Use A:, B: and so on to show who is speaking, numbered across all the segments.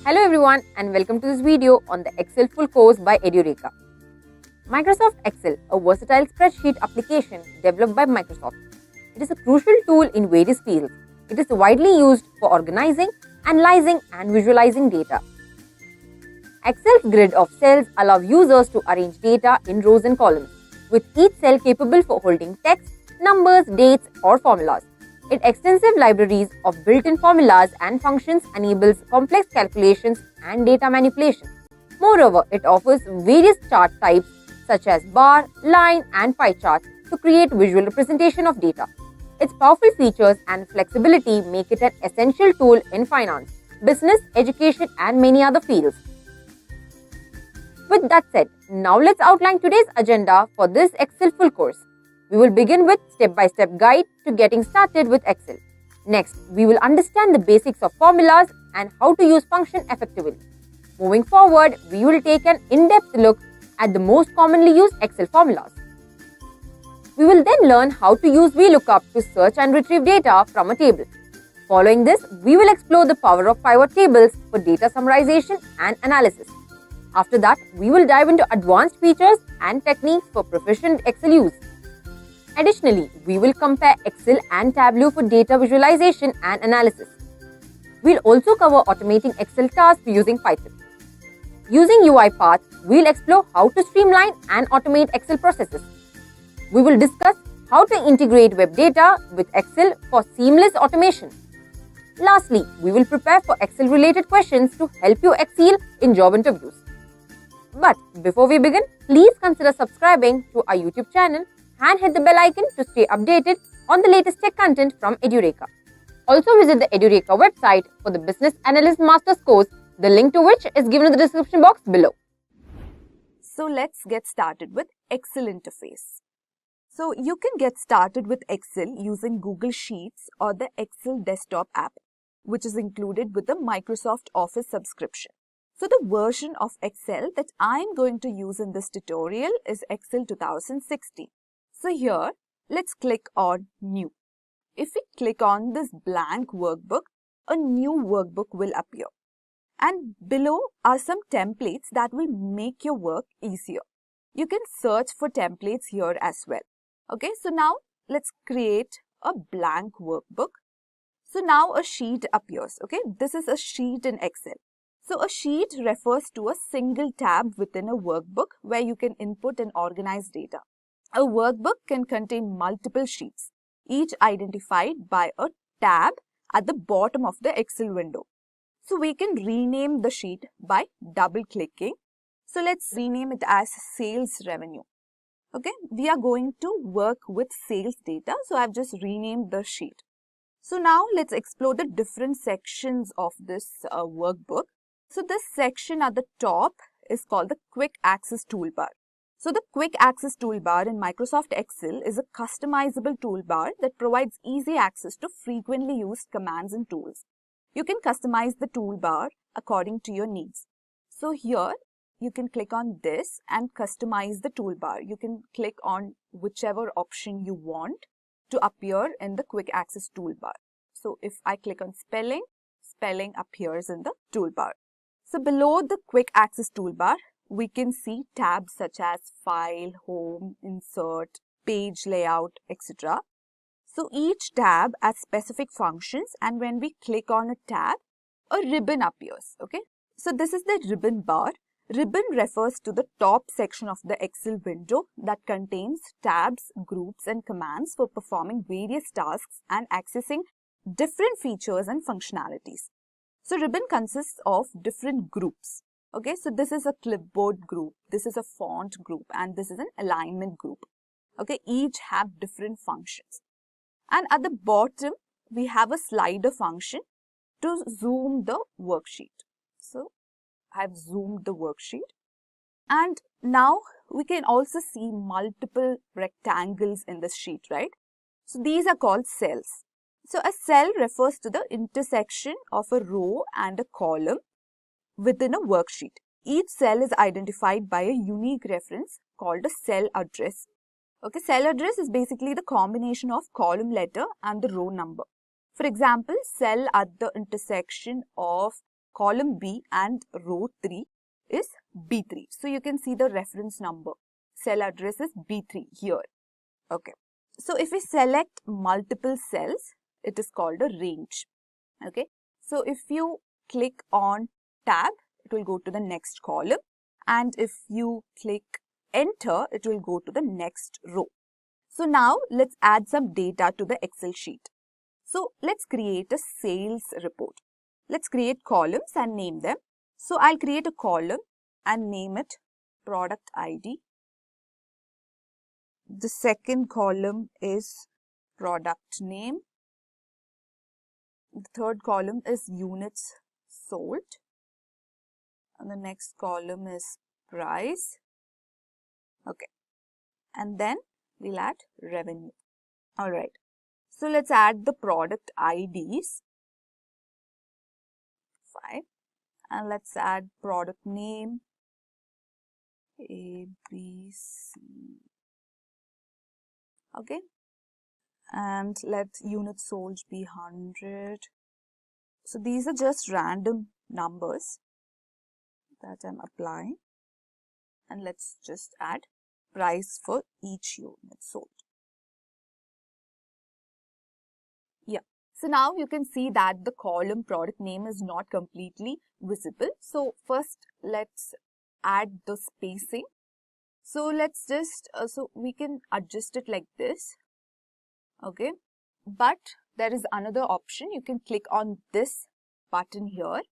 A: Hello everyone and welcome to this video on the Excel full course by Edureka. Microsoft Excel, a versatile spreadsheet application developed by Microsoft. It is a crucial tool in various fields. It is widely used for organizing, analyzing and visualizing data. Excel's grid of cells allow users to arrange data in rows and columns, with each cell capable for holding text, numbers, dates or formulas. Its extensive libraries of built-in formulas and functions enables complex calculations and data manipulation. Moreover, it offers various chart types such as bar, line and pie charts to create visual representation of data. Its powerful features and flexibility make it an essential tool in finance, business, education and many other fields. With that said, now let's outline today's agenda for this Excel full course. We will begin with step-by-step guide to getting started with Excel. Next, we will understand the basics of formulas and how to use function effectively. Moving forward, we will take an in-depth look at the most commonly used Excel formulas. We will then learn how to use VLOOKUP to search and retrieve data from a table. Following this, we will explore the power of pivot tables for data summarization and analysis. After that, we will dive into advanced features and techniques for proficient Excel use. Additionally, we will compare Excel and Tableau for data visualization and analysis. We'll also cover automating Excel tasks using Python. Using UiPath, we'll explore how to streamline and automate Excel processes. We will discuss how to integrate web data with Excel for seamless automation. Lastly, we will prepare for Excel-related questions to help you excel in job interviews. But before we begin, please consider subscribing to our YouTube channel and hit the bell icon to stay updated on the latest tech content from Edureka. Also visit the Edureka website for the Business Analyst Master's course, the link to which is given in the description box below.
B: So let's get started with Excel interface. So you can get started with Excel using Google Sheets or the Excel desktop app, which is included with the Microsoft Office subscription. So the version of Excel that I'm going to use in this tutorial is Excel 2016. So here, let's click on New. If we click on this blank workbook, a new workbook will appear. And below are some templates that will make your work easier. You can search for templates here as well. Okay, so now let's create a blank workbook. So now a sheet appears. Okay, this is a sheet in Excel. So a sheet refers to a single tab within a workbook where you can input and organize data. A workbook can contain multiple sheets, each identified by a tab at the bottom of the Excel window. So we can rename the sheet by double-clicking. So let's rename it as sales revenue. Okay, we are going to work with sales data. So I've just renamed the sheet. So now let's explore the different sections of this workbook. So this section at the top is called the Quick Access Toolbar. So the Quick Access Toolbar in Microsoft Excel is a customizable toolbar that provides easy access to frequently used commands and tools. You can customize the toolbar according to your needs. So here you can click on this and customize the toolbar. You can click on whichever option you want to appear in the Quick Access Toolbar. So if I click on spelling, spelling appears in the toolbar. So below the Quick Access Toolbar, we can see tabs such as File, Home, Insert, Page Layout, etc. So each tab has specific functions, and when we click on a tab, a ribbon appears. Okay. So this is the ribbon bar. Ribbon refers to the top section of the Excel window that contains tabs, groups and commands for performing various tasks and accessing different features and functionalities. So ribbon consists of different groups. Okay, so this is a clipboard group, this is a font group and this is an alignment group. Okay, each have different functions. And at the bottom, we have a slider function to zoom the worksheet. So I've zoomed the worksheet. And now we can also see multiple rectangles in this sheet, right? So these are called cells. So a cell refers to the intersection of a row and a column within a worksheet. Each cell is identified by a unique reference called a cell address. Okay, cell address is basically the combination of column letter and the row number. For example, cell at the intersection of column B and row 3 is B3. So you can see the reference number. Cell address is B3 here. Okay. So if we select multiple cells, it is called a range. Okay. So if you click on tab, it will go to the next column. And if you click enter, it will go to the next row. So now let's add some data to the Excel sheet. So let's create a sales report. Let's create columns and name them. So I'll create a column and name it product ID. The second column is product name. The third column is units sold. And the next column is price. Okay. And then we'll add revenue. Alright. So let's add the product IDs. 5. And let's add product name. A, B, C. Okay. And let units sold be 100. So these are just random numbers that I'm applying. And let's just add price for each unit sold. Yeah. So now you can see that the column product name is not completely visible. So first let's add the spacing. So let's just, so we can adjust it like this. Okay. But there is another option. You can click on this button here.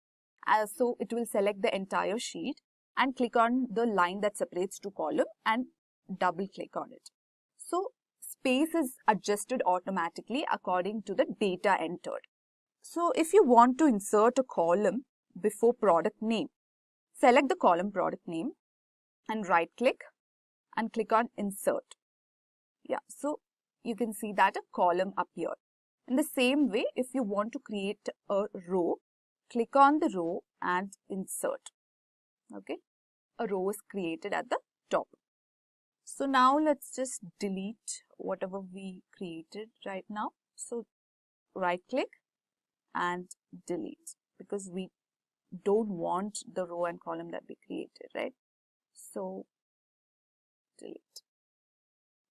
B: So it will select the entire sheet and click on the line that separates two columns and double click on it. So space is adjusted automatically according to the data entered. So if you want to insert a column before product name, select the column product name and right click and click on insert. Yeah, so you can see that a column appeared. In the same way, if you want to create a row, click on the row and insert. Okay, a row is created at the top. So now let's just delete whatever we created right now. So right click and delete because we don't want the row and column that we created, right? So delete.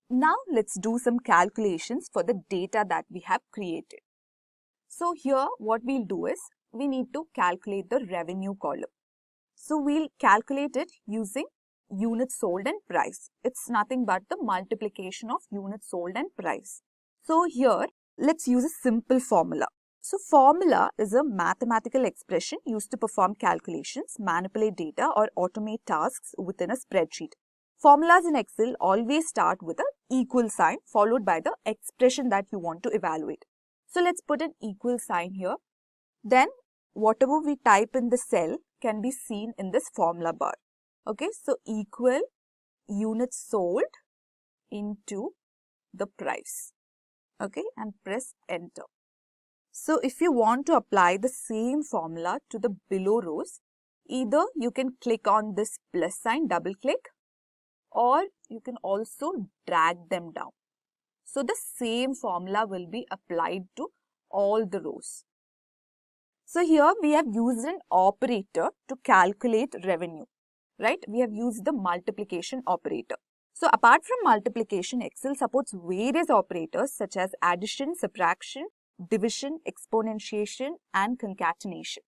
B: Now let's do some calculations for the data that we have created. So here what we'll do is we need to calculate the revenue column. So we'll calculate it using units sold and price. It's nothing but the multiplication of units sold and price. So here let's use a simple formula. So formula is a mathematical expression used to perform calculations, manipulate data or automate tasks within a spreadsheet. Formulas in Excel always start with an equal sign followed by the expression that you want to evaluate. So let's put an equal sign here. Then whatever we type in the cell can be seen in this formula bar. Okay, so equal units sold into the price. Okay, and press enter. So if you want to apply the same formula to the below rows, either you can click on this plus sign, double click, or you can also drag them down. So the same formula will be applied to all the rows. So here we have used an operator to calculate revenue, right? We have used the multiplication operator. So apart from multiplication, Excel supports various operators such as addition, subtraction, division, exponentiation and concatenation.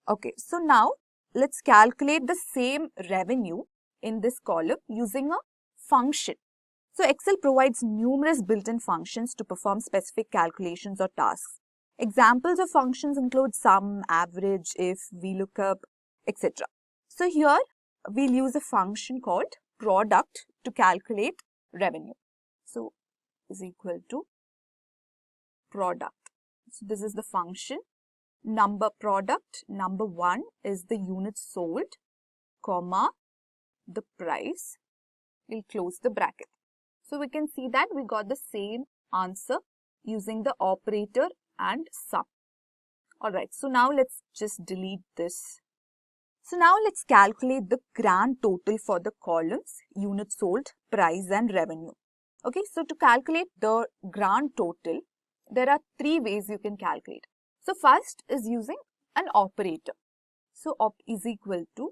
B: Okay, so now let's calculate the same revenue in this column using a function. So Excel provides numerous built-in functions to perform specific calculations or tasks. Examples of functions include sum, average, if, VLOOKUP, etc. So here we'll use a function called product to calculate revenue. So is equal to product. So this is the function. Number product, number 1 is the units sold, comma, the price. We'll close the bracket. So we can see that we got the same answer using the operator and sum. Alright, so now let's just delete this. So now let's calculate the grand total for the columns units sold, price and revenue. Okay, so to calculate the grand total, there are 3 ways you can calculate. So first is using an operator. So op is equal to,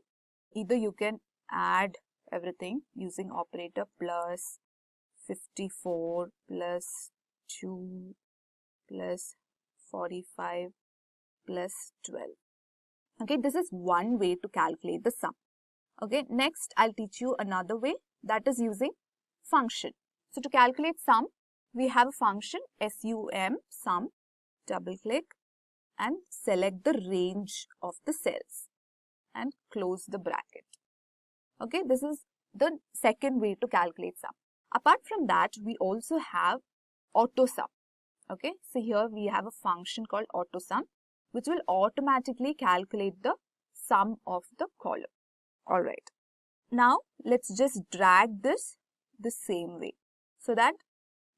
B: either you can add everything using operator plus 54 plus 2 plus 45 plus 12. Okay, this is one way to calculate the sum. Okay, next I'll teach you another way, that is using function. So to calculate sum, we have a function sum, double click and select the range of the cells and close the bracket. Okay, this is the second way to calculate sum. Apart from that, we also have AutoSum. Okay, so here we have a function called AutoSum, which will automatically calculate the sum of the column. Alright, now let's just drag this the same way so that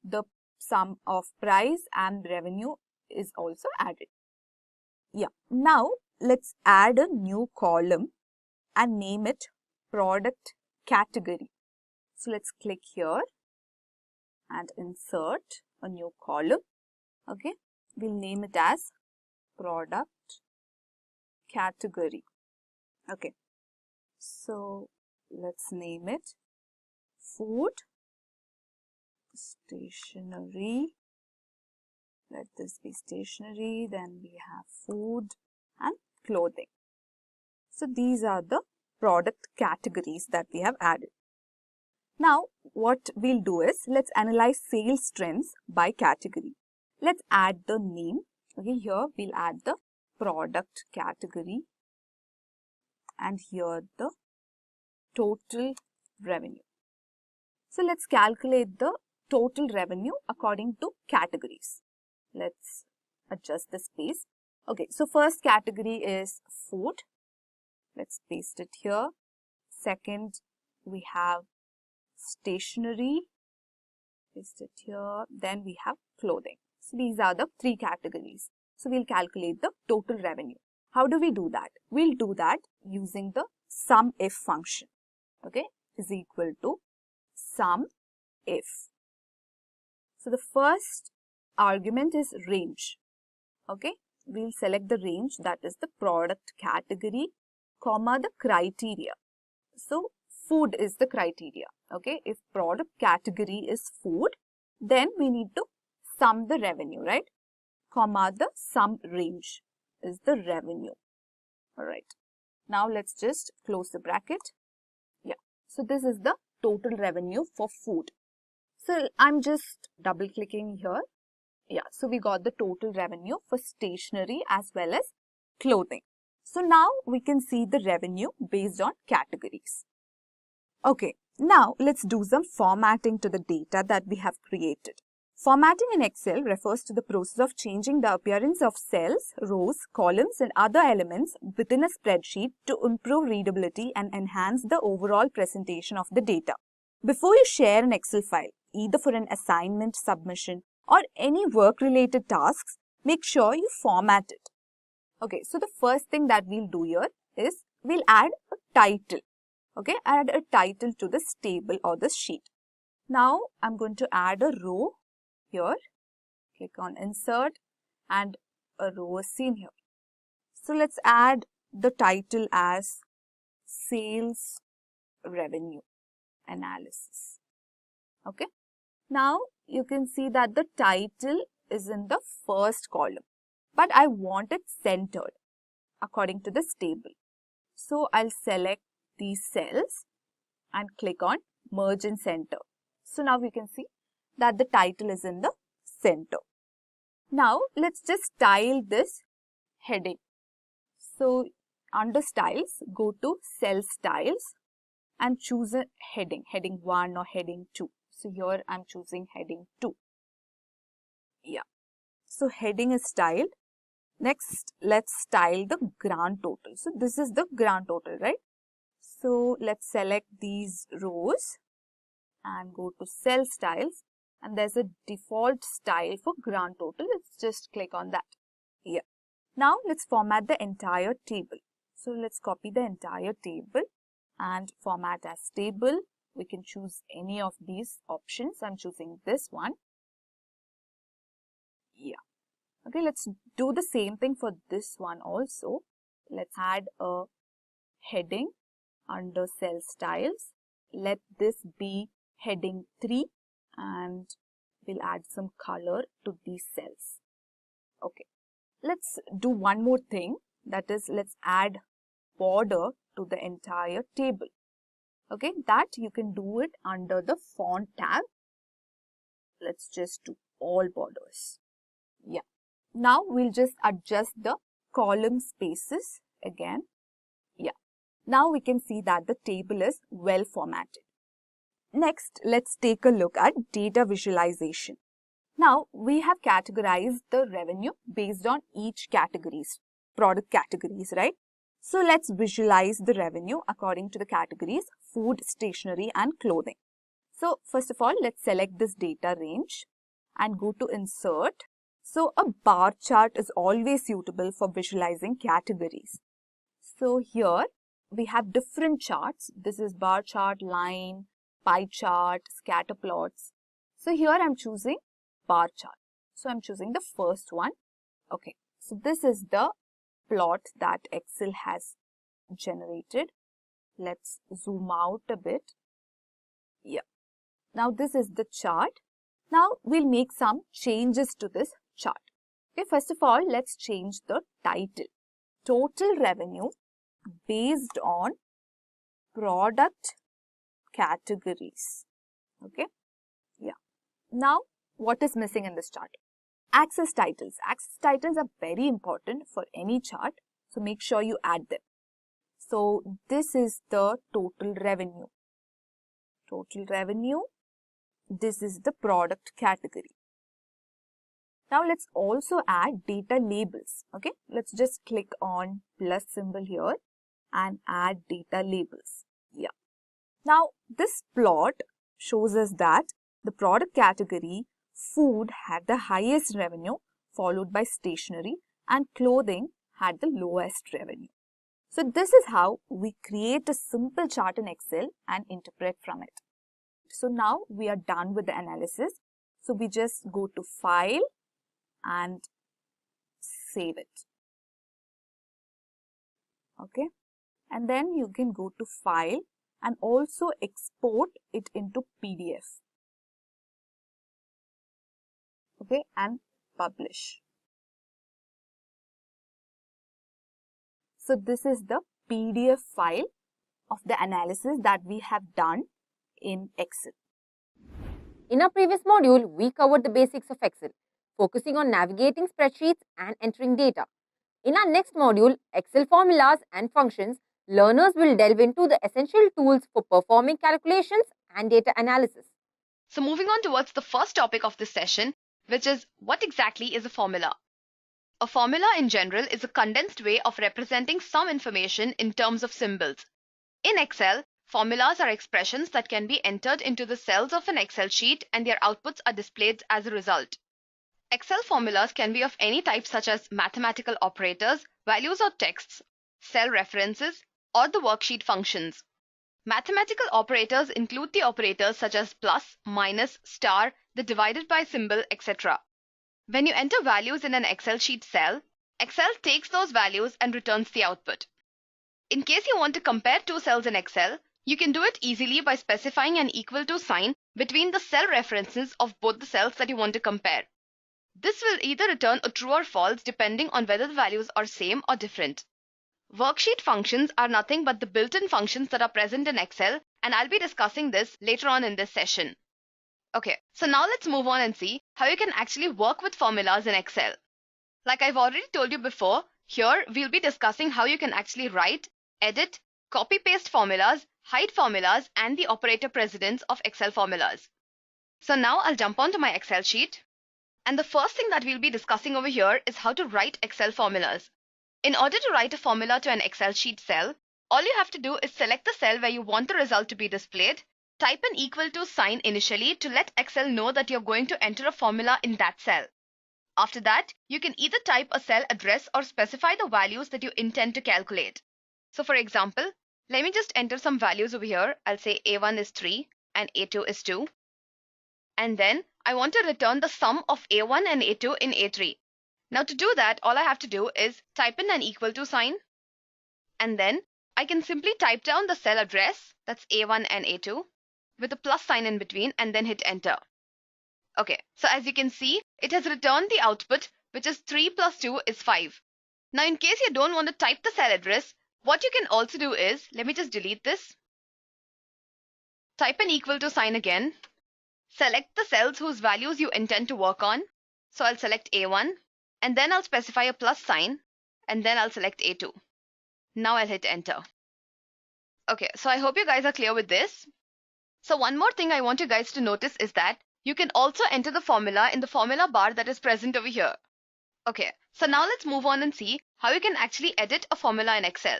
B: the sum of price and revenue is also added. Yeah, now let's add a new column and name it product category. So let's click here and insert a new column. Okay, we'll name it as product category. Okay, so let's name it food, stationery. Let this be stationery, then we have food and clothing. So these are the product categories that we have added. Now what we'll do is, let's analyze sales trends by category. Let's add the name. Okay, here we'll add the product category and here the total revenue. So let's calculate the total revenue according to categories. Let's adjust the space. Okay, so first category is food. Let's paste it here. Second, we have stationery. Paste it here. Then we have clothing. So these are the three categories. So we'll calculate the total revenue. How do we do that? We'll do that using the SUMIF function. Okay, is equal to SUMIF. So the first argument is range. Okay, we'll select the range, that is the product category, comma the criteria. So food is the criteria. Okay, if product category is food, then we need to sum the revenue, right? Comma the sum range is the revenue. Alright, now let's just close the bracket. Yeah, so this is the total revenue for food. So I'm just double clicking here. Yeah, so we got the total revenue for stationery as well as clothing. So now we can see the revenue based on categories. Okay, now let's do some formatting to the data that we have created. Formatting in Excel refers to the process of changing the appearance of cells, rows, columns and other elements within a spreadsheet to improve readability and enhance the overall presentation of the data. Before you share an Excel file, either for an assignment, submission or any work-related tasks, make sure you format it. Okay, so the first thing that we'll do here is we'll add a title. Okay, add a title to this table or this sheet. Now I'm going to add a row here. Click on insert and a row is seen here. So let's add the title as sales revenue analysis. Okay, now you can see that the title is in the first column, but I want it centered according to this table. So I'll select these cells and click on merge and center. So now we can see that the title is in the center. Now let's just style this heading. So under styles, go to cell styles and choose a heading, heading 1 or heading 2. So here I'm choosing heading 2. Yeah. So heading is styled. Next, let's style the grand total. So this is the grand total, right? So let's select these rows and go to cell styles. And there's a default style for grand total. Let's just click on that. Yeah. Now let's format the entire table. So let's copy the entire table and format as table. We can choose any of these options. I'm choosing this one. Yeah. Okay, let's do the same thing for this one also. let's add a heading under cell styles. Let this be heading 3 and we'll add some color to these cells. Okay, let's do one more thing, that is, let's add border to the entire table. Okay, that you can do it under the font tab. Let's just do all borders. Yeah. Now we'll just adjust the column spaces again. Yeah. Now we can see that the table is well formatted. Next, let's take a look at data visualization. Now we have categorized the revenue based on each categories, product categories, right? So let's visualize the revenue according to the categories food, stationery and clothing. So first of all, let's select this data range and go to insert. So a bar chart is always suitable for visualizing categories. So here we have different charts. This is bar chart, line, pie chart, scatter plots. So here I'm choosing bar chart. So I'm choosing the first one. Okay, so this is the plot that Excel has generated. Let's zoom out a bit. Yeah. Now this is the chart. Now we'll make some changes to this chart. Okay, first of all, let's change the title. Total revenue based on product categories. Okay. Yeah. Now what is missing in this chart? Axis titles. Axis titles are very important for any chart. So make sure you add them. So this is the total revenue. Total revenue. This is the product category. Now let's also add data labels. Okay, let's just click on plus symbol here and add data labels. Yeah. Now this plot shows us that the product category food had the highest revenue, followed by stationery, and clothing had the lowest revenue. So this is how we create a simple chart in Excel and interpret from it. So now we are done with the analysis. So we just go to File and save it. Okay. And then you can go to File and also export it into PDF. Okay, and publish. So this is the PDF file of the analysis that we have done in Excel.
A: In our previous module, we covered the basics of Excel, focusing on navigating spreadsheets and entering data. In our next module, Excel formulas and functions, learners will delve into the essential tools for performing calculations and data analysis.
C: So moving on towards the first topic of this session, which is what exactly is a formula? A formula in general is a condensed way of representing some information in terms of symbols. In Excel, formulas are expressions that can be entered into the cells of an Excel sheet and their outputs are displayed as a result. Excel formulas can be of any type such as mathematical operators, values or texts, cell references, or the worksheet functions. Mathematical operators include the operators such as plus, minus, star, the divided by symbol, etc. When you enter values in an Excel sheet cell, Excel takes those values and returns the output. In case you want to compare two cells in Excel, you can do it easily by specifying an equal to sign between the cell references of both the cells that you want to compare. This will either return a true or false depending on whether the values are same or different. Worksheet functions are nothing but the built-in functions that are present in Excel, and I'll be discussing this later on in this session. Okay, so now let's move on and see how you can actually work with formulas in Excel. Like I've already told you before, here we'll be discussing how you can actually write, edit, copy-paste formulas, hide formulas, and the operator precedence of Excel formulas. So now I'll jump onto my Excel sheet. And the first thing that we'll be discussing over here is how to write Excel formulas. In order to write a formula to an Excel sheet cell, all you have to do is select the cell where you want the result to be displayed, type an equal to sign initially to let Excel know that you're going to enter a formula in that cell. After that, you can either type a cell address or specify the values that you intend to calculate. So for example, let me just enter some values over here. I'll say A1 is 3 and A2 is 2. And then I want to return the sum of A1 and A2 in A3. Now to do that, all I have to do is type in an equal to sign And then I can simply type down the cell address, that's A1 and A2, with a plus sign in between and then hit enter. Okay, so as you can see, it has returned the output, which is 3 plus 2 is 5. Now, in case you don't want to type the cell address, what you can also do is, let me just delete this. Type an equal to sign again. Select the cells whose values you intend to work on. So I'll select A1, and then I'll specify a plus sign, and then I'll select A2. Now I'll hit enter. Okay, so I hope you guys are clear with this. So one more thing I want you guys to notice is that you can also enter the formula in the formula bar that is present over here. Okay, so now let's move on and see how you can actually edit a formula in Excel.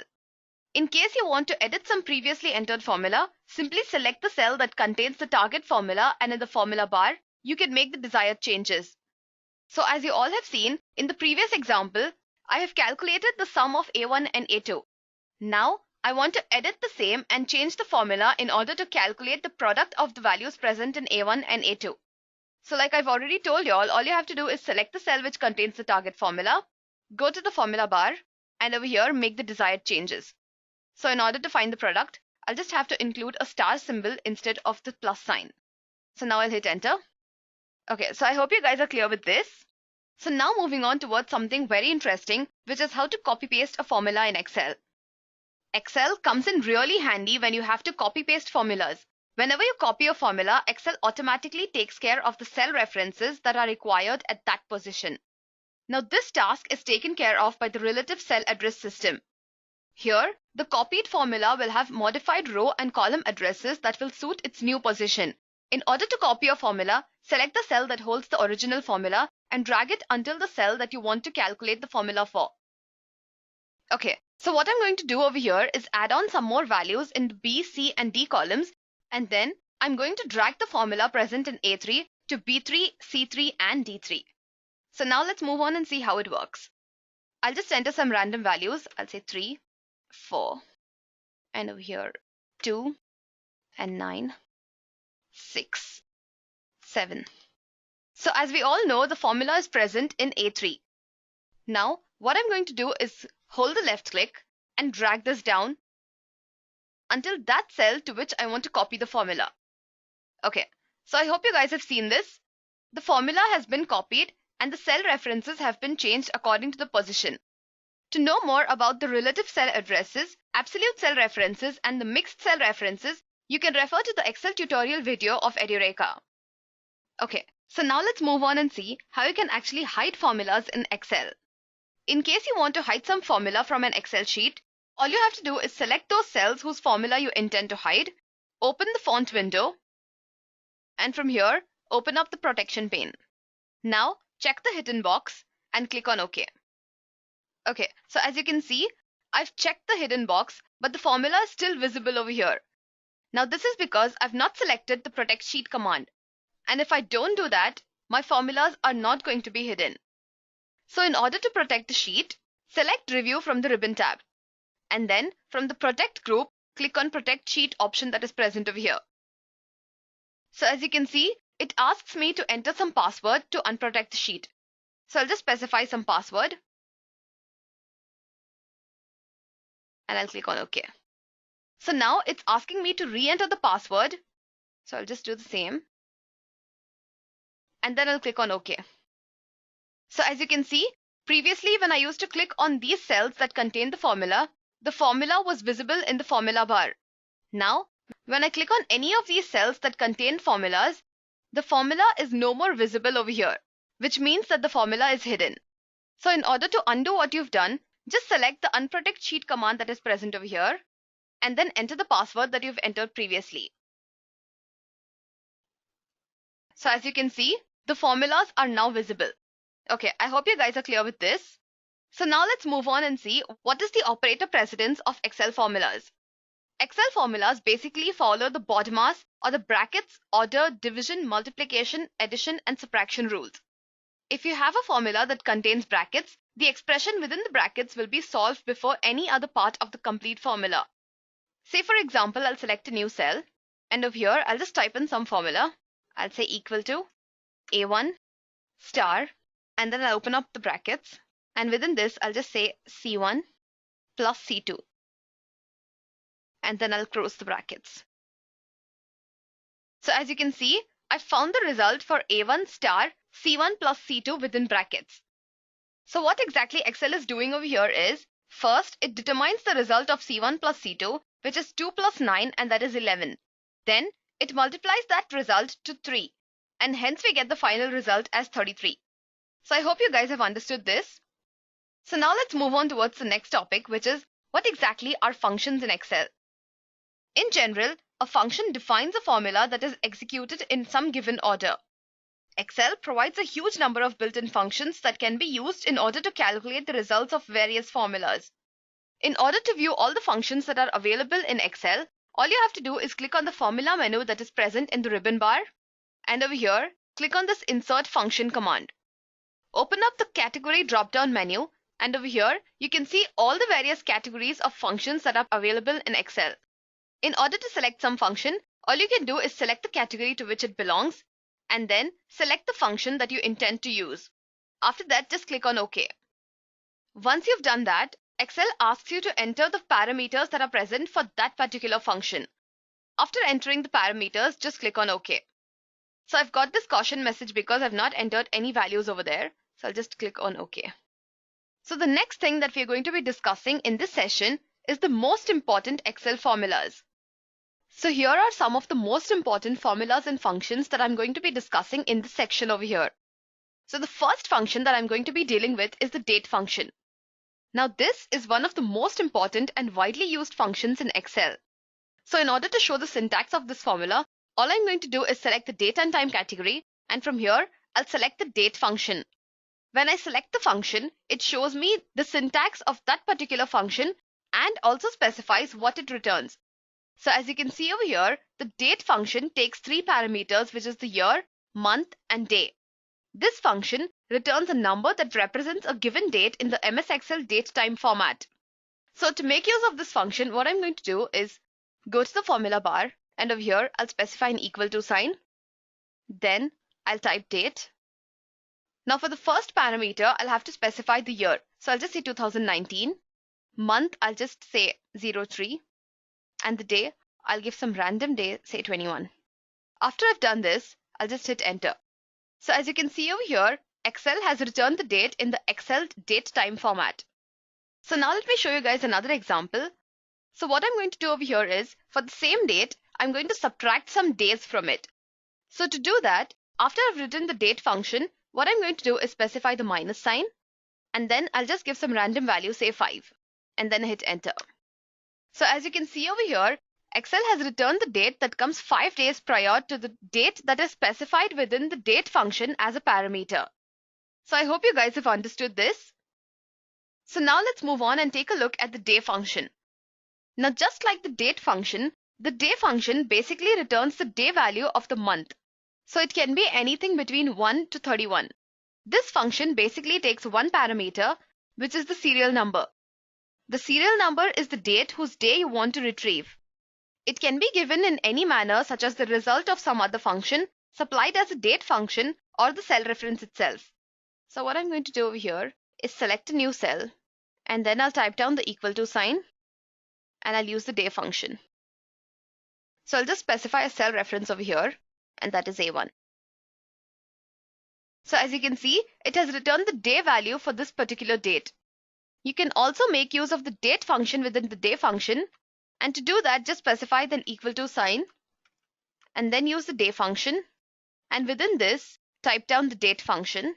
C: In case you want to edit some previously entered formula, simply select the cell that contains the target formula, and in the formula bar, you can make the desired changes. So as you all have seen, in the previous example, I have calculated the sum of A1 and A2. Now, I want to edit the same and change the formula in order to calculate the product of the values present in A1 and A2. So like I've already told you all you have to do is select the cell which contains the target formula, go to the formula bar, and over here make the desired changes. So in order to find the product, I'll just have to include a star symbol instead of the plus sign. So now I'll hit enter. Okay, so I hope you guys are clear with this. So now moving on towards something very interesting, which is how to copy paste a formula in Excel. Excel comes in really handy when you have to copy paste formulas. Whenever you copy a formula, Excel automatically takes care of the cell references that are required at that position. Now this task is taken care of by the relative cell address system. Here, the copied formula will have modified row and column addresses that will suit its new position. In order to copy a formula, select the cell that holds the original formula and drag it until the cell that you want to calculate the formula for. Okay, so what I'm going to do over here is add on some more values in the B, C, and D columns, and then I'm going to drag the formula present in A3 to B3, C3, and D3. So now let's move on and see how it works. I'll just enter some random values. I'll say 3, 4, and over here 2, and 9, 6, 7. So as we all know, the formula is present in A3. Now, what I'm going to do is hold the left click and drag this down until that cell to which I want to copy the formula. Okay, so I hope you guys have seen this. The formula has been copied and the cell references have been changed according to the position. To know more about the relative cell addresses, absolute cell references, and the mixed cell references, you can refer to the Excel tutorial video of Edureka. Okay, so now let's move on and see how you can actually hide formulas in Excel. In case you want to hide some formula from an Excel sheet, all you have to do is select those cells whose formula you intend to hide, open the font window, and from here, open up the protection pane. Now, check the hidden box and click on OK. Okay, so as you can see, I've checked the hidden box, but the formula is still visible over here. Now this is because I've not selected the protect sheet command. And if I don't do that, my formulas are not going to be hidden. So in order to protect the sheet, select Review from the ribbon tab. And then from the Protect group, click on Protect Sheet option that is present over here. So as you can see, it asks me to enter some password to unprotect the sheet. So I'll just specify some password. And I'll click on OK. So now it's asking me to re-enter the password. So I'll just do the same. And then I'll click on OK. So as you can see, previously when I used to click on these cells that contain the formula was visible in the formula bar. Now, when I click on any of these cells that contain formulas, the formula is no more visible over here, which means that the formula is hidden. So in order to undo what you've done, just select the unprotect sheet command that is present over here, and then enter the password that you've entered previously. So as you can see, the formulas are now visible. Okay, I hope you guys are clear with this. So now let's move on and see what is the operator precedence of Excel formulas. Excel formulas basically follow the BODMAS or the brackets, order, division, multiplication, addition, and subtraction rules. If you have a formula that contains brackets, the expression within the brackets will be solved before any other part of the complete formula. Say for example, I'll select a new cell, and over here I'll just type in some formula. I'll say equal to A1 star, and then I'll open up the brackets, and within this I'll just say C1 plus C2. and then I'll close the brackets. So as you can see, I found the result for A1 star C1 plus C2 within brackets. So what exactly Excel is doing over here is, first it determines the result of C1 plus C2, which is 2 plus 9, and that is 11. Then it multiplies that result to 3, and hence we get the final result as 33. So I hope you guys have understood this. So now let's move on towards the next topic, which is what exactly are functions in Excel. In general, a function defines a formula that is executed in some given order. Excel provides a huge number of built-in functions that can be used in order to calculate the results of various formulas. In order to view all the functions that are available in Excel, all you have to do is click on the formula menu that is present in the ribbon bar, and over here, click on this Insert Function command. Open up the Category drop-down menu, and over here, you can see all the various categories of functions that are available in Excel. In order to select some function, all you can do is select the category to which it belongs, and then select the function that you intend to use. After that, just click on OK. Once you've done that, Excel asks you to enter the parameters that are present for that particular function. After entering the parameters, just click on OK. So I've got this caution message because I've not entered any values over there. So I'll just click on OK. So the next thing that we're going to be discussing in this session is the most important Excel formulas. So here are some of the most important formulas and functions that I'm going to be discussing in this section over here. So the first function that I'm going to be dealing with is the date function. Now this is one of the most important and widely used functions in Excel. So in order to show the syntax of this formula, all I'm going to do is select the date and time category, and from here I'll select the date function. When I select the function, it shows me the syntax of that particular function and also specifies what it returns. So as you can see over here, the date function takes 3 parameters, which is the year, month, and day. This function returns a number that represents a given date in the MS Excel date-time format. So to make use of this function, what I'm going to do is go to the formula bar, and over here I'll specify an equal to sign. Then I'll type date. Now for the first parameter, I'll have to specify the year. So I'll just say 2019. Month, I'll just say 03. And the day, I'll give some random day, say 21. After I've done this, I'll just hit enter. So as you can see over here, Excel has returned the date in the Excel date time format. So now let me show you guys another example. So what I'm going to do over here is, for the same date, I'm going to subtract some days from it. So to do that, after I've written the date function, what I'm going to do is specify the minus sign, and then I'll just give some random value, say 5, and then hit enter. So as you can see over here, Excel has returned the date that comes 5 days prior to the date that is specified within the date function as a parameter. So I hope you guys have understood this. So now let's move on and take a look at the day function. Now just like the date function, the day function basically returns the day value of the month. So it can be anything between 1 to 31. This function basically takes one parameter, which is the serial number. The serial number is the date whose day you want to retrieve. It can be given in any manner, such as the result of some other function, supplied as a date function, or the cell reference itself. So what I'm going to do over here is select a new cell, and then I'll type down the equal to sign, and I'll use the day function. So I'll just specify a cell reference over here, and that is A1. So as you can see, it has returned the day value for this particular date. You can also make use of the date function within the day function, and to do that, just specify the equal to sign, and then use the day function, and within this, type down the date function,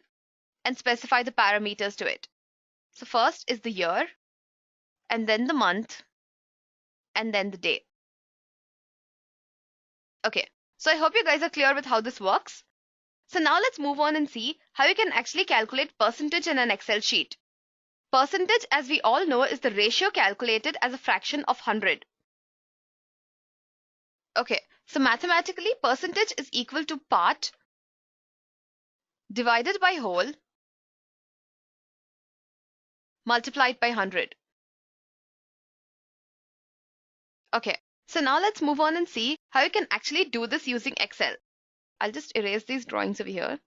C: and specify the parameters to it. So first is the year, and then the month, and then the day. Okay, so I hope you guys are clear with how this works. So now let's move on and see how you can actually calculate percentage in an Excel sheet. Percentage, as we all know, is the ratio calculated as a fraction of 100. Okay, so mathematically, percentage is equal to part divided by whole multiplied by 100. Okay, so now let's move on and see how you can actually do this using Excel. I'll just erase these drawings over here.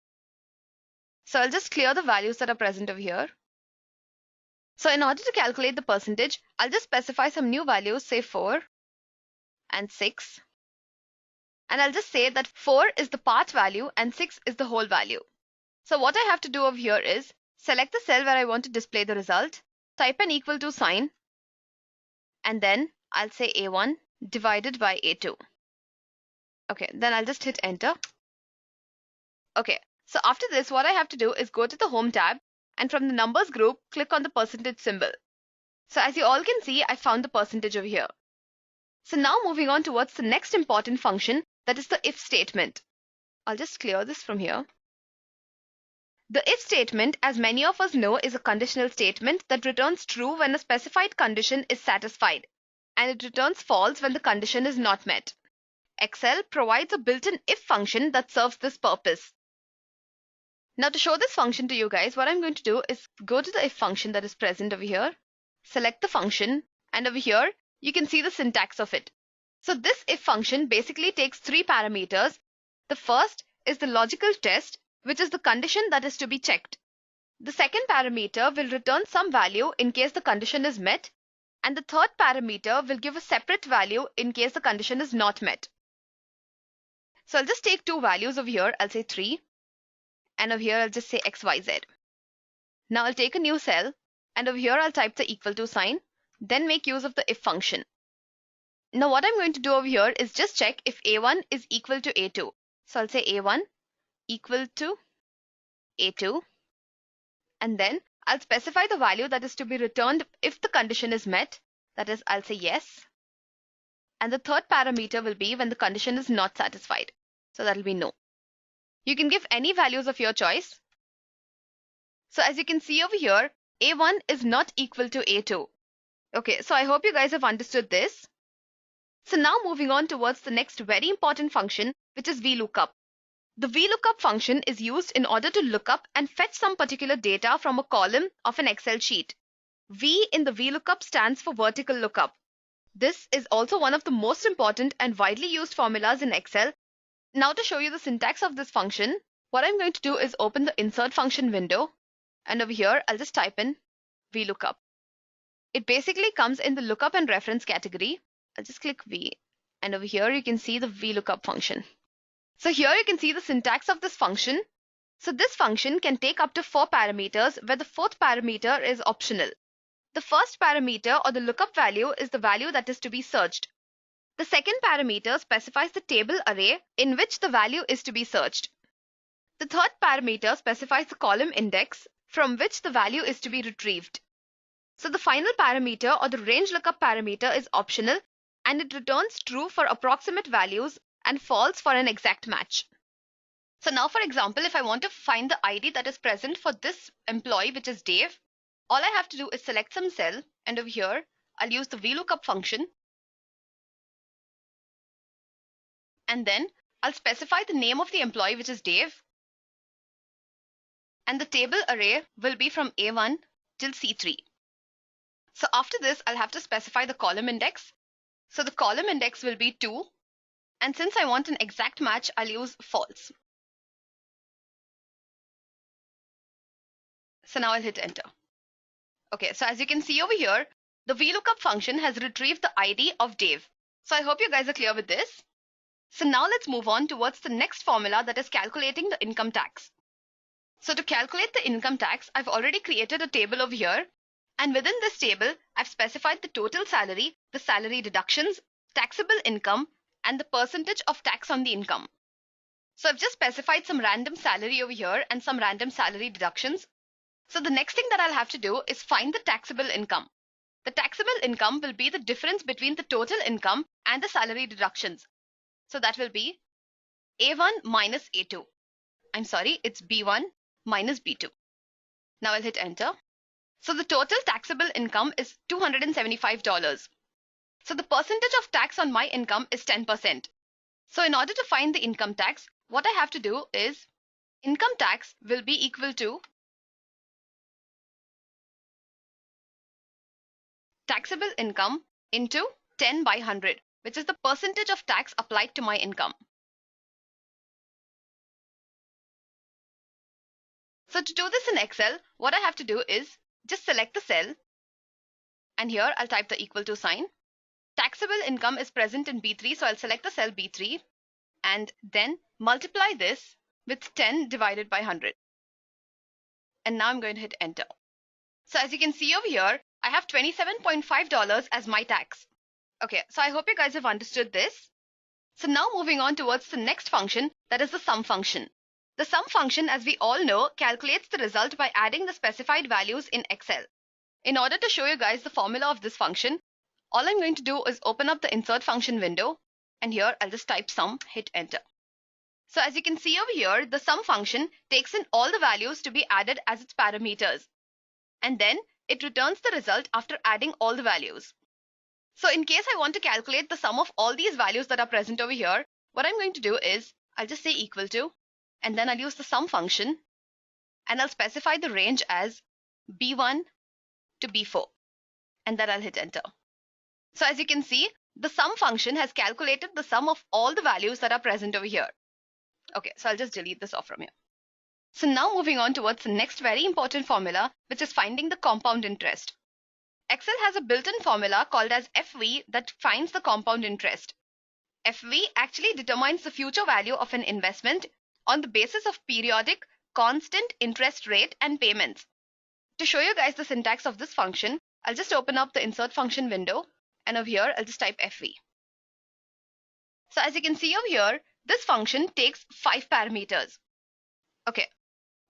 C: So I'll just clear the values that are present over here. So in order to calculate the percentage, I'll just specify some new values, say 4, and 6. And I'll just say that 4 is the part value and 6 is the whole value. So what I have to do over here is select the cell where I want to display the result, type an equal to sign, and then I'll say A1 divided by A2. Okay, then I'll just hit enter. Okay, so after this, what I have to do is go to the Home tab, and from the numbers group, click on the percentage symbol. So as you all can see, I found the percentage over here. So now moving on towards the next important function, that is the if statement. I'll just clear this from here. The if statement, as many of us know, is a conditional statement that returns true when a specified condition is satisfied, and it returns false when the condition is not met. Excel provides a built-in if function that serves this purpose. Now to show this function to you guys, what I'm going to do is go to the if function that is present over here, select the function, and over here you can see the syntax of it. So this if function basically takes 3 parameters. The first is the logical test, which is the condition that is to be checked. The second parameter will return some value in case the condition is met, and the third parameter will give a separate value in case the condition is not met. So I'll just take 2 values over here. I'll say 3, and over here I'll just say XYZ. Now I'll take a new cell, and over here I'll type the equal to sign, then make use of the if function. Now what I'm going to do over here is just check if A1 is equal to A2. So I'll say A1 equal to A2, and then I'll specify the value that is to be returned if the condition is met. That is, I'll say yes. And the third parameter will be when the condition is not satisfied. So that'll be no. You can give any values of your choice. So as you can see over here, A1 is not equal to A2. Okay, so I hope you guys have understood this. So now moving on towards the next very important function, which is VLOOKUP. The VLOOKUP function is used in order to look up and fetch some particular data from a column of an Excel sheet. V in the VLOOKUP stands for vertical lookup. This is also one of the most important and widely used formulas in Excel. Now to show you the syntax of this function, what I'm going to do is open the insert function window, and over here I'll just type in VLOOKUP. It basically comes in the lookup and reference category. I'll just click V, and over here you can see the VLOOKUP function. So here you can see the syntax of this function. So this function can take up to 4 parameters, where the fourth parameter is optional. The first parameter, or the lookup value, is the value that is to be searched. The second parameter specifies the table array in which the value is to be searched. The third parameter specifies the column index from which the value is to be retrieved. So the final parameter, or the range lookup parameter, is optional, and it returns true for approximate values and false for an exact match. So now, for example, if I want to find the ID that is present for this employee, which is Dave, all I have to do is select some cell, and over here I'll use the VLOOKUP function, and then I'll specify the name of the employee, which is Dave, and the table array will be from A1 till C3. So after this, I'll have to specify the column index. So the column index will be 2, and since I want an exact match, I'll use false. So now I'll hit enter. Okay, so as you can see over here, the VLOOKUP function has retrieved the ID of Dave. So I hope you guys are clear with this. So now let's move on towards the next formula, that is calculating the income tax. So to calculate the income tax, I've already created a table over here. And within this table, I've specified the total salary, the salary deductions, taxable income, and the percentage of tax on the income. So I've just specified some random salary over here and some random salary deductions. So the next thing that I'll have to do is find the taxable income. The taxable income will be the difference between the total income and the salary deductions. So that will be A1 minus A2. I'm sorry, it's B1 minus B2. Now I'll hit enter. So the total taxable income is $275. So the percentage of tax on my income is 10%. So in order to find the income tax, what I have to do is income tax will be equal to taxable income into 10 by 100, which is the percentage of tax applied to my income. So to do this in Excel, what I have to do is just select the cell, and here I'll type the equal to sign, Taxable income is present in B3, so I'll select the cell B3 and then multiply this with 10 divided by 100. And now I'm going to hit enter. So as you can see over here, I have $27.5 as my tax. Okay, so I hope you guys have understood this. So now moving on towards the next function, that is the sum function. The sum function, as we all know, calculates the result by adding the specified values in Excel. In order to show you guys the formula of this function, all I'm going to do is open up the insert function window, and here I'll just type sum, hit enter. So as you can see over here, the sum function takes in all the values to be added as its parameters, and then it returns the result after adding all the values. So in case I want to calculate the sum of all these values that are present over here, what I'm going to do is I'll just say equal to, and then I'll use the sum function, and I'll specify the range as B1 to B4, and then I'll hit enter. So as you can see, the sum function has calculated the sum of all the values that are present over here. Okay, so I'll just delete this off from here. So now moving on towards the next very important formula, which is finding the compound interest. Excel has a built-in formula called as FV that finds the compound interest. FV actually determines the future value of an investment on the basis of periodic, constant interest rate and payments. To show you guys the syntax of this function, I'll just open up the insert function window, and over here I'll just type FV. So as you can see over here, this function takes 5 parameters. Okay,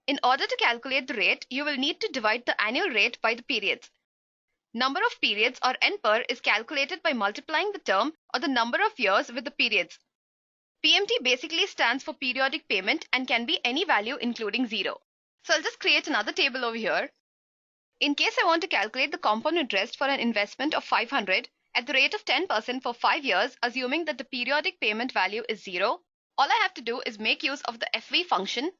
C: in order to calculate the rate, you will need to divide the annual rate by the periods. Number of periods or NPER is calculated by multiplying the term or the number of years with the periods. PMT basically stands for periodic payment and can be any value including 0. So I'll just create another table over here. In case I want to calculate the compound interest for an investment of 500 at the rate of 10% for 5 years, assuming that the periodic payment value is 0, all I have to do is make use of the FV function.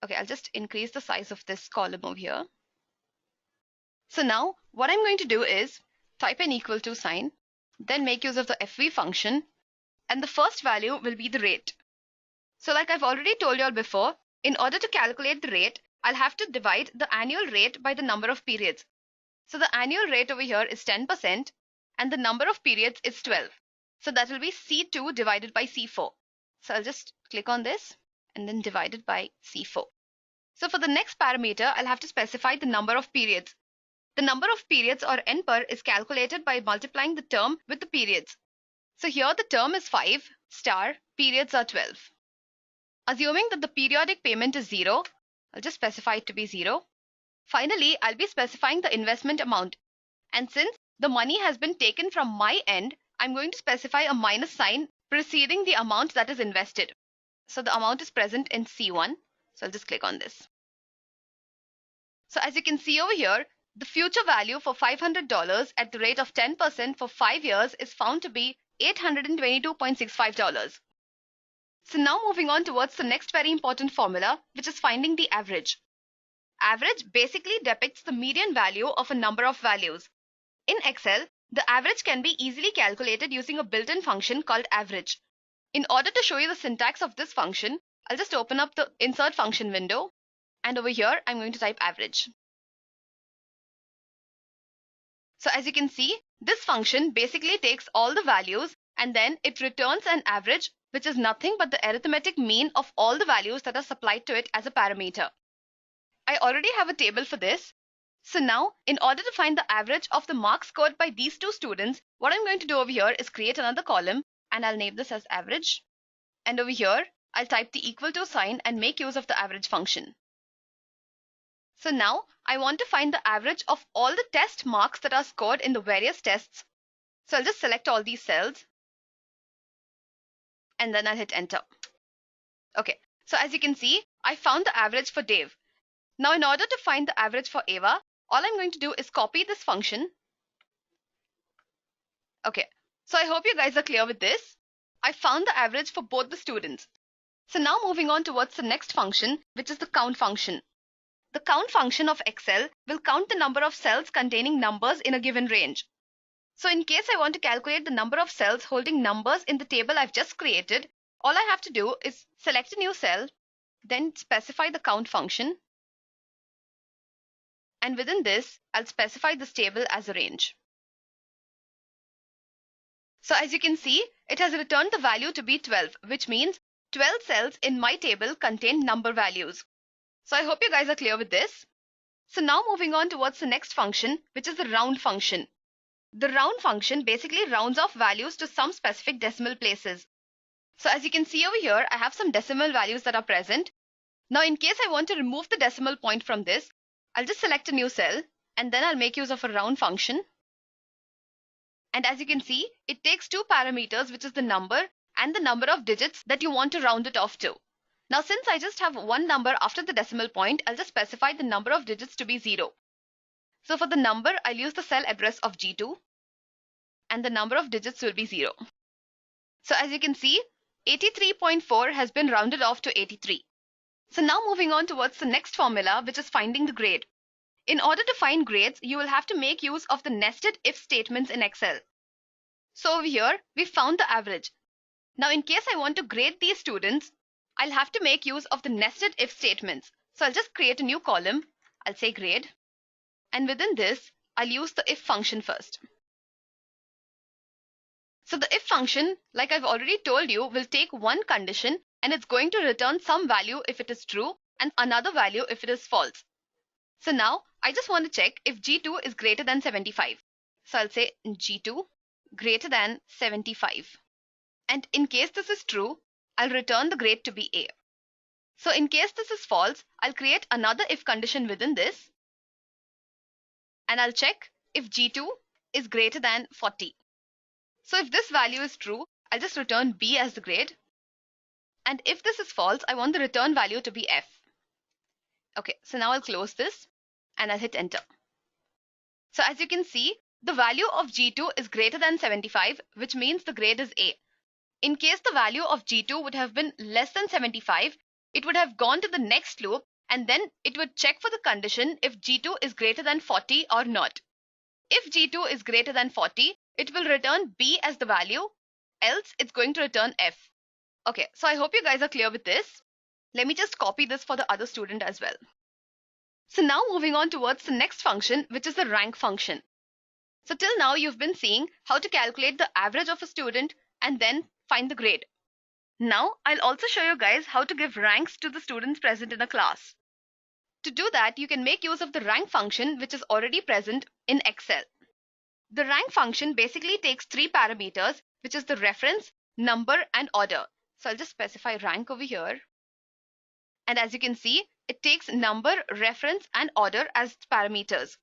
C: Okay, I'll just increase the size of this column over here. So now what I'm going to do is type an equal to sign, then make use of the FV function, and the first value will be the rate. So like I've already told you all before, in order to calculate the rate, I'll have to divide the annual rate by the number of periods. So the annual rate over here is 10% and the number of periods is 12. So that will be C2 divided by C4. So I'll just click on this and then divide it by C4. So for the next parameter, I'll have to specify the number of periods. The number of periods or NPER is calculated by multiplying the term with the periods. So here the term is 5 star, periods are 12. Assuming that the periodic payment is 0, I'll just specify it to be 0. Finally, I'll be specifying the investment amount. And since the money has been taken from my end, I'm going to specify a minus sign preceding the amount that is invested. So the amount is present in C1. So I'll just click on this. So as you can see over here, the future value for $500 at the rate of 10% for 5 years is found to be $822.65. So now moving on towards the next very important formula, which is finding the average. Average basically depicts the median value of a number of values. In Excel, the average can be easily calculated using a built-in function called average. In order to show you the syntax of this function, I'll just open up the insert function window, and over here I'm going to type average. So as you can see, this function basically takes all the values and then it returns an average, which is nothing but the arithmetic mean of all the values that are supplied to it as a parameter. I already have a table for this. So now, in order to find the average of the marks scored by these two students, what I'm going to do over here is create another column, and I'll name this as average. And over here, I'll type the equal to sign and make use of the average function. So now I want to find the average of all the test marks that are scored in the various tests. So I'll just select all these cells and then I'll hit enter. Okay, so as you can see, I found the average for Dave. Now in order to find the average for Ava, all I'm going to do is copy this function. Okay, so I hope you guys are clear with this. I found the average for both the students. So now moving on towards the next function, which is the count function. The count function of Excel will count the number of cells containing numbers in a given range. So in case I want to calculate the number of cells holding numbers in the table I've just created, all I have to do is select a new cell, then specify the count function. And within this, I'll specify this table as a range. So as you can see, it has returned the value to be 12, which means 12 cells in my table contain number values. So I hope you guys are clear with this. So now moving on towards the next function, which is the round function. The round function basically rounds off values to some specific decimal places. So as you can see over here, I have some decimal values that are present. Now in case I want to remove the decimal point from this, I'll just select a new cell and then I'll make use of a round function. And as you can see, it takes two parameters, which is the number and the number of digits that you want to round it off to. Now since I just have one number after the decimal point, I'll just specify the number of digits to be 0. So for the number, I'll use the cell address of G2 and the number of digits will be 0. So as you can see, 83.4 has been rounded off to 83. So now moving on towards the next formula, which is finding the grade. In order to find grades, you will have to make use of the nested if statements in Excel. So over here, we found the average. Now in case I want to grade these students, I'll have to make use of the nested if statements. So I'll just create a new column. I'll say grade. And within this, I'll use the if function first. So the if function, like I've already told you, will take one condition and it's going to return some value if it is true and another value if it is false. So now I just want to check if G2 is greater than 75. So I'll say G2 greater than 75. And in case this is true, I'll return the grade to be A. So in case this is false, I'll create another if condition within this. And I'll check if G2 is greater than 40. So if this value is true, I'll just return B as the grade. And if this is false, I want the return value to be F. Okay, so now I'll close this and I'll hit enter. So as you can see, the value of G2 is greater than 75, which means the grade is A. In case the value of G2 would have been less than 75, it would have gone to the next loop and then it would check for the condition if G2 is greater than 40 or not. If G2 is greater than 40, it will return B as the value, else it's going to return F. Okay, so I hope you guys are clear with this. Let me just copy this for the other student as well. So now moving on towards the next function, which is the rank function. So till now you've been seeing how to calculate the average of a student and then find the grade. Now I'll also show you guys how to give ranks to the students present in a class. To do that, you can make use of the rank function, which is already present in Excel. The rank function basically takes three parameters, which is the reference, number, and order. So I'll just specify rank over here. And as you can see, it takes number, reference, and order as parameters.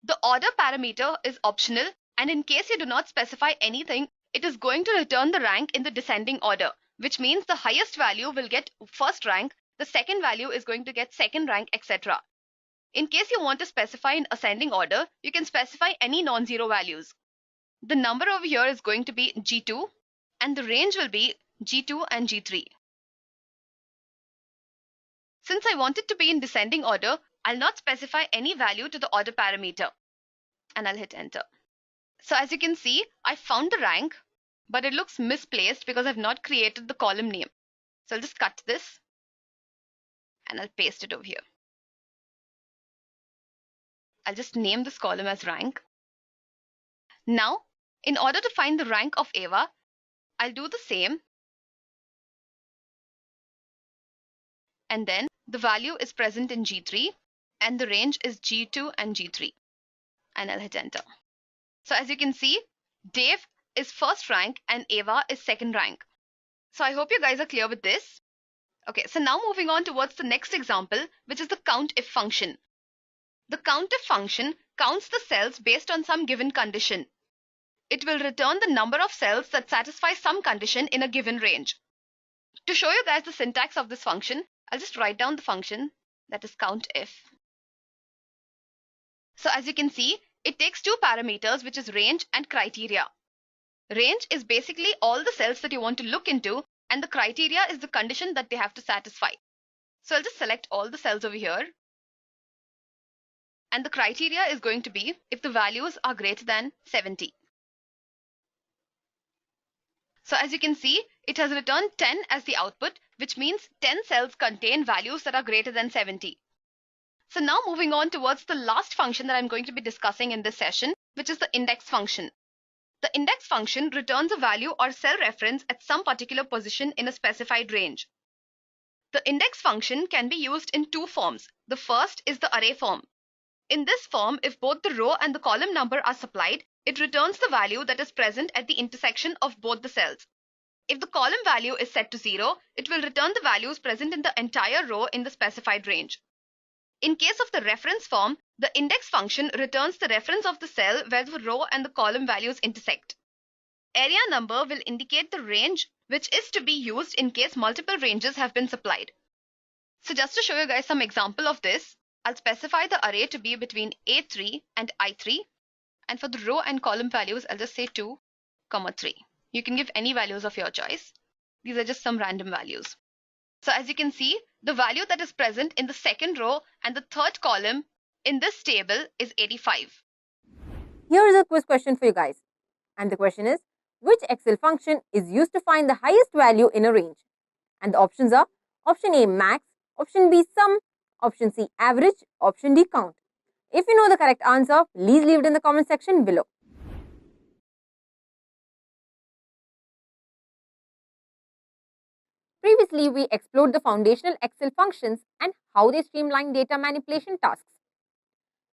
C: The order parameter is optional, and in case you do not specify anything, it is going to return the rank in the descending order, which means the highest value will get first rank, the second value is going to get second rank, etc. In case you want to specify in ascending order, you can specify any non-zero values. The number over here is going to be G2 and the range will be G2 and G3. Since I want it to be in descending order, I'll not specify any value to the order parameter and I'll hit enter. So as you can see, I found the rank, but it looks misplaced because I've not created the column name. So I'll just cut this and I'll paste it over here. I'll just name this column as rank. Now, in order to find the rank of Ava, I'll do the same. And then the value is present in G3 and the range is G2 and G3. And I'll hit enter. So as you can see, Dave is first rank and Ava is second rank. So I hope you guys are clear with this. Okay, so now moving on towards the next example, which is the COUNTIF function. The COUNTIF function counts the cells based on some given condition. It will return the number of cells that satisfy some condition in a given range. To show you guys the syntax of this function, I'll just write down the function, that is COUNTIF. So as you can see, it takes two parameters, which is range and criteria. Range is basically all the cells that you want to look into, and the criteria is the condition that they have to satisfy. So I'll just select all the cells over here. And the criteria is going to be if the values are greater than 70. So as you can see, it has returned 10 as the output, which means 10 cells contain values that are greater than 70. So now moving on towards the last function that I'm going to be discussing in this session, which is the index function. The index function returns a value or cell reference at some particular position in a specified range. The index function can be used in two forms. The first is the array form. In this form, if both the row and the column number are supplied, it returns the value that is present at the intersection of both the cells. If the column value is set to 0, it will return the values present in the entire row in the specified range. In case of the reference form, the index function returns the reference of the cell where the row and the column values intersect. Area number will indicate the range which is to be used in case multiple ranges have been supplied. So just to show you guys some example of this, I'll specify the array to be between A3 and I3, and for the row and column values, I'll just say 2, 3. You can give any values of your choice. These are just some random values. So as you can see, the value that is present in the second row and the third column in this table is 85.
A: Here is a quiz question for you guys. And the question is, which Excel function is used to find the highest value in a range? And the options are option A max, option B sum, option C average, option D count. If you know the correct answer, please leave it in the comment section below. Previously, we explored the foundational Excel functions and how they streamline data manipulation tasks.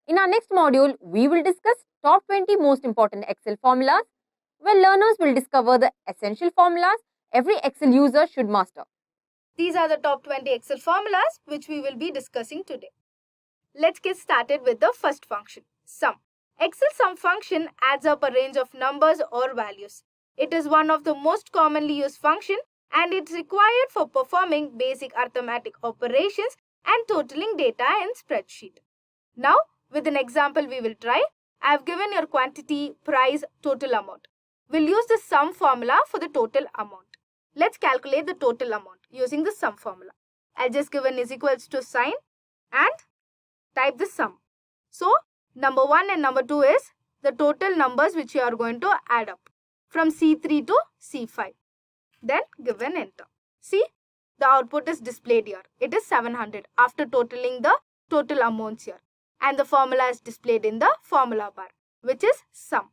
A: In our next module, we will discuss top 20 most important Excel formulas, where learners will discover the essential formulas every Excel user should master.
D: These are the top 20 Excel formulas which we will be discussing today. Let's get started with the first function, sum. Excel sum function adds up a range of numbers or values. It is one of the most commonly used functions and it's required for performing basic arithmetic operations and totaling data in spreadsheet. Now, with an example we will try. I have given your quantity, price, total amount. We'll use the sum formula for the total amount. Let's calculate the total amount using the sum formula. I'll just give an is equals to sign and type the sum. So, number 1 and number 2 is the total numbers which you are going to add up from C3 to C5. Then give an enter. See, the output is displayed here. It is 700 after totaling the total amounts here. And the formula is displayed in the formula bar, which is sum.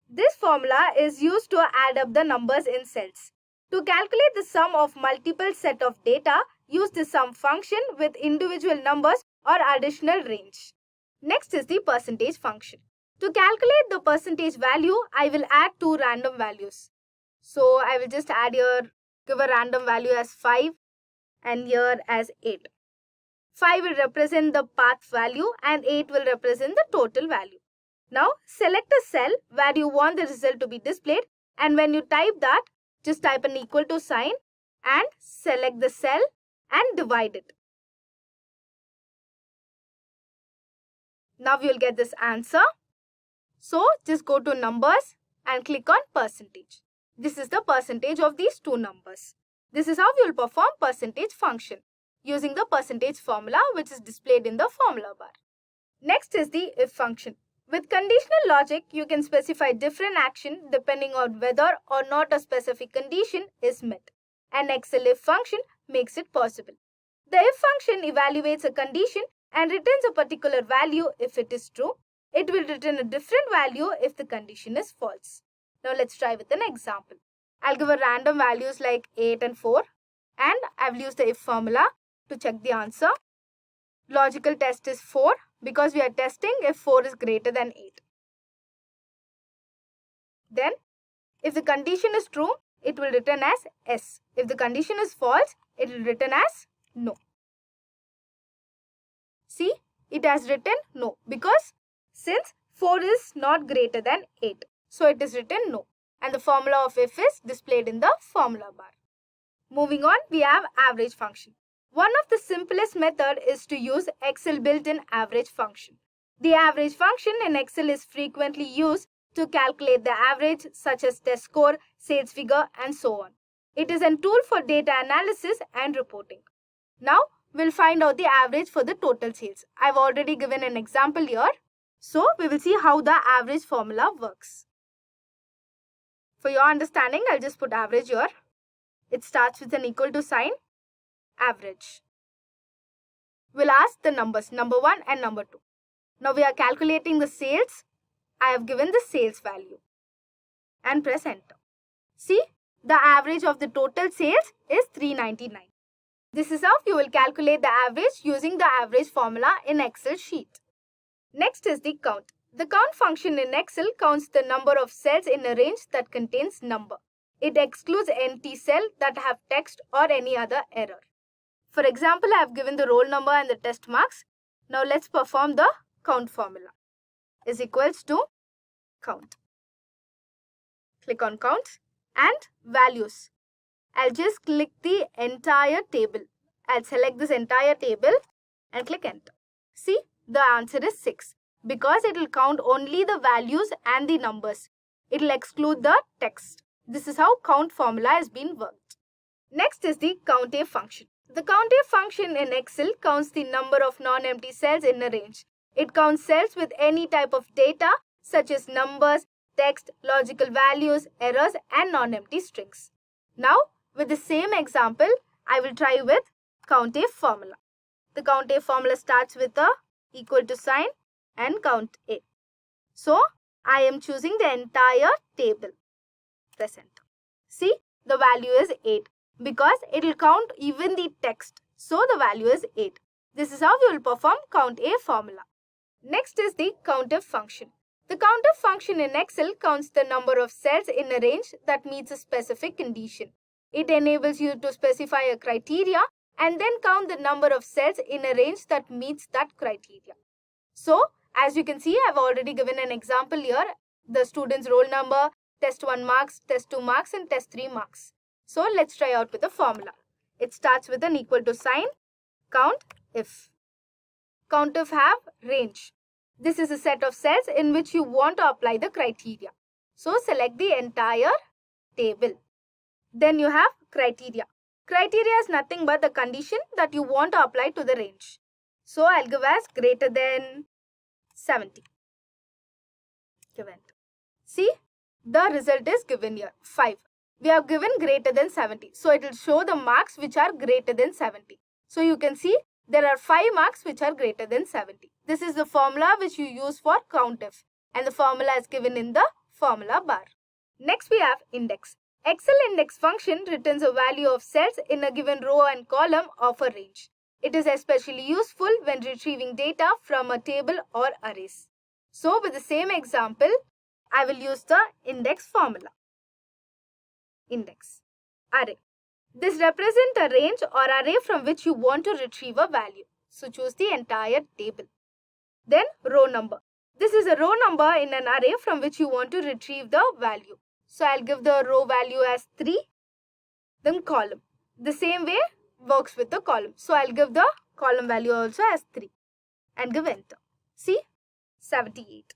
D: This formula is used to add up the numbers in cells. To calculate the sum of multiple set of data, use the sum function with individual numbers or additional range. Next is the percentage function. To calculate the percentage value, I will add two random values. So I will just add here, give a random value as 5 and here as 8. 5 will represent the path value and 8 will represent the total value. Now select a cell where you want the result to be displayed, and when you type that, just type an equal to sign and select the cell and divide it. Now you will get this answer. So just go to numbers and click on percentage. This is the percentage of these two numbers. This is how you will perform percentage function using the percentage formula which is displayed in the formula bar. Next is the if function. With conditional logic, you can specify different action depending on whether or not a specific condition is met. An Excel if function makes it possible. The if function evaluates a condition and returns a particular value if it is true. It will return a different value if the condition is false. Now let's try with an example. I'll give a random values like 8 and 4 and I will use the if formula to check the answer. Logical test is 4 because we are testing if 4 is greater than 8. Then if the condition is true, it will return as yes. If the condition is false, it will return as no. See, it has written no because since 4 is not greater than 8. So it is written no. And the formula of if is displayed in the formula bar. Moving on, we have average function. One of the simplest method is to use Excel built-in average function. The average function in Excel is frequently used to calculate the average such as test score, sales figure and so on. It is a tool for data analysis and reporting. Now, we'll find out the average for the total sales. I've already given an example here. So, we will see how the average formula works. For your understanding, I'll just put average here. It starts with an equal to sign, average. We'll ask the numbers, number 1 and number 2. Now we are calculating the sales. I have given the sales value. and press enter. See, the average of the total sales is 399. This is how you will calculate the average using the average formula in Excel sheet. Next is the count. The count function in Excel counts the number of cells in a range that contains number. It excludes empty cell that have text or any other error. For example, I have given the roll number and the test marks. Now let's perform the count formula. Is equals to count. Click on count and values. I'll just click the entire table. I'll select this entire table and click enter. See, the answer is 6 because it will count only the values and the numbers. It will exclude the text. This is how count formula has been worked. Next is the COUNTIF function. The COUNTIF function in Excel counts the number of non-empty cells in a range. It counts cells with any type of data such as numbers, text, logical values, errors and non-empty strings. Now, with the same example, I will try with COUNTIF formula. The COUNTIF formula starts with a equal to sign and count A. So, I am choosing the entire table. Press enter. See, the value is 8 because it will count even the text. So, the value is 8. This is how you will perform count A formula. Next is the COUNTIF function. The COUNTIF function in Excel counts the number of cells in a range that meets a specific condition. It enables you to specify a criteria and then count the number of cells in a range that meets that criteria. So, as you can see, I have already given an example here. The student's roll number, test 1 marks, test 2 marks and test 3 marks. So, let's try out with the formula. It starts with an equal to sign, count, if. COUNTIF have range. This is a set of cells in which you want to apply the criteria. So, select the entire table. Then you have criteria. Criteria is nothing but the condition that you want to apply to the range. So, I'll give as greater than 70. Give enter. See, the result is given here, 5. We have given greater than 70. So, it will show the marks which are greater than 70. So, you can see there are 5 marks which are greater than 70. This is the formula which you use for COUNTIF and the formula is given in the formula bar. Next we have index. Excel index function returns a value of cells in a given row and column of a range. It is especially useful when retrieving data from a table or arrays. So with the same example, I will use the index formula. Index. Array. This represents a range or array from which you want to retrieve a value. So choose the entire table. Then row number. This is a row number in an array from which you want to retrieve the value. So I'll give the row value as 3. Then column. The same way works with the column. So I'll give the column value also as 3 and give enter. See, 78.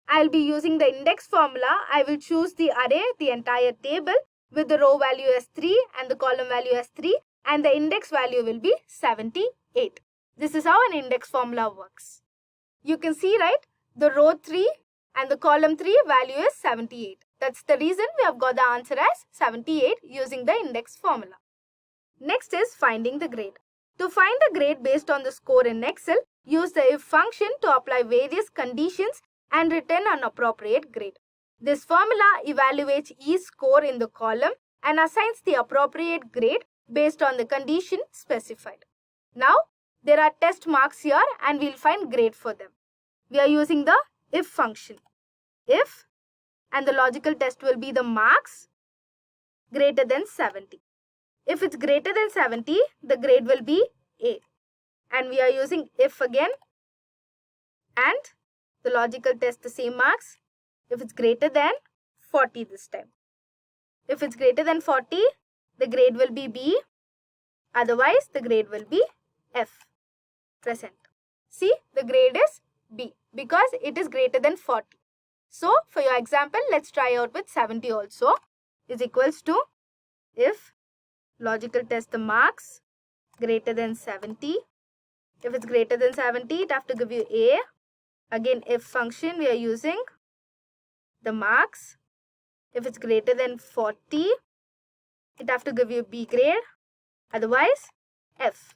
D: I'll be using the index formula. I will choose the array, the entire table with the row value as 3 and the column value as 3 and the index value will be 78. This is how an index formula works. You can see, right, the row 3 and the column 3 value is 78. That's the reason we have got the answer as 78 using the index formula. Next is finding the grade. To find the grade based on the score in Excel, use the if function to apply various conditions and return an appropriate grade. This formula evaluates each score in the column and assigns the appropriate grade based on the condition specified. Now, there are test marks here and we'll find grade for them. We are using the if function. If and the logical test will be the marks greater than 70. If it's greater than 70, the grade will be A. And we are using if again and the logical test the same marks. If it's greater than 40 this time. If it's greater than 40, the grade will be B. Otherwise, the grade will be F. Press enter. See, the grade is B because it is greater than 40. So, for your example, let's try out with 70 also. Is equals to if logical test the marks greater than 70. If it's greater than 70, it have to give you A. Again, if function, we are using the marks. If it's greater than 40, it have to give you B grade. Otherwise, F.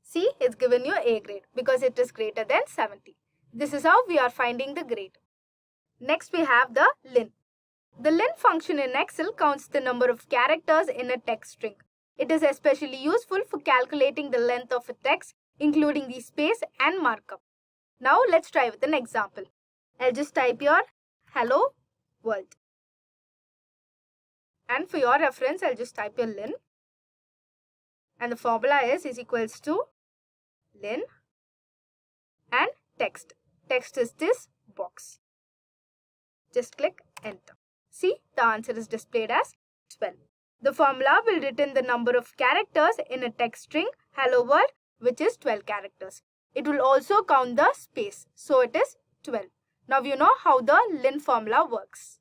D: See, it's given you A grade because it is greater than 70. This is how we are finding the grade. Next, we have the len. The len function in Excel counts the number of characters in a text string. It is especially useful for calculating the length of a text, including the space and markup. Now, let's try with an example. I'll just type here, hello world. And for your reference, I'll just type your len. And the formula is equals to len and text. Text is this box. Just click enter. See, the answer is displayed as 12. The formula will return the number of characters in a text string hello world, which is 12 characters. It will also count the space, so it is 12. Now you know how the len formula works.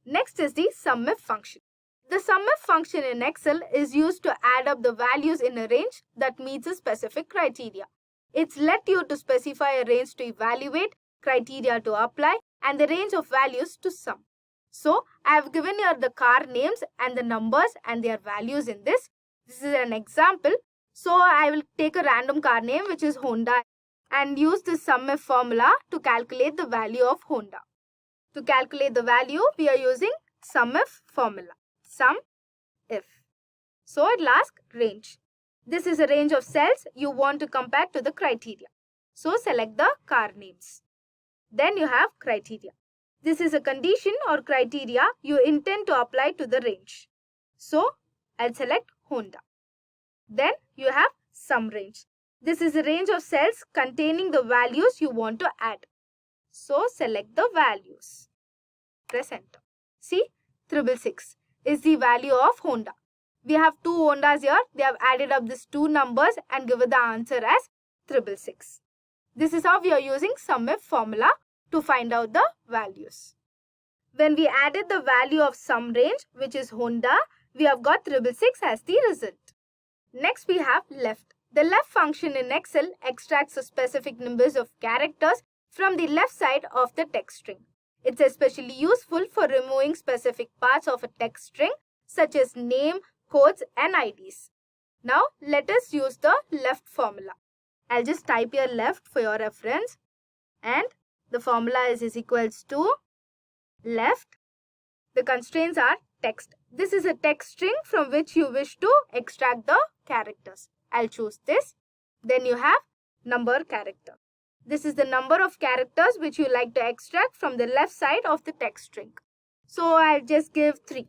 D: Next is the SUMIF function. The SUMIF function in Excel is used to add up the values in a range that meets a specific criteria. It's let you to specify a range to evaluate, criteria to apply, and the range of values to sum. So, I have given here the car names and the numbers and their values in this. This is an example. So, I will take a random car name which is Honda and use the SUMIF formula to calculate the value of Honda. To calculate the value, we are using SUMIF formula. SUMIF. So, it will ask range. This is a range of cells you want to compare to the criteria. So, select the car names. Then you have criteria. This is a condition or criteria you intend to apply to the range. So, I'll select Honda. Then you have sum range. This is a range of cells containing the values you want to add. So, select the values. Press enter. See, 666 is the value of Honda. We have two Hondas here. They have added up these two numbers and given the answer as 666. This is how we are using SUMIF formula to find out the values. When we added the value of sum range, which is Honda, we have got 666 as the result. Next, we have left. The left function in Excel extracts a specific numbers of characters from the left side of the text string. It's especially useful for removing specific parts of a text string such as name, codes and IDs. Now, let us use the left formula. I'll just type here left for your reference, and the formula is equals to left. The constraints are text. This is a text string from which you wish to extract the characters. I'll choose this. Then you have number character. This is the number of characters which you like to extract from the left side of the text string. So I'll just give 3.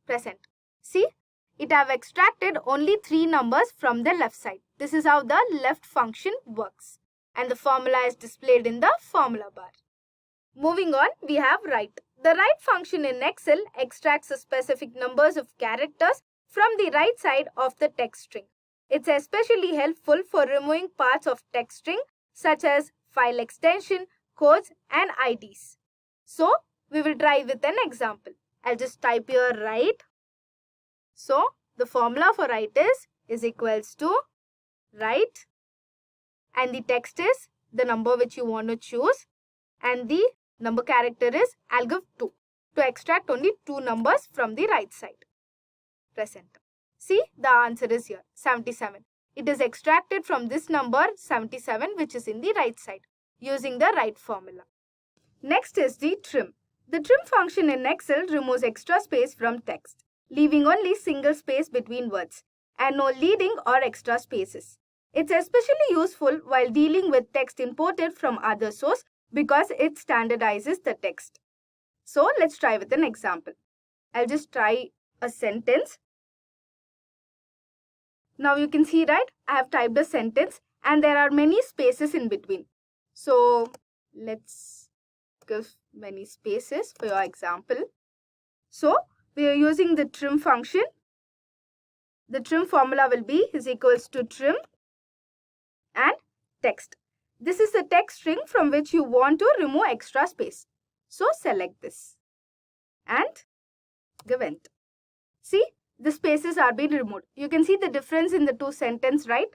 D: Press enter. See, it have extracted only 3 numbers from the left side. This is how the left function works. And the formula is displayed in the formula bar. Moving on, we have right. The right function in Excel extracts a specific numbers of characters from the right side of the text string. It's especially helpful for removing parts of text string such as file extension, codes and IDs. So, we will try with an example. I'll just type here right. So, the formula for right is equals to right, and the text is the number which you want to choose, and the number character is I'll give 2 to extract only 2 numbers from the right side. Press enter. See, the answer is here 77. It is extracted from this number 77 which is in the right side using the right formula. Next is the trim. The trim function in Excel removes extra space from text, leaving only single space between words and no leading or extra spaces. It's especially useful while dealing with text imported from other source because it standardizes the text. So let's try with an example. I'll just try a sentence. Now you can see, right? I have typed a sentence and there are many spaces in between. So let's give many spaces for your example. So we are using the trim function. The trim formula will be is equals to trim and text. This is the text string from which you want to remove extra space. So select this and give enter. See, the spaces are being removed. You can see the difference in the two sentences, right?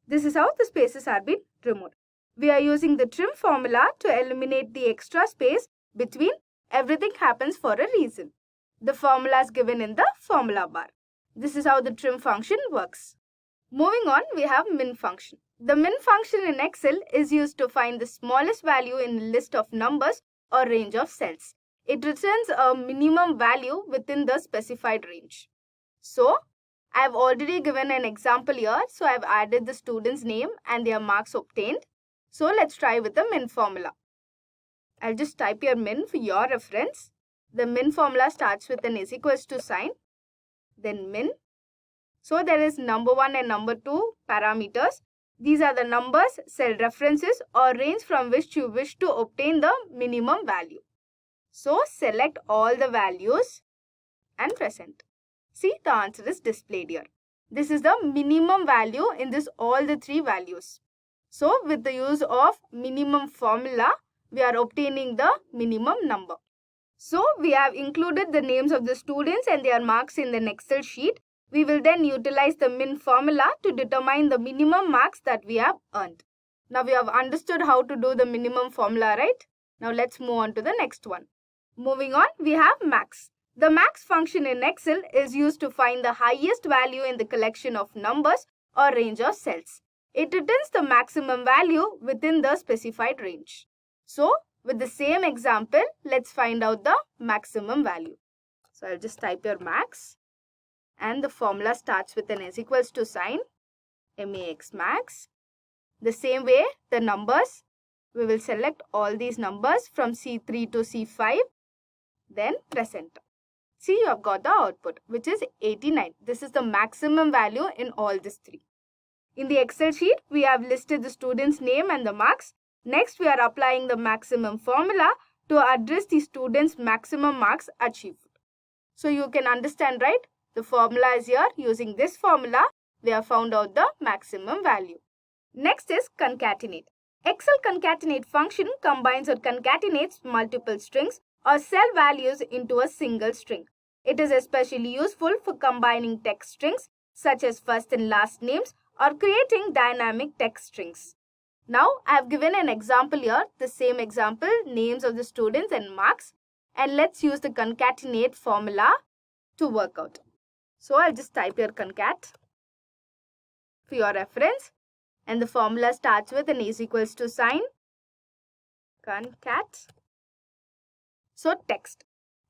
D: This is how the spaces are being removed. We are using the trim formula to eliminate the extra space between. Everything happens for a reason. The formula is given in the formula bar. This is how the trim function works. Moving on, we have min function. The min function in Excel is used to find the smallest value in a list of numbers or range of cells. It returns a minimum value within the specified range. So, I have already given an example here. So, I have added the student's name and their marks obtained. So, let's try with the min formula. I'll just type your min for your reference. The min formula starts with an is equals to sign, then min. So, there is number 1 and number 2 parameters. These are the numbers, cell references or range from which you wish to obtain the minimum value. So, select all the values and press enter. See, the answer is displayed here. This is the minimum value in this all the 3 values. So, with the use of minimum formula, we are obtaining the minimum number. So, we have included the names of the students and their marks in an Excel sheet. We will then utilize the min formula to determine the minimum marks that we have earned. Now, we have understood how to do the minimum formula, right? Now, let's move on to the next one. Moving on, we have max. The max function in Excel is used to find the highest value in the collection of numbers or range of cells. It returns the maximum value within the specified range. So, with the same example, let's find out the maximum value. So, I'll just type your max. And the formula starts with an is equals to sign, max max. The same way, the numbers, we will select all these numbers from C3 to C5, then press enter. See, you have got the output, which is 89. This is the maximum value in all these 3. In the Excel sheet, we have listed the student's name and the marks. Next, we are applying the maximum formula to address the student's maximum marks achieved. So, you can understand, right? The formula is here. Using this formula, we have found out the maximum value. Next is concatenate. Excel concatenate function combines or concatenates multiple strings or cell values into a single string. It is especially useful for combining text strings such as first and last names or creating dynamic text strings. Now, I have given an example here, the same example, names of the students and marks, and let's use the concatenate formula to work out. So, I'll just type here concat for your reference, and the formula starts with an is equals to sign, concat. So, text.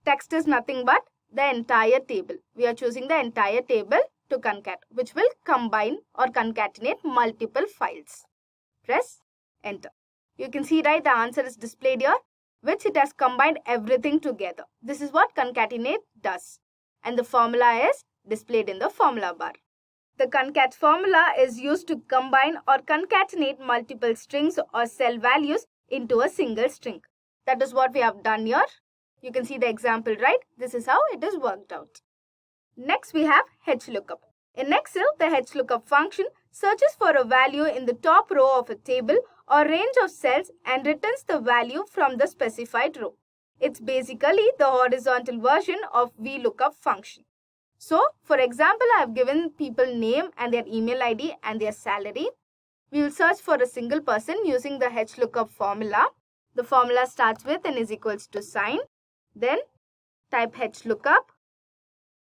D: Text is nothing but the entire table. We are choosing the entire table to concat, which will combine or concatenate multiple files. Press enter. You can see, right, the answer is displayed here, which it has combined everything together. This is what concatenate does. And the formula is displayed in the formula bar. The concat formula is used to combine or concatenate multiple strings or cell values into a single string. That is what we have done here. You can see the example, right? This is how it is worked out. Next, we have HLOOKUP. In Excel, the HLOOKUP function searches for a value in the top row of a table or range of cells and returns the value from the specified row. It's basically the horizontal version of VLOOKUP function. So, for example, I have given people name and their email ID and their salary. We will search for a single person using the HLOOKUP formula. The formula starts with an is equals to sign. Then type HLOOKUP.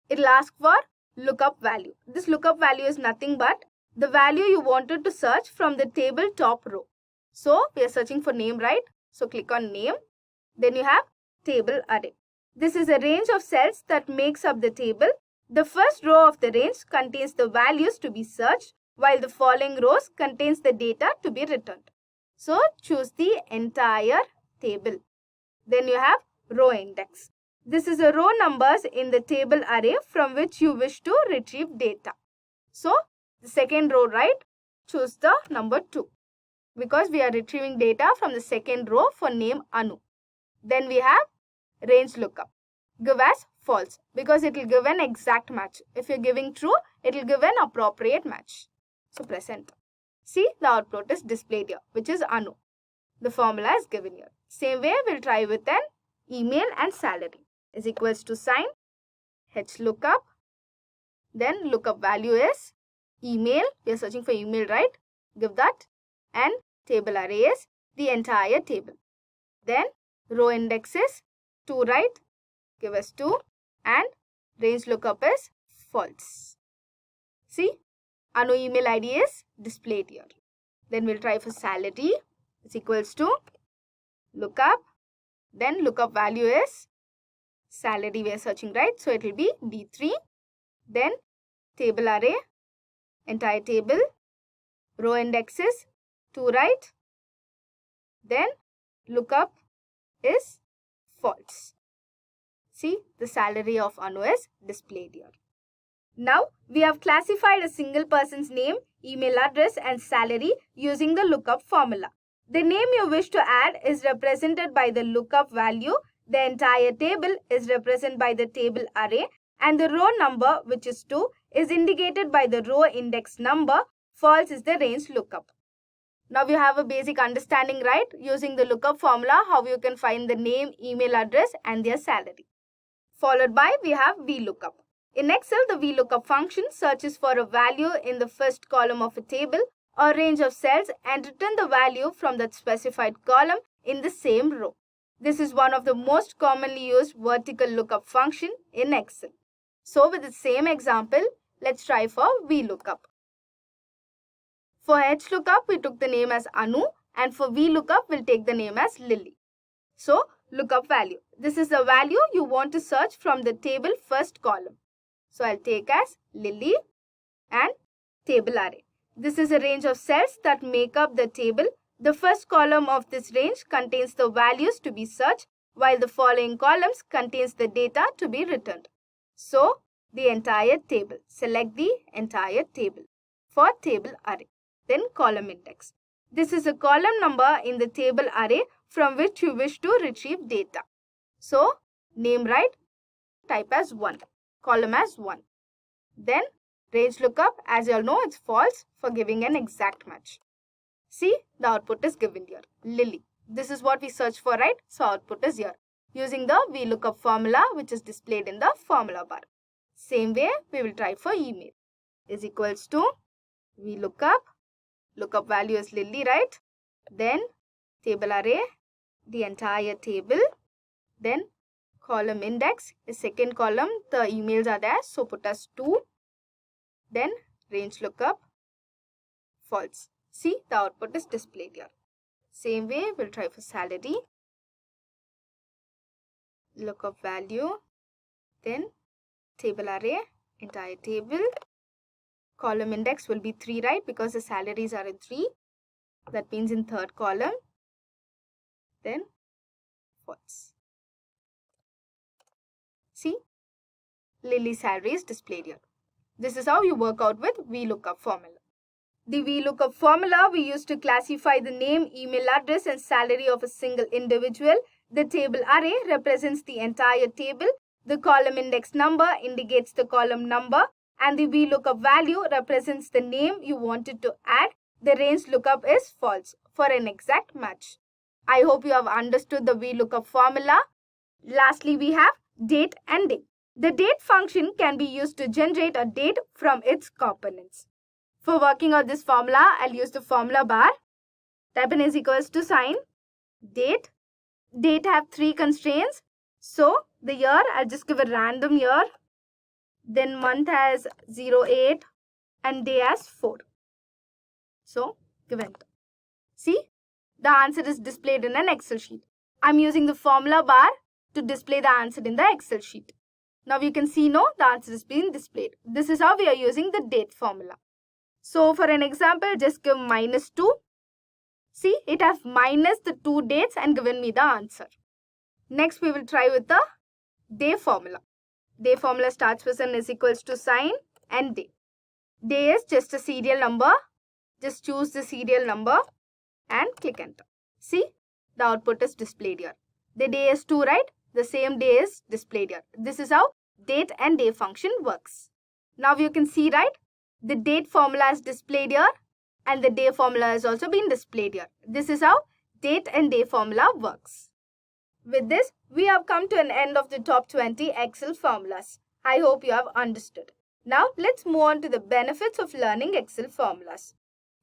D: It will ask for lookup value. This lookup value is nothing but the value you wanted to search from the table top row. So, we are searching for name, right? So, click on name. Then you have table array. This is a range of cells that makes up the table. The first row of the range contains the values to be searched, while the following rows contains the data to be returned. So, choose the entire table. Then you have row index. This is a row numbers in the table array from which you wish to retrieve data. So, the second row, right? Choose the number 2 because we are retrieving data from the second row for name Anu. Then we have range lookup. Give as false because it will give an exact match. If you're giving true, it will give an appropriate match. So, press enter. See, the output is displayed here, which is Anu. The formula is given here. Same way, we'll try with an email and salary. Is equals to sign, HLOOKUP. Then lookup value is email. We are searching for email, right? Give that. And table array is the entire table. Then row index is 2, right? Give us 2. And range lookup is false. See, Anu email ID is displayed here. Then we'll try for salary is equals to lookup. Then lookup value is salary we are searching, right? So it will be D3. Then table array, entire table, row indexes 2, right? Then lookup is false. See, the salary of Anu is displayed here. Now, we have classified a single person's name, email address and salary using the lookup formula. The name you wish to add is represented by the lookup value, the entire table is represented by the table array, and the row number, which is 2, is indicated by the row index number. False is the range lookup. Now you have a basic understanding, right? Using the lookup formula, how you can find the name, email address and their salary. Followed by, we have VLOOKUP. In Excel, the VLOOKUP function searches for a value in the first column of a table or range of cells and return the value from that specified column in the same row. This is one of the most commonly used vertical lookup function in Excel. So with the same example, let's try for VLOOKUP. For HLOOKUP, we took the name as Anu, and for VLOOKUP, we'll take the name as Lily. So, lookup value. This is the value you want to search from the table first column. So, I'll take as Lily and table array. This is a range of cells that make up the table. The first column of this range contains the values to be searched, while the following columns contains the data to be returned. So, the entire table. Select the entire table for table array. Then column index. This is a column number in the table array from which you wish to retrieve data. So, name right, type as 1, column as 1. Then range lookup, as you all know, it's false for giving an exact match. See, the output is given here, Lily. This is what we searched for, right? So, output is here using the VLOOKUP formula which is displayed in the formula bar. Same way, we will try for email. Is equals to VLOOKUP. Lookup value is Lily, right? Then table array, the entire table. Then column index is second column. The emails are there, so put as 2. Then range lookup, false. See, the output is displayed here. Same way, we'll try for salary. Lookup value, then table array, entire table. Column index will be 3, right? Because the salaries are in 3. That means in third column. Then false. See, Lily's salary is displayed here. This is how you work out with VLOOKUP formula. The VLOOKUP formula we use to classify the name, email address and salary of a single individual. The table array represents the entire table. The column index number indicates the column number. And the VLOOKUP value represents the name you wanted to add. The range lookup is false for an exact match. I hope you have understood the VLOOKUP formula. Lastly, we have date and day. The date function can be used to generate a date from its components. For working out this formula, I'll use the formula bar. Type in is equals to sign, date. Date have 3 constraints. So, the year, I'll just give a random year. Then month as 08 and day as 4. So, give enter. See, the answer is displayed in an Excel sheet. I'm using the formula bar to display the answer in the Excel sheet. Now you can see, no, the answer is being displayed. This is how we are using the date formula. So, for an example, just give -2. See, it has minus the 2 dates and given me the answer. Next, we will try with the day formula. Day formula starts with an is equals to sign and day. Day is just a serial number. Just choose the serial number and click enter. See, the output is displayed here. The day is 2, right? The same day is displayed here. This is how date and day function works. Now you can see, right? The date formula is displayed here and the day formula has also been displayed here. This is how date and day formula works. With this, we have come to an end of the top 20 Excel formulas. I hope you have understood. Now, let's move on to the benefits of learning Excel formulas.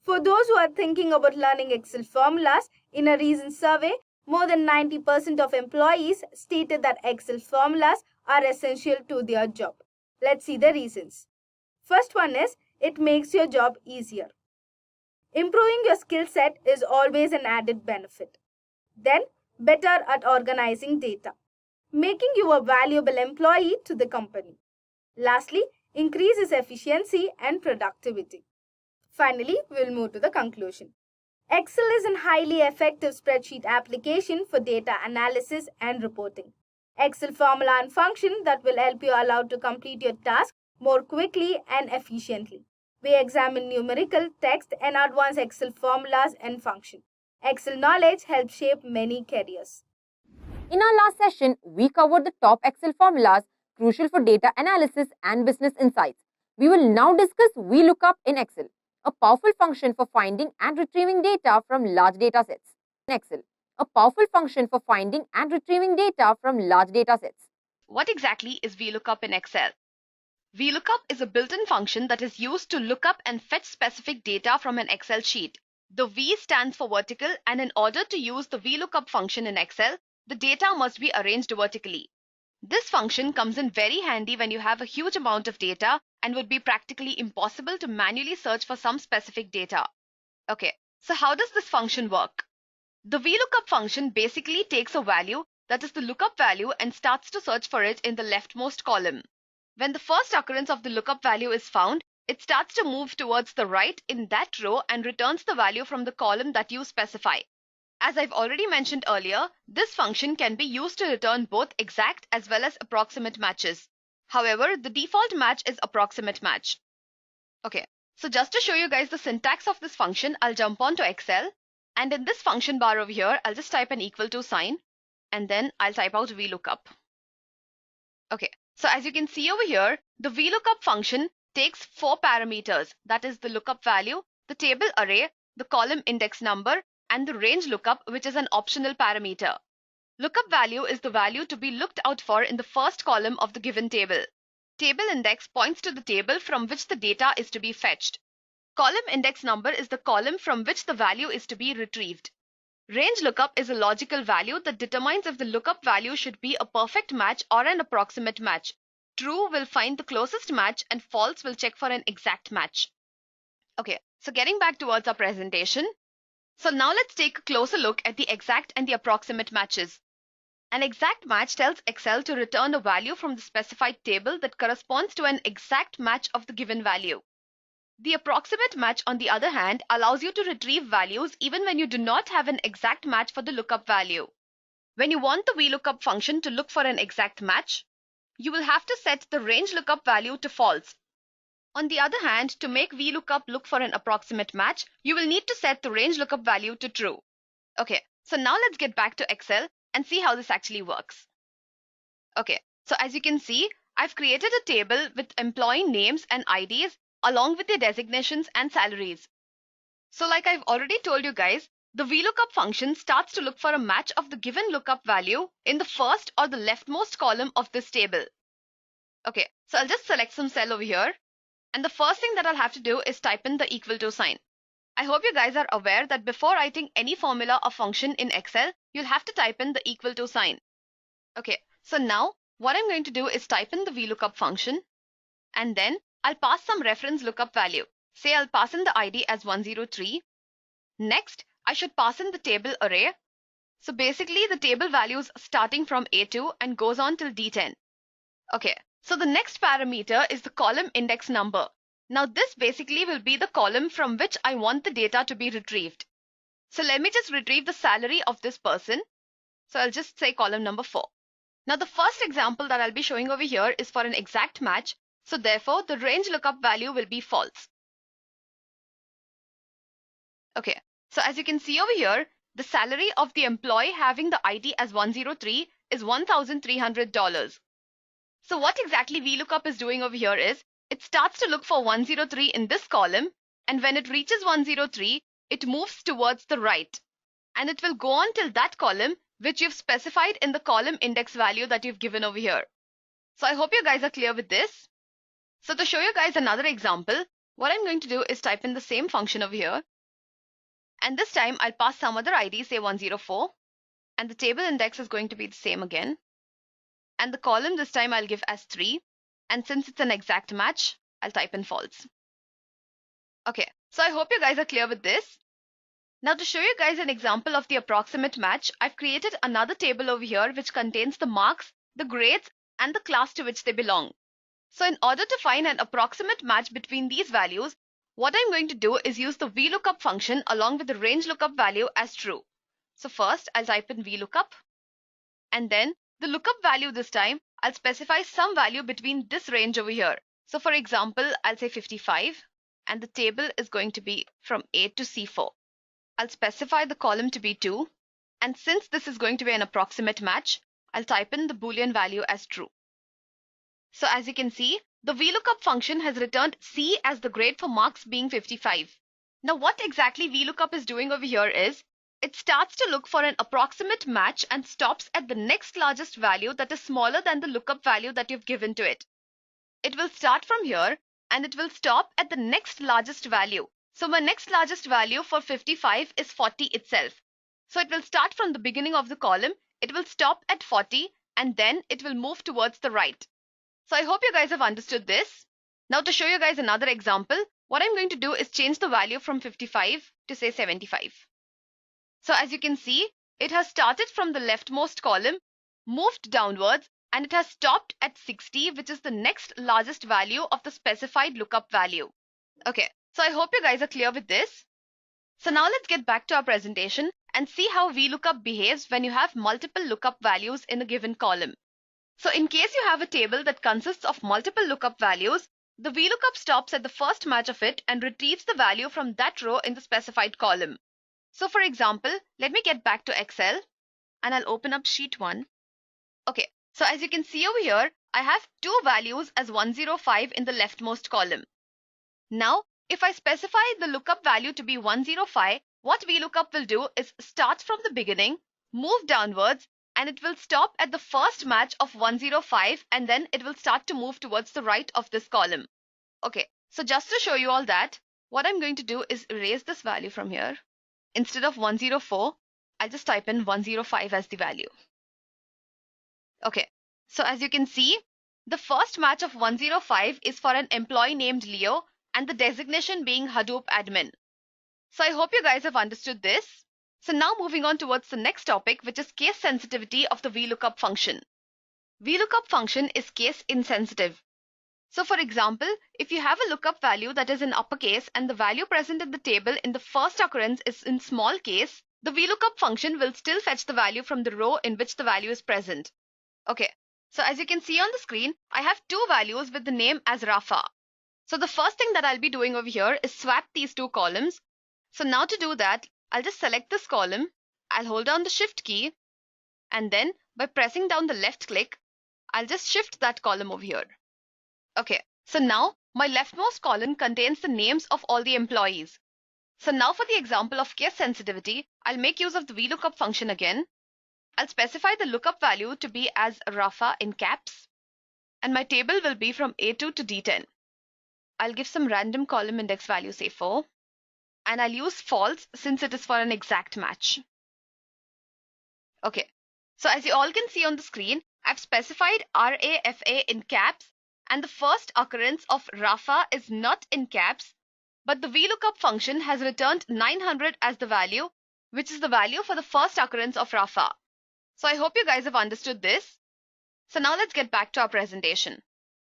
D: For those who are thinking about learning Excel formulas, in a recent survey, more than 90% of employees stated that Excel formulas are essential to their job. Let's see the reasons. First one is, it makes your job easier. Improving your skill set is always an added benefit. Then, better at organizing data, making you a valuable employee to the company. Lastly, increases efficiency and productivity. Finally, we'll move to the conclusion. Excel is a highly effective spreadsheet application for data analysis and reporting. Excel formula and function that will help you allow to complete your task more quickly and efficiently. We examine numerical, text, and advanced Excel formulas and function. Excel knowledge helps shape many careers.
A: In our last session, we covered the top Excel formulas crucial for data analysis and business insights. We will now discuss VLOOKUP in Excel, a powerful function for finding and retrieving data from large data sets. In Excel, a powerful function for finding and retrieving data from large data sets.
C: What exactly is VLOOKUP in Excel? VLOOKUP is a built-in function that is used to look up and fetch specific data from an Excel sheet. The V stands for vertical, and in order to use the VLOOKUP function in Excel, the data must be arranged vertically. This function comes in very handy when you have a huge amount of data and would be practically impossible to manually search for some specific data. Okay, so how does this function work? The VLOOKUP function basically takes a value that is the lookup value and starts to search for it in the leftmost column. When the first occurrence of the lookup value is found, it starts to move towards the right in that row and returns the value from the column that you specify. As I've already mentioned earlier, this function can be used to return both exact as well as approximate matches. However, the default match is approximate match. Okay, so just to show you guys the syntax of this function, I'll jump on to Excel, and in this function bar over here, I'll just type an equal to sign, and then I'll type out VLOOKUP. Okay, so as you can see over here, the VLOOKUP function takes 4 parameters, that is the lookup value, the table array, the column index number, and the range lookup, which is an optional parameter. Lookup value is the value to be looked out for in the first column of the given table. Table index points to the table from which the data is to be fetched. Column index number is the column from which the value is to be retrieved. Range lookup is a logical value that determines if the lookup value should be a perfect match or an approximate match. True will find the closest match and false will check for an exact match. Okay, so getting back towards our presentation. So now let's take a closer look at the exact and the approximate matches. An exact match tells Excel to return a value from the specified table that corresponds to an exact match of the given value. The approximate match, on the other hand, allows you to retrieve values even when you do not have an exact match for the lookup value. When you want the VLOOKUP function to look for an exact match, you will have to set the range lookup value to false. On the other hand, to make VLOOKUP look for an approximate match, you will need to set the range lookup value to true. Okay, so now let's get back to Excel and see how this actually works. Okay, so as you can see, I've created a table with employee names and IDs along with their designations and salaries. So like I've already told you guys, the VLOOKUP function starts to look for a match of the given lookup value in the first or the leftmost column of this table. Okay, so I'll just select some cell over here. And the first thing that I'll have to do is type in the equal to sign. I hope you guys are aware that before writing any formula or function in Excel, you'll have to type in the equal to sign. Okay, so now what I'm going to do is type in the VLOOKUP function, and then I'll pass some reference lookup value. Say I'll pass in the ID as 103. Next, I should pass in the table array. So basically the table values starting from A2 and goes on till D10. Okay, so the next parameter is the column index number. Now this basically will be the column from which I want the data to be retrieved. So let me just retrieve the salary of this person. So I'll just say column number 4. Now the first example that I'll be showing over here is for an exact match. So therefore the range lookup value will be false. Okay, so as you can see over here, the salary of the employee having the ID as 103 is $1,300. So what exactly VLOOKUP is doing over here is, it starts to look for 103 in this column, and when it reaches 103, it moves towards the right. And it will go on till that column which you've specified in the column index value that you've given over here. So I hope you guys are clear with this. So to show you guys another example, what I'm going to do is type in the same function over here. And this time I'll pass some other ID, say 104. And the table index is going to be the same again. And the column this time I'll give as 3. And since it's an exact match, I'll type in false. Okay, So I hope you guys are clear with this. Now to show you guys an example of the approximate match, I've created another table over here which contains the marks, the grades, and the class to which they belong. So in order to find an approximate match between these values, what I'm going to do is use the VLOOKUP function along with the range lookup value as true. So first I'll type in VLOOKUP, and then the lookup value this time, I'll specify some value between this range over here. So for example, I'll say 55, and the table is going to be from A to C4. I'll specify the column to be 2, and since this is going to be an approximate match, I'll type in the Boolean value as true. So as you can see, the VLOOKUP function has returned C as the grade for marks being 55. Now what exactly VLOOKUP is doing over here is, it starts to look for an approximate match and stops at the next largest value that is smaller than the lookup value that you've given to it. It will start from here and it will stop at the next largest value. So my next largest value for 55 is 40 itself. So it will start from the beginning of the column, it will stop at 40, and then it will move towards the right. So I hope you guys have understood this. Now to show you guys another example, what I'm going to do is change the value from 55 to say 75. So as you can see, it has started from the leftmost column, moved downwards, and it has stopped at 60, which is the next largest value of the specified lookup value. Okay, so I hope you guys are clear with this. So now let's get back to our presentation and see how VLOOKUP behaves when you have multiple lookup values in a given column. So in case you have a table that consists of multiple lookup values, the VLOOKUP stops at the first match of it and retrieves the value from that row in the specified column. So for example, let me get back to Excel and I'll open up sheet 1. Okay, so as you can see over here, I have two values as 105 in the leftmost column. Now, if I specify the lookup value to be 105, what VLOOKUP will do is start from the beginning, move downwards, and it will stop at the first match of 105, and then it will start to move towards the right of this column. Okay, so just to show you all that, what I'm going to do is erase this value from here. Instead of 104, I'll just type in 105 as the value. Okay, so as you can see, the first match of 105 is for an employee named Leo and the designation being Hadoop admin. So I hope you guys have understood this. So now moving on towards the next topic, which is case sensitivity of the VLOOKUP function. VLOOKUP function is case insensitive. So for example, if you have a lookup value that is in uppercase and the value present in the table in the first occurrence is in small case, the VLOOKUP function will still fetch the value from the row in which the value is present. Okay, so as you can see on the screen, I have two values with the name as Rafa. So the first thing that I'll be doing over here is swap these two columns. So now to do that, I'll just select this column, I'll hold down the shift key, and then by pressing down the left click, I'll just shift that column over here. Okay, so now my leftmost column contains the names of all the employees. So now for the example of case sensitivity, I'll make use of the VLOOKUP function again. I'll specify the lookup value to be as Rafa in caps, and my table will be from A2 to D10. I'll give some random column index value, say 4, and I'll use false since it is for an exact match. Okay, so as you all can see on the screen, I've specified RAFA in caps, and the first occurrence of Rafa is not in caps, but the VLOOKUP function has returned 900 as the value, which is the value for the first occurrence of Rafa. So I hope you guys have understood this. So now let's get back to our presentation.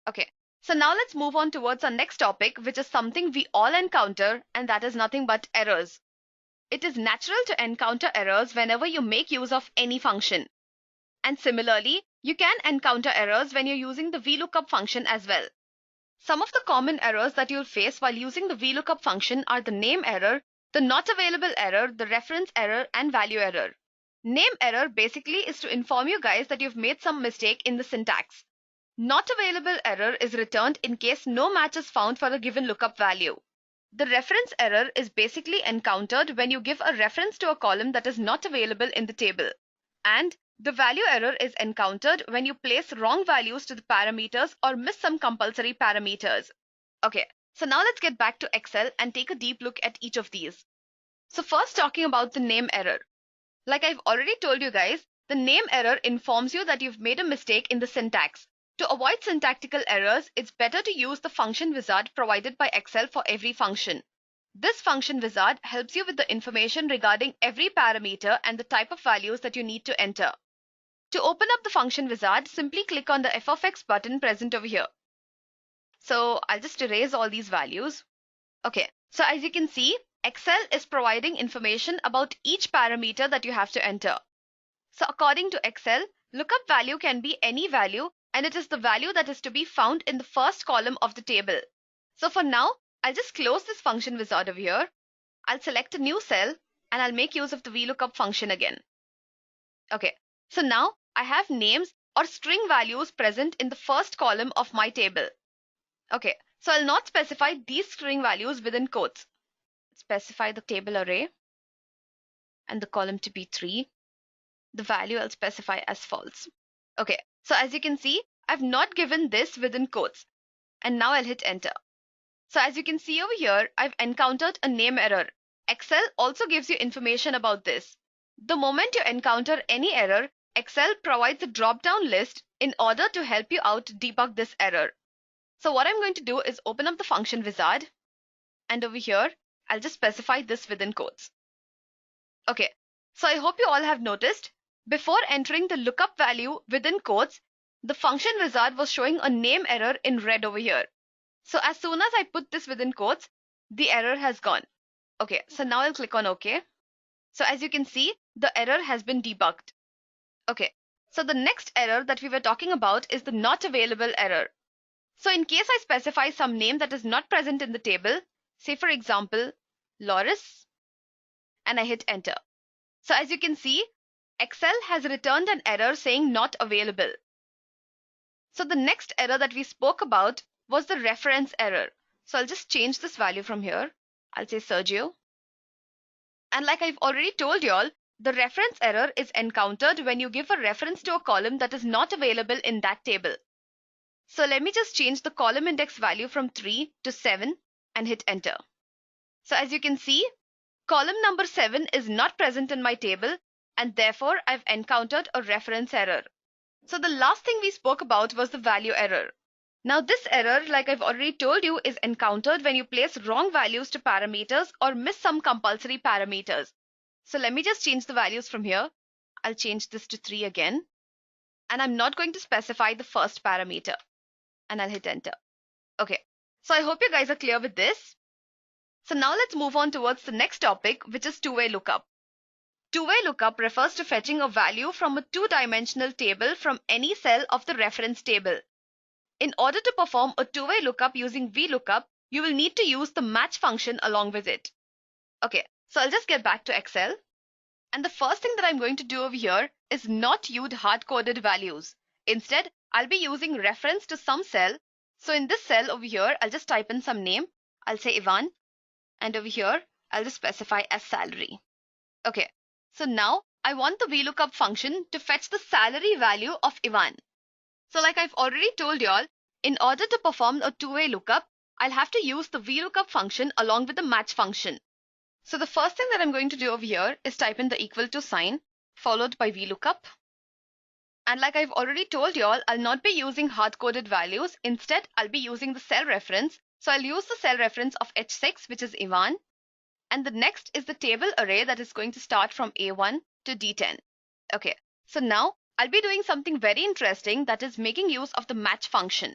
C: Okay, so now let's move on towards our next topic, which is something we all encounter, and that is nothing but errors. It is natural to encounter errors whenever you make use of any function. And similarly, you can encounter errors when you're using the VLOOKUP function as well. Some of the common errors that you'll face while using the VLOOKUP function are the name error, the not available error, the reference error, and value error. Name error basically is to inform you guys that you've made some mistake in the syntax. Not available error is returned in case no match is found for a given lookup value. The reference error is basically encountered when you give a reference to a column that is not available in the table. And the value error is encountered when you place wrong values to the parameters or miss some compulsory parameters. Okay, so now let's get back to Excel and take a deep look at each of these. So first, talking about the name error. Like I've already told you guys, the name error informs you that you've made a mistake in the syntax. To avoid syntactical errors, it's better to use the function wizard provided by Excel for every function. This function wizard helps you with the information regarding every parameter and the type of values that you need to enter. To open up the function wizard, simply click on the f of x button present over here. So I'll just erase all these values. Okay, so as you can see, Excel is providing information about each parameter that you have to enter. So according to Excel, lookup value can be any value, and it is the value that is to be found in the first column of the table. So for now, I'll just close this function wizard over here. I'll select a new cell and I'll make use of the VLOOKUP function again. Okay, so now I have names or string values present in the first column of my table. Okay, so I'll not specify these string values within quotes. Specify the table array and the column to be 3. The value I'll specify as false. Okay, so as you can see, I've not given this within quotes. And now I'll hit enter. So as you can see over here, I've encountered a name error. Excel also gives you information about this. The moment you encounter any error, Excel provides a drop-down list in order to help you out to debug this error. So what I'm going to do is open up the function wizard, and over here, I'll just specify this within quotes. Okay, so I hope you all have noticed, before entering the lookup value within quotes, the function wizard was showing a name error in red over here. So as soon as I put this within quotes, the error has gone. Okay, so now I'll click on OK. So as you can see, the error has been debugged. Okay, so the next error that we were talking about is the not available error. So in case I specify some name that is not present in the table, say for example, Loris, and I hit enter. So as you can see, Excel has returned an error saying not available. So the next error that we spoke about was the reference error. So I'll just change this value from here. I'll say Sergio. And like I've already told you all, the reference error is encountered when you give a reference to a column that is not available in that table. So let me just change the column index value from 3 to 7 and hit enter. So as you can see, column number 7 is not present in my table, and therefore I've encountered a reference error. So the last thing we spoke about was the value error. Now this error, like I've already told you, is encountered when you place wrong values to parameters or miss some compulsory parameters. So let me just change the values from here. I'll change this to 3 again. And I'm not going to specify the first parameter. And I'll hit enter. Okay, so I hope you guys are clear with this. So now let's move on towards the next topic, which is two-way lookup. Two-way lookup refers to fetching a value from a two-dimensional table from any cell of the reference table. In order to perform a two-way lookup using VLOOKUP, you will need to use the match function along with it. Okay, so I'll just get back to Excel. And the first thing that I'm going to do over here is not use hard-coded values. Instead, I'll be using reference to some cell. So in this cell over here, I'll just type in some name. I'll say Ivan. And over here, I'll just specify as salary. Okay, so now I want the VLOOKUP function to fetch the salary value of Ivan. So like I've already told you all, in order to perform a two-way lookup, I'll have to use the VLOOKUP function along with the match function. So the first thing that I'm going to do over here is type in the equal to sign followed by VLOOKUP. And like I've already told you all, I'll not be using hard-coded values. Instead, I'll be using the cell reference. So I'll use the cell reference of H6, which is Ivan. And the next is the table array that is going to start from A1 to D10. Okay, so now I'll be doing something very interesting, that is making use of the match function.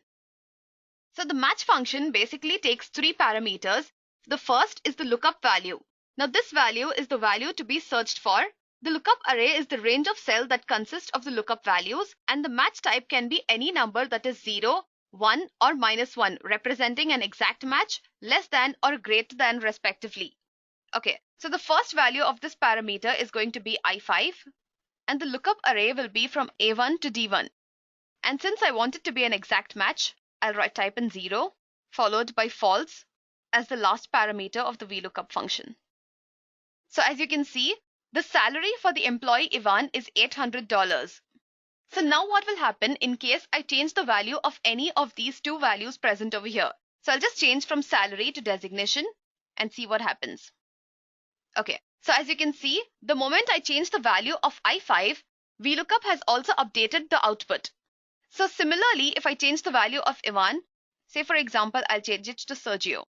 C: So the match function basically takes 3 parameters. The first is the lookup value. Now this value is the value to be searched for. The lookup array is the range of cells that consist of the lookup values, and the match type can be any number that is 0, 1 or -1, representing an exact match, less than or greater than respectively. Okay, so the first value of this parameter is going to be I5. And the lookup array will be from A1 to D1. And since I want it to be an exact match, I'll type in 0 followed by false as the last parameter of the VLOOKUP function. So as you can see, the salary for the employee Ivan is $800. So now what will happen in case I change the value of any of these two values present over here? So I'll just change from salary to designation and see what happens. Okay. So as you can see, the moment I change the value of I5, VLOOKUP has also updated the output. So similarly, if I change the value of Ivan, say for example, I'll change it to Sergio.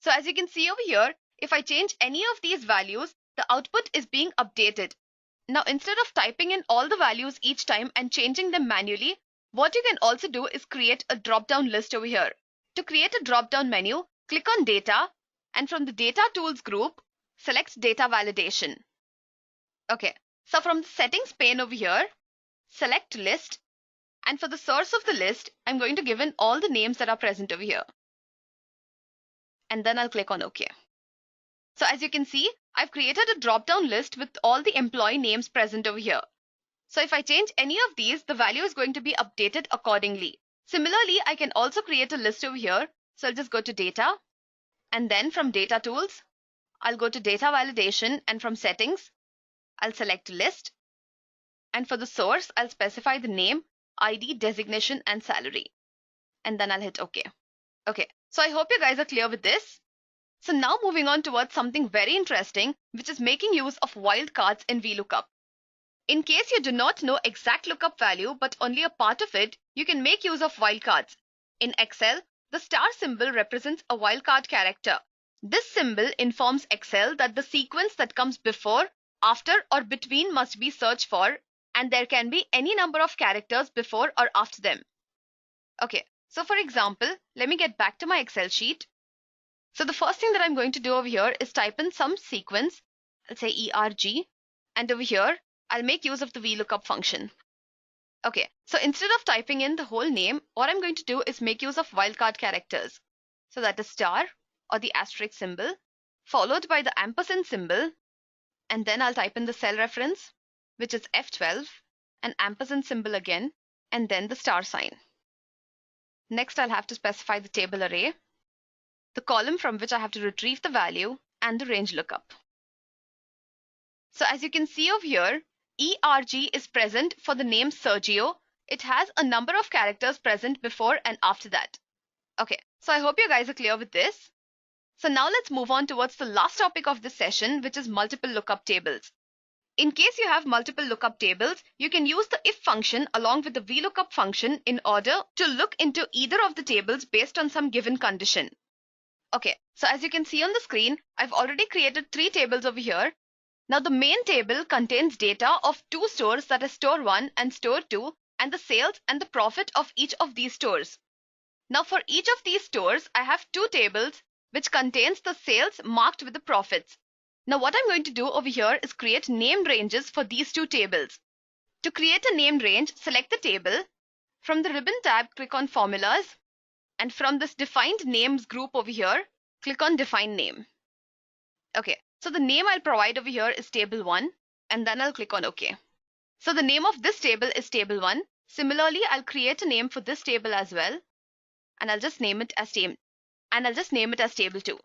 C: So as you can see over here, if I change any of these values, the output is being updated. Now, instead of typing in all the values each time and changing them manually, what you can also do is create a drop-down list over here. To create a drop-down menu, click on Data, and from the Data Tools group, select Data Validation. Okay, so from the Settings pane over here, select List, and for the source of the list, I'm going to give in all the names that are present over here. And then I'll click on OK. So as you can see, I've created a drop-down list with all the employee names present over here. So if I change any of these, the value is going to be updated accordingly. Similarly, I can also create a list over here. So I'll just go to Data, and then from Data Tools, I'll go to Data Validation, and from Settings, I'll select List. And for the source, I'll specify the name, ID, designation, and salary. And then I'll hit OK. Okay, so I hope you guys are clear with this. So now moving on towards something very interesting, which is making use of wildcards in VLOOKUP. In case you do not know exact lookup value, but only a part of it, you can make use of wildcards. In Excel, the star symbol represents a wildcard character. This symbol informs Excel that the sequence that comes before, after, or between must be searched for, and there can be any number of characters before or after them. Okay, so for example, let me get back to my Excel sheet. So the first thing that I'm going to do over here is type in some sequence. I'll say ERG, and over here, I'll make use of the VLOOKUP function. Okay, so instead of typing in the whole name, what I'm going to do is make use of wildcard characters. So that is star or the asterisk symbol, followed by the ampersand symbol, and then I'll type in the cell reference, which is F12, an ampersand symbol again, and then the star sign. Next, I'll have to specify the table array, the column from which I have to retrieve the value, and the range lookup. So as you can see over here, ERG is present for the name Sergio. It has a number of characters present before and after that. Okay, so I hope you guys are clear with this. So now let's move on towards the last topic of this session, which is multiple lookup tables. In case you have multiple lookup tables, you can use the if function along with the VLOOKUP function in order to look into either of the tables based on some given condition. Okay, so as you can see on the screen, I've already created 3 tables over here. Now the main table contains data of 2 stores, that is store 1 and store 2, and the sales and the profit of each of these stores. Now for each of these stores, I have 2 tables which contains the sales marked with the profits. Now what I'm going to do over here is create name ranges for these 2 tables. To create a name range, select the table. From the ribbon tab, click on Formulas. And from this Defined Names group over here, click on Define Name. Okay, so the name I'll provide over here is Table 1, and then I'll click on OK. So the name of this table is Table 1. Similarly, I'll create a name for this table as well, and I'll just name it as Table 2.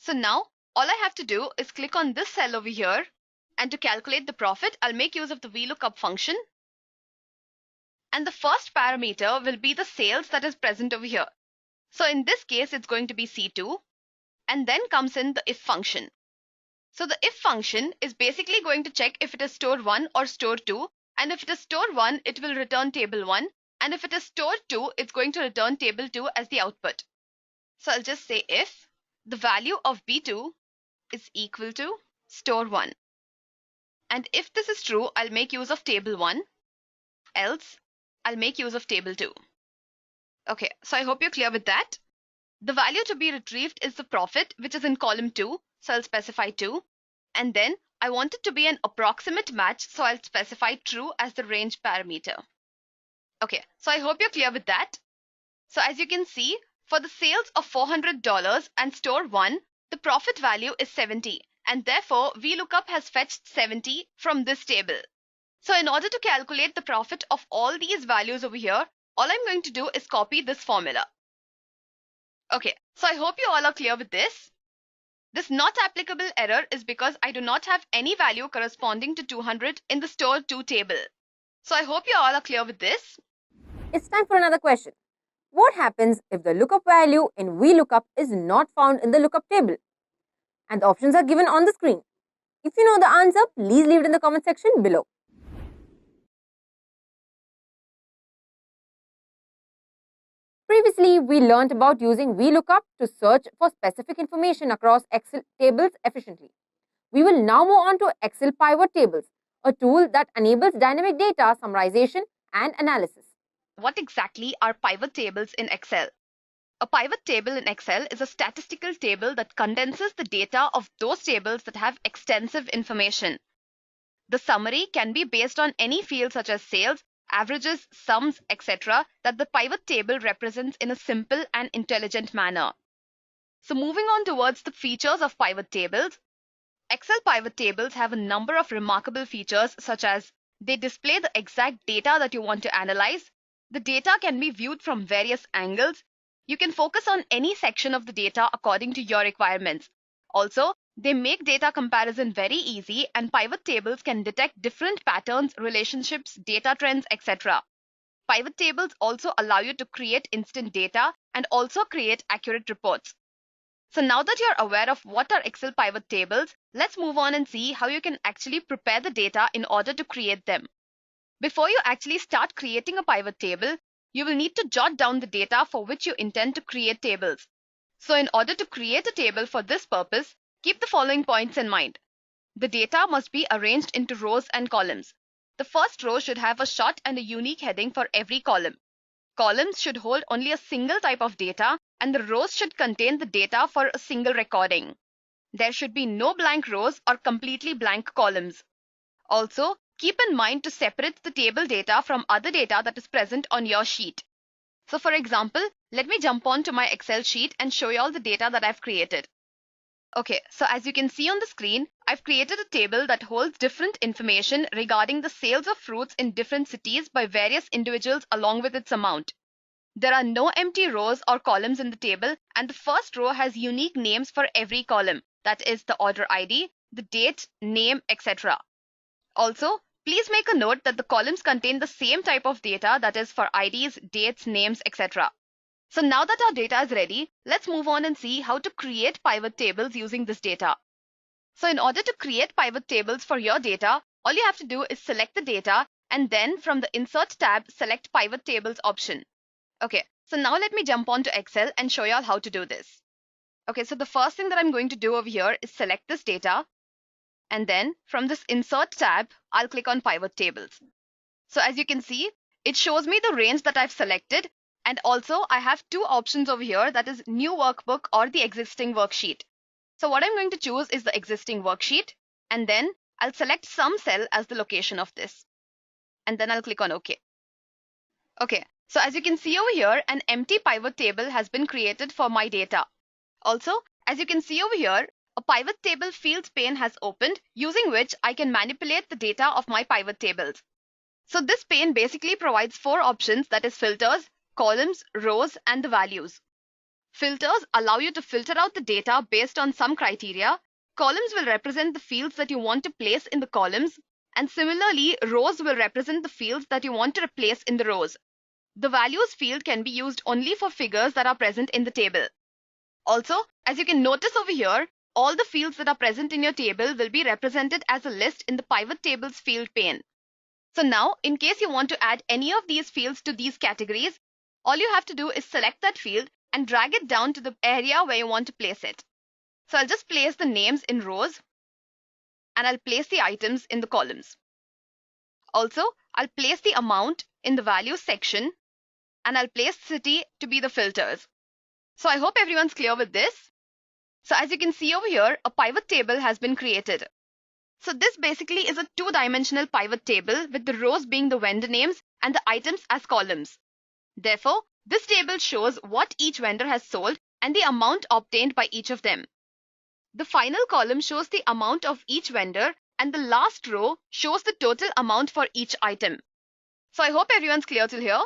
C: So now, all I have to do is click on this cell over here, and to calculate the profit, I'll make use of the VLOOKUP function. And the first parameter will be the sales that is present over here. So in this case, it's going to be C2, and then comes in the if function. So the if function is basically going to check if it is store 1 or store 2, and if it is store 1, it will return table 1, and if it is store 2, it's going to return table 2 as the output. So I'll just say if the value of B2 is equal to store 1. And if this is true, I'll make use of table 1, else I'll make use of table 2. Okay, so I hope you're clear with that. The value to be retrieved is the profit, which is in column 2, so I'll specify 2. And then I want it to be an approximate match, so I'll specify true as the range parameter. Okay, so I hope you're clear with that. So as you can see, for the sales of $400 and store 1, the profit value is 70, and therefore VLOOKUP has fetched 70 from this table. So in order to calculate the profit of all these values over here, all I'm going to do is copy this formula. Okay, so I hope you all are clear with this. This not applicable error is because I do not have any value corresponding to 200 in the store 2 table. So I hope you all are clear with this.
A: It's time for another question. What happens if the lookup value in VLOOKUP is not found in the lookup table? And the options are given on the screen. If you know the answer, please leave it in the comment section below. Previously, we learned about using VLOOKUP to search for specific information across Excel tables efficiently. We will now move on to Excel pivot tables, a tool that enables dynamic data summarization and analysis.
C: What exactly are pivot tables in Excel? A pivot table in Excel is a statistical table that condenses the data of those tables that have extensive information. The summary can be based on any field such as sales, averages, sums, etc. that the pivot table represents in a simple and intelligent manner. So moving on towards the features of pivot tables, Excel pivot tables have a number of remarkable features such as they display the exact data that you want to analyze. The data can be viewed from various angles. You can focus on any section of the data according to your requirements. Also, they make data comparison very easy, and pivot tables can detect different patterns, relationships, data trends, etc. Pivot tables also allow you to create instant data and also create accurate reports. So now that you're aware of what are Excel pivot tables, let's move on and see how you can actually prepare the data in order to create them. Before you actually start creating a pivot table, you will need to jot down the data for which you intend to create tables. So in order to create a table for this purpose, keep the following points in mind. The data must be arranged into rows and columns. The first row should have a short and a unique heading for every column. Columns should hold only a single type of data, and the rows should contain the data for a single recording. There should be no blank rows or completely blank columns. Also, keep in mind to separate the table data from other data that is present on your sheet. So for example, let me jump on to my Excel sheet and show you all the data that I've created. Okay, so as you can see on the screen, I've created a table that holds different information regarding the sales of fruits in different cities by various individuals along with its amount. There are no empty rows or columns in the table, and the first row has unique names for every column, that is the order ID, the date, name, etc. Also, please make a note that the columns contain the same type of data, that is for IDs, dates, names, etc. So now that our data is ready, let's move on and see how to create pivot tables using this data. So in order to create pivot tables for your data, all you have to do is select the data and then from the Insert tab, select Pivot Tables option. Okay, so now let me jump on to Excel and show you all how to do this. Okay, so the first thing that I'm going to do over here is select this data. And then from this Insert tab, I'll click on Pivot Tables. So as you can see, it shows me the range that I've selected. And also I have two options over here, that is New Workbook or the existing worksheet. So what I'm going to choose is the existing worksheet. And then I'll select some cell as the location of this. And then I'll click on OK. Okay, so as you can see over here, an empty pivot table has been created for my data. Also, as you can see over here, a pivot table fields pane has opened, using which I can manipulate the data of my pivot tables. So this pane basically provides four options, that is filters, columns, rows, and the values. Filters allow you to filter out the data based on some criteria. Columns will represent the fields that you want to place in the columns, and similarly, rows will represent the fields that you want to replace in the rows. The values field can be used only for figures that are present in the table. Also, as you can notice over here, all the fields that are present in your table will be represented as a list in the Pivot Tables field pane. So now, in case you want to add any of these fields to these categories, all you have to do is select that field and drag it down to the area where you want to place it. So I'll just place the names in rows and I'll place the items in the columns. Also, I'll place the amount in the values section and I'll place city to be the filters. So I hope everyone's clear with this. So as you can see over here, a pivot table has been created. So this basically is a two-dimensional pivot table with the rows being the vendor names and the items as columns. Therefore, this table shows what each vendor has sold and the amount obtained by each of them. The final column shows the amount of each vendor and the last row shows the total amount for each item. So I hope everyone's clear till here.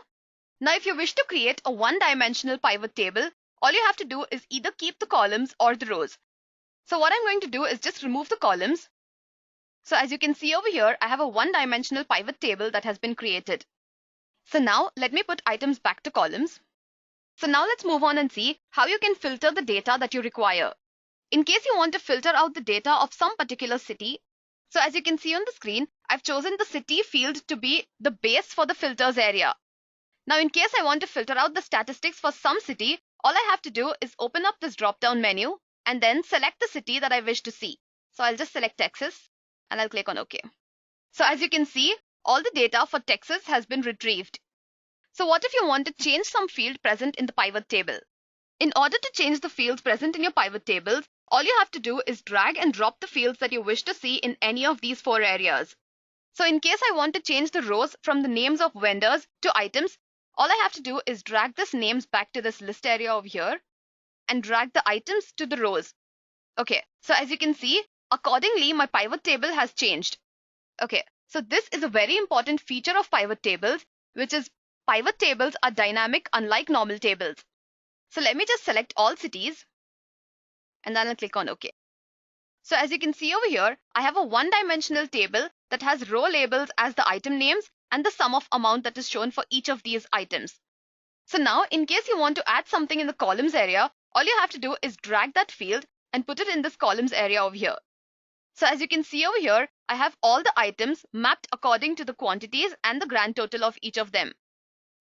C: Now if you wish to create a one-dimensional pivot table, all you have to do is either keep the columns or the rows. So what I'm going to do is just remove the columns. So as you can see over here, I have a one-dimensional pivot table that has been created. So now let me put items back to columns. So now let's move on and see how you can filter the data that you require. In case you want to filter out the data of some particular city, so as you can see on the screen, I've chosen the city field to be the base for the filters area. Now, in case I want to filter out the statistics for some city, all I have to do is open up this drop-down menu and then select the city that I wish to see. So I'll just select Texas and I'll click on OK. So as you can see, all the data for Texas has been retrieved. So what if you want to change some field present in the pivot table? In order to change the fields present in your pivot tables, all you have to do is drag and drop the fields that you wish to see in any of these 4 areas. So in case I want to change the rows from the names of vendors to items, all I have to do is drag this names back to this list area over here and drag the items to the rows. Okay, so as you can see, accordingly, my pivot table has changed. Okay, so this is a very important feature of pivot tables, which is pivot tables are dynamic unlike normal tables. So let me just select all cities and then I'll click on OK. So as you can see over here, I have a one-dimensional table that has row labels as the item names and the sum of amount that is shown for each of these items. So now, in case you want to add something in the columns area, all you have to do is drag that field and put it in this columns area over here. So as you can see over here, I have all the items mapped according to the quantities and the grand total of each of them.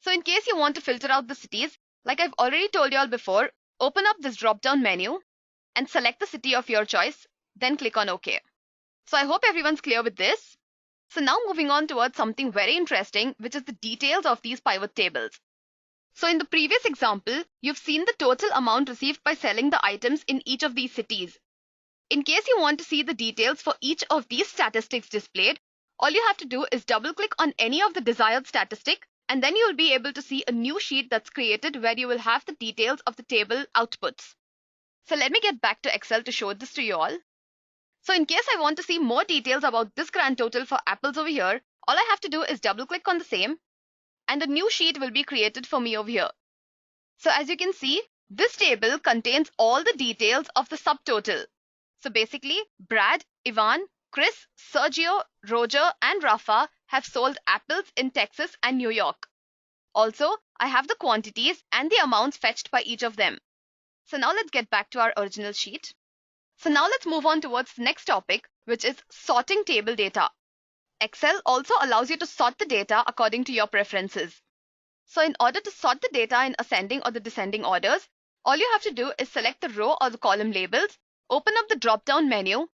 C: So in case you want to filter out the cities, like I've already told you all before, open up this drop-down menu and select the city of your choice, then click on OK. So I hope everyone's clear with this. So now moving on towards something very interesting, which is the details of these pivot tables. So in the previous example, you've seen the total amount received by selling the items in each of these cities. In case you want to see the details for each of these statistics displayed, all you have to do is double-click on any of the desired statistic, and then you'll be able to see a new sheet that's created where you will have the details of the table outputs. So let me get back to Excel to show this to you all. So in case I want to see more details about this grand total for apples over here, all I have to do is double-click on the same, and a new sheet will be created for me over here. So as you can see, this table contains all the details of the subtotal. So basically, Brad, Ivan, Chris, Sergio, Roger, and Rafa have sold apples in Texas and New York. Also, I have the quantities and the amounts fetched by each of them. So now let's get back to our original sheet. So now let's move on towards the next topic, which is sorting table data. Excel also allows you to sort the data according to your preferences. So in order to sort the data in ascending or the descending orders, all you have to do is select the row or the column labels, open up the drop-down menu,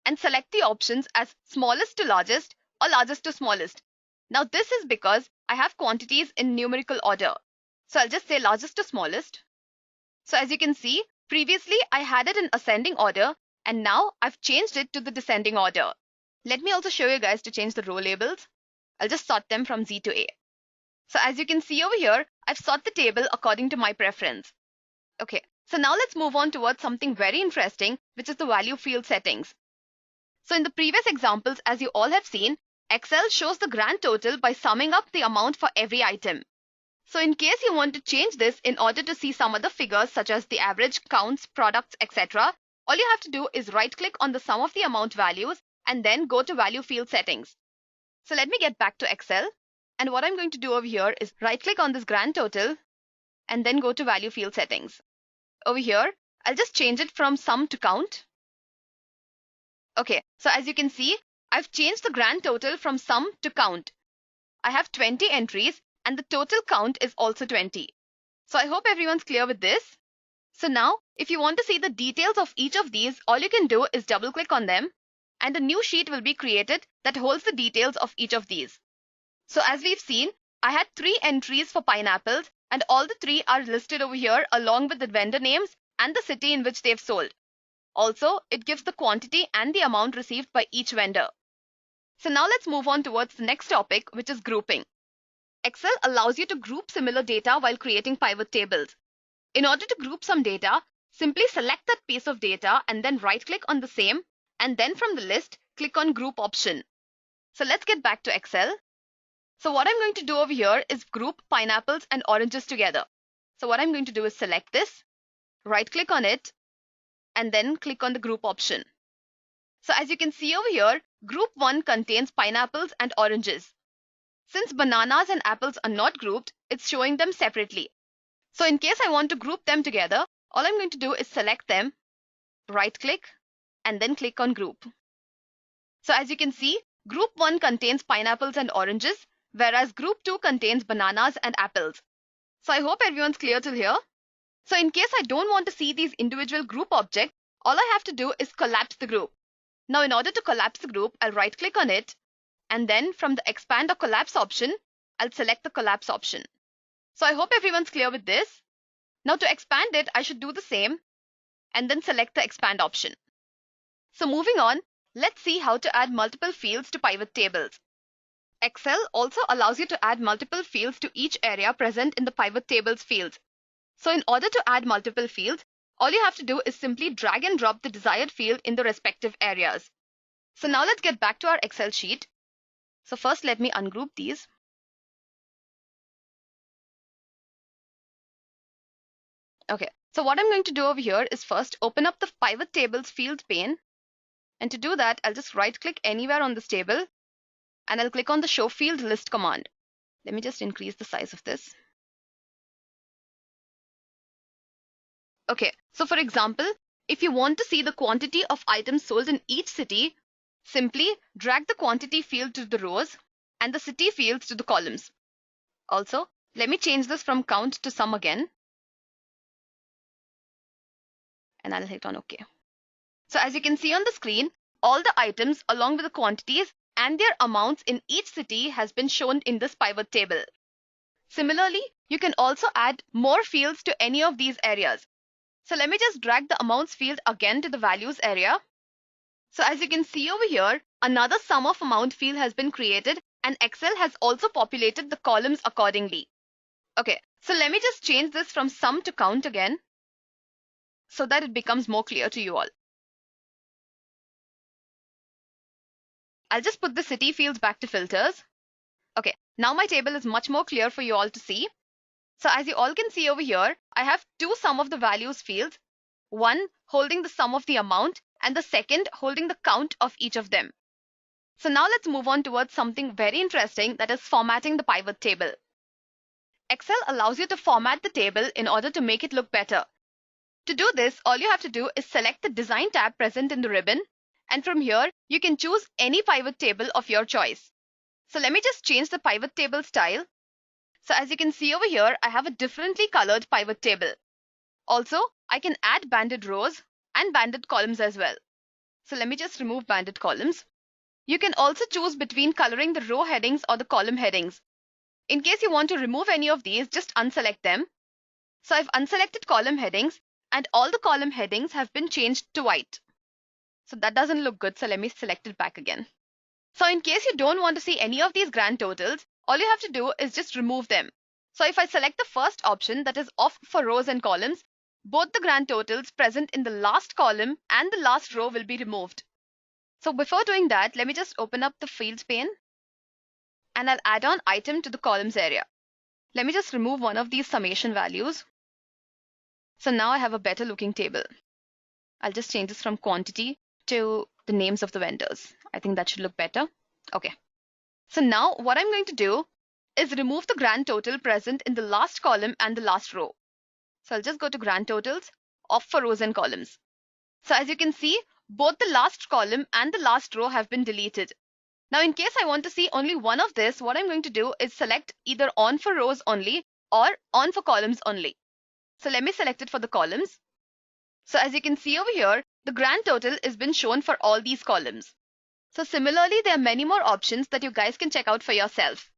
C: and select the options as smallest to largest or largest to smallest. Now this is because I have quantities in numerical order. So I'll just say largest to smallest. So as you can see, previously I had it in ascending order, and now I've changed it to the descending order. Let me also show you guys to change the row labels. I'll just sort them from Z to A. So as you can see over here, I've sorted the table according to my preference. Okay, so now let's move on towards something very interesting, which is the value field settings. So in the previous examples, as you all have seen, Excel shows the grand total by summing up the amount for every item. So in case you want to change this in order to see some other figures such as the average, counts, products, etc., all you have to do is right-click on the sum of the amount values and then go to value field settings. So let me get back to Excel. And what I'm going to do over here is right-click on this grand total and then go to value field settings. Over here, I'll just change it from sum to count. Okay, so as you can see, I've changed the grand total from sum to count. I have 20 entries and the total count is also 20. So I hope everyone's clear with this. So now, if you want to see the details of each of these, all you can do is double-click on them and a new sheet will be created that holds the details of each of these. So as we've seen, I had 3 entries for pineapples and all the 3 are listed over here along with the vendor names and the city in which they've sold. Also, it gives the quantity and the amount received by each vendor. So now let's move on towards the next topic, which is grouping. Excel allows you to group similar data while creating pivot tables. In order to group some data, simply select that piece of data and then right-click on the same, and then from the list, click on Group option. So let's get back to Excel. So what I'm going to do over here is group pineapples and oranges together. So what I'm going to do is select this, right-click on it, and then click on the Group option. So as you can see over here, Group 1 contains pineapples and oranges. Since bananas and apples are not grouped, it's showing them separately. So in case I want to group them together, all I'm going to do is select them, right-click, and then click on Group. So as you can see, Group 1 contains pineapples and oranges, whereas group 2 contains bananas and apples. So I hope everyone's clear till here. So in case I don't want to see these individual group objects, all I have to do is collapse the group. Now in order to collapse the group, I'll right click on it, and then from the expand or collapse option, I'll select the collapse option. So I hope everyone's clear with this. Now to expand it, I should do the same and then select the expand option. So moving on, let's see how to add multiple fields to pivot tables. Excel also allows you to add multiple fields to each area present in the pivot tables fields. So in order to add multiple fields, all you have to do is simply drag and drop the desired field in the respective areas. So now let's get back to our Excel sheet. So first let me ungroup these. Okay, so what I'm going to do over here is first open up the pivot tables field pane. And to do that, I'll just right click anywhere on this table and I'll click on the show field list command. Let me just increase the size of this. Okay, so for example, if you want to see the quantity of items sold in each city, simply drag the quantity field to the rows and the city fields to the columns. Also, let me change this from count to sum again. And I'll hit on OK. So as you can see on the screen, all the items along with the quantities and their amounts in each city has been shown in this pivot table. Similarly, you can also add more fields to any of these areas. So let me just drag the amounts field again to the values area. So as you can see over here, another sum of amount field has been created and Excel has also populated the columns accordingly. Okay, so let me just change this from sum to count again so that it becomes more clear to you all. I'll just put the city fields back to filters. Okay, now my table is much more clear for you all to see. So as you all can see over here, I have two sum of the values fields, one holding the sum of the amount and the second holding the count of each of them. So now let's move on towards something very interesting, that is formatting the pivot table. Excel allows you to format the table in order to make it look better. To do this, all you have to do is select the Design tab present in the ribbon, and from here, you can choose any pivot table of your choice. So let me just change the pivot table style. So as you can see over here, I have a differently colored pivot table. Also, I can add banded rows and banded columns as well. So let me just remove banded columns. You can also choose between coloring the row headings or the column headings. In case you want to remove any of these, just unselect them. So I've unselected column headings and all the column headings have been changed to white. So that doesn't look good, so let me select it back again. So in case you don't want to see any of these grand totals, all you have to do is just remove them. So if I select the first option, that is off for rows and columns, both the grand totals present in the last column and the last row will be removed. So before doing that, let me just open up the fields pane and I'll add on item to the columns area. Let me just remove one of these summation values. So now I have a better looking table. I'll just change this from quantity to the names of the vendors. I think that should look better. Okay. So now what I'm going to do is remove the grand total present in the last column and the last row. So I'll just go to grand totals, off for rows and columns. So as you can see, both the last column and the last row have been deleted. Now in case I want to see only one of this, what I'm going to do is select either on for rows only or on for columns only. So let me select it for the columns. So as you can see over here, the grand total has been shown for all these columns. So similarly, there are many more options that you guys can check out for yourself.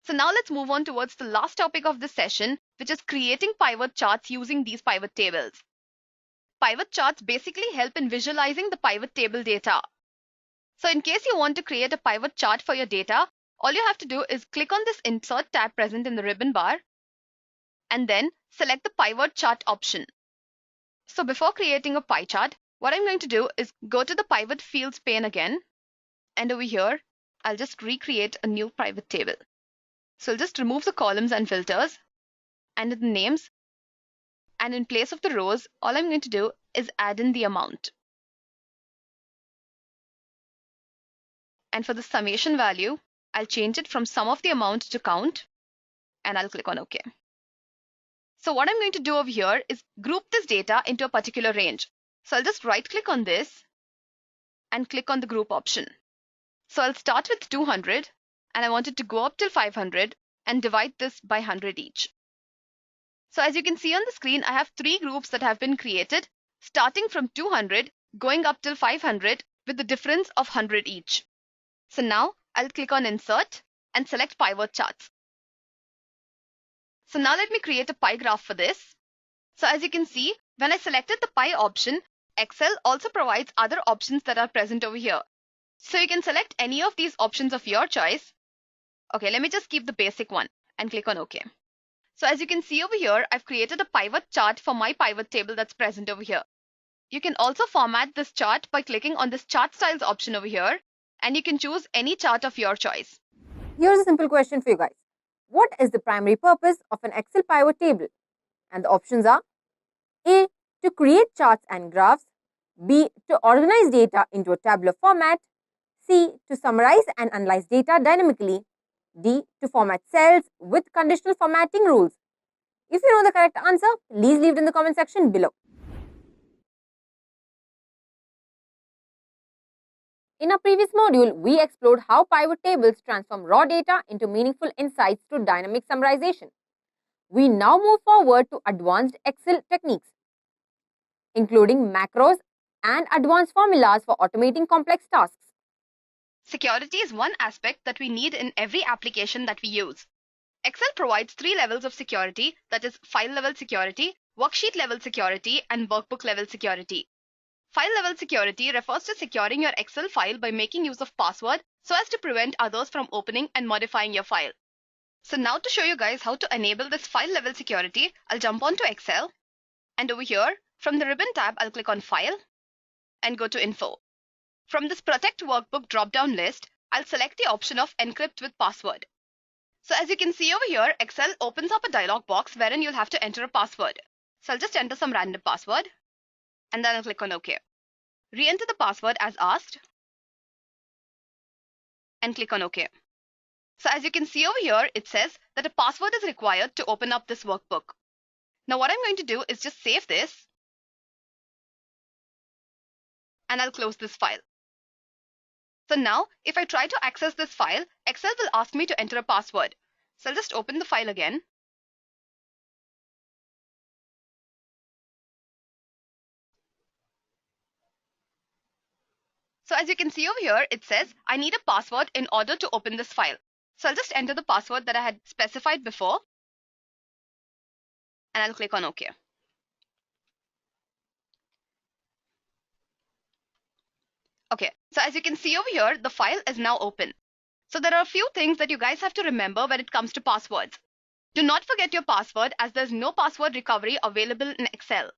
C: So now let's move on towards the last topic of this session, which is creating pivot charts using these pivot tables. Pivot charts basically help in visualizing the pivot table data. So in case you want to create a pivot chart for your data, all you have to do is click on this Insert tab present in the ribbon bar and then select the pivot chart option. So before creating a pie chart, what I'm going to do is go to the pivot fields pane again, and over here, I'll just recreate a new pivot table. So I'll just remove the columns and filters and in the names, and in place of the rows, all I'm going to do is add in the amount. And for the summation value, I'll change it from sum of the amount to count, and I'll click on OK. So what I'm going to do over here is group this data into a particular range. So I'll just right click on this and click on the group option. So I'll start with 200 and I want it to go up till 500 and divide this by 100 each. So as you can see on the screen, I have 3 groups that have been created, starting from 200, going up till 500 with the difference of 100 each. So now I'll click on Insert and select Pivot Charts. So now let me create a pie graph for this. So as you can see, when I selected the pie option, Excel also provides other options that are present over here. So you can select any of these options of your choice. Okay, let me just keep the basic one and click on OK. So as you can see over here, I've created a pivot chart for my pivot table that's present over here. You can also format this chart by clicking on this Chart Styles option over here, and you can choose any chart of your choice.
A: Here's a simple question for you guys. What is the primary purpose of an Excel pivot table? And the options are A. To create charts and graphs. B. To organize data into a tabular format. C. To summarize and analyze data dynamically. D. To format cells with conditional formatting rules. If you know the correct answer, please leave it in the comment section below. In our previous module, we explored how pivot tables transform raw data into meaningful insights through dynamic summarization. We now move forward to advanced Excel techniques, including macros and advanced formulas for automating complex tasks.
C: Security is one aspect that we need in every application that we use. Excel provides 3 levels of security, that is file level security, worksheet level security, and workbook level security. File level security refers to securing your Excel file by making use of password so as to prevent others from opening and modifying your file. So now to show you guys how to enable this file level security, I'll jump onto Excel, and over here from the ribbon tab, I'll click on File and go to Info. From this Protect Workbook drop-down list, I'll select the option of Encrypt with Password. So as you can see over here, Excel opens up a dialog box wherein you'll have to enter a password. So I'll just enter some random password and then I'll click on OK. Re-enter the password as asked and click on OK. So as you can see over here, it says that a password is required to open up this workbook. Now what I'm going to do is just save this and I'll close this file. So now if I try to access this file, Excel will ask me to enter a password. So I'll just open the file again. So as you can see over here, it says I need a password in order to open this file. So I'll just enter the password that I had specified before and I'll click on OK. Okay, so as you can see over here, the file is now open. So there are a few things that you guys have to remember when it comes to passwords. Do not forget your password, as there's no password recovery available in Excel.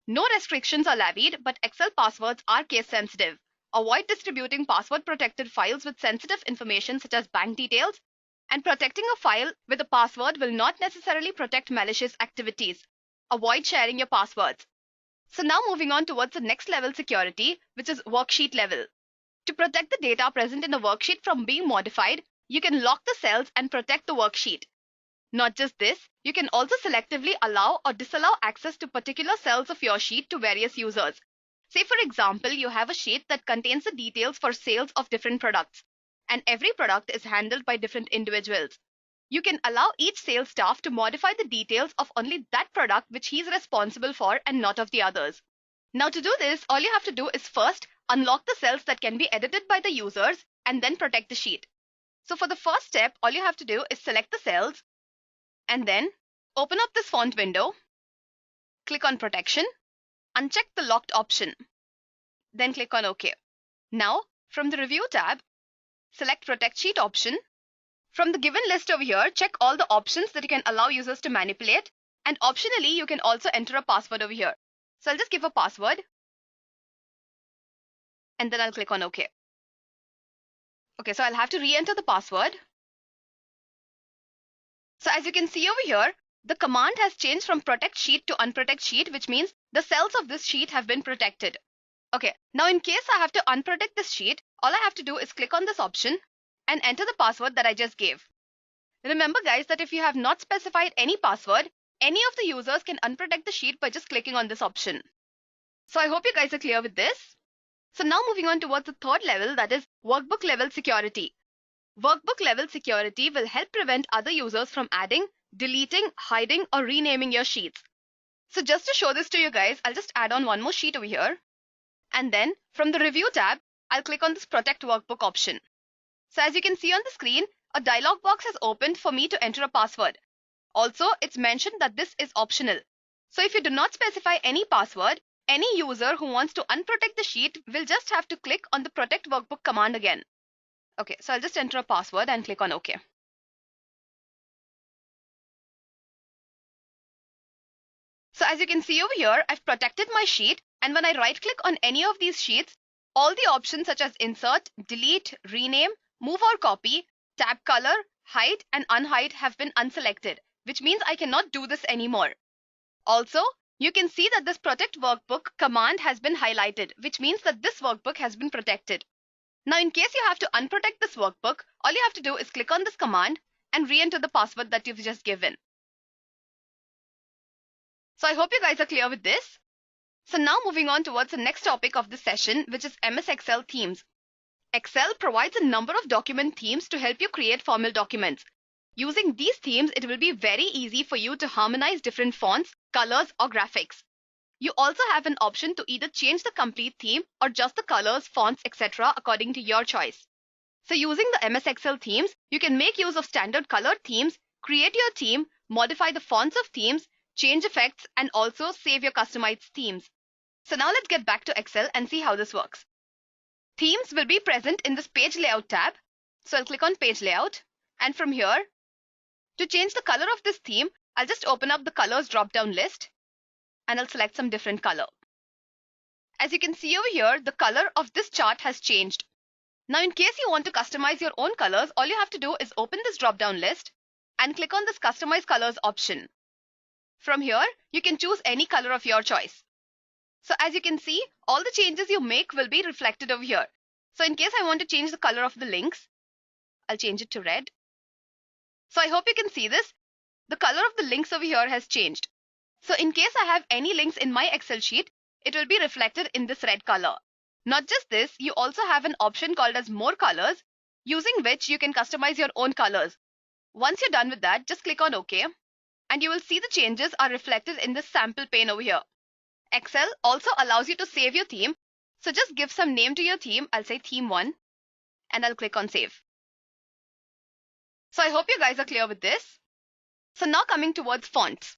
C: No restrictions are levied, but Excel passwords are case sensitive. Avoid distributing password protected files with sensitive information such as bank details, and protecting a file with a password will not necessarily protect malicious activities. Avoid sharing your passwords. So now moving on towards the next level security, which is worksheet level. To protect the data present in a worksheet from being modified, you can lock the cells and protect the worksheet. Not just this, you can also selectively allow or disallow access to particular cells of your sheet to various users. Say for example, you have a sheet that contains the details for sales of different products, and every product is handled by different individuals. You can allow each sales staff to modify the details of only that product which he is responsible for and not of the others. Now to do this, all you have to do is first unlock the cells that can be edited by the users and then protect the sheet. So for the first step, all you have to do is select the cells and then open up this font window, click on Protection, uncheck the locked option, then click on OK. Now from the Review tab, select Protect Sheet option. From the given list over here, check all the options that you can allow users to manipulate, and optionally you can also enter a password over here. So I'll just give a password and then I'll click on OK. Okay, so I'll have to re-enter the password. So as you can see over here, the command has changed from protect sheet to unprotect sheet, which means the cells of this sheet have been protected. Okay, now in case I have to unprotect this sheet, all I have to do is click on this option and enter the password that I just gave. Remember guys that if you have not specified any password, any of the users can unprotect the sheet by just clicking on this option. So I hope you guys are clear with this. So now moving on towards the third level, that is workbook level security. Workbook level security will help prevent other users from adding, deleting, hiding, or renaming your sheets. So just to show this to you guys, I'll just add on one more sheet over here. And then from the Review tab, I'll click on this Protect Workbook option. So as you can see on the screen, a dialog box has opened for me to enter a password. Also, it's mentioned that this is optional. So if you do not specify any password, any user who wants to unprotect the sheet will just have to click on the Protect Workbook command again. Okay, so I'll just enter a password and click on OK. So as you can see over here, I've protected my sheet, and when I right click on any of these sheets, all the options such as insert, delete, rename, move or copy, tab color, hide and unhide have been unselected, which means I cannot do this anymore. Also, you can see that this protect workbook command has been highlighted, which means that this workbook has been protected. Now, in case you have to unprotect this workbook, all you have to do is click on this command and re-enter the password that you've just given. So I hope you guys are clear with this. So now moving on towards the next topic of this session, which is MS Excel themes. Excel provides a number of document themes to help you create formal documents. Using these themes, it will be very easy for you to harmonize different fonts, colors, or graphics. You also have an option to either change the complete theme or just the colors, fonts, etc. according to your choice. So using the MS Excel themes, you can make use of standard colored themes, create your theme, modify the fonts of themes, change effects, and also save your customized themes. So now let's get back to Excel and see how this works. Themes will be present in this Page Layout tab. So I'll click on Page Layout, and from here, to change the color of this theme, I'll just open up the colors drop-down list and I'll select some different color. As you can see over here, the color of this chart has changed. Now, in case you want to customize your own colors, all you have to do is open this drop-down list and click on this Customize Colors option. From here, you can choose any color of your choice. So as you can see, all the changes you make will be reflected over here. So in case I want to change the color of the links, I'll change it to red. So I hope you can see this. The color of the links over here has changed. So in case I have any links in my Excel sheet, it will be reflected in this red color. Not just this, you also have an option called as More Colors, using which you can customize your own colors. Once you're done with that, just click on OK, and you will see the changes are reflected in this sample pane over here. Excel also allows you to save your theme. So just give some name to your theme. I'll say Theme 1, and I'll click on Save. So I hope you guys are clear with this. So now coming towards fonts.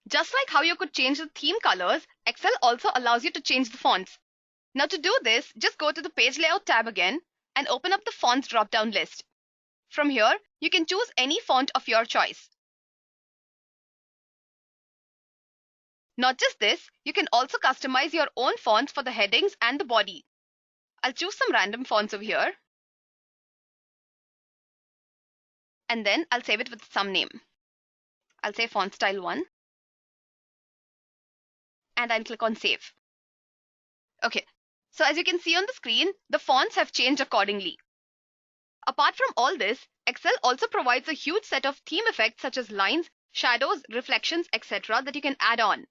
C: Just like how you could change the theme colors, Excel also allows you to change the fonts. Now to do this, just go to the Page Layout tab again and open up the Fonts drop-down list. From here, you can choose any font of your choice. Not just this, you can also customize your own fonts for the headings and the body. I'll choose some random fonts over here. And then I'll save it with some name. I'll say Font Style 1. And I'll click on Save. Okay, so as you can see on the screen, the fonts have changed accordingly. Apart from all this, Excel also provides a huge set of theme effects such as lines, shadows, reflections, etc. that you can add on.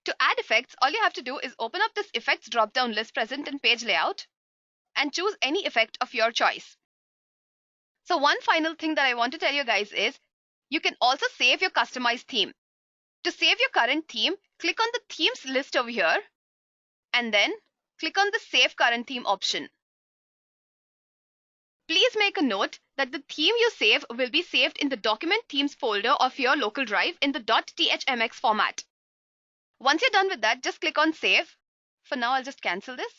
C: To add effects, all you have to do is open up this Effects drop-down list present in Page Layout and choose any effect of your choice. So one final thing that I want to tell you guys is, you can also save your customized theme. To save your current theme, click on the Themes list over here and then click on the Save Current Theme option. Please make a note that the theme you save will be saved in the Document Themes folder of your local drive in the .thmx format. Once you're done with that, just click on Save. For now, I'll just cancel this.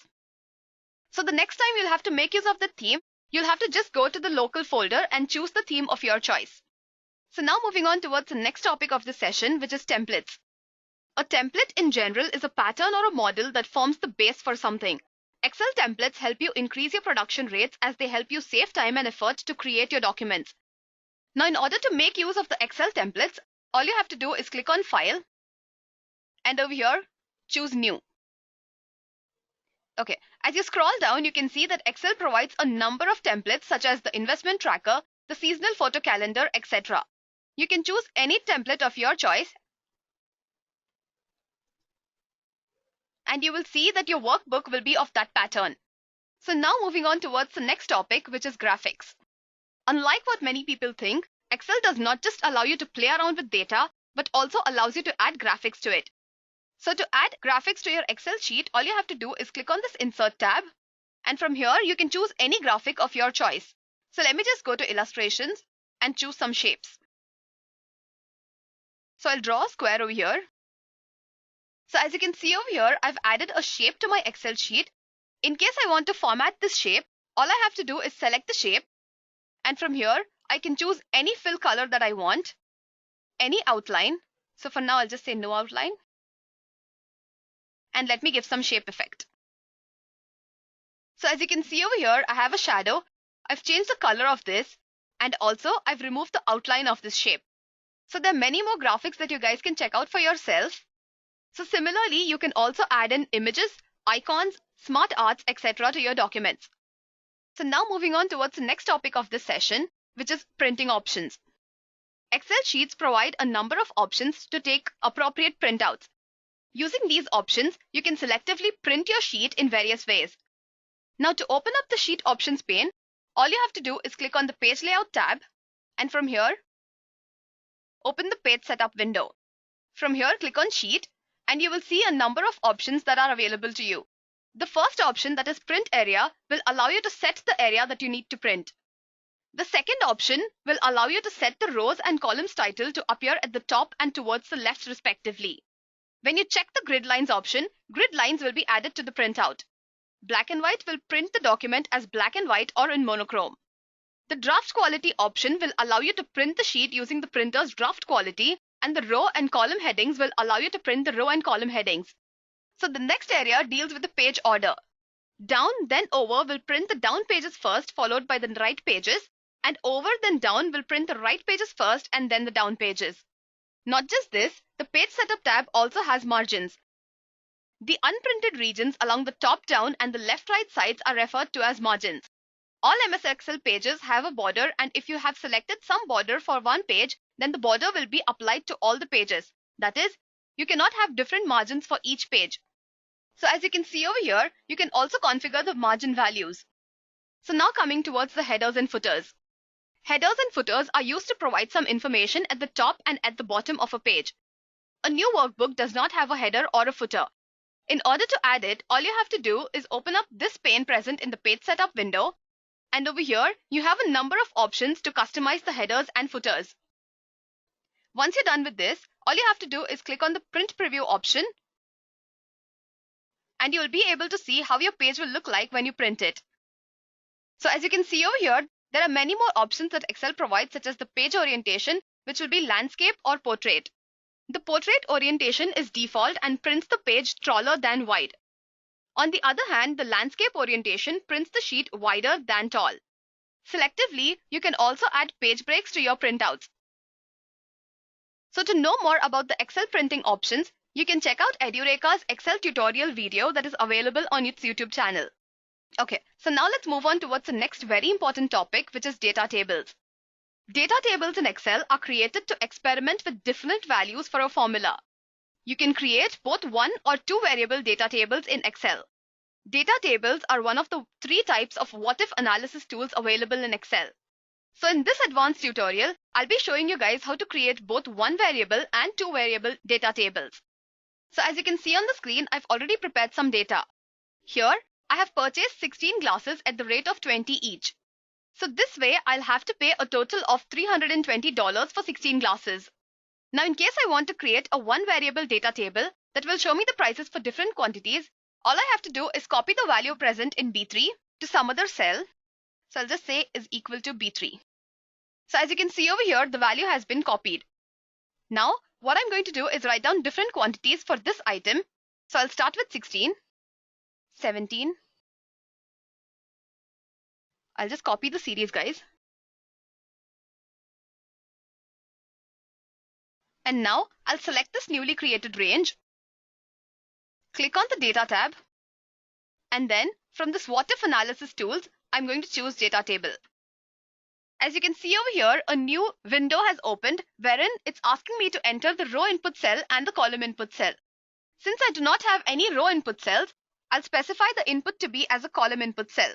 C: So the next time you'll have to make use of the theme, you'll have to just go to the local folder and choose the theme of your choice. So now moving on towards the next topic of the session, which is templates. A template in general is a pattern or a model that forms the base for something. Excel templates help you increase your production rates as they help you save time and effort to create your documents. Now, in order to make use of the Excel templates, all you have to do is click on File, and over here, choose New. Okay, as you scroll down, you can see that Excel provides a number of templates such as the investment tracker, the seasonal photo calendar, etc. You can choose any template of your choice, and you will see that your workbook will be of that pattern. So now moving on towards the next topic, which is graphics. Unlike what many people think, Excel does not just allow you to play around with data, but also allows you to add graphics to it. So to add graphics to your Excel sheet, all you have to do is click on this Insert tab. And from here, you can choose any graphic of your choice. So let me just go to Illustrations and choose some shapes. So I'll draw a square over here. So as you can see over here, I've added a shape to my Excel sheet. In case I want to format this shape, all I have to do is select the shape. And from here, I can choose any fill color that I want, any outline. So for now, I'll just say no outline. And let me give some shape effect. So as you can see over here, I have a shadow. I've changed the color of this. And also, I've removed the outline of this shape. So there are many more graphics that you guys can check out for yourself. So similarly, you can also add in images, icons, smart arts, etc. to your documents. So now moving on towards the next topic of this session, which is printing options. Excel sheets provide a number of options to take appropriate printouts. Using these options, you can selectively print your sheet in various ways. Now to open up the Sheet Options pane, all you have to do is click on the Page Layout tab, and from here, open the Page Setup window. From here, click on Sheet, and you will see a number of options that are available to you. The first option, that is Print Area, will allow you to set the area that you need to print. The second option will allow you to set the rows and columns title to appear at the top and towards the left respectively. When you check the Grid Lines option, grid lines will be added to the printout. Black and white will print the document as black and white or in monochrome. The Draft Quality option will allow you to print the sheet using the printer's draft quality, and the row and column headings will allow you to print the row and column headings. So the next area deals with the page order. Down then over will print the down pages first, followed by the right pages, and over then down will print the right pages first and then the down pages. Not just this, the Page Setup tab also has margins. The unprinted regions along the top down and the left-right sides are referred to as margins. All MS Excel pages have a border, and if you have selected some border for one page, then the border will be applied to all the pages. That is, you cannot have different margins for each page. So as you can see over here, you can also configure the margin values. So now coming towards the headers and footers. Headers and footers are used to provide some information at the top and at the bottom of a page. A new workbook does not have a header or a footer. In order to add it, all you have to do is open up this pane present in the Page Setup window, and over here you have a number of options to customize the headers and footers. Once you're done with this, all you have to do is click on the Print Preview option, and you will be able to see how your page will look like when you print it. So as you can see over here, there are many more options that Excel provides, such as the page orientation, which will be landscape or portrait. The portrait orientation is default and prints the page taller than wide. On the other hand, the landscape orientation prints the sheet wider than tall. Selectively, you can also add page breaks to your printouts. So to know more about the Excel printing options, you can check out Edureka's Excel tutorial video that is available on its YouTube channel. Okay, so now let's move on towards the next very important topic, which is data tables. Data tables in Excel are created to experiment with different values for a formula. You can create both one or two variable data tables in Excel. Data tables are one of the three types of what-if analysis tools available in Excel. So in this advanced tutorial, I'll be showing you guys how to create both one variable and two variable data tables. So as you can see on the screen, I've already prepared some data. Here, I have purchased 16 glasses at the rate of 20 each. So this way, I'll have to pay a total of $320 for 16 glasses. Now, in case I want to create a one variable data table that will show me the prices for different quantities, all I have to do is copy the value present in B3 to some other cell. So I'll just say is equal to B3. So as you can see over here, the value has been copied. Now, what I'm going to do is write down different quantities for this item. So I'll start with 16, 17. I'll just copy the series, guys. And now I'll select this newly created range. Click on the Data tab. And then from this What If Analysis tools, I'm going to choose Data Table. As you can see over here, a new window has opened wherein it's asking me to enter the row input cell and the column input cell. Since I do not have any row input cells, I'll specify the input to be as a column input cell.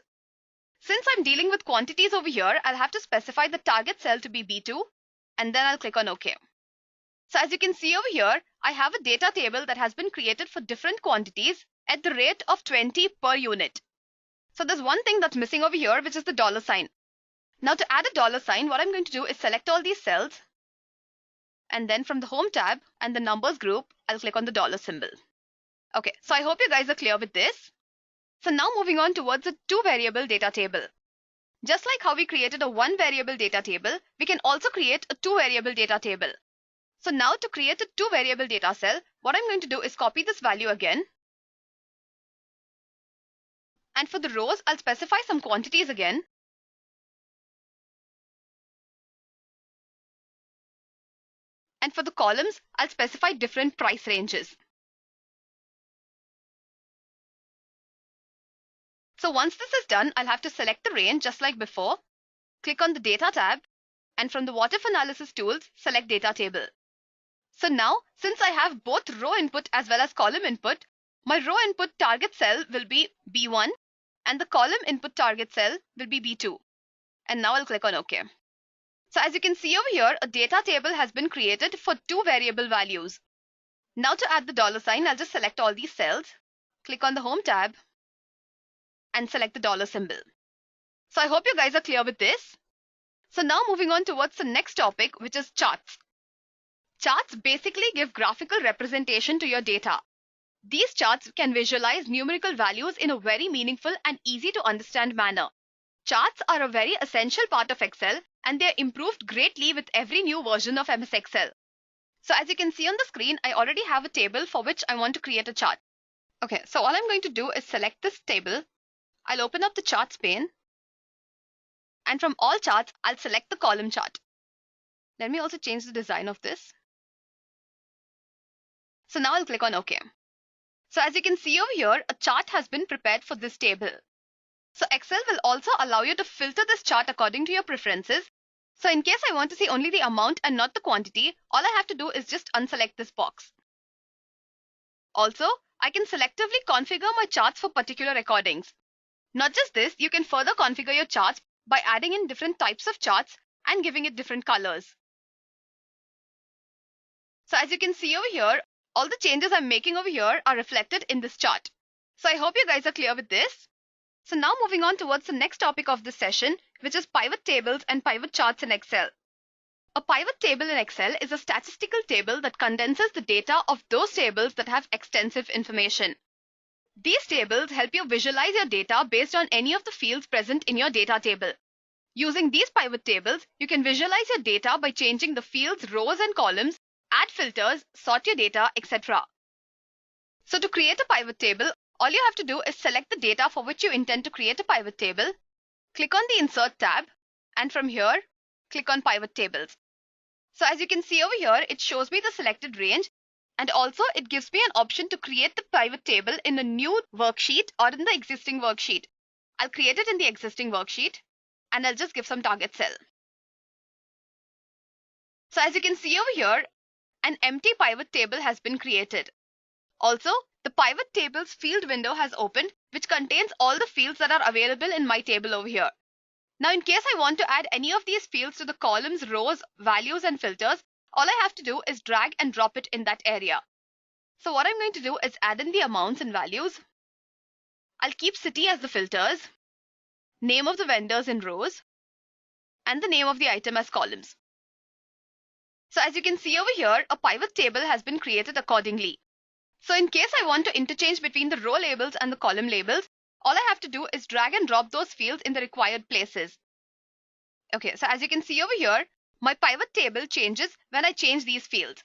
C: Since I'm dealing with quantities over here, I'll have to specify the target cell to be B2, and then I'll click on OK. So as you can see over here, I have a data table that has been created for different quantities at the rate of 20 per unit. So there's one thing that's missing over here, which is the dollar sign. Now to add a dollar sign, what I'm going to do is select all these cells, and then from the Home tab and the Numbers group, I'll click on the dollar symbol. Okay, so I hope you guys are clear with this. So now moving on towards a two-variable data table. Just like how we created a one-variable data table, we can also create a two-variable data table. So now to create a two-variable data cell, what I'm going to do is copy this value again. And for the rows, I'll specify some quantities again. And for the columns, I'll specify different price ranges. So once this is done, I'll have to select the range just like before, click on the Data tab, and from the What If Analysis tools, select Data Table. So now, since I have both row input as well as column input, my row input target cell will be B1 and the column input target cell will be B2. And now I'll click on OK. So as you can see over here, a data table has been created for two variable values. Now to add the dollar sign, I'll just select all these cells, click on the Home tab, and select the dollar symbol. So I hope you guys are clear with this. So now moving on towards the next topic, which is charts. Charts basically give graphical representation to your data. These charts can visualize numerical values in a very meaningful and easy to understand manner. Charts are a very essential part of Excel, and they are improved greatly with every new version of MS Excel. So as you can see on the screen, I already have a table for which I want to create a chart. Okay, so all I'm going to do is select this table. I'll open up the charts pane. And from all charts, I'll select the column chart. Let me also change the design of this. So now I'll click on OK. So as you can see over here, a chart has been prepared for this table. So Excel will also allow you to filter this chart according to your preferences. So in case I want to see only the amount and not the quantity, all I have to do is just unselect this box. Also, I can selectively configure my charts for particular recordings. Not just this, you can further configure your charts by adding in different types of charts and giving it different colors. So as you can see over here, all the changes I'm making over here are reflected in this chart. So I hope you guys are clear with this. So now moving on towards the next topic of this session, which is pivot tables and pivot charts in Excel. A pivot table in Excel is a statistical table that condenses the data of those tables that have extensive information. These tables help you visualize your data based on any of the fields present in your data table. Using these pivot tables, you can visualize your data by changing the fields, rows and columns, add filters, sort your data, etc. So to create a pivot table, all you have to do is select the data for which you intend to create a pivot table, click on the Insert tab, and from here, click on Pivot Tables. So as you can see over here, it shows me the selected range, and also it gives me an option to create the pivot table in a new worksheet or in the existing worksheet. I'll create it in the existing worksheet, and I'll just give some target cell. So as you can see over here, an empty pivot table has been created. Also, the pivot tables field window has opened, which contains all the fields that are available in my table over here. Now, in case I want to add any of these fields to the columns, rows, values, and filters, all I have to do is drag and drop it in that area. So what I'm going to do is add in the amounts and values. I'll keep city as the filters, name of the vendors in rows, and the name of the item as columns. So as you can see over here, a pivot table has been created accordingly. So in case I want to interchange between the row labels and the column labels, all I have to do is drag and drop those fields in the required places. Okay, so as you can see over here, my pivot table changes when I change these fields.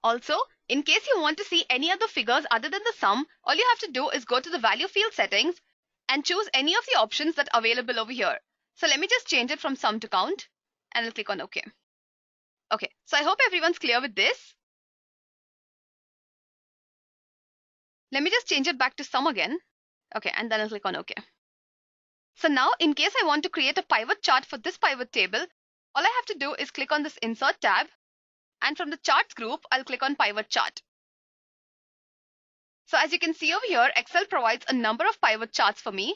C: Also, in case you want to see any other figures other than the sum, all you have to do is go to the value field settings and choose any of the options that are available over here. So let me just change it from sum to count, and I'll click on OK. Okay, so I hope everyone's clear with this. Let me just change it back to sum again. Okay, and then I'll click on OK. So now, in case I want to create a pivot chart for this pivot table, all I have to do is click on this Insert tab, and from the Charts group, I'll click on Pivot Chart. So as you can see over here, Excel provides a number of pivot charts for me.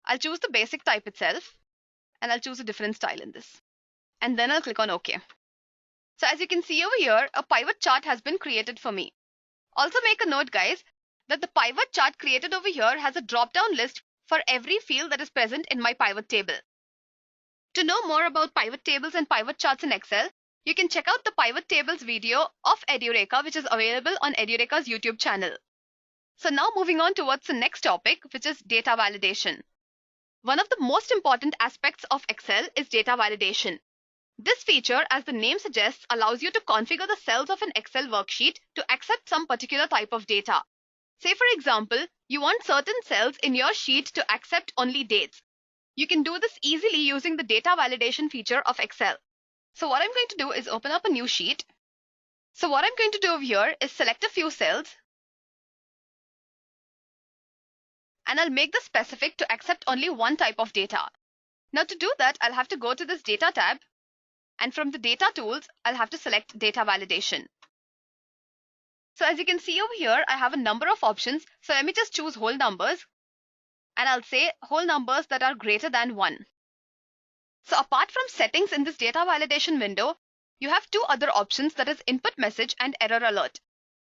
C: I'll choose the basic type itself, and I'll choose a different style in this. And then I'll click on OK. So as you can see over here, a pivot chart has been created for me. Also make a note, guys, that the pivot chart created over here has a drop-down list for every field that is present in my pivot table. To know more about pivot tables and pivot charts in Excel, you can check out the pivot tables video of Edureka, which is available on Edureka's YouTube channel. So now moving on towards the next topic, which is data validation. One of the most important aspects of Excel is data validation. This feature, as the name suggests, allows you to configure the cells of an Excel worksheet to accept some particular type of data. Say, for example, you want certain cells in your sheet to accept only dates. You can do this easily using the data validation feature of Excel. So what I'm going to do is open up a new sheet. So what I'm going to do over here is select a few cells, and I'll make this specific to accept only one type of data. Now to do that, I'll have to go to this data tab, and from the data tools, I'll have to select data validation. So as you can see over here, I have a number of options. So let me just choose whole numbers, and I'll say whole numbers that are greater than 1. So apart from settings in this data validation window, you have two other options, that is input message and error alert.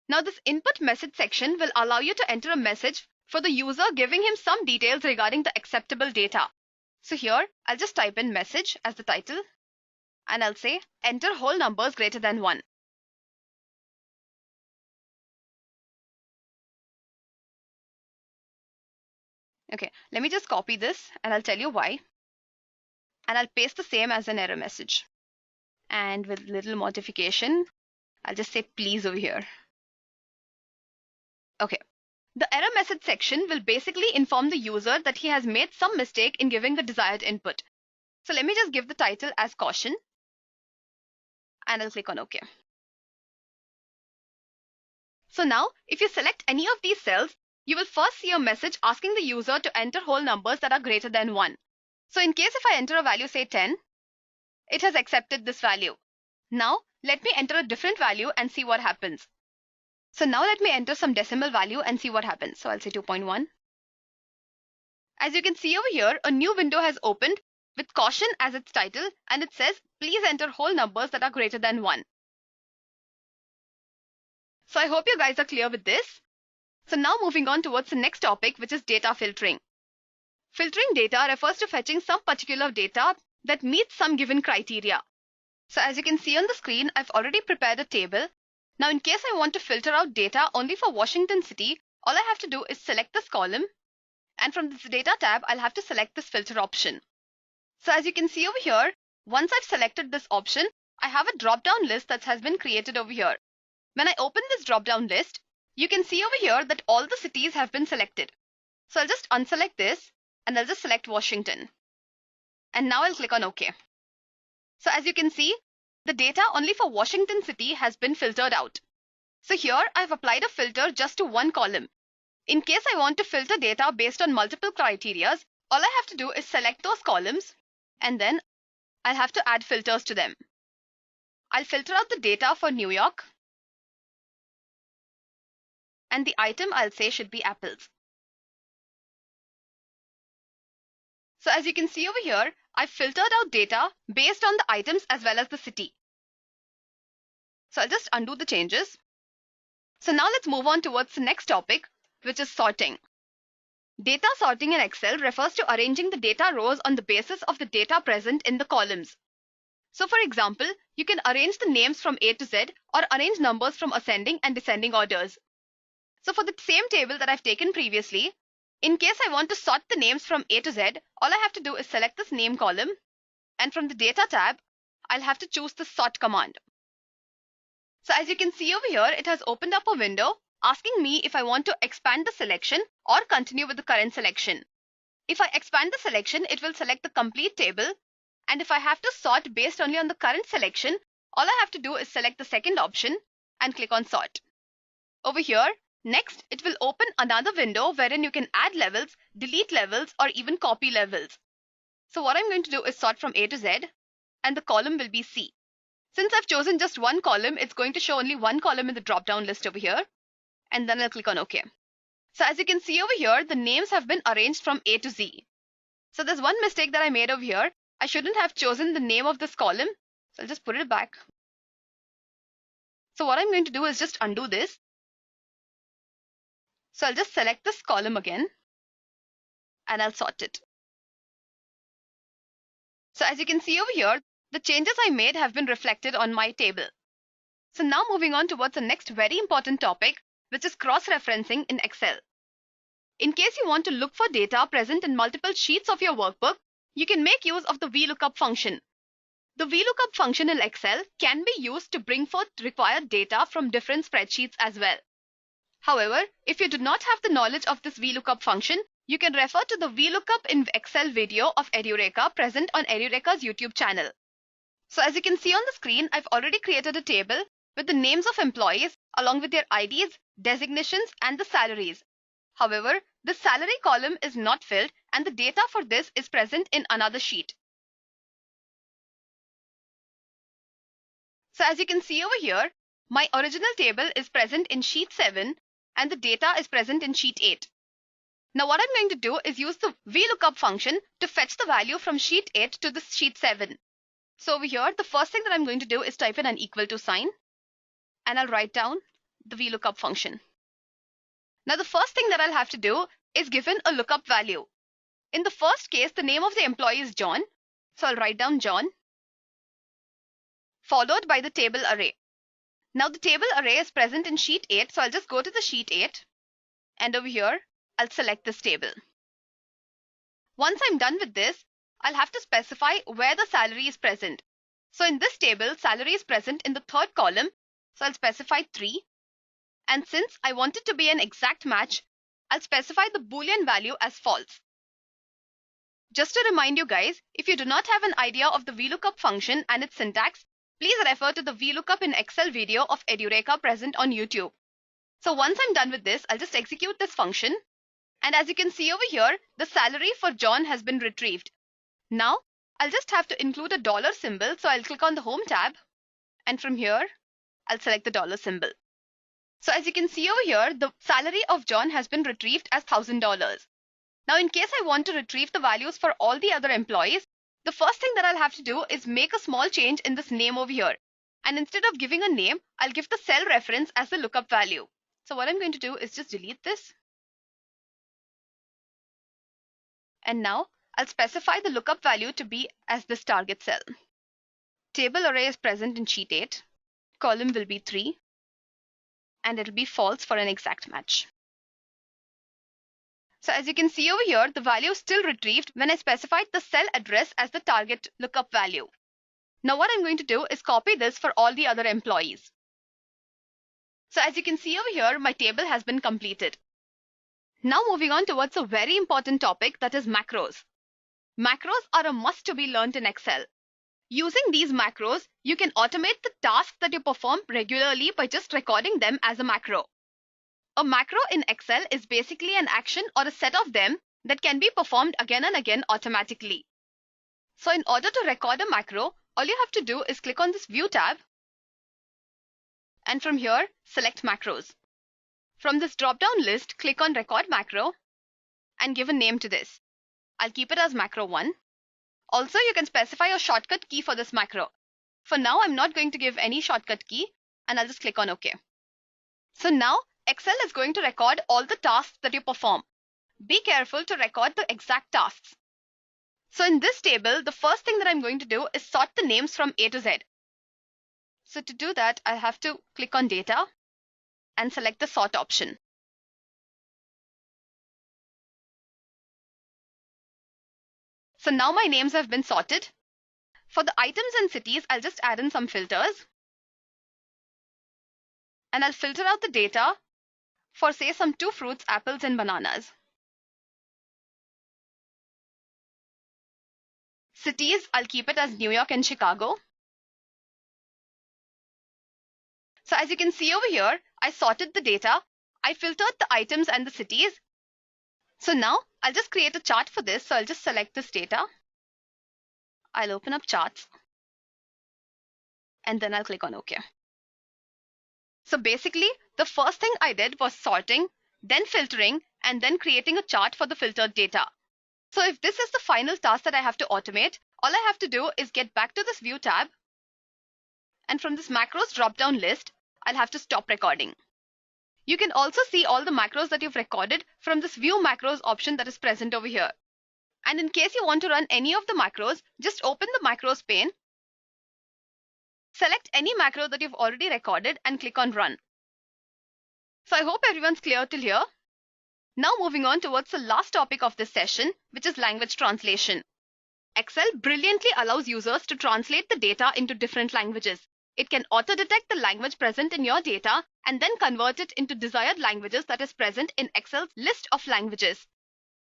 C: Now this input message section will allow you to enter a message for the user, giving him some details regarding the acceptable data. So here, I'll just type in message as the title, and I'll say enter whole numbers greater than 1. Okay, let me just copy this and I'll tell you why. And I'll paste the same as an error message. And with little modification, I'll just say please over here. Okay, the error message section will basically inform the user that he has made some mistake in giving the desired input. So let me just give the title as caution, and I'll click on OK. So now, if you select any of these cells, you will first see a message asking the user to enter whole numbers that are greater than 1. So in case if I enter a value, say 10, it has accepted this value. Now, let me enter a different value and see what happens. So now let me enter some decimal value and see what happens. So I'll say 2.1. As you can see over here, a new window has opened with caution as its title, and it says, please enter whole numbers that are greater than 1. So I hope you guys are clear with this. So now moving on towards the next topic, which is data filtering. Filtering data refers to fetching some particular data that meets some given criteria. So as you can see on the screen, I've already prepared a table. Now in case I want to filter out data only for Washington City, all I have to do is select this column, and from this data tab, I'll have to select this filter option. So as you can see over here, once I've selected this option, I have a drop-down list that has been created over here. When I open this drop-down list, you can see over here that all the cities have been selected. So I'll just unselect this and I'll just select Washington. And now I'll click on OK. So as you can see, the data only for Washington City has been filtered out. So here I've applied a filter just to one column. In case I want to filter data based on multiple criteria, all I have to do is select those columns, and then I'll have to add filters to them. I'll filter out the data for New York, and the item I'll say should be apples. So as you can see over here, I've filtered out data based on the items as well as the city. So I'll just undo the changes. So now let's move on towards the next topic, which is sorting. Data sorting in Excel refers to arranging the data rows on the basis of the data present in the columns. So for example, you can arrange the names from A to Z or arrange numbers from ascending and descending orders. So for the same table that I've taken previously, in case I want to sort the names from A to Z, all I have to do is select this name column, and from the data tab, I'll have to choose the sort command. So as you can see over here, it has opened up a window asking me if I want to expand the selection or continue with the current selection. If I expand the selection, it will select the complete table, and if I have to sort based only on the current selection, all I have to do is select the second option and click on sort. Over here, next, it will open another window wherein you can add levels, delete levels, or even copy levels. So what I'm going to do is sort from A to Z, and the column will be C. Since I've chosen just one column, it's going to show only one column in the drop-down list over here, and then I'll click on OK. So as you can see over here, the names have been arranged from A to Z. So there's one mistake that I made over here. I shouldn't have chosen the name of this column. So I'll just put it back. So what I'm going to do is just undo this. So I'll just select this column again and I'll sort it. So as you can see over here, the changes I made have been reflected on my table. So now moving on towards the next very important topic, which is cross-referencing in Excel. In case you want to look for data present in multiple sheets of your workbook, you can make use of the VLOOKUP function. The VLOOKUP function in Excel can be used to bring forth required data from different spreadsheets as well. However, if you do not have the knowledge of this VLOOKUP function, you can refer to the VLOOKUP in Excel video of Edureka present on Edureka's YouTube channel. So as you can see on the screen, I've already created a table with the names of employees along with their IDs, designations, and the salaries. However, the salary column is not filled and the data for this is present in another sheet. So as you can see over here, my original table is present in sheet 7 and the data is present in sheet 8. Now what I'm going to do is use the VLOOKUP function to fetch the value from sheet 8 to the sheet 7. So over here, the first thing that I'm going to do is type in an equal to sign and I'll write down the VLOOKUP function. Now the first thing that I'll have to do is give in a lookup value. In the first case, the name of the employee is John. So I'll write down John, followed by the table array. Now the table array is present in sheet 8. So I'll just go to the sheet 8 and over here, I'll select this table. Once I'm done with this, I'll have to specify where the salary is present. So in this table, salary is present in the third column. So I'll specify 3. And since I want it to be an exact match, I'll specify the Boolean value as false. Just to remind you guys, if you do not have an idea of the VLOOKUP function and its syntax, please refer to the VLOOKUP in Excel video of Edureka present on YouTube. So once I'm done with this, I'll just execute this function. And as you can see over here, the salary for John has been retrieved. Now, I'll just have to include a dollar symbol. So I'll click on the Home tab. And from here, I'll select the dollar symbol. So as you can see over here, the salary of John has been retrieved as $1,000. Now, in case I want to retrieve the values for all the other employees, the first thing that I'll have to do is make a small change in this name over here. And instead of giving a name, I'll give the cell reference as the lookup value. So what I'm going to do is just delete this. And now I'll specify the lookup value to be as this target cell. Table array is present in sheet 8. Column will be 3. And it'll be false for an exact match. So as you can see over here, the value is still retrieved when I specified the cell address as the target lookup value. Now what I'm going to do is copy this for all the other employees. So as you can see over here, my table has been completed. Now moving on towards a very important topic, that is macros. Macros are a must to be learned in Excel. Using these macros, you can automate the tasks that you perform regularly by just recording them as a macro. A macro in Excel is basically an action or a set of them that can be performed again and again automatically. So in order to record a macro, all you have to do is click on this View tab. And from here, select Macros. From this drop-down list, click on Record Macro and give a name to this. I'll keep it as Macro 1. Also, you can specify a shortcut key for this macro. For now, I'm not going to give any shortcut key and I'll just click on OK. So now, Excel is going to record all the tasks that you perform. Be careful to record the exact tasks. So in this table, the first thing that I'm going to do is sort the names from A to Z. So to do that, I'll have to click on Data and select the Sort option. So now my names have been sorted. For the items and cities, I'll just add in some filters. And I'll filter out the data for, say, some 2 fruits, apples and bananas. Cities, I'll keep it as New York and Chicago. So as you can see over here, I sorted the data. I filtered the items and the cities. So now I'll just create a chart for this. So I'll just select this data. I'll open up charts. And then I'll click on OK. So basically, the first thing I did was sorting, then filtering, and then creating a chart for the filtered data. So if this is the final task that I have to automate, all I have to do is get back to this View tab. And from this macros drop-down list, I'll have to stop recording. You can also see all the macros that you've recorded from this View Macros option that is present over here. And in case you want to run any of the macros, just open the macros pane, select any macro that you've already recorded and click on Run. So I hope everyone's clear till here. Now moving on towards the last topic of this session, which is language translation. Excel brilliantly allows users to translate the data into different languages. It can auto-detect the language present in your data and then convert it into desired languages that is present in Excel's list of languages.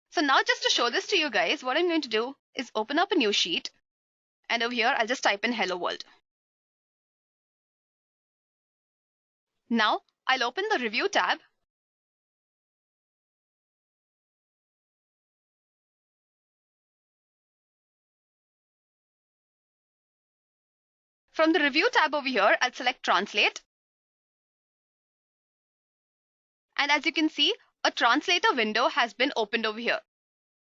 C: So now just to show this to you guys, what I'm going to do is open up a new sheet. And over here, I'll just type in Hello World. Now, I'll open the Review tab. From the Review tab over here, I'll select Translate. And as you can see, a translator window has been opened over here.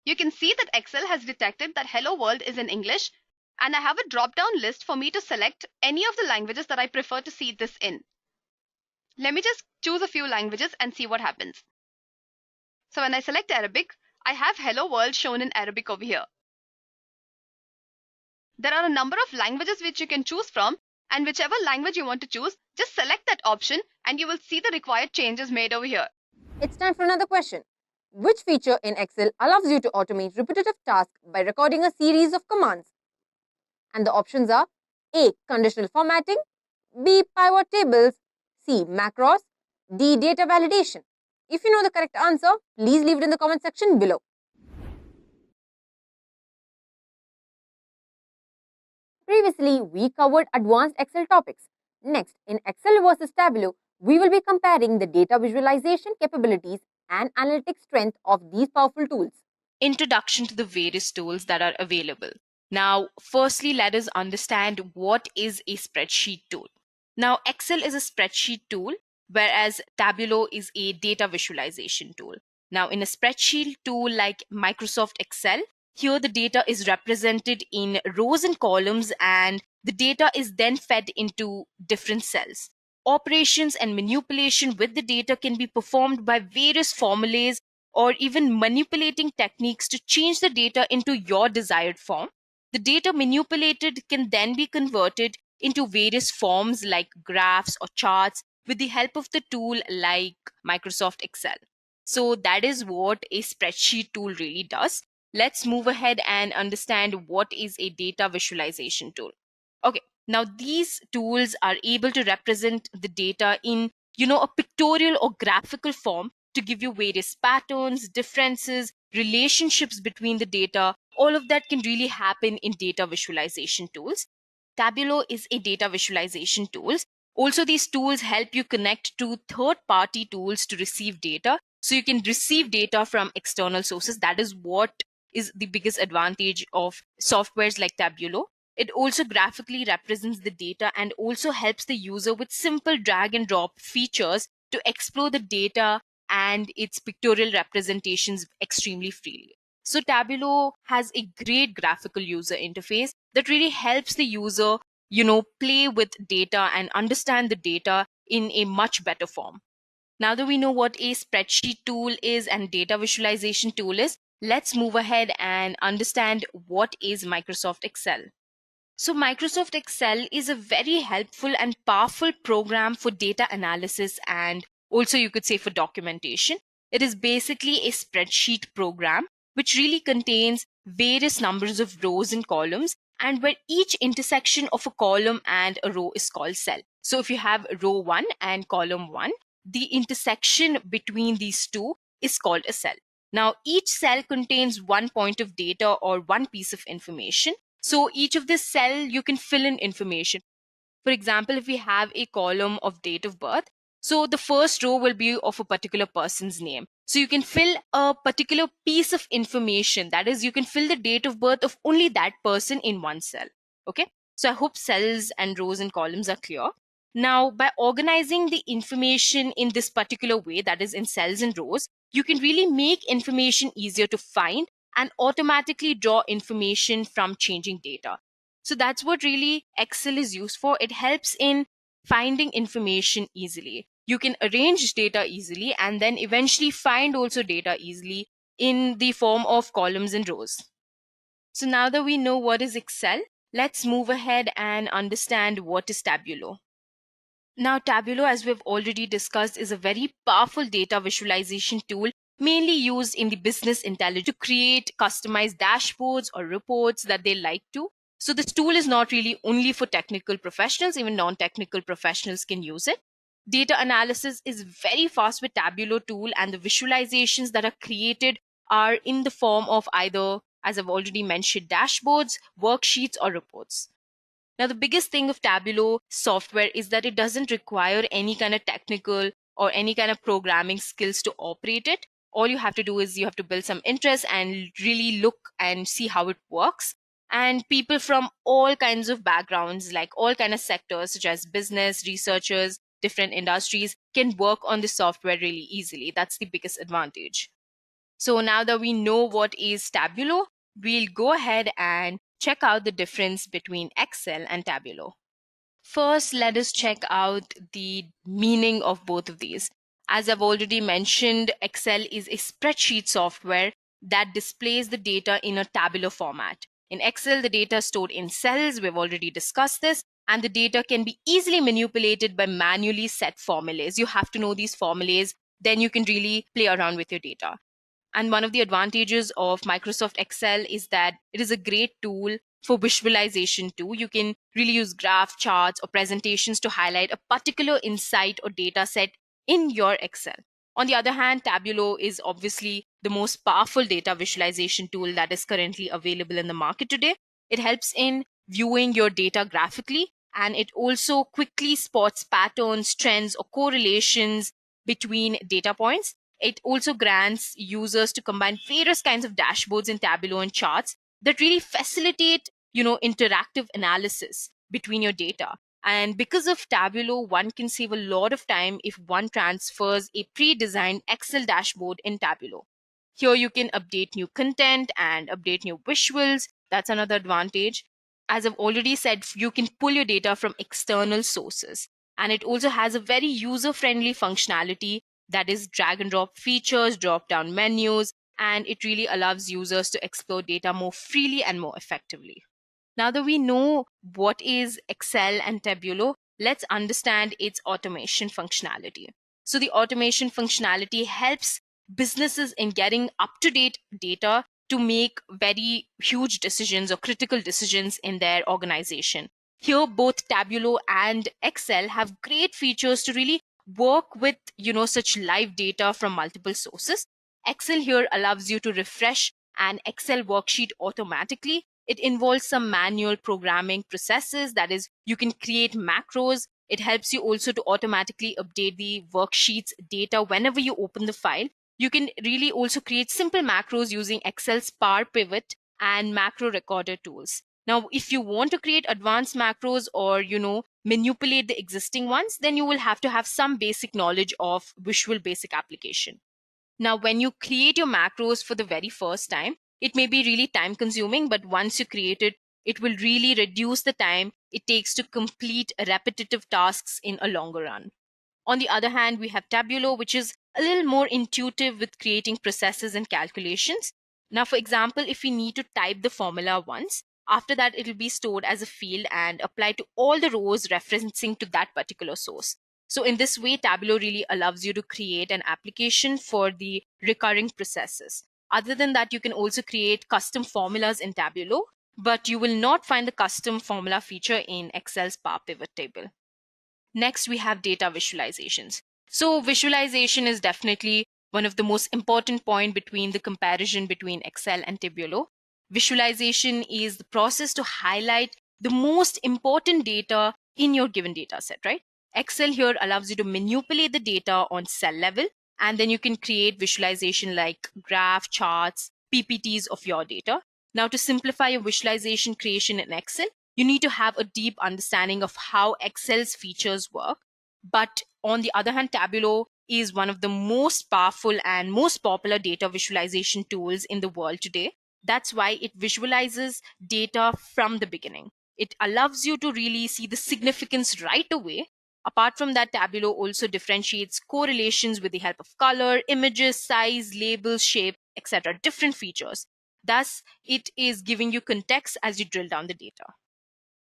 C: You can see that Excel has detected that Hello World is in English, and I have a drop-down list for me to select any of the languages that I prefer to see this in. Let me just choose a few languages and see what happens. So when I select Arabic, I have Hello World shown in Arabic over here. There are a number of languages which you can choose from, and whichever language you want to choose, just select that option and you will see the required changes made over here.
A: It's time for another question. Which feature in Excel allows you to automate repetitive tasks by recording a series of commands? And the options are A. Conditional formatting, B. Pivot tables, C. Macros, D. Data validation. If you know the correct answer, please leave it in the comment section below. Previously, we covered advanced Excel topics. Next, in Excel versus Tableau, we will be comparing the data visualization capabilities and analytic strength of these powerful tools.
E: Introduction to the various tools that are available. Now, firstly, let us understand what is a spreadsheet tool. Now, Excel is a spreadsheet tool, whereas Tableau is a data visualization tool. Now, in a spreadsheet tool like Microsoft Excel, here the data is represented in rows and columns, and the data is then fed into different cells. Operations and manipulation with the data can be performed by various formulas or even manipulating techniques to change the data into your desired form. The data manipulated can then be converted into various forms like graphs or charts with the help of the tool like Microsoft Excel. So that is what a spreadsheet tool really does. Let's move ahead and understand what is a data visualization tool. Okay, now these tools are able to represent the data in, a pictorial or graphical form to give you various patterns, differences, relationships between the data. All of that can really happen in data visualization tools. Tableau is a data visualization tool. Also, these tools help you connect to third-party tools to receive data. So you can receive data from external sources. That is what is the biggest advantage of softwares like Tableau. It also graphically represents the data and also helps the user with simple drag and drop features to explore the data and its pictorial representations extremely freely. So Tableau has a great graphical user interface that really helps the user, play with data and understand the data in a much better form. Now that we know what a spreadsheet tool is and data visualization tool is, let's move ahead and understand what is Microsoft Excel. So Microsoft Excel is a very helpful and powerful program for data analysis and also you could say for documentation. It is basically a spreadsheet program which really contains various numbers of rows and columns, and where each intersection of a column and a row is called cell. So if you have row 1 and column 1, the intersection between these two is called a cell. Now each cell contains one point of data or one piece of information. So each of this cell you can fill in information. For example, if we have a column of date of birth, so the first row will be of a particular person's name. So you can fill a particular piece of information. That is, you can fill the date of birth of only that person in one cell. Okay. So I hope cells and rows and columns are clear. Now, by organizing the information in this particular way, that is in cells and rows, you can really make information easier to find and automatically draw information from changing data. So that's what really Excel is used for. It helps in finding information easily. You can arrange data easily and then eventually find also data easily in the form of columns and rows. So now that we know what is Excel, let's move ahead and understand what is Tableau. Now, Tableau, as we've already discussed, is a very powerful data visualization tool mainly used in the business intelligence to create customized dashboards or reports that they like to. So this tool is not really only for technical professionals, even non-technical professionals can use it. Data analysis is very fast with Tableau tool, and the visualizations that are created are in the form of either, as I've already mentioned, dashboards, worksheets, or reports. Now, the biggest thing of Tableau software is that it doesn't require any kind of technical or any kind of programming skills to operate it. All you have to do is you have to build some interest and really look and see how it works. And people from all kinds of backgrounds, like all kind of sectors, such as business, researchers, different industries, can work on the software really easily. That's the biggest advantage. So now that we know what is Tableau, we'll go ahead and check out the difference between Excel and Tableau. First, let us check out the meaning of both of these. As I've already mentioned, Excel is a spreadsheet software that displays the data in a tabular format. In Excel, the data is stored in cells. We've already discussed this. And the data can be easily manipulated by manually set formulas. You have to know these formulas, then you can really play around with your data. And one of the advantages of Microsoft Excel is that it is a great tool for visualization too. You can really use graph charts or presentations to highlight a particular insight or data set in your Excel. On the other hand, Tableau is obviously the most powerful data visualization tool that is currently available in the market today. It helps in viewing your data graphically, and it also quickly spots patterns, trends, or correlations between data points. It also grants users to combine various kinds of dashboards in Tableau and charts that really facilitate, interactive analysis between your data. And because of Tableau, one can save a lot of time if one transfers a pre-designed Excel dashboard in Tableau. Here you can update new content and update new visuals. That's another advantage. As I've already said, you can pull your data from external sources. And it also has a very user-friendly functionality, that is drag and drop features, drop down menus, and it really allows users to explore data more freely and more effectively. Now that we know what is Excel and Tableau, let's understand its automation functionality. So the automation functionality helps businesses in getting up-to-date data to make very huge decisions or critical decisions in their organization. Here, both Tableau and Excel have great features to really work with such live data from multiple sources. Excel here allows you to refresh an Excel worksheet automatically. It involves some manual programming processes, that is, you can create macros. It helps you also to automatically update the worksheets data whenever you open the file. You can really also create simple macros using Excel's Power Pivot and macro recorder tools. Now, if you want to create advanced macros or, manipulate the existing ones, then you will have to have some basic knowledge of Visual Basic application. Now, when you create your macros for the very first time, it may be really time consuming, but once you create it, it will really reduce the time it takes to complete repetitive tasks in a longer run. On the other hand, we have Tableau, which is a little more intuitive with creating processes and calculations. Now, for example, if we need to type the formula once, after that, it will be stored as a field and applied to all the rows referencing to that particular source. So in this way, Tableau really allows you to create an application for the recurring processes. Other than that, you can also create custom formulas in Tableau, but you will not find the custom formula feature in Excel's Power Pivot table. Next, we have data visualizations. So visualization is definitely one of the most important point between the comparison between Excel and Tableau. Visualization is the process to highlight the most important data in your given data set, right? Excel here allows you to manipulate the data on cell level, and then you can create visualization like graph, charts, PPTs of your data. Now, to simplify your visualization creation in Excel, you need to have a deep understanding of how Excel's features work. But on the other hand, Tableau is one of the most powerful and most popular data visualization tools in the world today. That's why it visualizes data from the beginning. It allows you to really see the significance right away. Apart from that, Tableau also differentiates correlations with the help of color, images, size, labels, shape, etc., different features. Thus, it is giving you context as you drill down the data.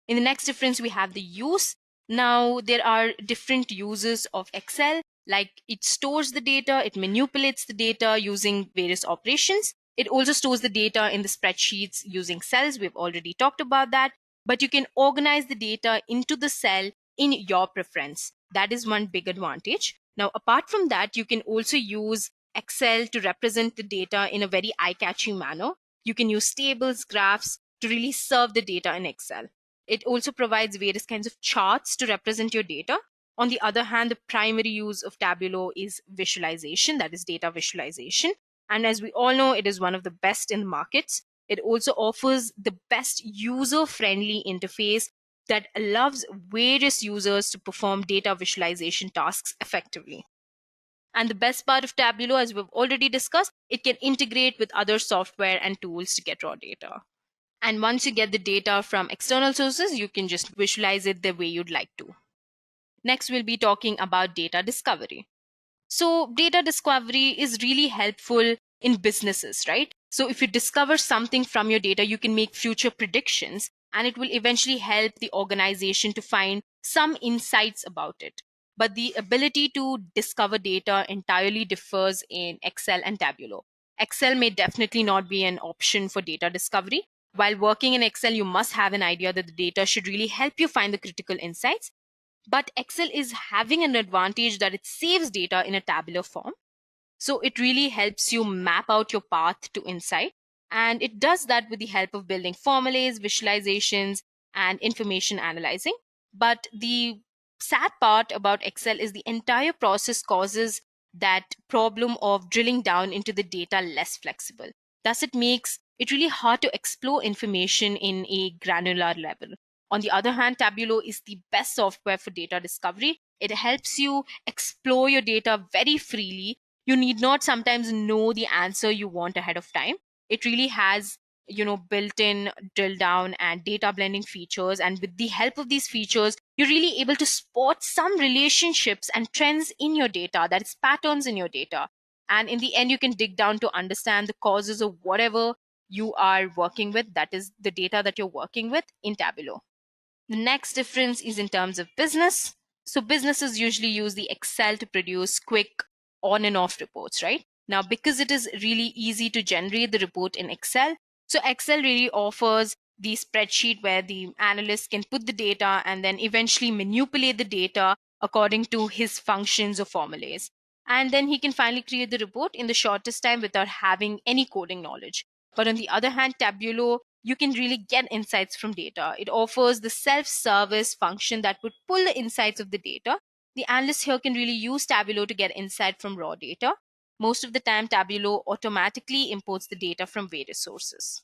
E: In the next difference, we have the use. Now, there are different uses of Excel, like it stores the data, it manipulates the data using various operations. It also stores the data in the spreadsheets using cells. We've already talked about that. But you can organize the data into the cell in your preference. That is one big advantage. Now, apart from that, you can also use Excel to represent the data in a very eye-catching manner. You can use tables, graphs to really serve the data in Excel. It also provides various kinds of charts to represent your data. On the other hand, the primary use of Tableau is visualization, that is data visualization. And as we all know, it is one of the best in the markets. It also offers the best user-friendly interface that allows various users to perform data visualization tasks effectively. And the best part of Tableau, as we've already discussed, it can integrate with other software and tools to get raw data. And once you get the data from external sources, you can just visualize it the way you'd like to. Next, we'll be talking about data discovery. So data discovery is really helpful in businesses, right? So if you discover something from your data, you can make future predictions, and it will eventually help the organization to find some insights about it. But the ability to discover data entirely differs in Excel and Tableau. Excel may definitely not be an option for data discovery. While working in Excel, you must have an idea that the data should really help you find the critical insights. But Excel is having an advantage that it saves data in a tabular form. So it really helps you map out your path to insight. And it does that with the help of building formulas, visualizations, and information analyzing. But the sad part about Excel is the entire process causes that problem of drilling down into the data less flexible. Thus, it makes it really hard to explore information in a granular level. On the other hand, Tableau is the best software for data discovery. It helps you explore your data very freely. You need not sometimes know the answer you want ahead of time. It really has built-in drill down and data blending features, and with the help of these features, you're really able to spot some relationships and trends in your data, that is patterns in your data. And in the end, you can dig down to understand the causes of whatever you are working with, that is the data that you're working with in Tableau. The next difference is in terms of business. So businesses usually use the Excel to produce quick on and off reports, right? Now, because it is really easy to generate the report in Excel, so Excel really offers the spreadsheet where the analyst can put the data and then eventually manipulate the data according to his functions or formulas. And then he can finally create the report in the shortest time without having any coding knowledge. But on the other hand, Tableau, you can really get insights from data. It offers the self-service function that would pull the insights of the data. The analyst here can really use Tableau to get insight from raw data. Most of the time, Tableau automatically imports the data from various sources.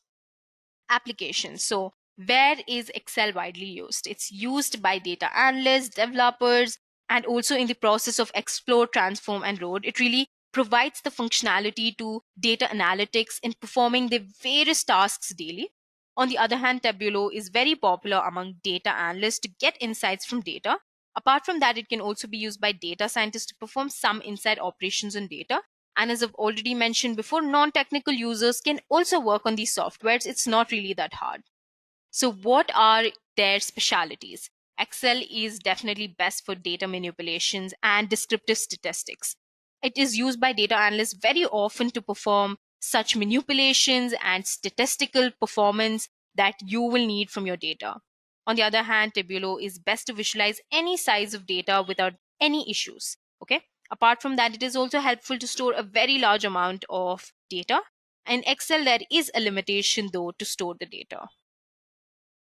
E: Applications. So where is Excel widely used? It's used by data analysts, developers, and also in the process of explore, transform, and load. It really provides the functionality to data analytics in performing the various tasks daily. On the other hand, Tableau is very popular among data analysts to get insights from data. Apart from that, it can also be used by data scientists to perform some insight operations on data. And as I've already mentioned before, non-technical users can also work on these softwares. It's not really that hard. So what are their specialities? Excel is definitely best for data manipulations and descriptive statistics. It is used by data analysts very often to perform such manipulations and statistical performance that you will need from your data. On the other hand, Tableau is best to visualize any size of data without any issues. Okay. Apart from that, it is also helpful to store a very large amount of data. In Excel, there is a limitation though to store the data.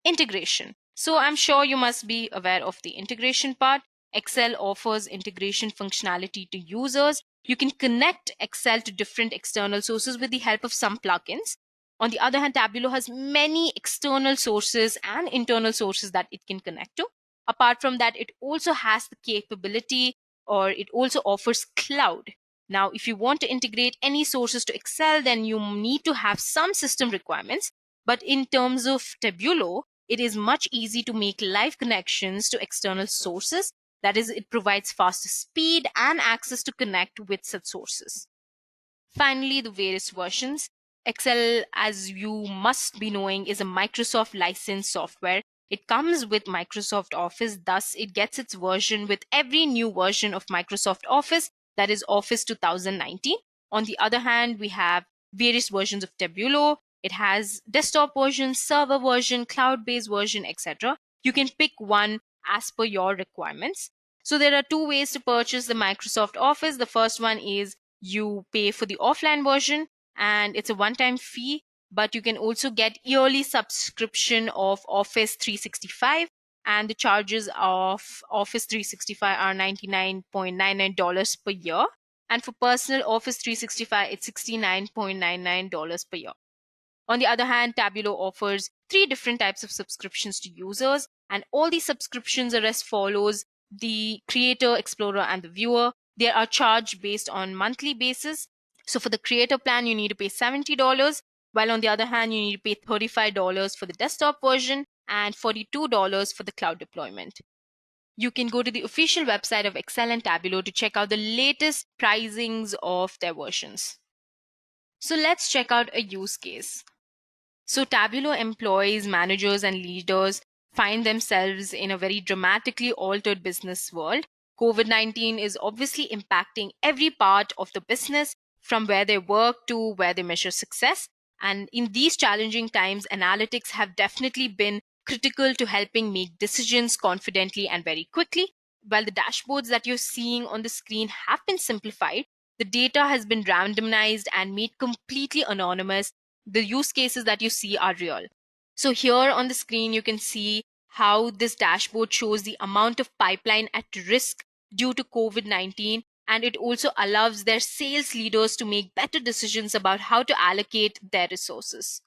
E: Integration. So I'm sure you must be aware of the integration part. Excel offers integration functionality to users. You can connect Excel to different external sources with the help of some plugins. On the other hand, Tableau has many external sources and internal sources that it can connect to. Apart from that, it also has the capability or it also offers cloud. Now, if you want to integrate any sources to Excel, then you need to have some system requirements. But in terms of Tabulo, it is much easy to make live connections to external sources. That is, it provides faster speed and access to connect with such sources. Finally, the various versions. Excel, as you must be knowing, is a Microsoft licensed software. It comes with Microsoft Office, thus it gets its version with every new version of Microsoft Office, that is Office 2019. On the other hand, we have various versions of Tabulo. It has desktop version, server version, cloud-based version, etc. You can pick one as per your requirements. So there are two ways to purchase the Microsoft Office. The first one is you pay for the offline version and it's a one-time fee, but you can also get yearly subscription of Office 365, and the charges of Office 365 are $99.99 per year, and for personal Office 365 it's $69.99 per year. On the other hand, Tabulo offers 3 different types of subscriptions to users, and all these subscriptions are as follows: the Creator, Explorer, and the Viewer. They are charged based on monthly basis. So for the Creator plan, you need to pay $70, while on the other hand, you need to pay $35 for the desktop version and $42 for the cloud deployment. You can go to the official website of Excel and Tabulo to check out the latest pricings of their versions. So let's check out a use case. So Tabulo employees, managers, and leaders find themselves in a very dramatically altered business world. COVID-19 is obviously impacting every part of the business, from where they work to where they measure success. And in these challenging times, analytics have definitely been critical to helping make decisions confidently and very quickly. While the dashboards that you're seeing on the screen have been simplified, the data has been randomized and made completely anonymous. The use cases that you see are real. So here on the screen, you can see how this dashboard shows the amount of pipeline at risk due to COVID-19, and it also allows their sales leaders to make better decisions about how to allocate their resources.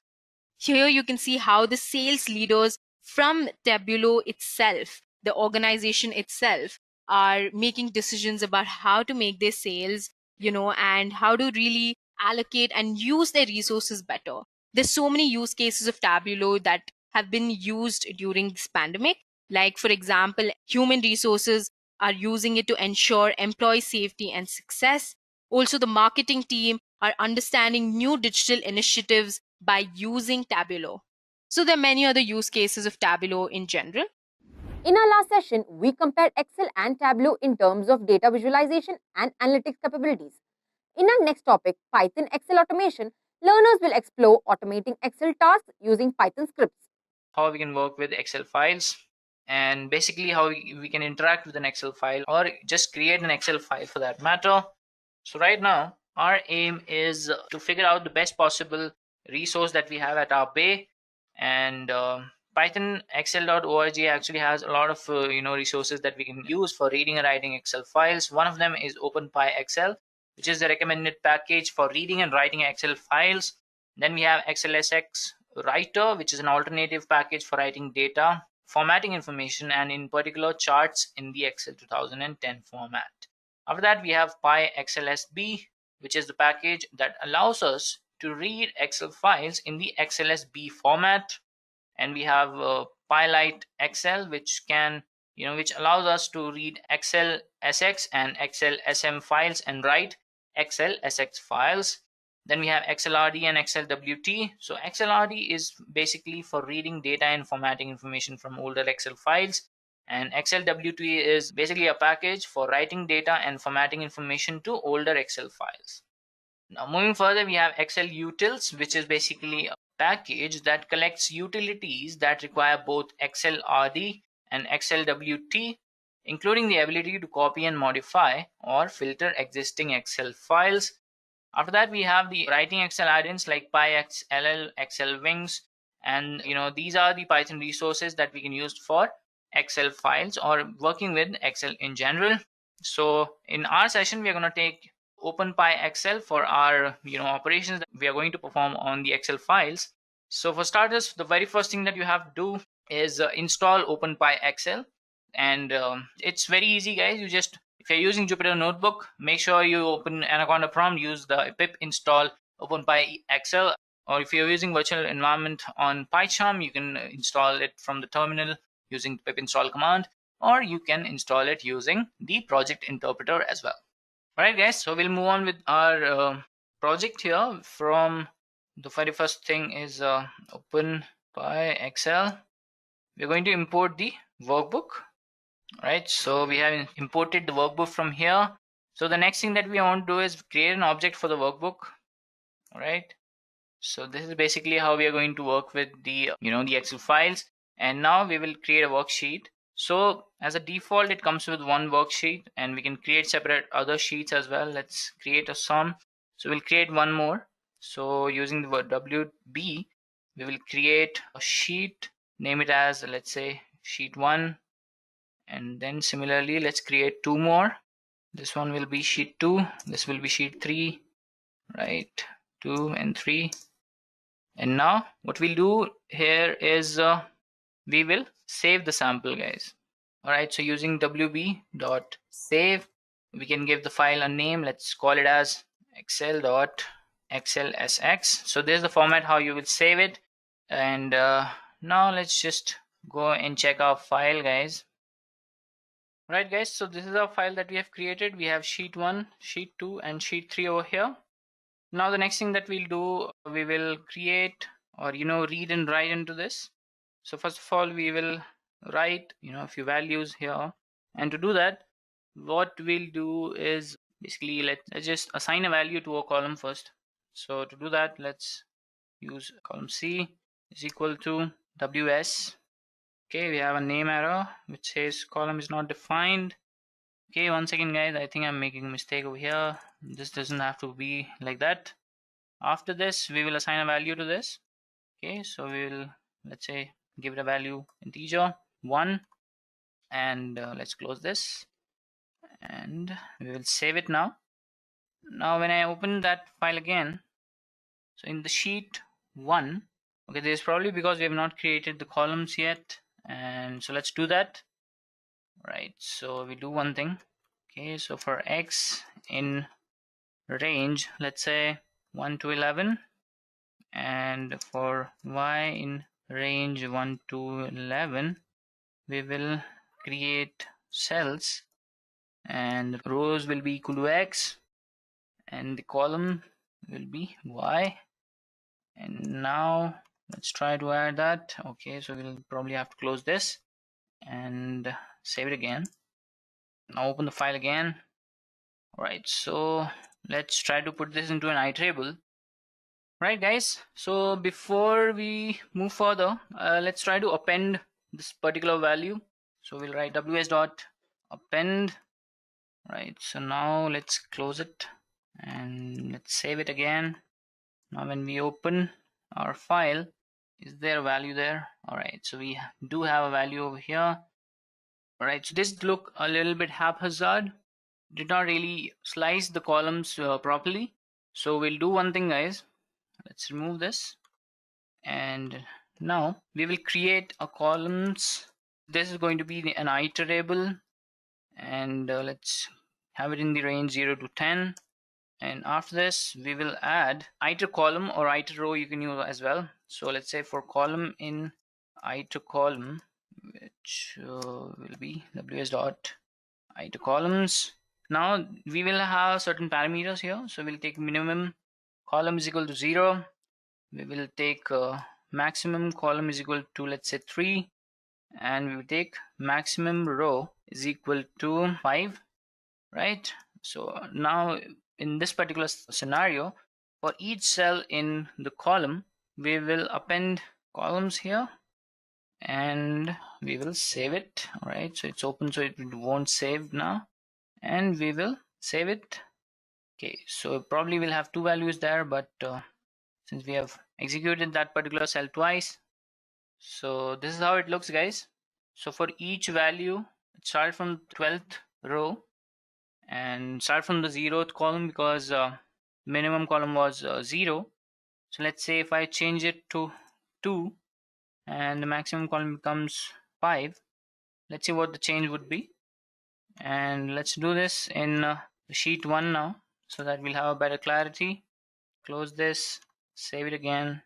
E: Here you can see how the sales leaders from Tabulo itself, the organization itself, are making decisions about how to make their sales, and how to really allocate and use their resources better. There's so many use cases of Tabulo that have been used during this pandemic. Like, for example, human resources are using it to ensure employee safety and success. Also, the marketing team are understanding new digital initiatives by using Tabulo. So there are many other use cases of Tabulo in general.
A: In our last session, we compared Excel and Tableau in terms of data visualization and analytics capabilities. In our next topic, Python Excel automation, learners will explore automating Excel tasks using Python scripts.
F: How we can work with Excel files, and basically how we can interact with an Excel file or just create an Excel file for that matter. So right now, our aim is to figure out the best possible resource that we have at our bay, and Python Excel.org actually has a lot of resources that we can use for reading and writing Excel files. One of them is OpenPyXL, which is the recommended package for reading and writing Excel files. Then we have XLSX Writer, which is an alternative package for writing data, formatting information, and in particular charts in the Excel 2010 format. After that, we have PyXLSB, which is the package that allows us to read Excel files in the XLSB format. And we have PyLite XL, which allows us to read Excel SX and Excel SM files and write Excel SX files. Then we have XLRD and XLWT. So XLRD is basically for reading data and formatting information from older Excel files, and XLWT is basically a package for writing data and formatting information to older Excel files. Now moving further, we have Excel Utils, which is basically a package that collects utilities that require both XLRD and XLWT, including the ability to copy and modify or filter existing Excel files. After that, we have the writing Excel add-ins like PyXLL, Excel Wings, and these are the Python resources that we can use for Excel files or working with Excel in general. So in our session, we are going to take OpenPyXL for our operations that we are going to perform on the Excel files. So for starters, the very first thing that you have to do is install OpenPyXL, and it's very easy, guys. You just If you're using Jupyter Notebook, make sure you open Anaconda prompt, use the pip install OpenPyXL, or if you're using virtual environment on PyCharm, you can install it from the terminal using pip install command, or you can install it using the project interpreter as well. Alright guys, so we'll move on with our project here. From the very first thing is OpenPyXL. We're going to import the workbook. Right, so we have imported the workbook from here. So the next thing that we want to do is create an object for the workbook. All right, so this is basically how we are going to work with the the Excel files. And now we will create a worksheet. So as a default, it comes with one worksheet, and we can create separate other sheets as well. Let's create a sum. So we'll create one more. So using the word WB, we will create a sheet, name it as, let's say, sheet 1. And then similarly, let's create two more. This one will be sheet 2, this will be sheet 3, right? 2 and 3. And now what we'll do here is we will save the sample, guys. All right, so using wb.save, we can give the file a name. Let's call it as excel.xlsx. So this is the format how you will save it. And now let's just go and check our file, guys. Right guys, so this is our file that we have created. We have sheet 1, sheet 2 and sheet 3 over here. Now the next thing that we'll do, we will create or read and write into this. So first of all, we will write a few values here. And to do that, what we'll do is basically let's just assign a value to a column first. So to do that, let's use column C is equal to WS. Okay, we have a name error which says column is not defined. Okay, one second guys, I think I'm making a mistake over here. This doesn't have to be like that. After this, we will assign a value to this. Okay, so we will, let's say, give it a value integer 1, and let's close this, and we will save it now. Now when I open that file again, so in the sheet 1, okay, this is probably because we have not created the columns yet. And so let's do that. Right, so we do one thing. Okay, so for X in range, let's say 1 to 11, and for Y in range 1 to 11, we will create cells, and rows will be equal to X, and the column will be Y. And now let's try to add that. Okay, so we'll probably have to close this and save it again. Now open the file again. Alright, so let's try to put this into an iterable. Right guys, so before we move further, let's try to append this particular value. So we'll write ws dot append. Right, so now let's close it and let's save it again. Now when we open our file, is there a value there? Alright, so we do have a value over here. Alright, so this look a little bit haphazard, did not really slice the columns properly. So we'll do one thing guys, let's remove this, and now we will create a columns. This is going to be an iterable, and let's have it in the range 0 to 10. And after this, we will add iter column or iter row, you can use as well. So let's say for column in iter column, which will be ws dot iter columns. Now we will have certain parameters here. So we'll take minimum column is equal to 0. We will take maximum column is equal to, let's say, 3, and we will take maximum row is equal to 5. Right, so now in this particular scenario, for each cell in the column, we will append columns here, and we will save it. All right, so it's open, so it won't save now, and we will save it. Okay, so probably we'll have two values there, but since we have executed that particular cell twice, so this is how it looks guys. So for each value, start from 12th row and start from the 0th column, because minimum column was 0. So let's say if I change it to 2 and the maximum column becomes 5, let's see what the change would be. And let's do this in sheet 1 now, so that we'll have a better clarity. Close this, save it again.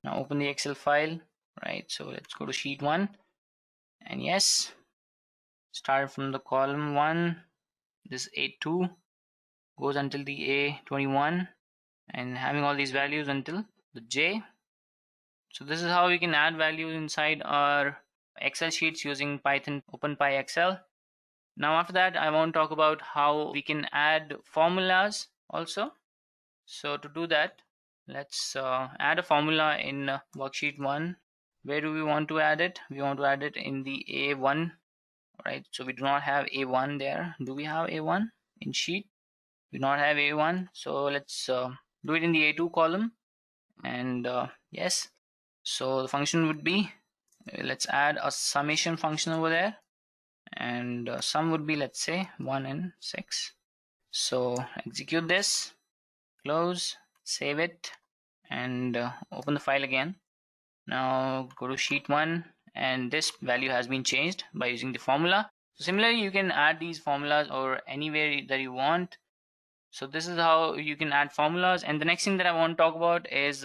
F: Now open the Excel file, right? So let's go to sheet 1, and yes, start from the column 1. This A2 goes until the A21, and having all these values until the J. So this is how we can add values inside our Excel sheets using Python OpenPyXL. Now after that, I want to talk about how we can add formulas also. So to do that, let's add a formula in worksheet 1. Where do we want to add it? We want to add it in the A1, right? So we do not have A1 there. Do we have A1 in sheet? We do not have A1. So let's do it in the A2 column. And yes, so the function would be, let's add a summation function over there, and sum would be, let's say, 1 and 6. So execute this, close, save it, and open the file again. Now go to sheet 1, and this value has been changed by using the formula. So similarly, you can add these formulas or anywhere that you want. So this is how you can add formulas. And the next thing that I want to talk about is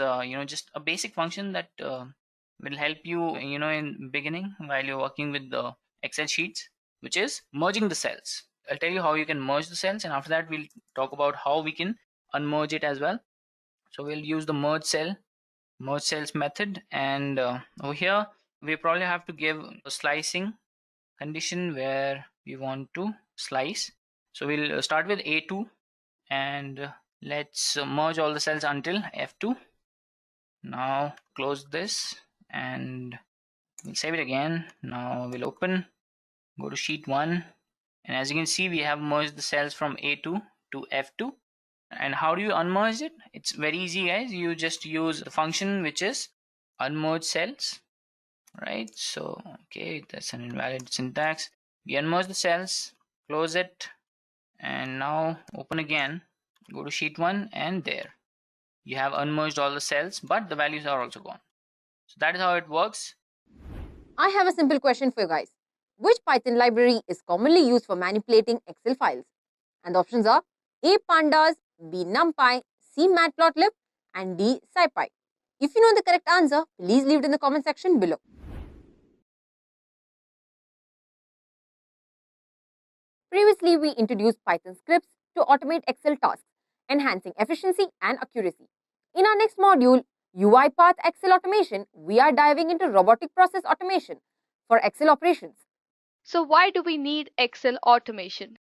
F: just a basic function that will help you in beginning while you're working with the Excel sheets, which is merging the cells. I'll tell you how you can merge the cells, and after that we'll talk about how we can unmerge it as well. So we'll use the merge cells method, and over here we probably have to give a slicing condition where we want to slice. So we'll start with A2, and let's merge all the cells until F2. Now close this, and we'll save it again. Now we'll open, go to sheet 1, and as you can see, we have merged the cells from A2 to F2. And how do you unmerge it? It's very easy, guys. You just use the function which is unmerge cells, right? So okay, that's an invalid syntax. We unmerge the cells, close it, and now open again, go to sheet 1, and there you have unmerged all the cells, but the values are also gone. So that is how it works.
A: I have a simple question for you guys. Which Python library is commonly used for manipulating Excel files? And the options are A. Pandas, B. NumPy, C. Matplotlib, and D. SciPy. If you know the correct answer, please leave it in the comment section below. Previously, we introduced Python scripts to automate Excel tasks, enhancing efficiency and accuracy. In our next module, UiPath Excel Automation, we are diving into robotic process automation for Excel operations.
G: So why do we need Excel automation?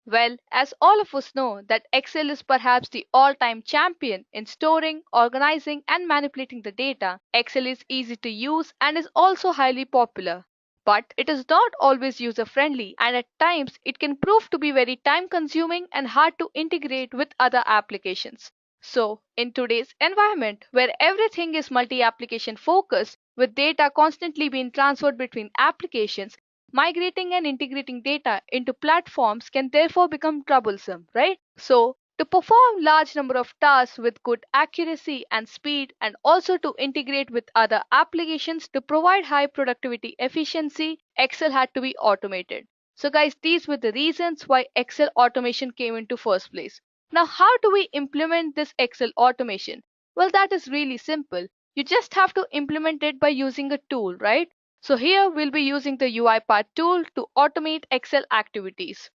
G: Well, as all of us know that Excel is perhaps the all-time champion in storing, organizing and manipulating the data. Excel is easy to use and is also highly popular. But it is not always user-friendly, and at times it can prove to be very time-consuming and hard to integrate with other applications. So, in today's environment where everything is multi-application focused, with data constantly being transferred between applications, migrating and integrating data into platforms can therefore become troublesome, right? So, to perform large number of tasks with good accuracy and speed, and also to integrate with other applications to provide high productivity efficiency, Excel had to be automated. So guys, these were the reasons why Excel automation came into first place. Now, how do we implement this Excel automation? Well, that is really simple. You just have to implement it by using a tool, right? So here we'll be using the UiPath tool to automate Excel activities.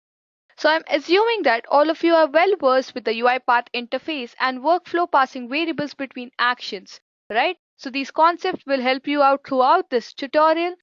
G: So I'm assuming that all of you are well versed with the UiPath interface and workflow passing variables between actions, right? So these concepts will help you out throughout this tutorial.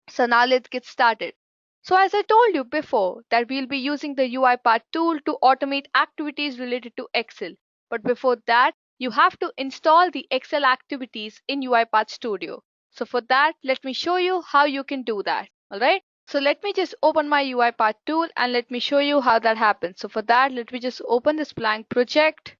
G: So now let's get started. So as I told you before that we'll be using the UiPath tool to automate activities related to Excel. But before that, you have to install the Excel activities in UiPath Studio. So for that, let me show you how you can do that. Alright. So let me just open my UiPath tool and let me show you how that happens. So for that, let me just open this blank project.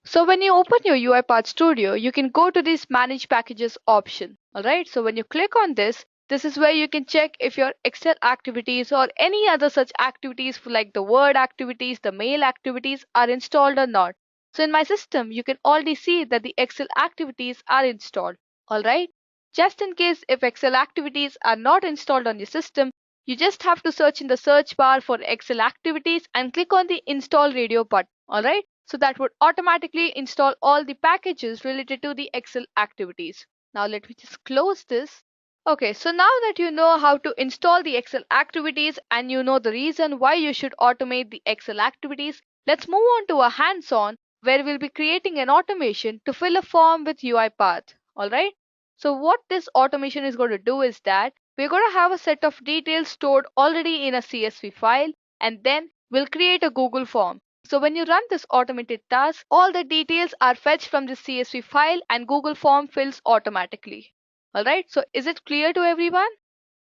G: So when you open your UiPath Studio, you can go to this Manage Packages option. Alright, so when you click on this, this is where you can check if your Excel activities or any other such activities like the Word activities, the mail activities are installed or not. So in my system, you can already see that the Excel activities are installed. Alright? Just in case if Excel activities are not installed on your system, you just have to search in the search bar for Excel activities and click on the install radio button. Alright? So that would automatically install all the packages related to the Excel activities. Now let me just close this. Okay, so now that you know how to install the Excel activities and you know the reason why you should automate the Excel activities, let's move on to a hands-on where we'll be creating an automation to fill a form with UiPath. Alright? So what this automation is going to do is that we're going to have a set of details stored already in a CSV file, and then we'll create a Google form. So when you run this automated task, all the details are fetched from the CSV file and Google form fills automatically. Alright, so is it clear to everyone?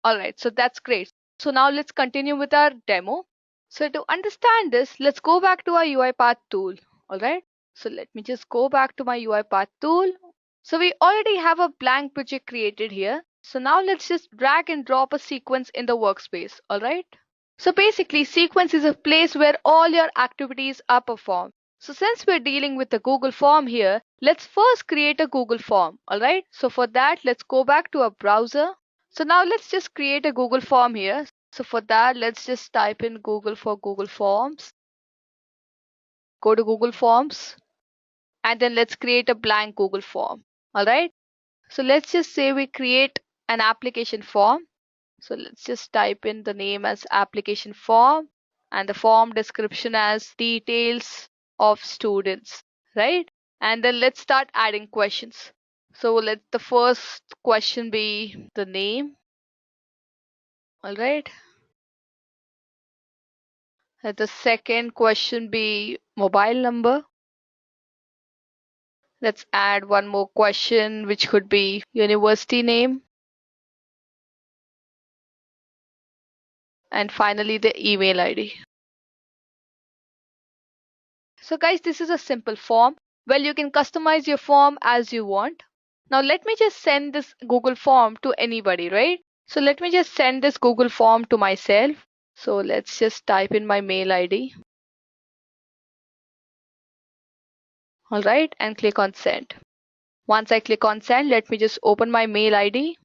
G: Alright, so that's great. So now let's continue with our demo. So to understand this, let's go back to our UiPath tool. Alright, so let me just go back to my UiPath tool. So we already have a blank project created here. So now let's just drag and drop a sequence in the workspace. Alright. So basically sequence is a place where all your activities are performed. So since we're dealing with the Google form here, let's first create a Google form. Alright. So for that, let's go back to our browser. So now let's just create a Google form here. So for that, let's just type in Google for Google Forms. Go to Google Forms. And then let's create a blank Google form. Alright. So let's just say we create an application form. So let's just type in the name as application form and the form description as details of students, right? And then let's start adding questions. So let the first question be the name. All right. Let the second question be mobile number. Let's add one more question, which could be university name. And finally, the email ID. So guys, this is a simple form. Well, you can customize your form as you want. Now let me just send this Google form to anybody, right? So let me just send this Google form to myself. So let's just type in my mail ID. All right, and click on send. Once I click on send, let me just open my mail ID.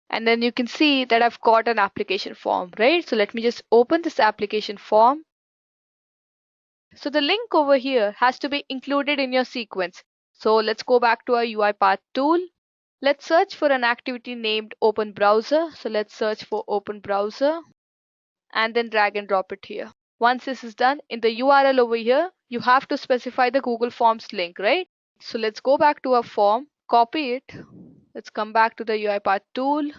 G: And then you can see that I've got an application form, right? So let me just open this application form. So the link over here has to be included in your sequence. So let's go back to our UiPath tool. Let's search for an activity named Open Browser. So let's search for Open Browser and then drag and drop it here. Once this is done, in the URL over here, you have to specify the Google Forms link, right? So let's go back to our form, copy it. Let's come back to the UiPath tool,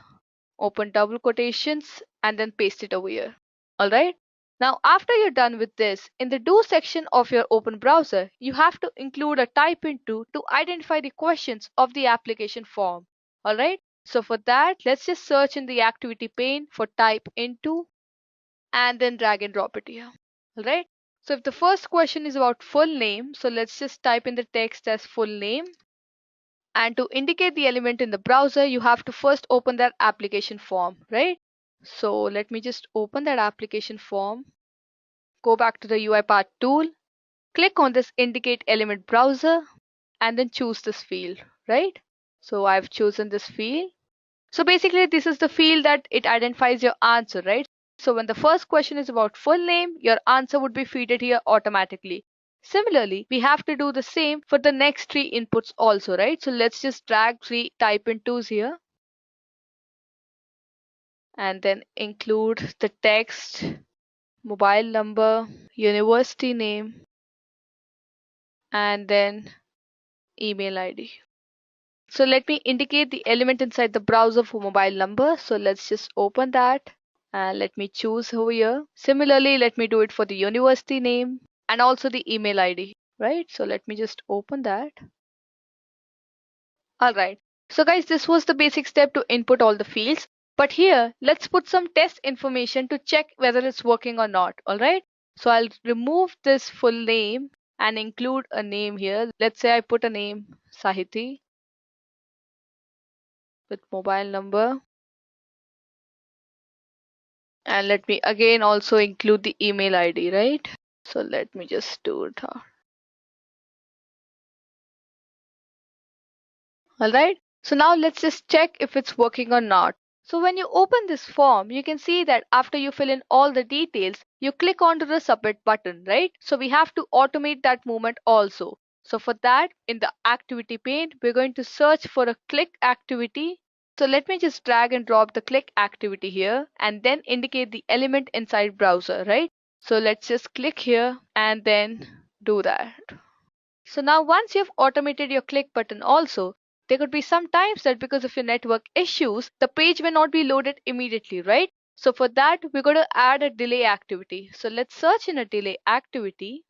G: open double quotations, and then paste it over here. All right. Now, after you're done with this, in the do section of your open browser, you have to include a type into to identify the questions of the application form. All right. So for that, let's just search in the activity pane for type into and then drag and drop it here. All right. So if the first question is about full name, so let's just type in the text as full name. And to indicate the element in the browser, you have to first open that application form, right? So let me just open that application form. Go back to the UiPath tool, click on this indicate element browser, and then choose this field, right? So I've chosen this field. So basically, this is the field that it identifies your answer, right? So when the first question is about full name, your answer would be fed here automatically. Similarly, we have to do the same for the next three inputs also, right? So let's just drag three type intos here and then include the text, mobile number, university name, and then email ID. So let me indicate the element inside the browser for mobile number. So let's just open that and let me choose over here. Similarly, let me do it for the university name and also the email ID, right? So let me just open that. All right. So guys, this was the basic step to input all the fields. But here, let's put some test information to check whether it's working or not. All right. So I'll remove this full name and include a name here. Let's say I put a name Sahiti with mobile number. And let me again also include the email ID, right? So let me just do it. All right. So now let's just check if it's working or not. So when you open this form, you can see that after you fill in all the details, you click onto the submit button, right? So we have to automate that movement also. So for that, in the activity pane, we're going to search for a click activity. So let me just drag and drop the click activity here and then indicate the element inside browser, right? So let's just click here and then do that. So now once you've automated your click button also, there could be some times that because of your network issues, the page may not be loaded immediately, right? So for that, we're going to add a delay activity. So let's search in a delay activity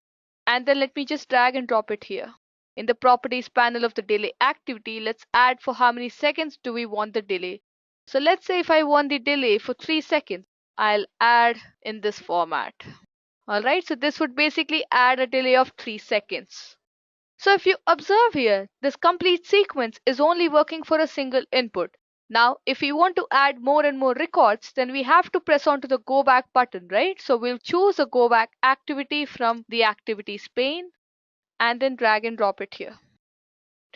G: and then let me just drag and drop it here. In the properties panel of the delay activity, let's add for how many seconds do we want the delay. So let's say if I want the delay for 3 seconds, I'll add in this format. Alright, so this would basically add a delay of 3 seconds. So if you observe here, this complete sequence is only working for a single input. Now, if we want to add more and more records, then we have to press onto the go back button, right? So we'll choose a go back activity from the activities pane and then drag and drop it here.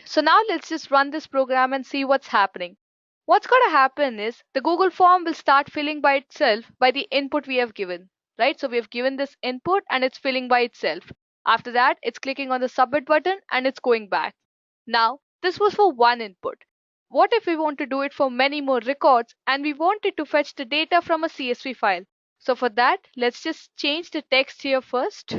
G: So now let's just run this program and see what's happening. What's going to happen is the Google form will start filling by itself by the input we have given, right? So we have given this input and it's filling by itself. After that, it's clicking on the submit button and it's going back. Now, this was for one input. What if we want to do it for many more records and we want it to fetch the data from a CSV file? So for that, let's just change the text here first.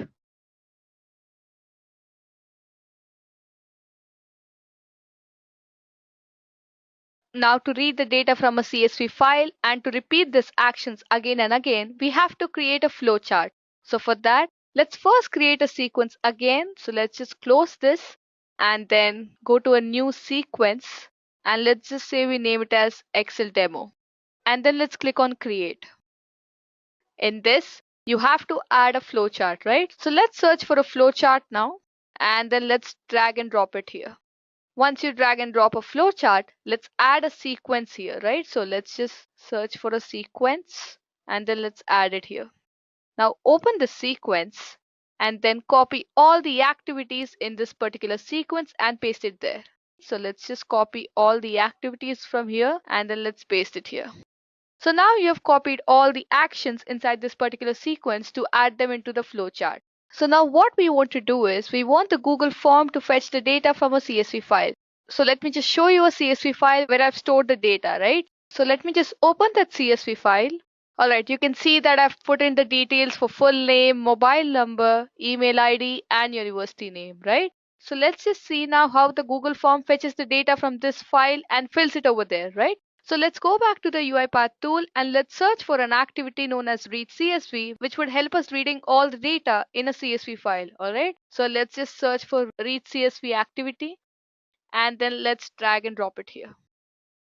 G: Now to read the data from a CSV file and to repeat these actions again and again, we have to create a flowchart. So for that, let's first create a sequence again. So let's just close this and then go to a new sequence and let's just say we name it as Excel demo. And then let's click on create. In this, you have to add a flowchart, right? So let's search for a flowchart now and then let's drag and drop it here. Once you drag and drop a flowchart, let's add a sequence here, right? So let's just search for a sequence and then let's add it here. Now open the sequence and then copy all the activities in this particular sequence and paste it there. So let's just copy all the activities from here and then let's paste it here. So now you have copied all the actions inside this particular sequence to add them into the flowchart. So now what we want to do is we want the Google form to fetch the data from a CSV file. So let me just show you a CSV file where I've stored the data, right? So let me just open that CSV file. Alright, you can see that I've put in the details for full name, mobile number, email ID and university name, right? So let's just see now how the Google form fetches the data from this file and fills it over there, right? So let's go back to the UiPath tool and let's search for an activity known as read CSV, which would help us reading all the data in a CSV file. Alright, so let's just search for read CSV activity and then let's drag and drop it here.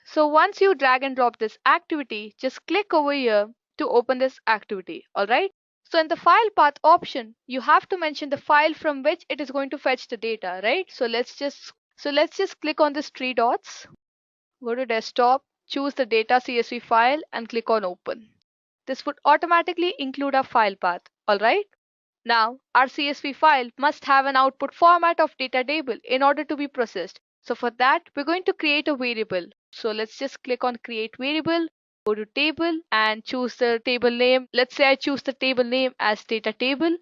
G: So once you drag and drop this activity, just click over here to open this activity. Alright, so in the file path option, you have to mention the file from which it is going to fetch the data, right? So let's just click on these three dots, go to desktop, choose the data CSV file and click on open. This would automatically include our file path. Alright. Now our CSV file must have an output format of data table in order to be processed. So for that, we're going to create a variable. So let's just click on create variable, go to table and choose the table name. Let's say I choose the table name as data table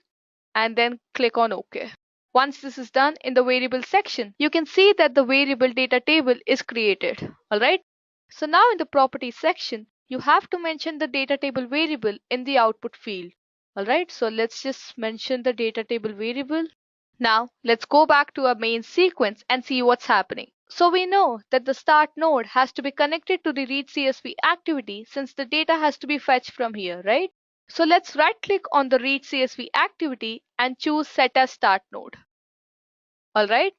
G: and then click on OK. Once this is done, in the variable section, you can see that the variable data table is created. Alright. So now in the properties section, you have to mention the data table variable in the output field. Alright, so let's just mention the data table variable. Now let's go back to our main sequence and see what's happening. So we know that the start node has to be connected to the read CSV activity since the data has to be fetched from here, right? So let's right click on the read CSV activity and choose set as start node. Alright,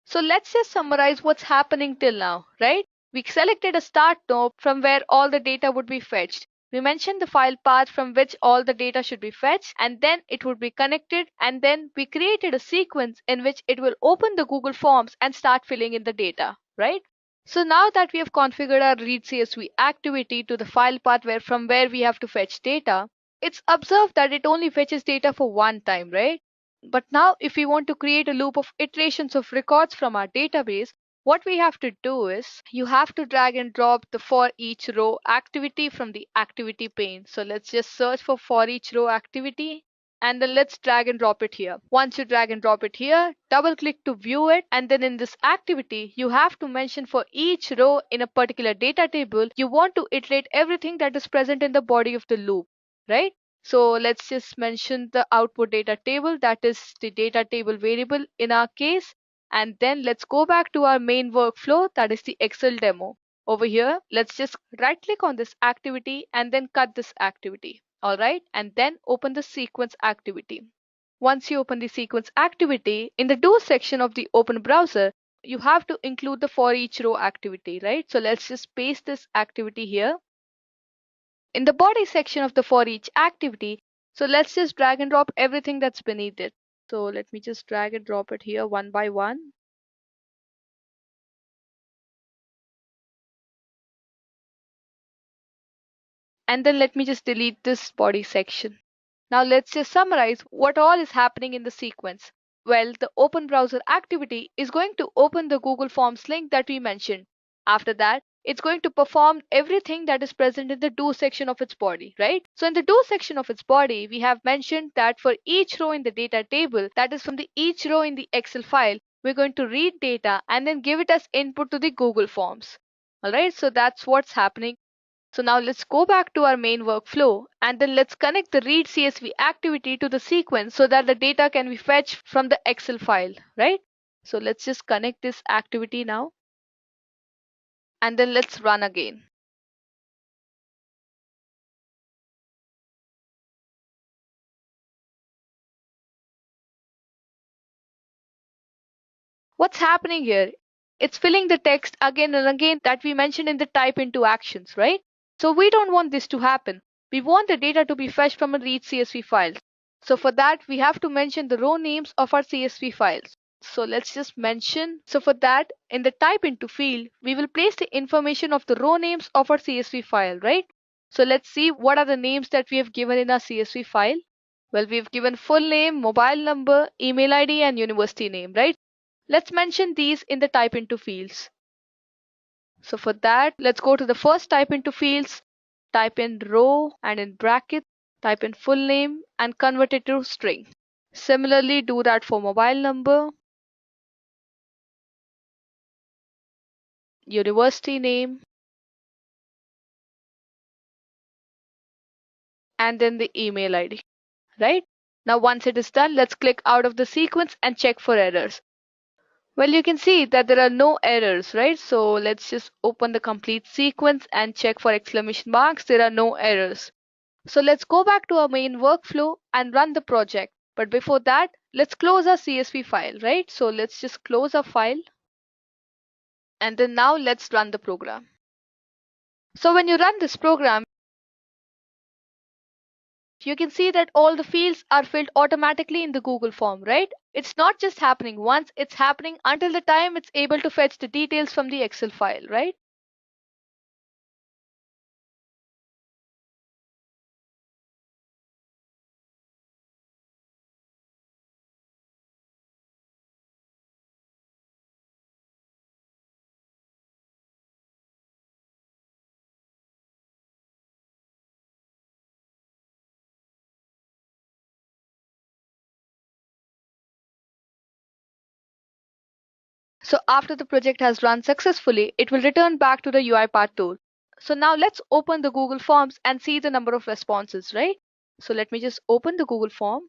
G: so let's just summarize what's happening till now, right? We selected a start node from where all the data would be fetched. We mentioned the file path from which all the data should be fetched and then it would be connected, and then we created a sequence in which it will open the Google Forms and start filling in the data, right? So now that we have configured our read CSV activity to the file path from where we have to fetch data, it's observed that it only fetches data for one time, right? But now if we want to create a loop of iterations of records from our database, What we have to do is you have to drag and drop the for each row activity from the activity pane. So let's just search for each row activity and then let's drag and drop it here. Once you drag and drop it here, double click to view it, and then in this activity you have to mention for each row in a particular data table you want to iterate everything that is present in the body of the loop, right? So let's just mention the output data table, that is the data table variable in our case. And then let's go back to our main workflow, that is the Excel demo. Over here, let's just right click on this activity and then cut this activity. All right, and then open the sequence activity. Once you open the sequence activity, in the do section of the open browser, you have to include the for each row activity, right? So let's just paste this activity here. In the body section of the for each activity, so let's just drag and drop everything that's beneath it. So let me just drag and drop it here one by one. And then let me just delete this body section. Now let's just summarize what all is happening in the sequence. Well, the open browser activity is going to open the Google Forms link that we mentioned. After that, it's going to perform everything that is present in the do section of its body, right? So in the do section of its body, we have mentioned that for each row in the data table, that is from the each row in the Excel file, we're going to read data and then give it as input to the Google Forms. All right, so that's what's happening. So now let's go back to our main workflow and then let's connect the read CSV activity to the sequence so that the data can be fetched from the Excel file, right? So let's just connect this activity now and then let's run again. What's happening here? It's filling the text again and again that we mentioned in the type into actions, right? So we don't want this to happen. We want the data to be fetched from a read CSV file. So for that, we have to mention the row names of our CSV files. So let's just mention. So for that, in the type into field, we will place the information of the row names of our CSV file, right? So let's see what are the names that we have given in our CSV file. Well, we've given full name, mobile number, email ID, and university name, right? Let's mention these in the type into fields. So for that, let's go to the first type into fields, type in row and in bracket, type in full name and convert it to string. Similarly, do that for mobile number, university name, and then the email ID, right? Now, once it is done, let's click out of the sequence and check for errors. Well, you can see that there are no errors, right? So let's just open the complete sequence and check for exclamation marks. There are no errors. So let's go back to our main workflow and run the project. But before that, let's close our CSV file, right? So let's just close our file. And then now let's run the program. So when you run this program, you can see that all the fields are filled automatically in the Google form, right? It's not just happening once, it's happening until the time it's able to fetch the details from the Excel file, right? So after the project has run successfully, it will return back to the UiPath tool. So now let's open the Google Forms and see the number of responses, right? So let me just open the Google form.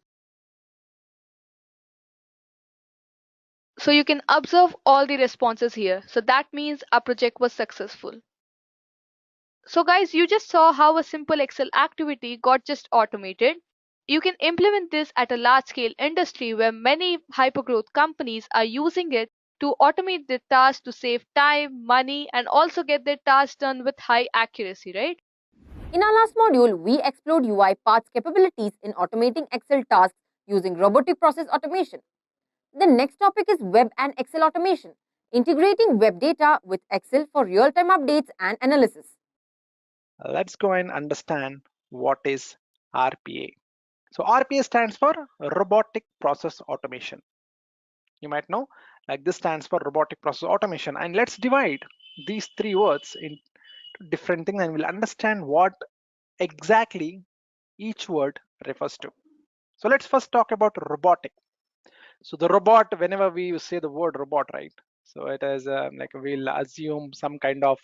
G: So you can observe all the responses here. So that means our project was successful. So guys, you just saw how a simple Excel activity got just automated. You can implement this at a large scale industry where many hypergrowth companies are using it to automate their tasks to save time, money, and also get their tasks done with high accuracy, right?
A: In our last module, we explored UiPath's capabilities in automating Excel tasks using robotic process automation. The next topic is web and Excel automation, integrating web data with Excel for real-time updates and analysis.
H: Let's go and understand what is RPA. So RPA stands for Robotic Process Automation. You might know Like this stands for robotic process automation. And let's divide these three words into different things and we'll understand what exactly each word refers to. So let's first talk about robotic. So the robot, whenever we say the word robot, right? So it is like we'll assume some kind of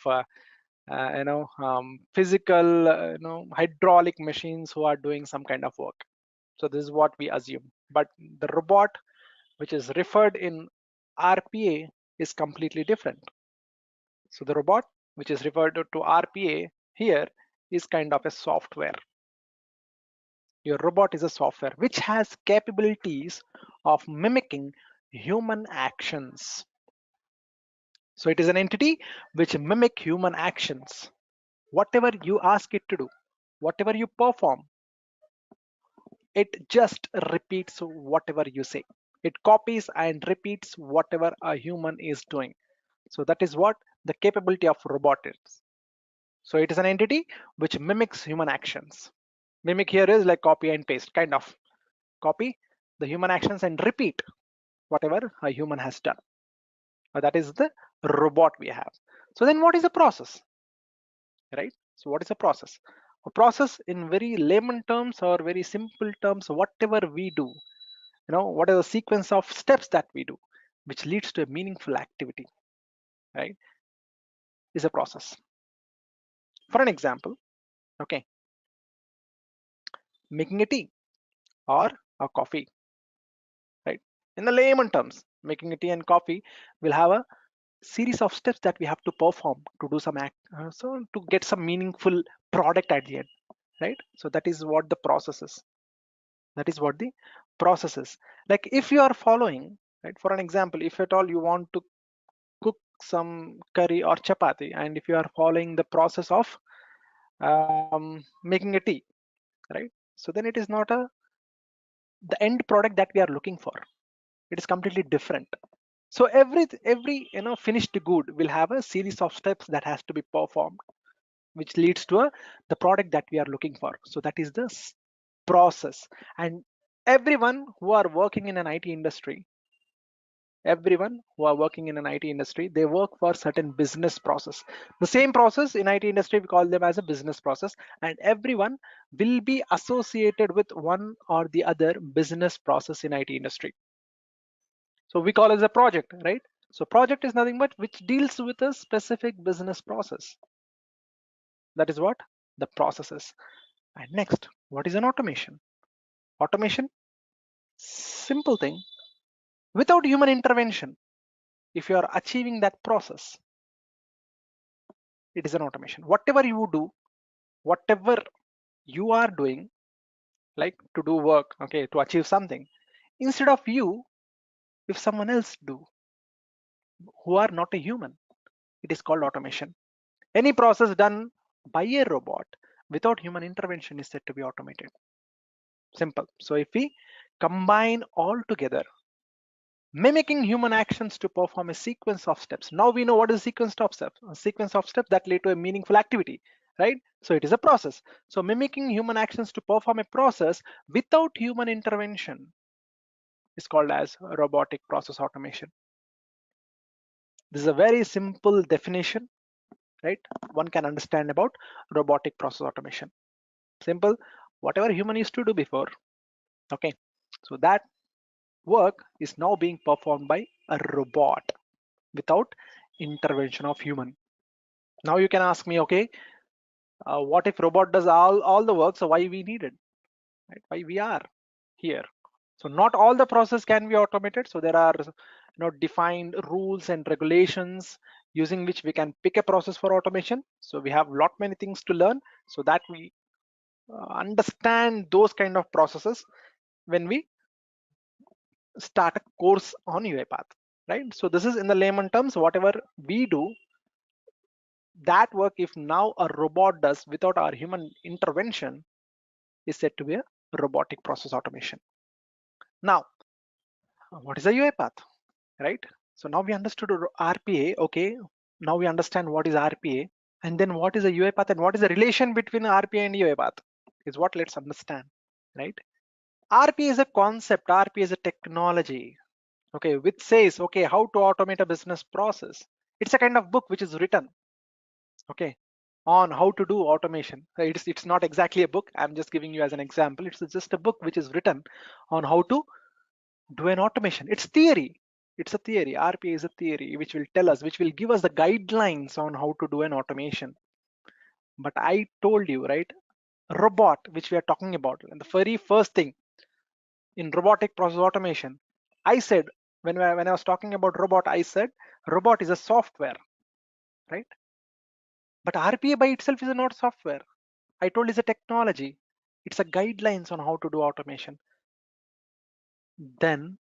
H: physical, hydraulic machines who are doing some kind of work. So this is what we assume. But the robot, which is referred in RPA, is completely different. So the robot, which is referred to RPA here, is kind of a software. Your robot is a software which has capabilities of mimicking human actions. So it is an entity which mimic human actions. Whatever you ask it to do, whatever you perform, it just repeats whatever you say. It copies and repeats whatever a human is doing. So that is what the capability of robot is. So it is an entity which mimics human actions. Mimic here is like copy and paste, kind of copy the human actions and repeat whatever a human has done. That is the robot we have. So then what is a process, right? So what is a process? A process in very layman terms or very simple terms, whatever we do, what are the sequence of steps that we do, which leads to a meaningful activity, right, is a process. For an example, okay, making a tea or a coffee, right? In the layman terms, making a tea and coffee will have a series of steps that we have to perform to do some act, so to get some meaningful product at the end, right? So that is what the process is. That is what the process is. Like if you are following, right? For an example, if at all you want to cook some curry or chapati, and if you are following the process of making a tea, right? So then it is not the end product that we are looking for. It is completely different. So every finished good will have a series of steps that has to be performed, which leads to the product that we are looking for. So that is the process. And everyone who are working in an IT industry, they work for certain business process. The same process in IT industry, we call them as a business process, and everyone will be associated with one or the other business process in IT industry. So we call it as a project, right? So project is nothing but which deals with a specific business process. That is what the process is. And next, what is an automation? Automation, simple thing. Without human intervention, if you are achieving that process, it is an automation. Whatever you do, whatever you are doing, like to do work, okay, to achieve something, instead of you, if someone else do, who are not a human, it is called automation. Any process done by a robot without human intervention is said to be automated. Simple. So if we combine all together, mimicking human actions to perform a sequence of steps. Now we know what is a sequence of steps. A sequence of steps that lead to a meaningful activity, right? So it is a process. So mimicking human actions to perform a process without human intervention is called as robotic process automation. This is a very simple definition, right? One can understand about robotic process automation. Simple, whatever human used to do before, okay, so that work is now being performed by a robot without intervention of human. Now you can ask me, okay, what if robot does all the work? So why we need it, right? Why we are here? So not all the process can be automated. So there are defined rules and regulations using which we can pick a process for automation. So we have lot many things to learn so that we understand those kind of processes when we start a course on UiPath, right? So this is in the layman terms, whatever we do, that work, if now a robot does without our human intervention, is said to be a robotic process automation. Now, what is a UiPath, right? So now we understood RPA, okay. Now we understand what is RPA, and then what is a UiPath and what is the relation between RPA and UiPath is what let's understand, right? RPA is a concept, RPA is a technology. okay, which says, okay, how to automate a business process. It's a kind of book which is written, okay, on how to do automation. It's not exactly a book. I'm just giving you as an example. It's just a book which is written on how to do an automation. It's theory. It's a theory. RPA is a theory which will tell us, which will give us the guidelines on how to do an automation. But I told you, right? Robot, which we are talking about, and the very first thing in robotic process automation, I said when I was talking about robot, I said robot is a software, right? But RPA by itself is not software. I told it's a technology. It's a guidelines on how to do automation. Then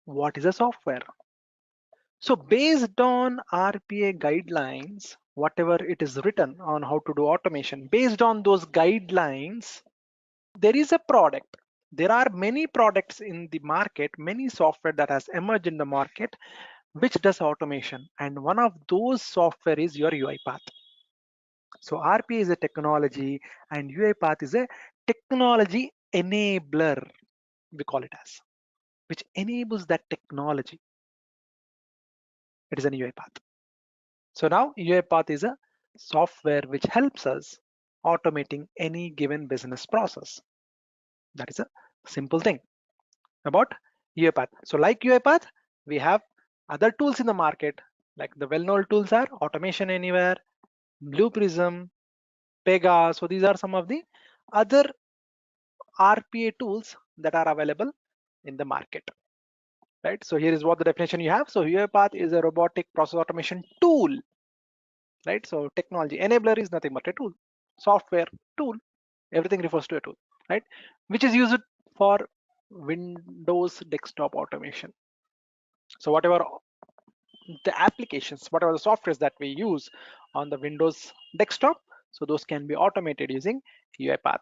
H: what is a software? So based on RPA guidelines, whatever it is written on how to do automation, based on those guidelines, there is a product. There are many products in the market, many software that has emerged in the market, which does automation. And one of those software is your UiPath. So RPA is a technology and UiPath is a technology enabler, we call it as, which enables that technology. It is an UiPath. So now UiPath is a software which helps us automating any given business process. That is a simple thing about UiPath. So like UiPath, we have other tools in the market, like the well-known tools are Automation Anywhere, Blue Prism, Pega. So these are some of the other RPA tools that are available in the market, right? So here is what the definition you have. So UiPath is a robotic process automation tool, right? So technology enabler is nothing but a tool, software tool, everything refers to a tool, right? Which is used for Windows desktop automation. So whatever the applications, whatever the softwares that we use on the Windows desktop, so those can be automated using UiPath.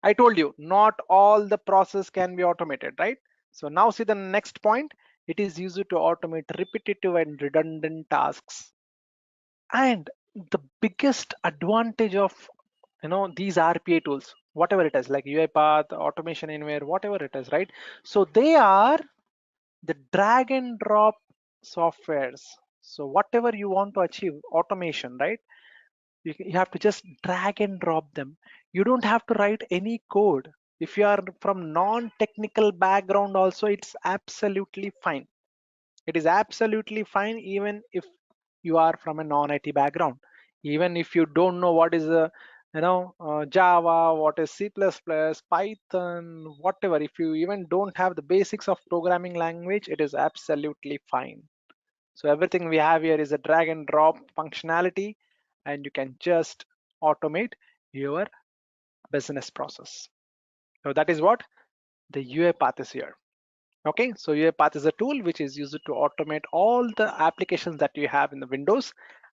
H: I told you not all the process can be automated, right? So now see the next point. It is used to automate repetitive and redundant tasks. And the biggest advantage of these RPA tools, whatever it is, like UiPath, Automation Anywhere, whatever it is, right? So they are the drag and drop softwares. So whatever you want to achieve automation, right? You have to just drag and drop them. You don't have to write any code. If you are from non-technical background also, it's absolutely fine. It is absolutely fine even if you are from a non-IT background. Even if you don't know what is a Java, what is C++, Python, whatever. If you even don't have the basics of programming language, it is absolutely fine. So everything we have here is a drag and drop functionality, and you can just automate your business process. So that is what the UiPath is here. Okay, so UiPath is a tool which is used to automate all the applications that you have in the Windows,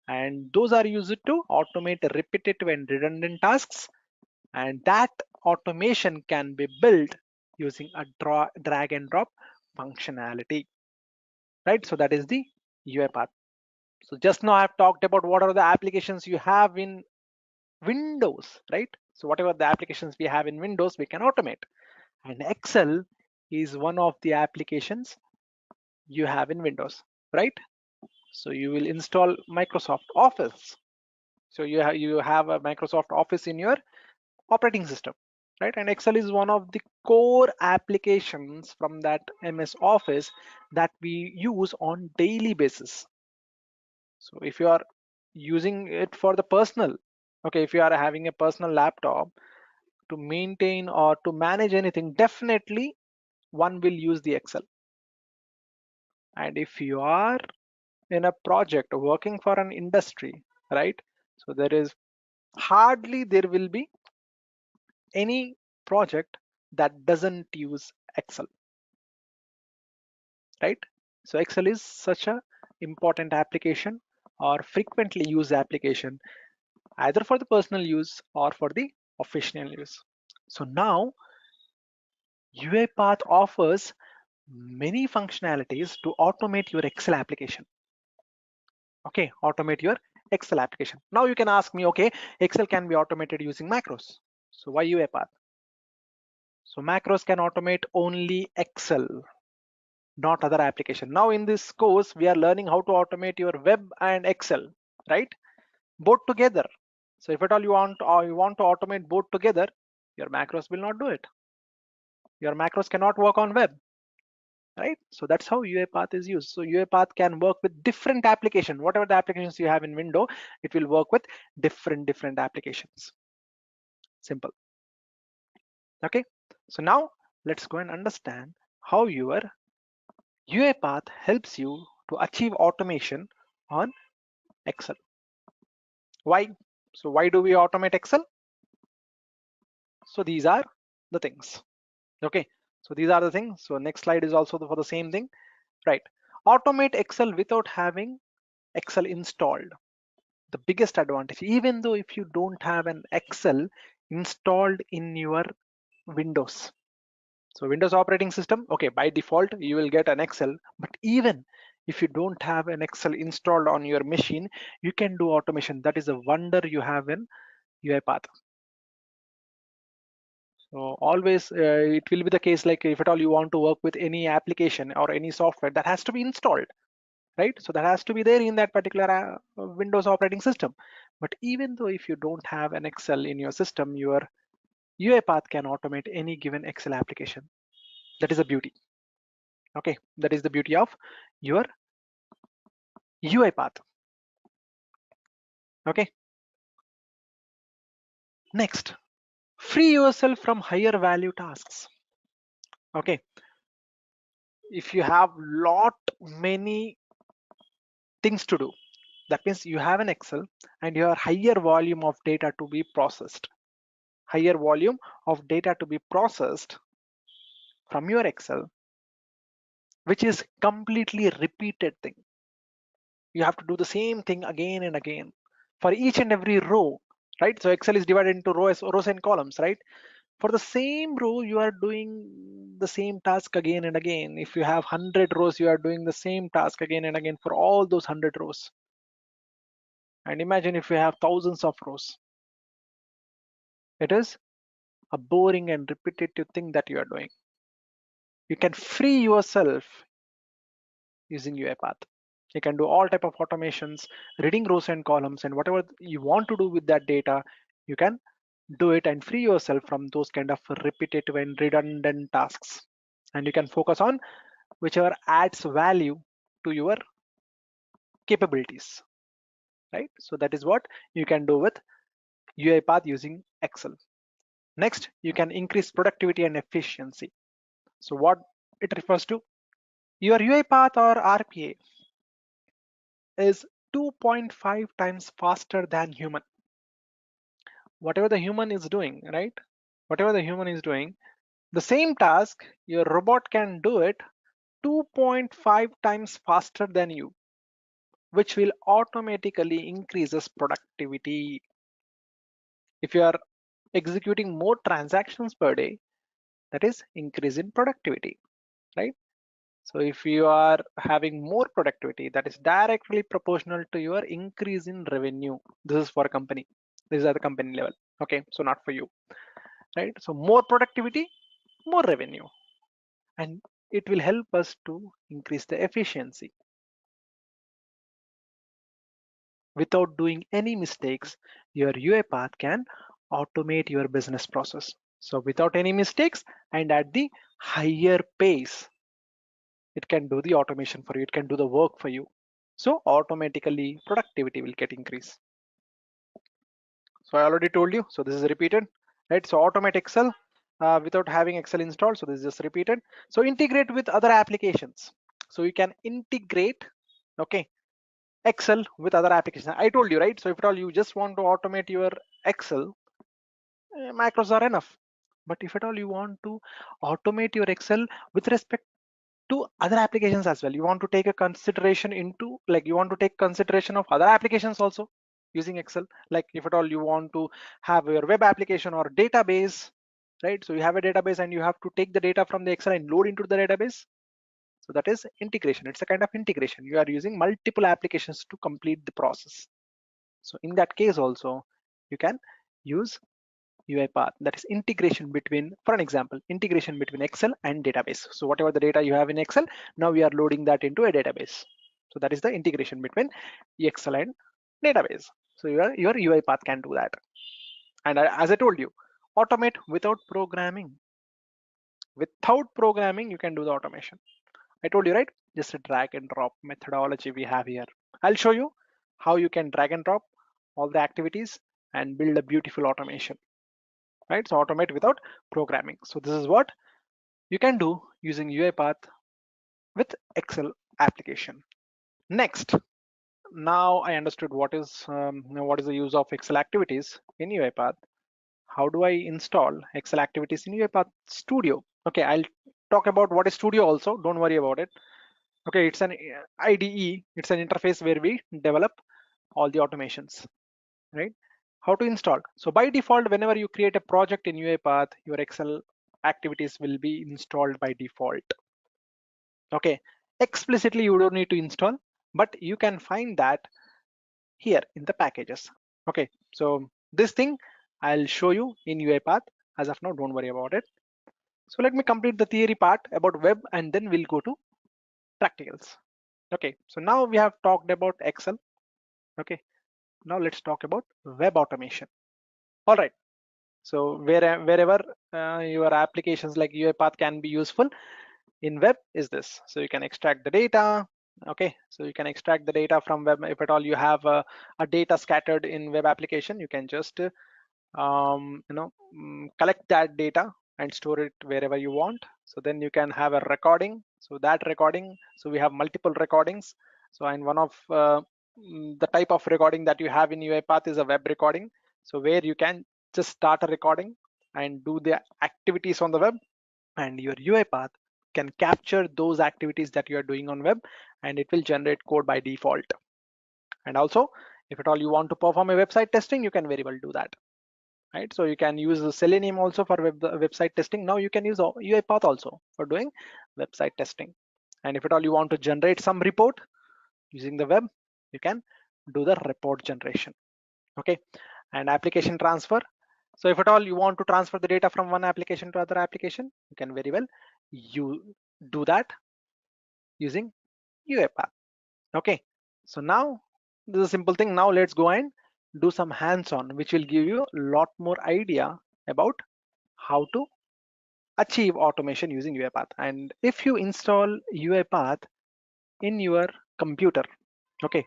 H: and those are used to automate repetitive and redundant tasks, and that automation can be built using a drag and drop functionality, right? So that is the UiPath. So just now I've talked about what are the applications you have in Windows, right? So whatever the applications we have in Windows, we can automate. And Excel is one of the applications you have in Windows, right? So you will install Microsoft Office. So you have a Microsoft Office in your operating system, right? And Excel is one of the core applications from that MS Office that we use on daily basis. So if you are using it for the personal, okay, if you are having a personal laptop to maintain or to manage anything, definitely one will use the Excel. And if you are in a project working for an industry, right? So there is hardly there will be any project that doesn't use Excel, right? So Excel is such a important application or frequently used application, either for the personal use or for the official use. So now UiPath offers many functionalities to automate your Excel application. Okay, automate your Excel application. Now you can ask me, okay, Excel can be automated using macros. So why UiPath? So macros can automate only Excel, not other application. Now in this course, we are learning how to automate your web and Excel, right? Both together. So if at all you want to automate both together, your macros will not do it. Your macros cannot work on web, right? So that's how UiPath is used. So UiPath can work with different application. Whatever the applications you have in window, it will work with different applications. Simple. Okay. So now let's go and understand how your UiPath helps you to achieve automation on Excel. Why? So why do we automate Excel? So these are the things. Okay. So these are the things. So next slide is also for the same thing, right? Automate Excel without having Excel installed. The biggest advantage, even though if you don't have an Excel installed in your Windows. So Windows operating system, okay, by default, you will get an Excel, but even if you don't have an Excel installed on your machine, you can do automation. That is a wonder you have in UiPath. So always it will be the case, like if at all you want to work with any application or any software, that has to be installed, right? So that has to be there in that particular Windows operating system. But even though if you don't have an Excel in your system, your UiPath can automate any given Excel application. That is a beauty. Okay, that is the beauty of your UiPath. Okay. Next, free yourself from higher value tasks. Okay. If you have many things to do, that means you have an Excel and you have higher volume of data to be processed. Higher volume of data to be processed from your Excel, which is completely repeated thing. You have to do the same thing again and again for each and every row, right? So Excel is divided into rows and columns, right? For the same row, you are doing the same task again and again. If you have 100 rows, you are doing the same task again and again for all those 100 rows. And imagine if you have thousands of rows. It is a boring and repetitive thing that you are doing. You can free yourself using UiPath. You can do all type of automations, reading rows and columns, and whatever you want to do with that data, you can do it and free yourself from those kind of repetitive and redundant tasks. And you can focus on whichever adds value to your capabilities, right? So that is what you can do with UiPath using Excel. Next, you can increase productivity and efficiency. So what it refers to, your UiPath or RPA is 2.5 times faster than human. Whatever the human is doing, right? Whatever the human is doing, the same task, your robot can do it 2.5 times faster than you, which will automatically increases productivity. If you are executing more transactions per day, that is increase in productivity, right? So if you are having more productivity, that is directly proportional to your increase in revenue. This is for a company. This is at the company level. Okay, so not for you, right? So more productivity, more revenue, and it will help us to increase the efficiency. Without doing any mistakes, your UiPath can automate your business process. So without any mistakes and at the higher pace, it can do the automation for you. It can do the work for you. So automatically productivity will get increased. So I already told you. So this is repeated, right? So automate Excel without having Excel installed. So this is just repeated. So integrate with other applications. So you can integrate, okay, Excel with other applications. I told you, right? So if at all you just want to automate your Excel, macros are enough. But if at all you want to automate your Excel with respect to other applications as well, you want to take a consideration into, like you want to take consideration of other applications also using Excel. Like if at all you want to have your web application or database, right? So you have a database and you have to take the data from the Excel and load into the database. So that is integration. It's a kind of integration. You are using multiple applications to complete the process. So in that case also, you can use UiPath, that is integration between, for an example, integration between Excel and database. So whatever the data you have in Excel, now we are loading that into a database. So that is the integration between Excel and database. So your UiPath can do that. And as I told you, automate without programming. Without programming, you can do the automation. I told you, right? Just a drag and drop methodology we have here. I'll show you how you can drag and drop all the activities and build a beautiful automation, right? So automate without programming. So this is what you can do using UiPath with Excel application. Next, now I understood what is the use of Excel activities in UiPath. How do I install Excel activities in UiPath Studio? Okay, I'll talk about what is Studio also. Don't worry about it. Okay, it's an IDE. It's an interface where we develop all the automations, right? How to install? So by default, whenever you create a project in UiPath, your Excel activities will be installed by default. Okay, explicitly you don't need to install, but you can find that here in the packages. Okay, so this thing I'll show you in UiPath. As of now, don't worry about it. So let me complete the theory part about web and then we'll go to practicals. Okay, so now we have talked about Excel. Okay, now let's talk about web automation. All right, so wherever your applications like UiPath can be useful in web is this. So you can extract the data. Okay, so you can extract the data from web. If at all you have a data scattered in web application, you can just collect that data and store it wherever you want. So then you can have a recording. So that recording, so we have multiple recordings. So and one of the type of recording that you have in UiPath is a web recording. So where you can just start a recording and do the activities on the web, and your UiPath can capture those activities that you are doing on web, and it will generate code by default. And also, if at all you want to perform a website testing, you can very well do that. Right, so you can use the Selenium also for website testing. Now you can use UiPath also for doing website testing. And if at all you want to generate some report using the web, you can do the report generation. Okay, and application transfer. So if at all you want to transfer the data from one application to other application, you can very well do that using UiPath. Okay, so now this is a simple thing. Now let's go and do some hands-on, which will give you a lot more idea about how to achieve automation using UiPath. And if you install UiPath in your computer, okay,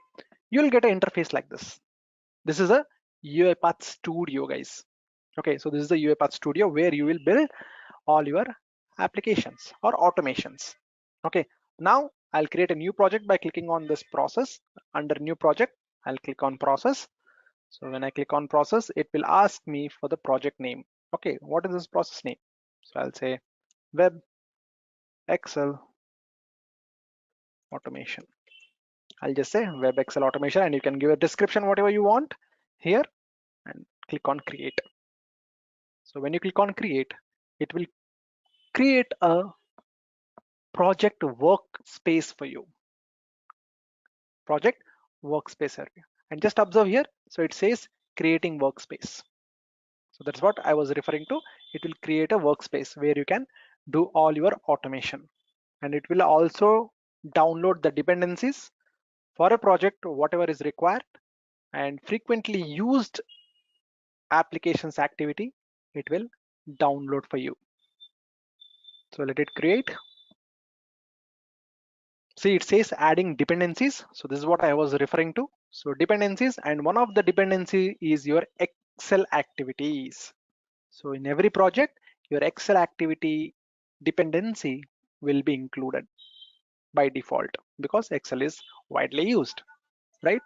H: you'll get an interface like this. This is a UiPath Studio, guys. Okay, so this is the UiPath Studio where you will build all your applications or automations. Okay, now I'll create a new project by clicking on this process. Under new project, I'll click on process. So when I click on process, it will ask me for the project name. Okay, what is this process name? So I'll say web Excel automation. I'll just say web Excel automation, and you can give a description whatever you want here and click on create. So when you click on create, it will create a project workspace for you. Project workspace area. And just observe here. So it says creating workspace. So that's what I was referring to. It will create a workspace where you can do all your automation. And it will also download the dependencies for a project, whatever is required, and frequently used applications activity, it will download for you. So let it create. See, it says adding dependencies. So this is what I was referring to. So dependencies, and one of the dependency is your Excel activities. So in every project, your Excel activity dependency will be included by default because Excel is widely used, right?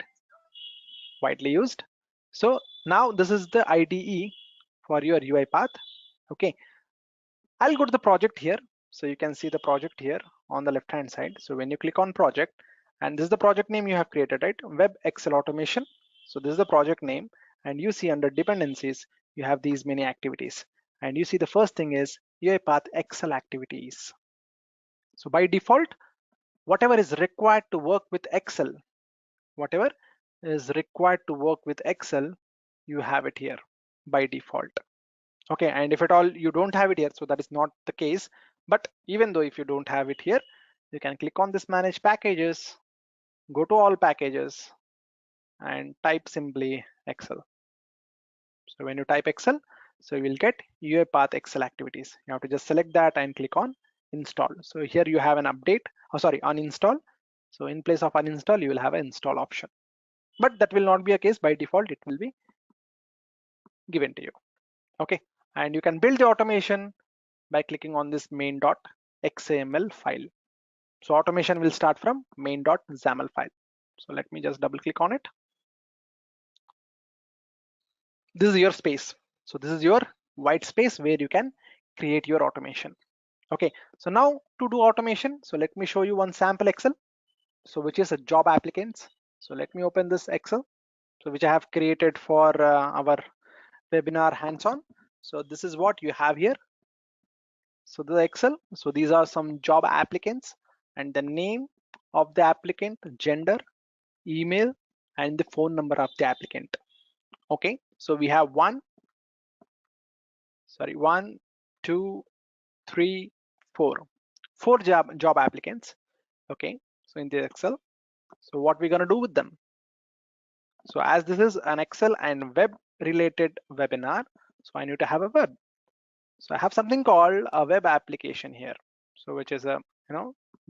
H: Widely used. So now this is the IDE for your UiPath. Okay, I'll go to the project here. So you can see the project here on the left hand side. So when you click on project, and this is the project name you have created, right? Web Excel automation. So this is the project name, and you see under dependencies, you have these many activities. And you see the first thing is UiPath Excel activities. So by default, whatever is required to work with Excel, whatever is required to work with Excel, you have it here by default. Okay, and if at all you don't have it here, so that is not the case, but even though if you don't have it here, you can click on this manage packages, go to all packages and type simply Excel. So when you type Excel, so you will get UiPath Excel activities. You have to just select that and click on install. So here you have an update, oh sorry, uninstall. So in place of uninstall, you will have an install option, but that will not be a case. By default it will be given to you. Okay, and you can build the automation by clicking on this main.xaml file. So automation will start from main.xaml file. So let me just double click on it. This is your space. So this is your white space where you can create your automation. Okay, so now to do automation, so let me show you one sample Excel, so which is a job applicants. So let me open this Excel, so which I have created for our webinar hands-on. So this is what you have here. So the Excel, so these are some job applicants and the name of the applicant, gender, email, and the phone number of the applicant. Okay, so we have one, two, three, four job applicants. Okay, so in the Excel, so what we're gonna do with them? So as this is an Excel and web related webinar, so I need to have a web. So I have something called a web application here. So which is a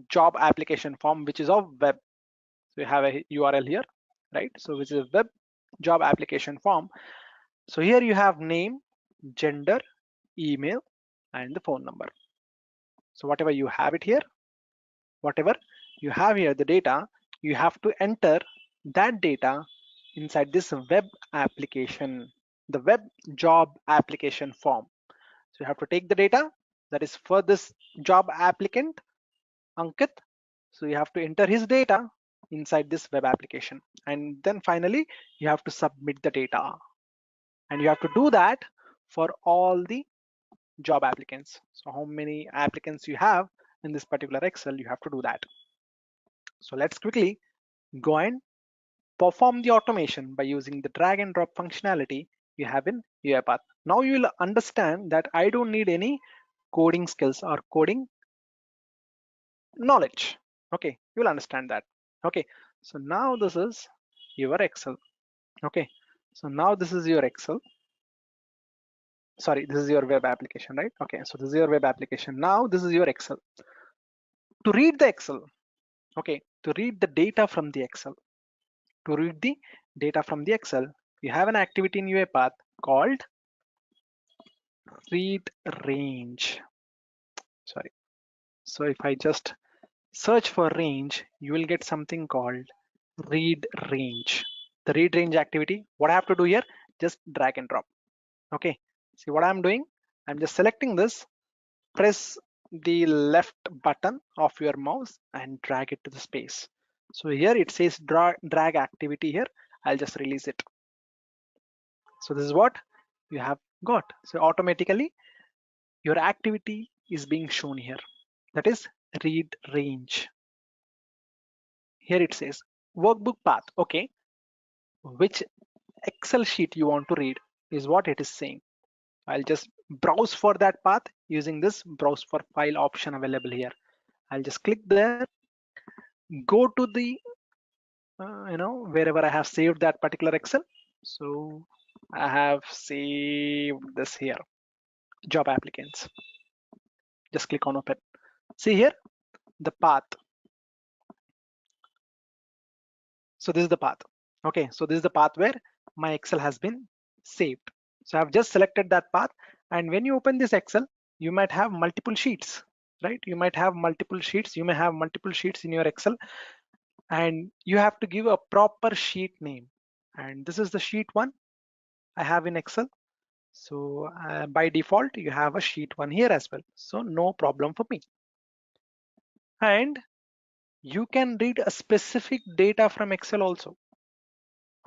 H: job application form which is of web. So you have a URL here, right? So which is a web job application form. So here you have name, gender, email, and the phone number. So whatever you have it here, whatever you have here, the data, you have to enter that data inside this web application, the web job application form. So you have to take the data that is for this job applicant, Ankit. So you have to enter his data inside this web application. And then finally, you have to submit the data. And you have to do that for all the job applicants. So how many applicants you have in this particular Excel, you have to do that. So let's quickly go and perform the automation by using the drag and drop functionality you have in UiPath. Now you will understand that I don't need any coding skills or coding knowledge. Okay, you will understand that. Okay, so now this is your Excel. Okay, so now this is your Excel. Sorry, this is your web application, right? Okay, so this is your web application. Now this is your Excel. To read the Excel, okay, to read the data from the Excel, to read the data from the Excel, you have an activity in UiPath called read range. Sorry. So if I just search for range, you will get something called read range. The read range activity, what I have to do here, just drag and drop. Okay, see what I'm doing? I'm just selecting this, press the left button of your mouse and drag it to the space. So here it says drag activity here. I'll just release it. So this is what you have got. So automatically your activity is being shown here. That is read range. Here it says workbook path. Okay, which Excel sheet you want to read is what it is saying. I'll just browse for that path using this browse for file option available here. I'll just click there, go to the wherever I have saved that particular Excel. So I have saved this here, job applicants. Just click on open. See here the path. So this is the path. Okay, so this is the path where my Excel has been saved. So I've just selected that path, and when you open this Excel, you might have multiple sheets, right? You might have multiple sheets. You may have multiple sheets in your Excel, and you have to give a proper sheet name. And this is the sheet one I have in Excel. So by default, you have a sheet one here as well. So no problem for me. And you can read a specific data from Excel also.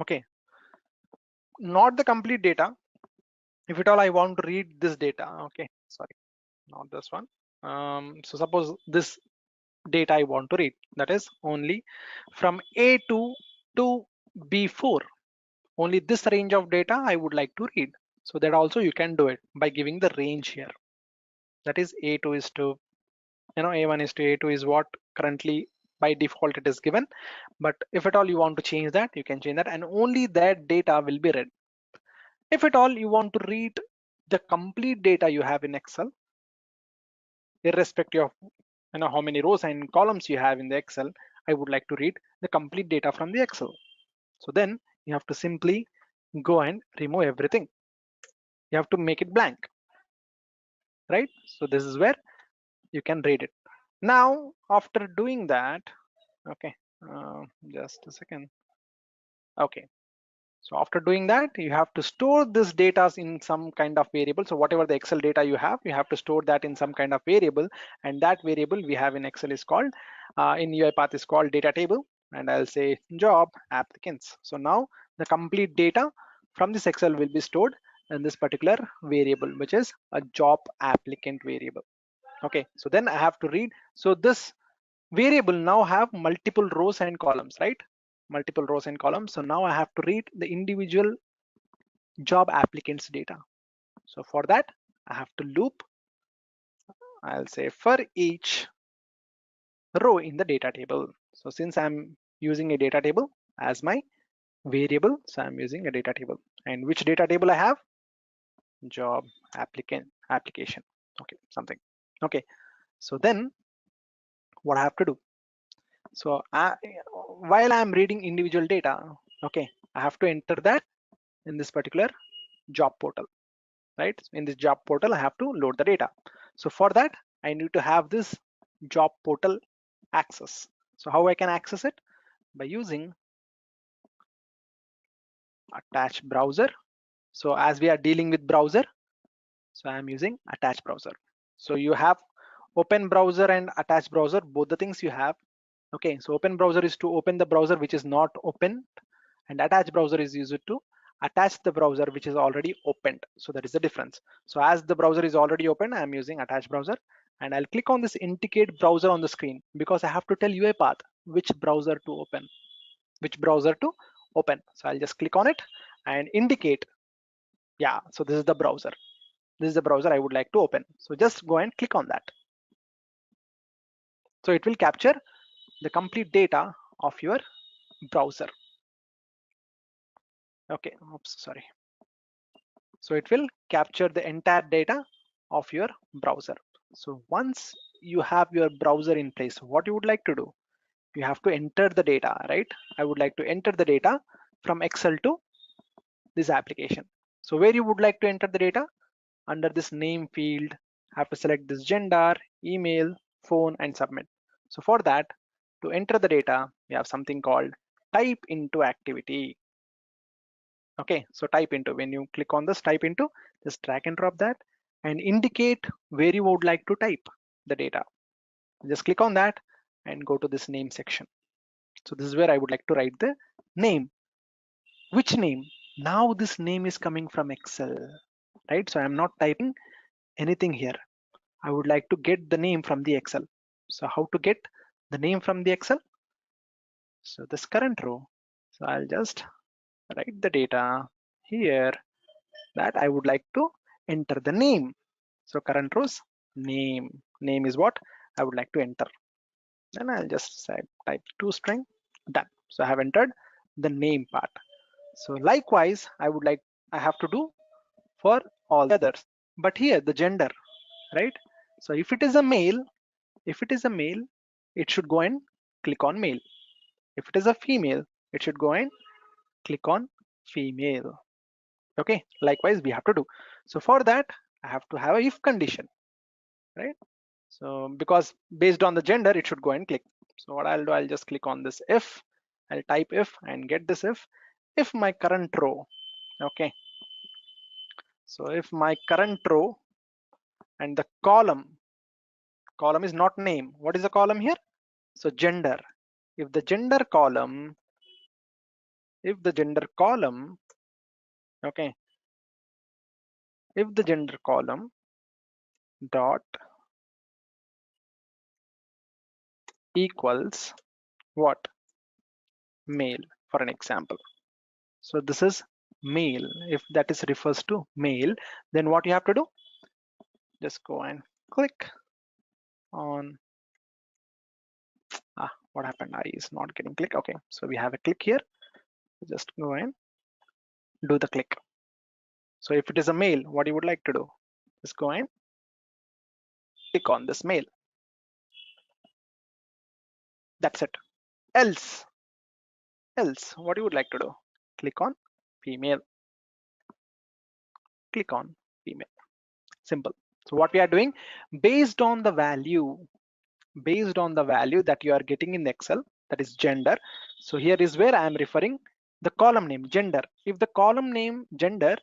H: Okay, not the complete data. If at all I want to read this data, okay, sorry, not this one. So suppose this data I want to read, that is only from A2 to B4. Only this range of data I would like to read. So that also you can do it by giving the range here. That is A2 is to, A1 is to A2 is what currently by default it is given. But if at all you want to change that, you can change that, and only that data will be read. If at all you want to read the complete data you have in Excel, irrespective of how many rows and columns you have in the Excel, I would like to read the complete data from the Excel. So then you have to simply go and remove everything. You have to make it blank, right? So this is where you can read it. Now after doing that, okay, just a second. Okay, so after doing that, you have to store this data in some kind of variable. So whatever the Excel data you have to store that in some kind of variable, and that variable we have in Excel is called in UiPath is called data table, and I'll say job applicants. So now the complete data from this Excel will be stored in this particular variable, which is a job applicant variable. Okay, so then I have to read. So this variable now have multiple rows and columns, right? Multiple rows and columns. So now I have to read the individual job applicants data. So for that, I have to loop. I'll say for each row in the data table. So since I'm using a data table as my variable, so I'm using a data table. And which data table I have? Job application. Okay, something. Okay, so then what I have to do? So while I'm reading individual data, okay, I have to enter that in this particular job portal, right? In this job portal, I have to load the data. So for that, I need to have this job portal access. So how I can access it? By using attach browser. So as we are dealing with browser, so I'm using attach browser. So you have open browser and attach browser, both the things you have. Okay, so open browser is to open the browser which is not open, and attach browser is used to attach the browser which is already opened. So that is the difference. So as the browser is already open, I'm using attach browser, and I'll click on this indicate browser on the screen because I have to tell UiPath which browser to open, So I'll just click on it and indicate. Yeah, so this is the browser. This is the browser I would like to open. So just go and click on that. So it will capture the complete data of your browser. Okay, oops, sorry. So it will capture the entire data of your browser. So once you have your browser in place, what you would like to do? You have to enter the data, right? I would like to enter the data from Excel to this application. So where you would like to enter the data? Under this name field, have to select this gender, email, phone, and submit. So for that, to enter the data, we have something called type into activity. Okay, so type into, when you click on this type into, just drag and drop that and indicate where you would like to type the data. Just click on that and go to this name section. So this is where I would like to write the name. Which name? Now this name is coming from Excel, right? So I'm not typing anything here. I would like to get the name from the Excel. So how to get the name from the Excel? So this current row. So I'll just write the data here that I would like to enter the name. So current rows name. Name is what I would like to enter. Then I'll just say type to string, done. So I have entered the name part. So likewise, I have to do for all the others. But here the gender, right? So if it is a male, it should go and click on male. If it is a female, it should go and click on female. Okay, likewise we have to do. So for that, I have to have a if condition, right? So because based on the gender, it should go and click. So what I'll do, I'll just click on this if, I'll type if and get this if my current row, okay. So if my current row and the column is not name, what is the column here? So gender. If the gender column, okay, if the gender column dot equals what? Male, for an example. So this is mail. If that is refers to mail, then what you have to do, just go and click on what happened, I is not getting click. Okay, so we have a click here, just go and do the click. So if it is a mail, what you would like to do, just go and click on this mail. That's it. Else what you would like to do, click on female, click on female. Simple. So what we are doing, based on the value that you are getting in Excel, that is gender. So here is where I am referring the column name gender. If the column name gender,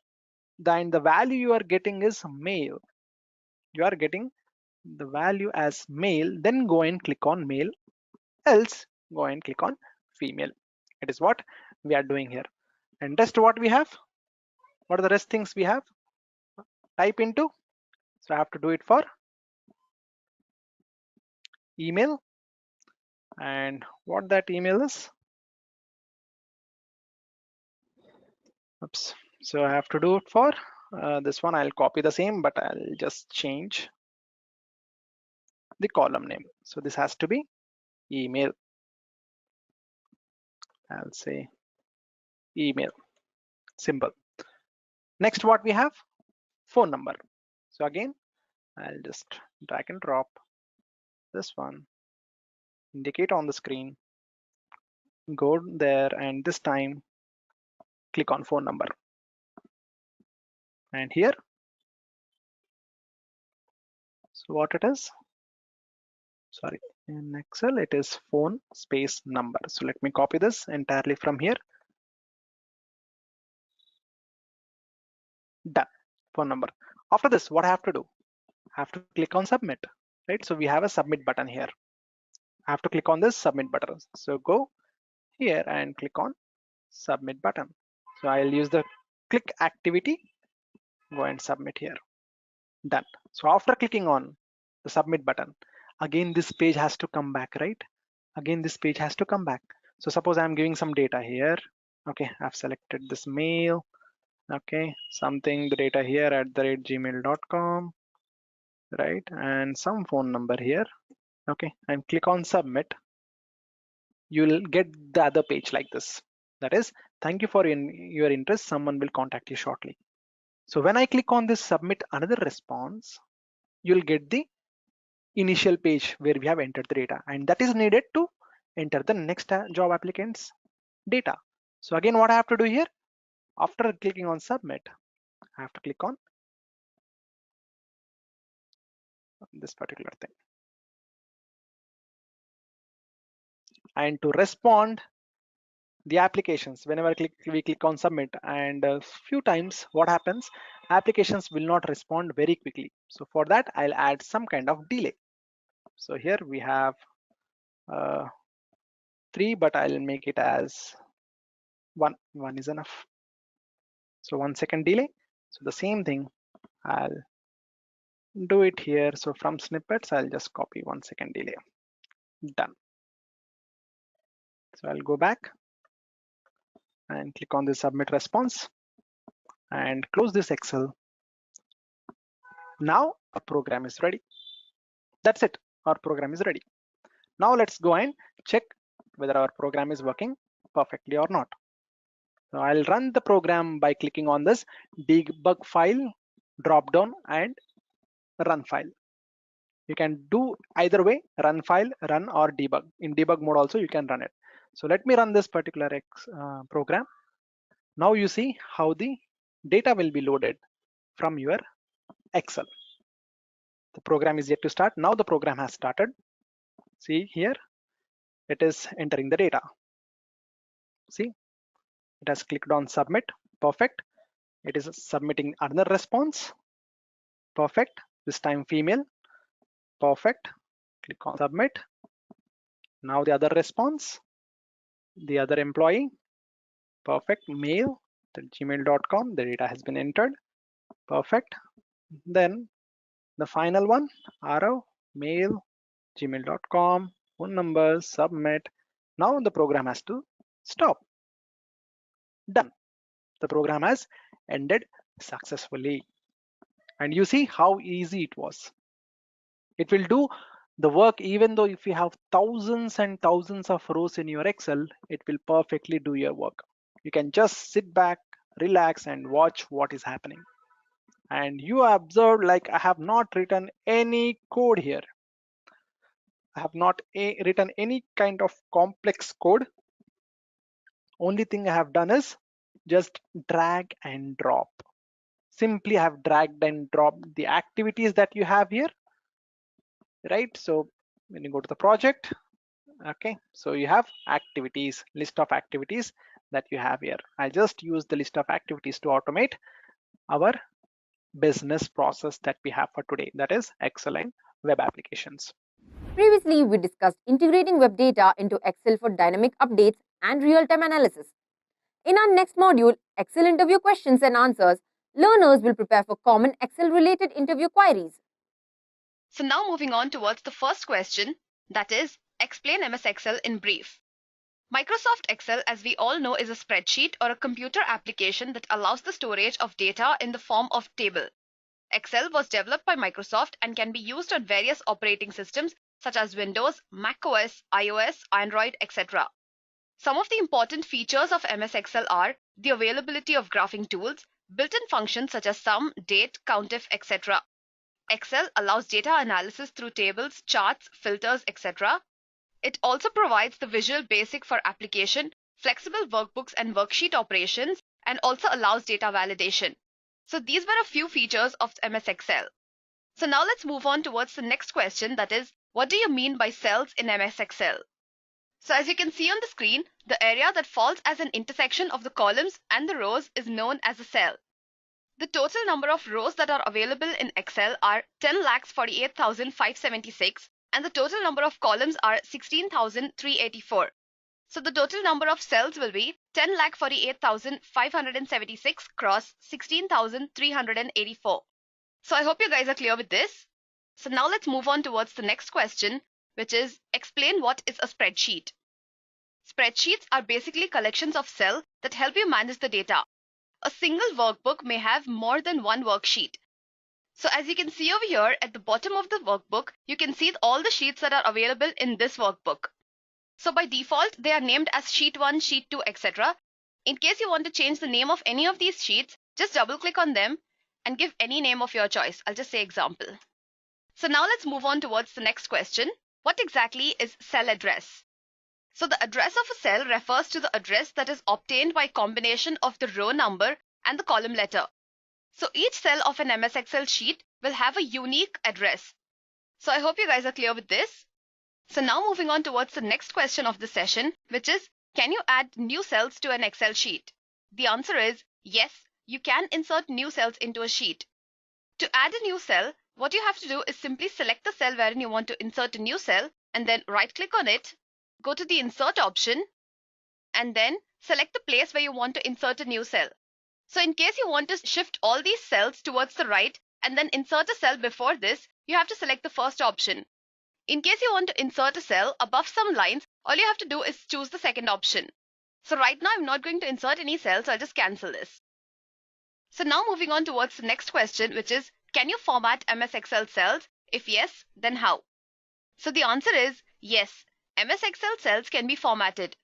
H: then the value you are getting is male, you are getting the value as male, then go and click on male. Else go and click on female. It is what we are doing here. And rest what we have, what are the rest things we have, type into. So I have to do it for email, and what that email is, oops, so I have to do it for this one. I'll copy the same, but I'll just change the column name. So this has to be email. I'll say email. Simple. Next what we have, phone number. So again, I'll just drag and drop this one, indicate on the screen, go there, and this time click on phone number. And here, so what it is, sorry, in Excel it is phone space number. So let me copy this entirely from here. Done. Phone number. After this, what I have to do, I have to click on submit, right? So we have a submit button here. I have to click on this submit button. So go here and click on submit button. So I'll use the click activity, go and submit here. Done. So after clicking on the submit button, again this page has to come back, right? Again this page has to come back. So suppose I'm giving some data here. Okay, I've selected this mail. Okay, something, the data here at the rate gmail.com, right? And some phone number here. Okay, and click on submit. You'll get the other page like this. That is, thank you for your interest. Someone will contact you shortly. So when I click on this submit another response, you'll get the initial page where we have entered the data, and that is needed to enter the next job applicant's data. So again, what I have to do here, after clicking on submit, I have to click on this particular thing. And to respond the applications, whenever we click on submit, and a few times what happens, applications will not respond very quickly. So for that, I'll add some kind of delay. So here we have 3, but I'll make it as 1. 1 is enough. So 1 second delay. So the same thing, I'll do it here. So from snippets, I'll just copy 1 second delay. Done. So I'll go back and click on the submit response and close this Excel. Now our program is ready. That's it. Our program is ready. Now let's go and check whether our program is working perfectly or not. So I'll run the program by clicking on this debug file drop down and run file. You can do either way, run file, run, or debug. In debug mode also you can run it. So let me run this particular program. Now you see how the data will be loaded from your Excel. The program is yet to start. Now the program has started. See here, it is entering the data. See, it has clicked on submit. Perfect. It is submitting another response. Perfect. This time female. Perfect. Click on submit. Now the other response, the other employee. Perfect. Mail at gmail.com. The data has been entered. Perfect. Then the final one, arrow, mail, gmail.com, phone number, submit. Now the program has to stop. Done. The program has ended successfully. And you see how easy it was. It will do the work even though if you have thousands and thousands of rows in your Excel, it will perfectly do your work. You can just sit back, relax and watch what is happening. And you observed like I have not written any code here. I have not written any kind of complex code. Only thing I have done is just drag and drop. Simply I have dragged and dropped the activities that you have here, right? So when you go to the project, okay, so you have activities, list of activities that you have here. I just use the list of activities to automate our business process that we have for today, that is Excel and web applications.
A: Previously, we discussed integrating web data into Excel for dynamic updates and real-time analysis. In our next module, Excel interview questions and answers, learners will prepare for common Excel-related interview queries.
C: So now moving on towards the first question, that is, explain MS Excel in brief. Microsoft Excel, as we all know, is a spreadsheet or a computer application that allows the storage of data in the form of table. Excel was developed by Microsoft and can be used on various operating systems such as Windows, macOS, iOS, Android, etc. Some of the important features of MS Excel are the availability of graphing tools, built-in functions such as sum, date, countif, etc. Excel allows data analysis through tables, charts, filters, etc. It also provides the visual basic for application, flexible workbooks and worksheet operations, and also allows data validation. So these were a few features of MS Excel. So now let's move on towards the next question, that is, what do you mean by cells in MS Excel? So as you can see on the screen, the area that falls as an intersection of the columns and the rows is known as a cell. The total number of rows that are available in Excel are 10,48,576 and the total number of columns are 16,384. So the total number of cells will be 10,48,576 cross 16,384. So I hope you guys are clear with this. So now let's move on towards the next question, which is explain what is a spreadsheet. Spreadsheets are basically collections of cells that help you manage the data. A single workbook may have more than one worksheet. So as you can see over here at the bottom of the workbook, you can see all the sheets that are available in this workbook. So by default, they are named as sheet 1, sheet 2, etc. In case you want to change the name of any of these sheets, just double click on them and give any name of your choice. I'll just say example. So now let's move on towards the next question. What exactly is cell address? So the address of a cell refers to the address that is obtained by combination of the row number and the column letter. So each cell of an MS Excel sheet will have a unique address. So I hope you guys are clear with this. So now moving on towards the next question of the session, which is, can you add new cells to an Excel sheet? The answer is yes, you can insert new cells into a sheet. To add a new cell, what you have to do is simply select the cell wherein you want to insert a new cell and then right click on it, go to the insert option and then select the place where you want to insert a new cell. So in case you want to shift all these cells towards the right and then insert a cell before this, you have to select the first option. In case you want to insert a cell above some lines, all you have to do is choose the second option. So right now I'm not going to insert any cells, so I'll just cancel this. So now moving on towards the next question, which is, can you format MS Excel cells? If yes, then how? So the answer is yes, MS Excel cells can be formatted.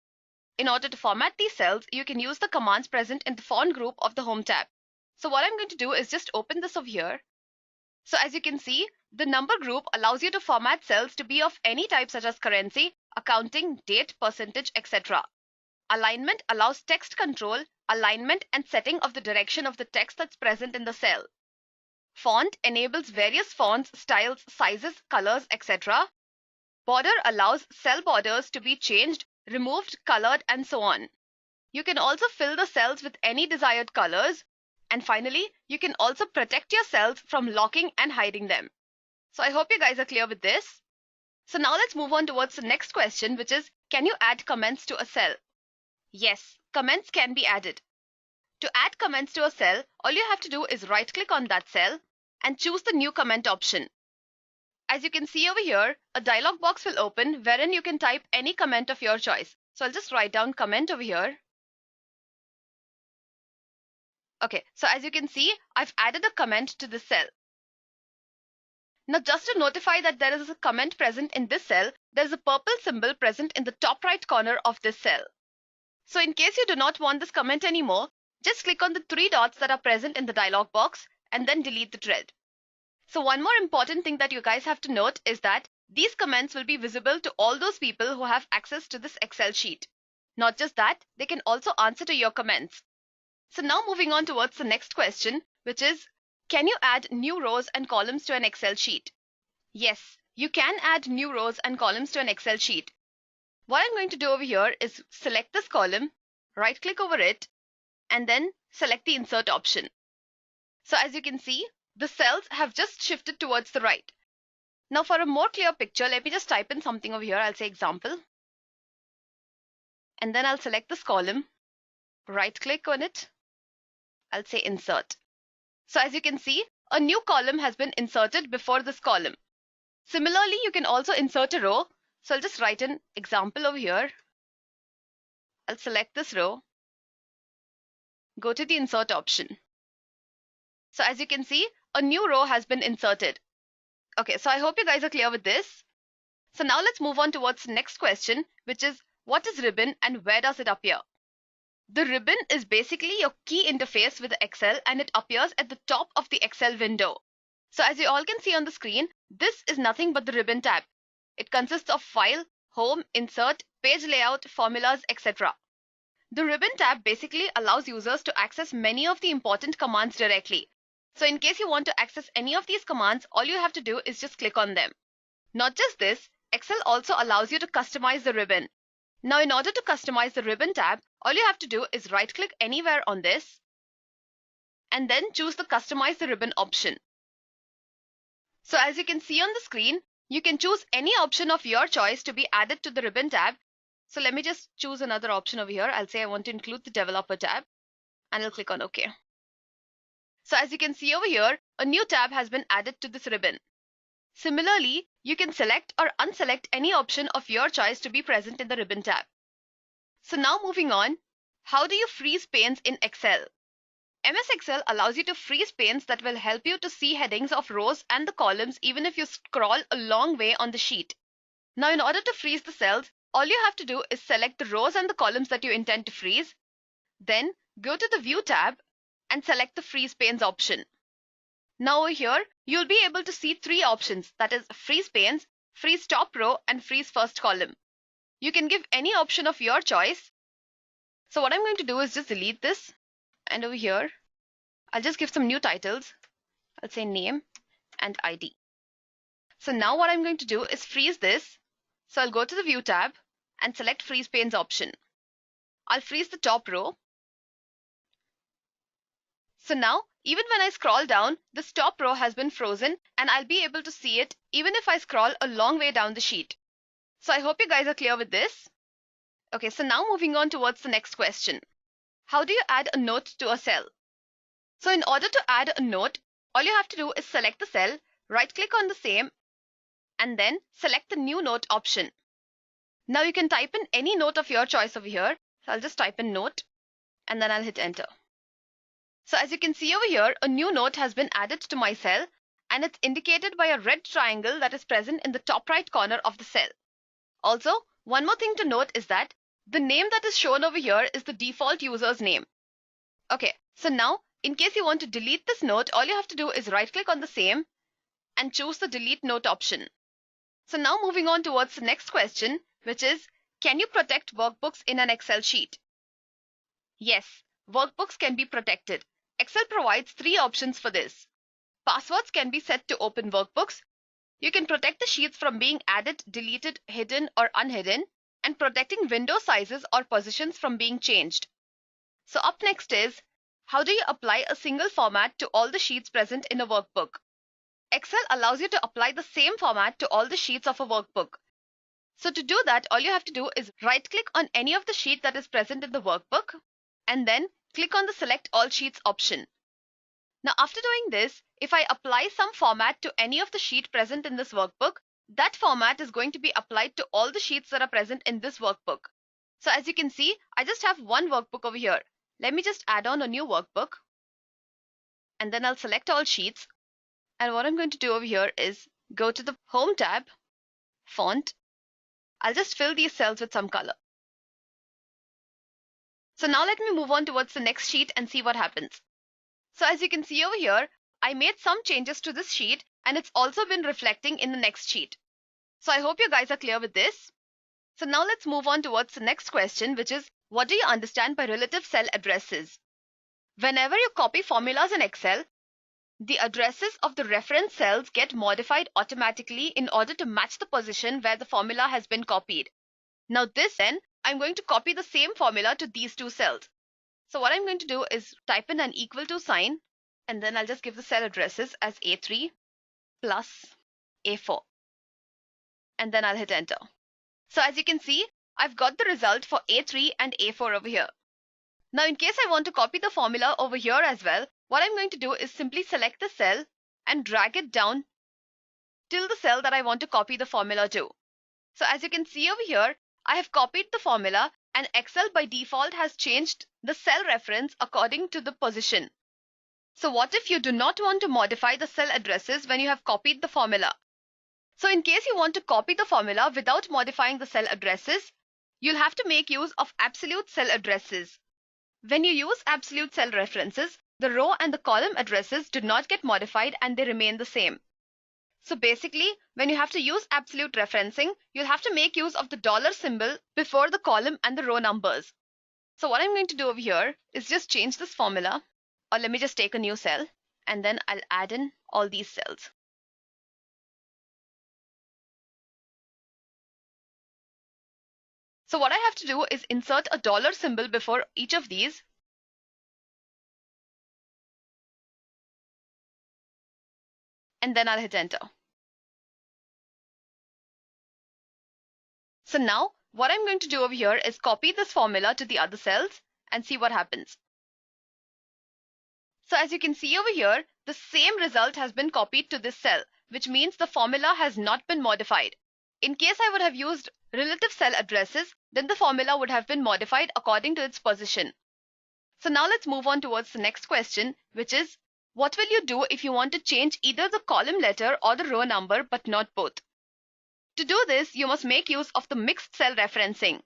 C: In order to format these cells, you can use the commands present in the font group of the Home tab. So what I'm going to do is just open this over here. So as you can see, the number group allows you to format cells to be of any type such as currency, accounting, date, percentage, etc. Alignment allows text control, alignment and setting of the direction of the text that's present in the cell. Font enables various fonts, styles, sizes, colors, etc. Border allows cell borders to be changed, removed, colored, and so on. You can also fill the cells with any desired colors. And finally, you can also protect your cells from locking and hiding them. So I hope you guys are clear with this. So now let's move on towards the next question, which is, can you add comments to a cell? Yes, comments can be added. To add comments to a cell, all you have to do is right-click on that cell and choose the new comment option. As you can see over here, a dialog box will open wherein you can type any comment of your choice. So I'll just write down comment over here. Okay, so as you can see, I've added a comment to this cell. Now just to notify that there is a comment present in this cell, there is a purple symbol present in the top right corner of this cell. So in case you do not want this comment anymore, just click on the three dots that are present in the dialog box and then delete the thread. So one more important thing that you guys have to note is that these comments will be visible to all those people who have access to this Excel sheet. Not just that, they can also answer to your comments. So now moving on towards the next question, which is, can you add new rows and columns to an Excel sheet? Yes, you can add new rows and columns to an Excel sheet. What I'm going to do over here is select this column, right click over it, and then select the insert option. So as you can see, the cells have just shifted towards the right. Now for a more clear picture, let me just type in something over here. I'll say example. And then I'll select this column, right click on it. I'll say insert. So as you can see, a new column has been inserted before this column. Similarly, you can also insert a row. So I'll just write an example over here. I'll select this row, go to the insert option. So as you can see, a new row has been inserted. Okay, so I hope you guys are clear with this. So now let's move on towards the next question, which is, what is ribbon and where does it appear? The ribbon is basically your key interface with Excel, and it appears at the top of the Excel window. So as you all can see on the screen, this is nothing but the ribbon tab. It consists of File, Home, Insert, Page Layout, Formulas, etc. The ribbon tab basically allows users to access many of the important commands directly. So in case you want to access any of these commands, all you have to do is just click on them. Not just this, Excel also allows you to customize the ribbon. Now in order to customize the ribbon tab, all you have to do is right click anywhere on this and then choose the Customize the Ribbon option. So as you can see on the screen, you can choose any option of your choice to be added to the ribbon tab. So let me just choose another option over here. I'll say I want to include the developer tab and I'll click on OK. So as you can see over here, a new tab has been added to this ribbon. Similarly, you can select or unselect any option of your choice to be present in the ribbon tab. So now moving on, how do you freeze panes in Excel? MS Excel allows you to freeze panes that will help you to see headings of rows and the columns even if you scroll a long way on the sheet. Now in order to freeze the cells, all you have to do is select the rows and the columns that you intend to freeze. Then go to the View tab and select the Freeze Panes option. Now over here, you'll be able to see three options, that is Freeze Panes, Freeze Top Row and Freeze First Column. You can give any option of your choice. So what I'm going to do is just delete this, and over here, I'll just give some new titles. I'll say name and ID. So now what I'm going to do is freeze this. So I'll go to the View tab and select Freeze Panes option. I'll freeze the top row. So now, even when I scroll down, this top row has been frozen and I'll be able to see it even if I scroll a long way down the sheet. So I hope you guys are clear with this. Okay, so now moving on towards the next question. How do you add a note to a cell? So in order to add a note, all you have to do is select the cell, right click on the same, and then select the new note option. Now you can type in any note of your choice over here. So I'll just type in note and then I'll hit enter. So as you can see over here, a new note has been added to my cell and it's indicated by a red triangle that is present in the top right corner of the cell. Also, one more thing to note is that the name that is shown over here is the default user's name. Okay, so now in case you want to delete this note, all you have to do is right click on the same and choose the delete note option. So now moving on towards the next question, which is, can you protect workbooks in an Excel sheet? Yes, workbooks can be protected. Excel provides three options for this. Passwords can be set to open workbooks. You can protect the sheets from being added, deleted, hidden, or unhidden, and protecting window sizes or positions from being changed. So up next is, how do you apply a single format to all the sheets present in a workbook? Excel allows you to apply the same format to all the sheets of a workbook. So to do that, all you have to do is right-click on any of the sheet that is present in the workbook, and then click on the Select All Sheets option. Now after doing this, if I apply some format to any of the sheet present in this workbook, that format is going to be applied to all the sheets that are present in this workbook. So as you can see, I just have one workbook over here. Let me just add on a new workbook. and then I'll select all sheets. And what I'm going to do over here is go to the Home tab, Font. I'll just fill these cells with some color. So now let me move on towards the next sheet and see what happens. So as you can see over here, I made some changes to this sheet and it's also been reflecting in the next sheet. So I hope you guys are clear with this. So now let's move on towards the next question, which is, what do you understand by relative cell addresses? Whenever you copy formulas in Excel, the addresses of the reference cells get modified automatically in order to match the position where the formula has been copied. Now then, I'm going to copy the same formula to these two cells. So what I'm going to do is type in an equal to sign, and then I'll just give the cell addresses as A3 plus A4. And then I'll hit enter. So as you can see, I've got the result for A3 and A4 over here. Now in case I want to copy the formula over here as well, what I'm going to do is simply select the cell and drag it down till the cell that I want to copy the formula to. So as you can see over here, I have copied the formula and Excel by default has changed the cell reference according to the position. So what if you do not want to modify the cell addresses when you have copied the formula? So in case you want to copy the formula without modifying the cell addresses, you'll have to make use of absolute cell addresses. When you use absolute cell references, the row and the column addresses do not get modified and they remain the same. So basically, when you have to use absolute referencing, you'll have to make use of the dollar symbol before the column and the row numbers. So what I'm going to do over here is just change this formula, or let me just take a new cell, and then I'll add in all these cells. So what I have to do is insert a dollar symbol before each of these. And then I'll hit enter. So now what I'm going to do over here is copy this formula to the other cells and see what happens. So as you can see over here, the same result has been copied to this cell, which means the formula has not been modified. In case I would have used relative cell addresses, then the formula would have been modified according to its position. So now let's move on towards the next question, which is, what will you do if you want to change either the column letter or the row number, but not both? To do this, you must make use of the mixed cell referencing.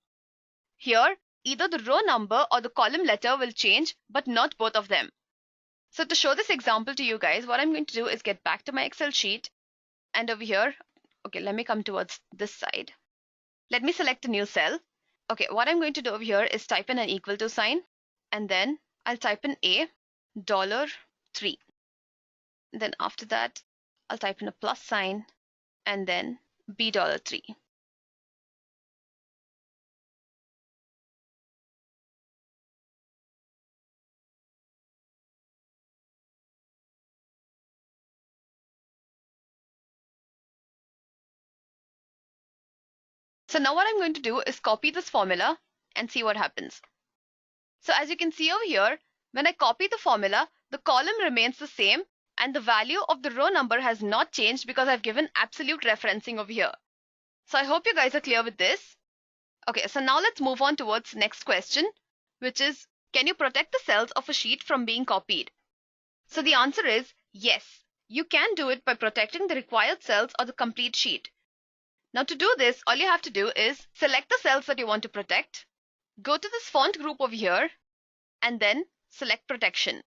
C: Here, either the row number or the column letter will change, but not both of them. So to show this example to you guys, what I'm going to do is get back to my Excel sheet. And over here, okay, let me come towards this side. Let me select a new cell. Okay, what I'm going to do over here is type in an equal to sign. And then I'll type in $3. Then after that, I'll type in a plus sign and then $3. So now what I'm going to do is copy this formula and see what happens. So as you can see over here, when I copy the formula, the column remains the same and the value of the row number has not changed because I've given absolute referencing over here. So I hope you guys are clear with this. Okay, so now let's move on towards the next question, which is, can you protect the cells of a sheet from being copied? So the answer is yes, you can do it by protecting the required cells or the complete sheet. Now to do this, all you have to do is select the cells that you want to protect, go to this font group over here, and then select protection.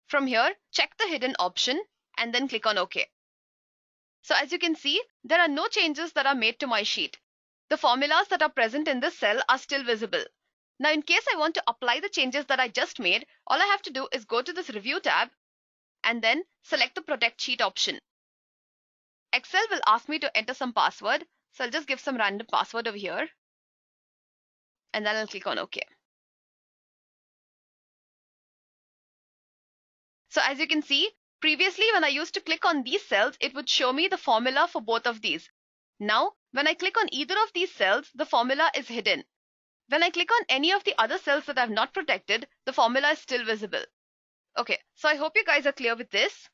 C: From here, check the hidden option and then click on OK. So as you can see, there are no changes that are made to my sheet. The formulas that are present in this cell are still visible. Now in case I want to apply the changes that I just made, all I have to do is go to this Review tab and then select the Protect Sheet option. Excel will ask me to enter some password, so I'll just give some random password over here. And then I'll click on OK. So as you can see, previously when I used to click on these cells, it would show me the formula for both of these. Now, when I click on either of these cells, the formula is hidden. When I click on any of the other cells that I've not protected, the formula is still visible. Okay, so I hope you guys are clear with this.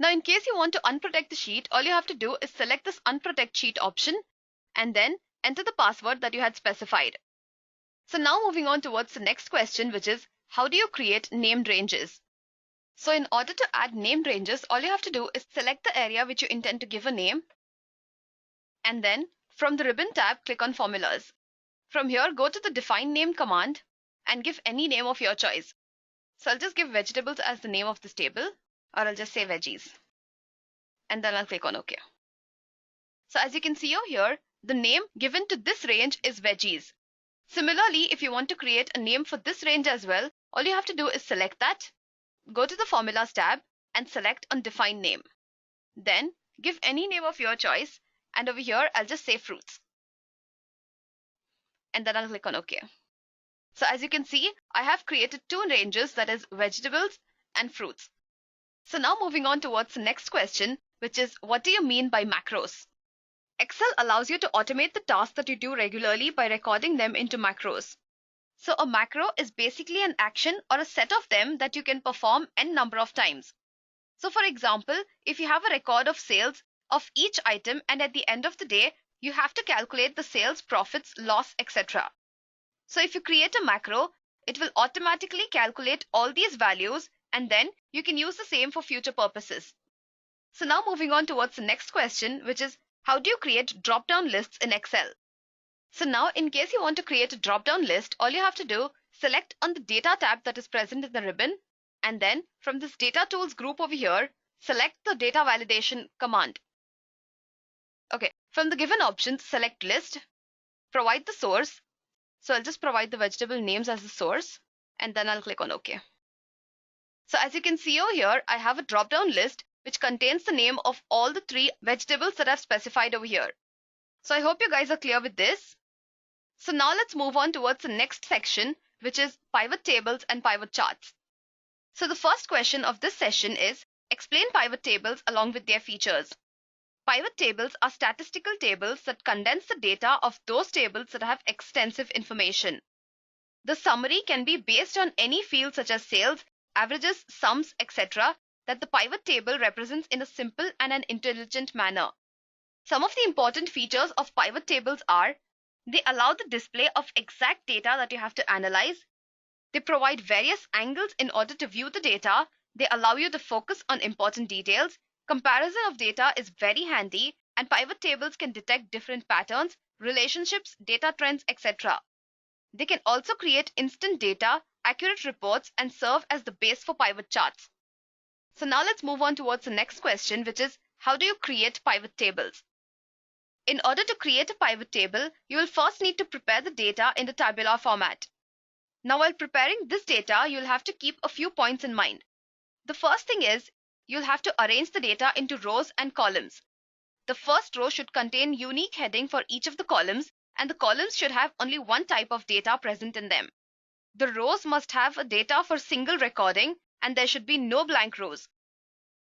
C: Now, in case you want to unprotect the sheet, all you have to do is select this Unprotect Sheet option and then enter the password that you had specified. So now moving on towards the next question, which is, how do you create named ranges? So in order to add named ranges, all you have to do is select the area which you intend to give a name. And then from the ribbon tab, click on Formulas. From here, go to the Define Name command and give any name of your choice. So I'll just give vegetables as the name of this table, or I'll just say veggies. And then I'll click on OK. So as you can see over here, the name given to this range is veggies. Similarly, if you want to create a name for this range as well, all you have to do is select that, go to the Formulas tab and select on Define Name. Then give any name of your choice, and over here I'll just say fruits. And then I'll click on OK. So as you can see, I have created two ranges, that is vegetables and fruits. So now moving on towards the next question, which is what do you mean by macros? Excel allows you to automate the tasks that you do regularly by recording them into macros. So a macro is basically an action or a set of them that you can perform n number of times. So for example, if you have a record of sales of each item and at the end of the day, you have to calculate the sales, profits, loss, etc. So if you create a macro, it will automatically calculate all these values and then you can use the same for future purposes. So now moving on towards the next question, which is how do you create drop-down lists in Excel? So now in case you want to create a drop-down list, all you have to do, select on the Data tab that is present in the ribbon, and then from this Data Tools group over here, select the Data Validation command. Okay, from the given options, select List, provide the source. So I'll just provide the vegetable names as the source, and then I'll click on OK. So as you can see over here, I have a drop-down list which contains the name of all the three vegetables that I've specified over here. So I hope you guys are clear with this. So now let's move on towards the next section, which is pivot tables and pivot charts. So the first question of this session is explain pivot tables along with their features. Pivot tables are statistical tables that condense the data of those tables that have extensive information. The summary can be based on any field such as sales, averages, sums, etc. that the pivot table represents in a simple and an intelligent manner. Some of the important features of pivot tables are they allow the display of exact data that you have to analyze. They provide various angles in order to view the data. They allow you to focus on important details. Comparison of data is very handy, and pivot tables can detect different patterns, relationships, data trends, etc. They can also create instant data, accurate reports, and serve as the base for pivot charts. So now let's move on towards the next question, which is how do you create pivot tables? In order to create a pivot table, you will first need to prepare the data in the tabular format. Now while preparing this data, you'll have to keep a few points in mind. The first thing is you'll have to arrange the data into rows and columns. The first row should contain unique heading for each of the columns, and the columns should have only one type of data present in them. The rows must have a data for single recording, and there should be no blank rows.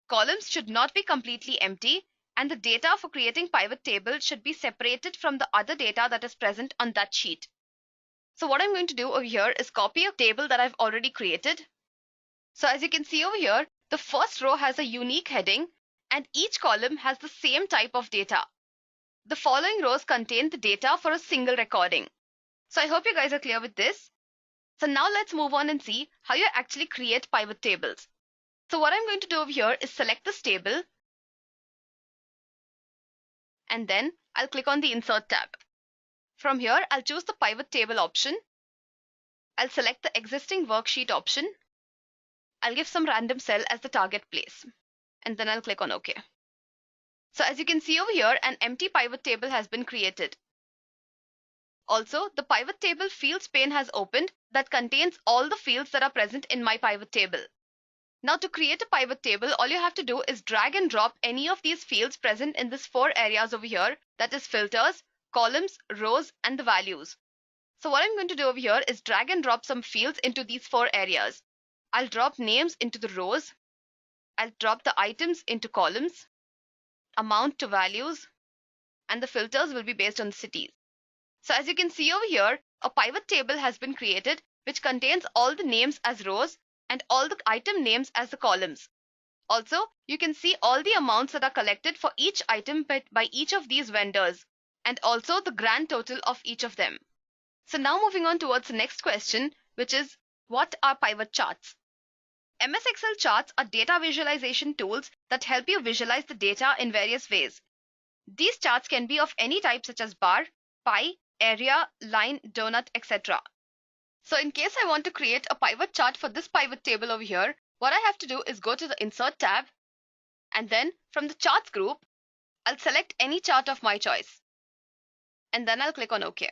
C: Columns should not be completely empty, and the data for creating pivot table should be separated from the other data that is present on that sheet. So what I'm going to do over here is copy a table that I've already created. So as you can see over here, the first row has a unique heading and each column has the same type of data. The following rows contain the data for a single recording. So I hope you guys are clear with this. So now let's move on and see how you actually create pivot tables. So what I'm going to do over here is select this table and then I'll click on the Insert tab. From here, I'll choose the pivot table option. I'll select the existing worksheet option. I'll give some random cell as the target place, and then I'll click on OK. So as you can see over here, an empty pivot table has been created. Also, the pivot table fields pane has opened that contains all the fields that are present in my pivot table. Now to create a pivot table, all you have to do is drag and drop any of these fields present in these four areas over here, that is filters, columns, rows, and the values. So what I'm going to do over here is drag and drop some fields into these four areas. I'll drop names into the rows. I'll drop the items into columns, amount to values, and the filters will be based on cities. So as you can see over here, a pivot table has been created which contains all the names as rows and all the item names as the columns. Also, you can see all the amounts that are collected for each item by each of these vendors, and also the grand total of each of them. So now moving on towards the next question, which is what are pivot charts? MS Excel charts are data visualization tools that help you visualize the data in various ways. These charts can be of any type such as bar, pie, area, line, donut, etc. So in case I want to create a pivot chart for this pivot table over here, what I have to do is go to the Insert tab, and then from the Charts group, I'll select any chart of my choice. And then I'll click on OK.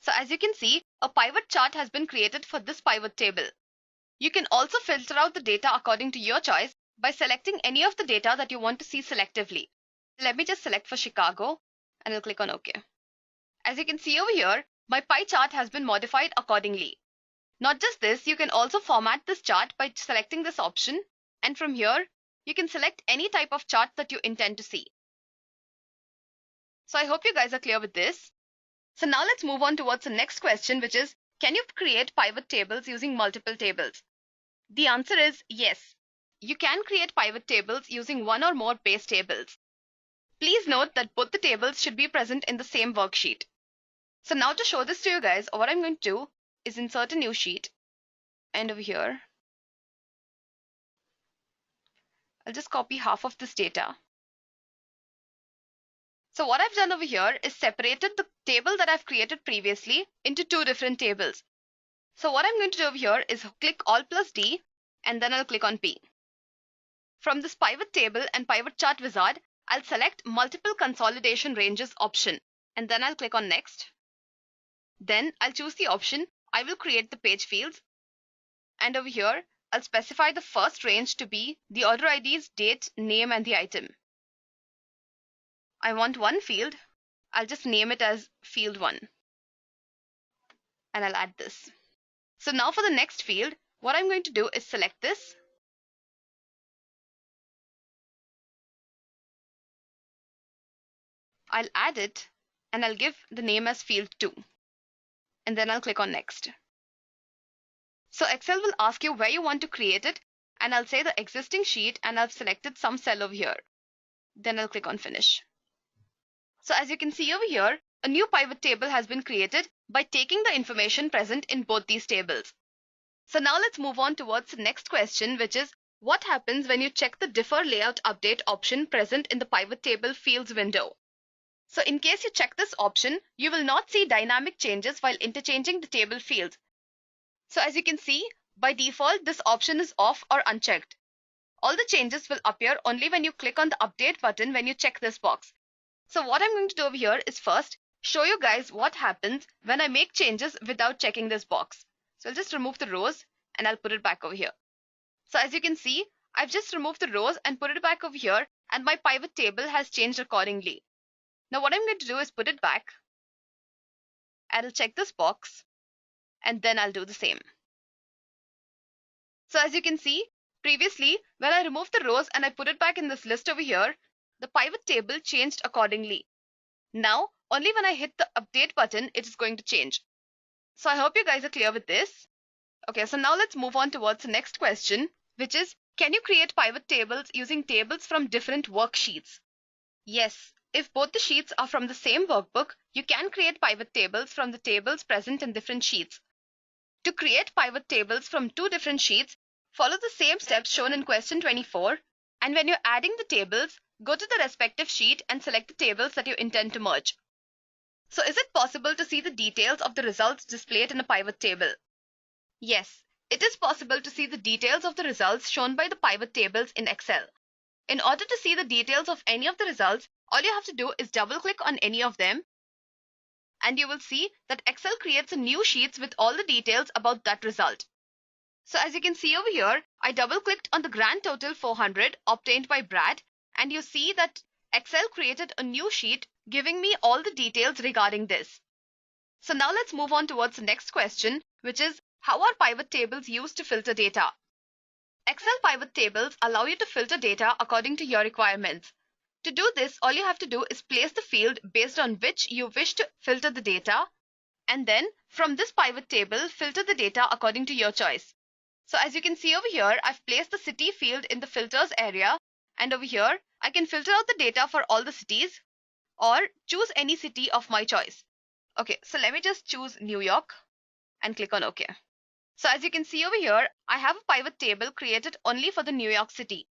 C: So as you can see, a pivot chart has been created for this pivot table. You can also filter out the data according to your choice by selecting any of the data that you want to see selectively. Let me just select for Chicago and I'll click on OK. As you can see over here, my pie chart has been modified accordingly. Not just this, you can also format this chart by selecting this option, and from here, you can select any type of chart that you intend to see. So I hope you guys are clear with this. So now let's move on towards the next question, which is, can you create pivot tables using multiple tables? The answer is yes. You can create pivot tables using one or more base tables. Please note that both the tables should be present in the same worksheet. So now to show this to you guys, what I'm going to do is insert a new sheet, and over here, I'll just copy half of this data. So what I've done over here is separated the table that I've created previously into two different tables. So what I'm going to do over here is click Alt plus D, and then I'll click on P. From this pivot table and pivot chart wizard, I'll select multiple consolidation ranges option, and then I'll click on Next. Then I'll choose the option I will create the page fields, and over here I'll specify the first range to be the order IDs, date, name, and the item. I want one field. I'll just name it as field 1, and I'll add this. So now for the next field, what I'm going to do is select this. I'll add it, and I'll give the name as field 2, and then I'll click on Next. So Excel will ask you where you want to create it, and I'll say the existing sheet, and I've selected some cell over here. Then I'll click on Finish. So as you can see over here, a new pivot table has been created by taking the information present in both these tables. So now let's move on towards the next question, which is, what happens when you check the Differ Layout Update option present in the pivot table fields window? So in case you check this option, you will not see dynamic changes while interchanging the table fields. So as you can see, by default, this option is off or unchecked. All the changes will appear only when you click on the Update button when you check this box. So what I'm going to do over here is first show you guys what happens when I make changes without checking this box. So I'll just remove the rows and I'll put it back over here. So as you can see, I've just removed the rows and put it back over here, and my pivot table has changed accordingly. Now what I'm going to do is put it back, and I'll check this box, and then I'll do the same. So as you can see, previously when I removed the rows and I put it back in this list over here, the pivot table changed accordingly. Now only when I hit the update button, it is going to change. So I hope you guys are clear with this. Okay, so now let's move on towards the next question, which is, can you create pivot tables using tables from different worksheets? Yes. If both the sheets are from the same workbook, you can create pivot tables from the tables present in different sheets. To create pivot tables from two different sheets, follow the same steps shown in question 24, and when you're adding the tables, go to the respective sheet and select the tables that you intend to merge. So is it possible to see the details of the results displayed in a pivot table? Yes, it is possible to see the details of the results shown by the pivot tables in Excel. In order to see the details of any of the results, all you have to do is double-click on any of them, and you will see that Excel creates a new sheet with all the details about that result. So as you can see over here, I double-clicked on the grand total 400 obtained by Brad, and you see that Excel created a new sheet giving me all the details regarding this. So now let's move on towards the next question, which is, how are pivot tables used to filter data? Excel pivot tables allow you to filter data according to your requirements. To do this, all you have to do is place the field based on which you wish to filter the data, and then from this pivot table, filter the data according to your choice. So as you can see over here, I've placed the city field in the filters area, and over here, I can filter out the data for all the cities or choose any city of my choice. Okay, so let me just choose New York and click on OK. So as you can see over here, I have a pivot table created only for the New York City.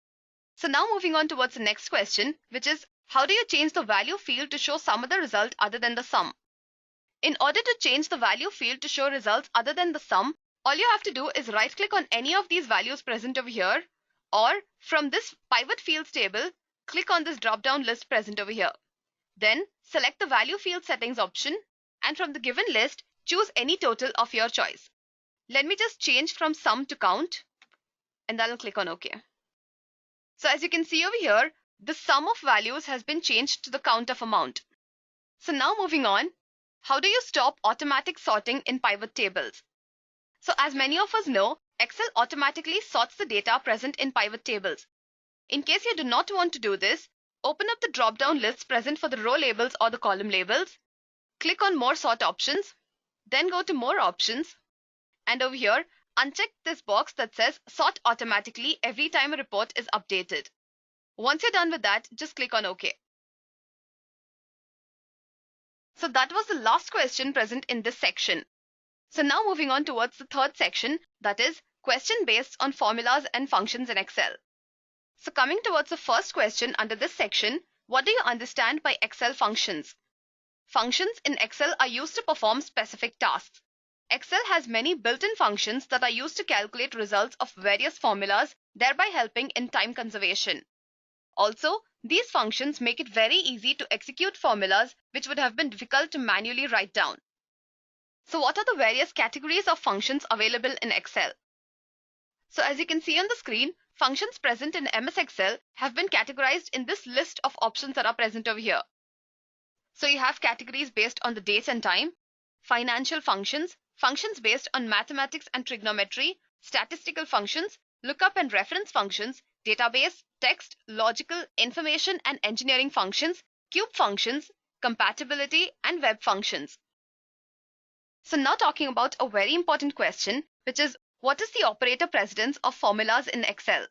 C: So now moving on towards the next question, which is how do you change the value field to show some other result other than the sum? In order to change the value field to show results other than the sum, all you have to do is right click on any of these values present over here, or from this pivot fields table, click on this drop down list present over here. Then select the value field settings option, and from the given list, choose any total of your choice. Let me just change from sum to count, and then I'll click on OK. So as you can see over here, the sum of values has been changed to the count of amount. So now moving on, how do you stop automatic sorting in pivot tables? So as many of us know, Excel automatically sorts the data present in pivot tables. In case you do not want to do this, open up the drop-down lists present for the row labels or the column labels, click on More Sort options, then go to More Options, and over here, uncheck this box that says Sort Automatically every time a report is updated. Once you're done with that, just click on OK. So that was the last question present in this section. So now moving on towards the third section, that is question based on formulas and functions in Excel. So coming towards the first question under this section, what do you understand by Excel functions? Functions in Excel are used to perform specific tasks. Excel has many built-in functions that are used to calculate results of various formulas, thereby helping in time conservation. Also, these functions make it very easy to execute formulas which would have been difficult to manually write down. So what are the various categories of functions available in Excel? So as you can see on the screen, functions present in MS Excel have been categorized in this list of options that are present over here. So you have categories based on the date and time, financial functions, functions based on mathematics and trigonometry, statistical functions, lookup and reference functions, database, text, logical, information and engineering functions, cube functions, compatibility, and web functions. So now talking about a very important question, which is what is the operator precedence of formulas in Excel?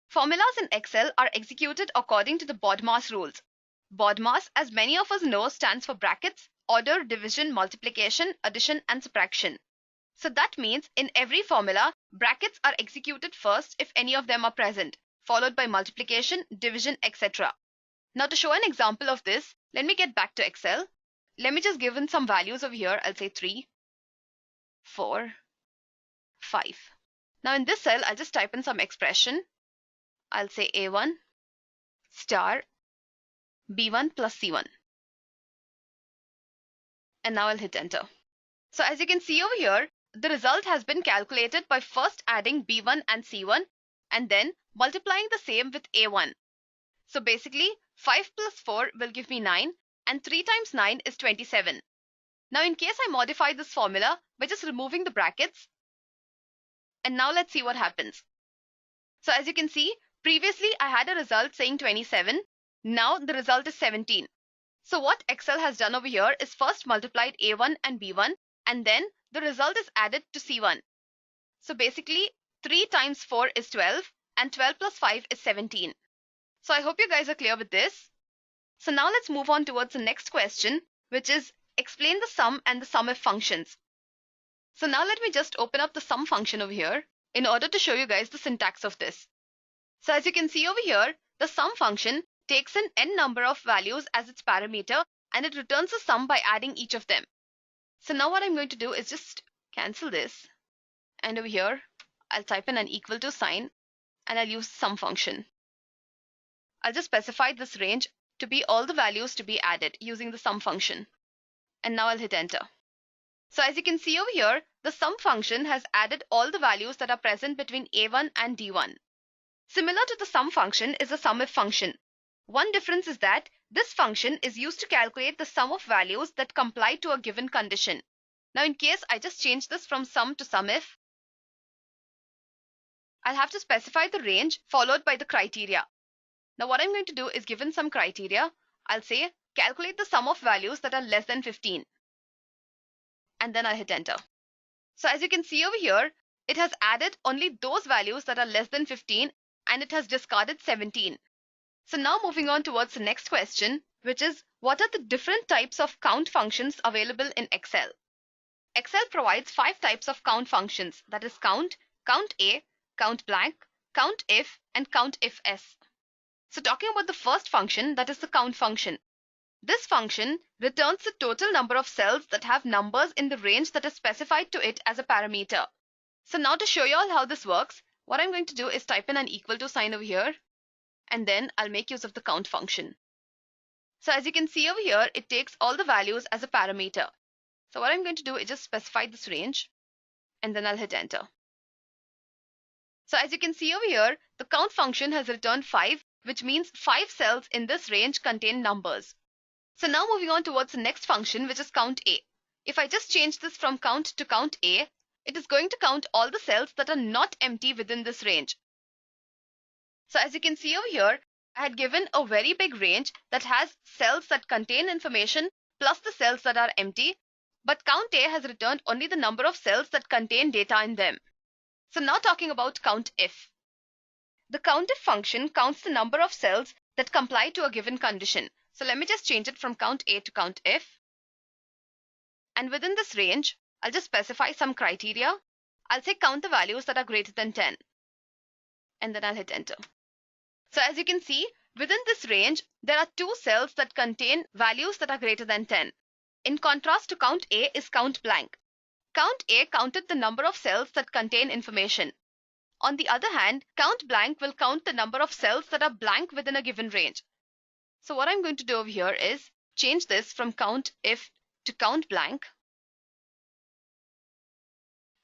C: Formulas in Excel are executed according to the BODMAS rules. BODMAS, as many of us know, stands for brackets, order, division, multiplication, addition, and subtraction. So that means in every formula, brackets are executed first if any of them are present, followed by multiplication, division, etc. Now to show an example of this, let me get back to Excel. Let me just give in some values over here. I'll say 3, 4, 5. Now in this cell, I'll just type in some expression. I'll say A1 star B1 plus C1. And now I'll hit enter. So as you can see over here, the result has been calculated by first adding B1 and C1 and then multiplying the same with A1. So basically 5 plus 4 will give me 9 and 3 times 9 is 27. Now in case I modify this formula by just removing the brackets, and now let's see what happens. So as you can see, previously I had a result saying 27. Now the result is 17. So what Excel has done over here is first multiplied A1 and B1 and then the result is added to C1. So basically 3 times 4 is 12 and 12 plus 5 is 17. So I hope you guys are clear with this. So now let's move on towards the next question, which is explain the sum and the SUMIF functions. So now let me just open up the sum function over here in order to show you guys the syntax of this. So as you can see over here, the sum function takes an n number of values as its parameter and it returns a sum by adding each of them. So now what I'm going to do is just cancel this, and over here I'll type in an equal to sign and I'll use sum function. I'll just specify this range to be all the values to be added using the sum function. And now I'll hit enter. So as you can see over here, the sum function has added all the values that are present between A1 and D1. Similar to the sum function is the SUMIF function. One difference is that this function is used to calculate the sum of values that comply to a given condition. Now in case I just change this from sum to SUMIF, I'll have to specify the range followed by the criteria. Now what I'm going to do is given some criteria, I'll say calculate the sum of values that are less than 15. And then I'll hit enter. So as you can see over here, it has added only those values that are less than 15 and it has discarded 17. So now moving on towards the next question, which is what are the different types of count functions available in Excel? Excel provides 5 types of count functions, that is count, count A, count blank, count if, and count if s. So talking about the first function, that is the count function. This function returns the total number of cells that have numbers in the range that is specified to it as a parameter. So now to show you all how this works, what I'm going to do is type in an equal to sign over here, and then I'll make use of the count function. So as you can see over here, it takes all the values as a parameter. So what I'm going to do is just specify this range, and then I'll hit enter. So as you can see over here, the count function has returned 5, which means 5 cells in this range contain numbers. So now moving on towards the next function, which is count A. If I just change this from count to count A, it is going to count all the cells that are not empty within this range. So as you can see over here, I had given a very big range that has cells that contain information plus the cells that are empty, but count A has returned only the number of cells that contain data in them. So now talking about count if. The COUNTIF function counts the number of cells that comply to a given condition. So let me just change it from count A to count if. And within this range, I'll just specify some criteria. I'll say count the values that are greater than 10. And then I'll hit enter. So as you can see, within this range, there are 2 cells that contain values that are greater than 10. In contrast to count A is count blank. Count A counted the number of cells that contain information. On the other hand, count blank will count the number of cells that are blank within a given range. So what I'm going to do over here is change this from count if to count blank.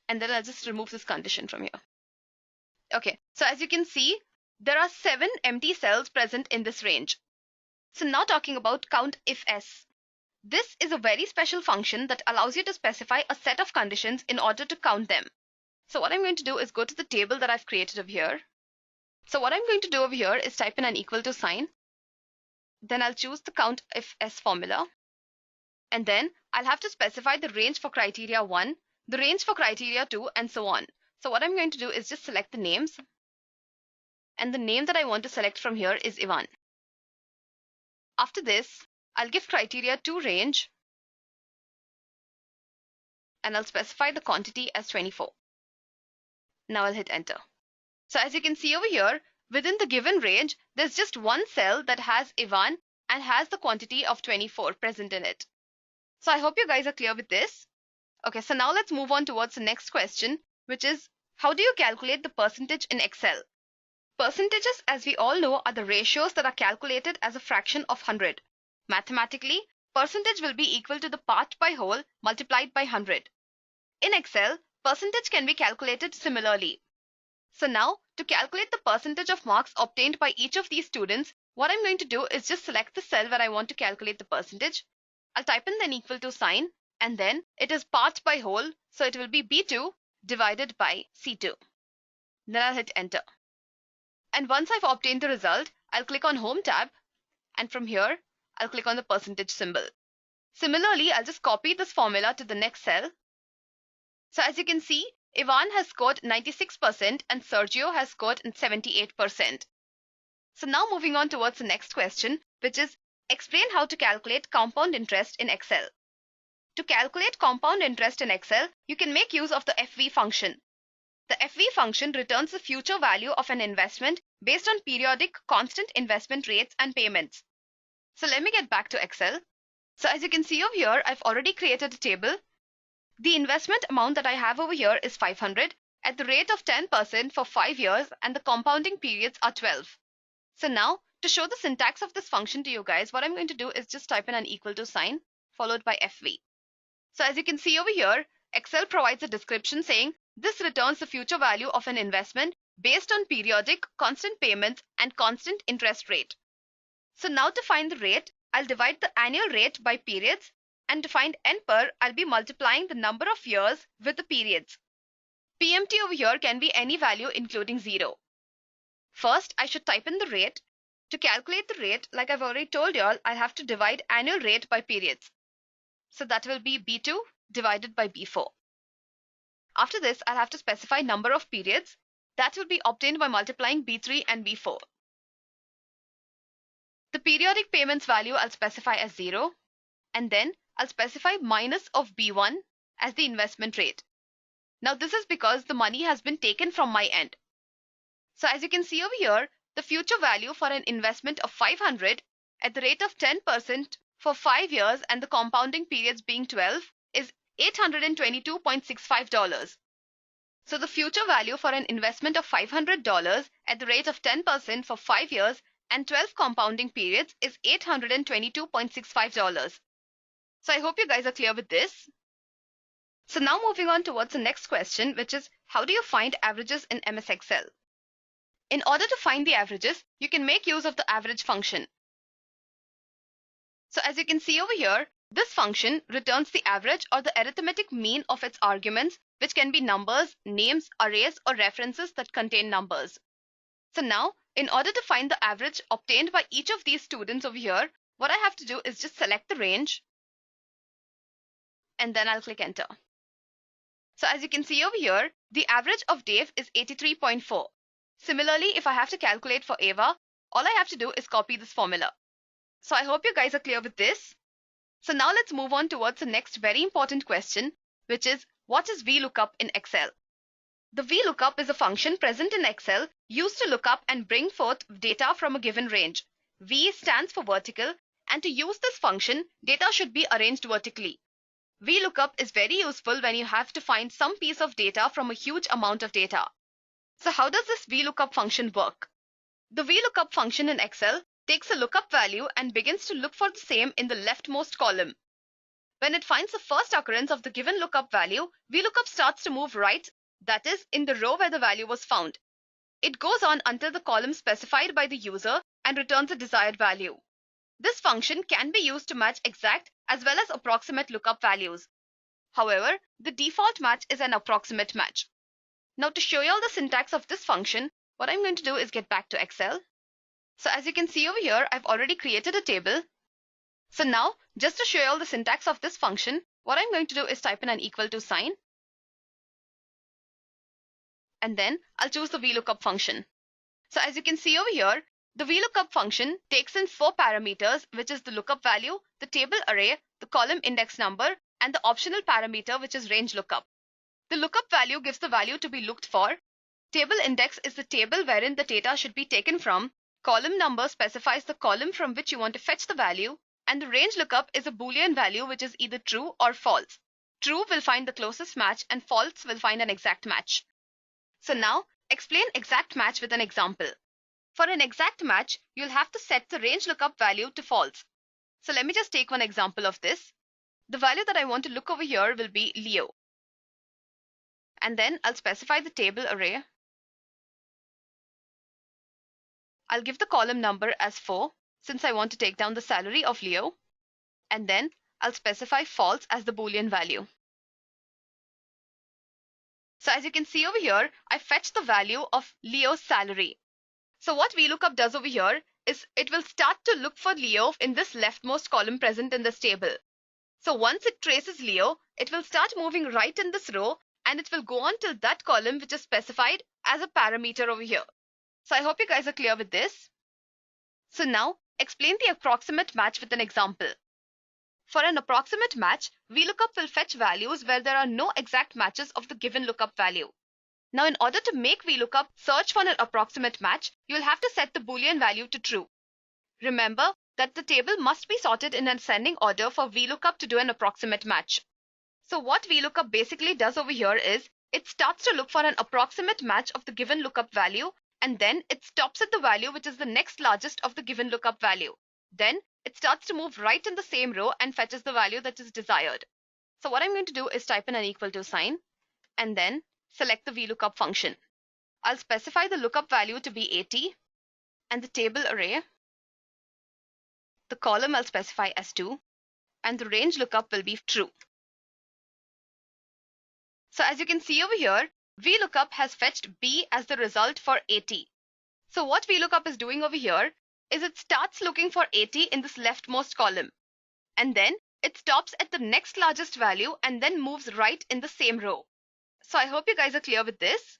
C: And then I'll just remove this condition from here. Okay, so as you can see, there are 7 empty cells present in this range. So now talking about count if s. This is a very special function that allows you to specify a set of conditions in order to count them. So what I'm going to do is go to the table that I've created over here. So what I'm going to do over here is type in an equal to sign. Then I'll choose the count if s formula. And then I'll have to specify the range for criteria 1, the range for criteria 2, and so on. So what I'm going to do is just select the names. And the name that I want to select from here is Ivan. After this, I'll give criteria 2 range. And I'll specify the quantity as 24. Now I'll hit enter. So as you can see over here, within the given range, there's just one cell that has Ivan and has the quantity of 24 present in it. So I hope you guys are clear with this. Okay, so now let's move on towards the next question, which is how do you calculate the percentage in Excel? Percentages, as we all know, are the ratios that are calculated as a fraction of 100. Mathematically, percentage will be equal to the part by whole multiplied by 100. In Excel, percentage can be calculated similarly. So now, to calculate the percentage of marks obtained by each of these students, what I'm going to do is just select the cell where I want to calculate the percentage. I'll type in an equal to sign, and then it is part by whole, so it will be B2 divided by C2. Then I'll hit enter. And once I've obtained the result, I'll click on Home tab, and from here, I'll click on the percentage symbol. Similarly, I'll just copy this formula to the next cell. So as you can see, Ivan has scored 96% and Sergio has scored 78%. So now moving on towards the next question, which is explain how to calculate compound interest in Excel. To calculate compound interest in Excel, you can make use of the FV function. The FV function returns the future value of an investment based on periodic constant investment rates and payments. So let me get back to Excel. So as you can see over here, I've already created a table. The investment amount that I have over here is 500 at the rate of 10% for 5 years, and the compounding periods are 12. So now, to show the syntax of this function to you guys, what I'm going to do is just type in an equal to sign followed by FV. So as you can see over here, Excel provides a description saying this returns the future value of an investment based on periodic constant payments and constant interest rate. So now to find the rate, I'll divide the annual rate by periods, and to find N per, I'll be multiplying the number of years with the periods. PMT over here can be any value including 0. First, I should type in the rate. To calculate the rate, like I've already told y'all, I'll have to divide annual rate by periods. So that will be B2 divided by B4. After this, I'll have to specify number of periods. That will be obtained by multiplying B3 and B4. The periodic payments value I'll specify as 0, and then I'll specify minus of B1 as the investment rate. Now this is because the money has been taken from my end. So as you can see over here, the future value for an investment of 500 at the rate of 10% for 5 years and the compounding periods being 12 is $822.65. So the future value for an investment of $500 at the rate of 10% for 5 years and 12 compounding periods is $822.65. So I hope you guys are clear with this. So now moving on towards the next question, which is how do you find averages in MS Excel? In order to find the averages, you can make use of the average function. So as you can see over here, this function returns the average or the arithmetic mean of its arguments, which can be numbers, names, arrays, or references that contain numbers. So now, in order to find the average obtained by each of these students over here, what I have to do is just select the range, and then I'll click enter. So as you can see over here, the average of Dave is 83.4. Similarly, if I have to calculate for Ava, all I have to do is copy this formula. So I hope you guys are clear with this. So now let's move on towards the next very important question, which is what is VLOOKUP in Excel? The VLOOKUP is a function present in Excel used to look up and bring forth data from a given range. V stands for vertical, and to use this function, data should be arranged vertically. VLOOKUP is very useful when you have to find some piece of data from a huge amount of data. So how does this VLOOKUP function work? The VLOOKUP function in Excel takes a lookup value and begins to look for the same in the leftmost column. When it finds the first occurrence of the given lookup value, VLOOKUP starts to move right, that is, in the row where the value was found. It goes on until the column specified by the user and returns the desired value. This function can be used to match exact as well as approximate lookup values. However, the default match is an approximate match. Now to show you all the syntax of this function, what I'm going to do is get back to Excel. So as you can see over here, I've already created a table. So now, just to show you all the syntax of this function, what I'm going to do is type in an equal to sign. And then I'll choose the VLOOKUP function. So as you can see over here, the VLOOKUP function takes in 4 parameters, which is the lookup value, the table array, the column index number, and the optional parameter, which is range lookup. The lookup value gives the value to be looked for. Table index is the table wherein the data should be taken from. Column number specifies the column from which you want to fetch the value. And the range lookup is a Boolean value which is either true or false. True will find the closest match and false will find an exact match. So now, explain exact match with an example. For an exact match, you'll have to set the range lookup value to false. So let me just take one example of this. The value that I want to look over here will be Leo. And then I'll specify the table array. I'll give the column number as 4 since I want to take down the salary of Leo. And then I'll specify false as the Boolean value. So as you can see over here, I fetched the value of Leo's salary. So what VLOOKUP does over here is it will start to look for Leo in this leftmost column present in this table. So once it traces Leo, it will start moving right in this row and it will go on till that column which is specified as a parameter over here. So I hope you guys are clear with this. So now, explain the approximate match with an example. For an approximate match, VLOOKUP will fetch values where there are no exact matches of the given lookup value. Now, in order to make VLOOKUP search for an approximate match, you'll have to set the Boolean value to true. Remember that the table must be sorted in ascending order for VLOOKUP to do an approximate match. So what VLOOKUP basically does over here is, it starts to look for an approximate match of the given lookup value, and then it stops at the value which is the next largest of the given lookup value. Then it starts to move right in the same row and fetches the value that is desired. So what I'm going to do is type in an equal to sign, and then select the VLOOKUP function. I'll specify the lookup value to be 80, and the table array. The column I'll specify as 2, and the range lookup will be true. So as you can see over here, VLOOKUP has fetched B as the result for 80. So what VLOOKUP is doing over here is it starts looking for 80 in this leftmost column. And then it stops at the next largest value and then moves right in the same row. So I hope you guys are clear with this.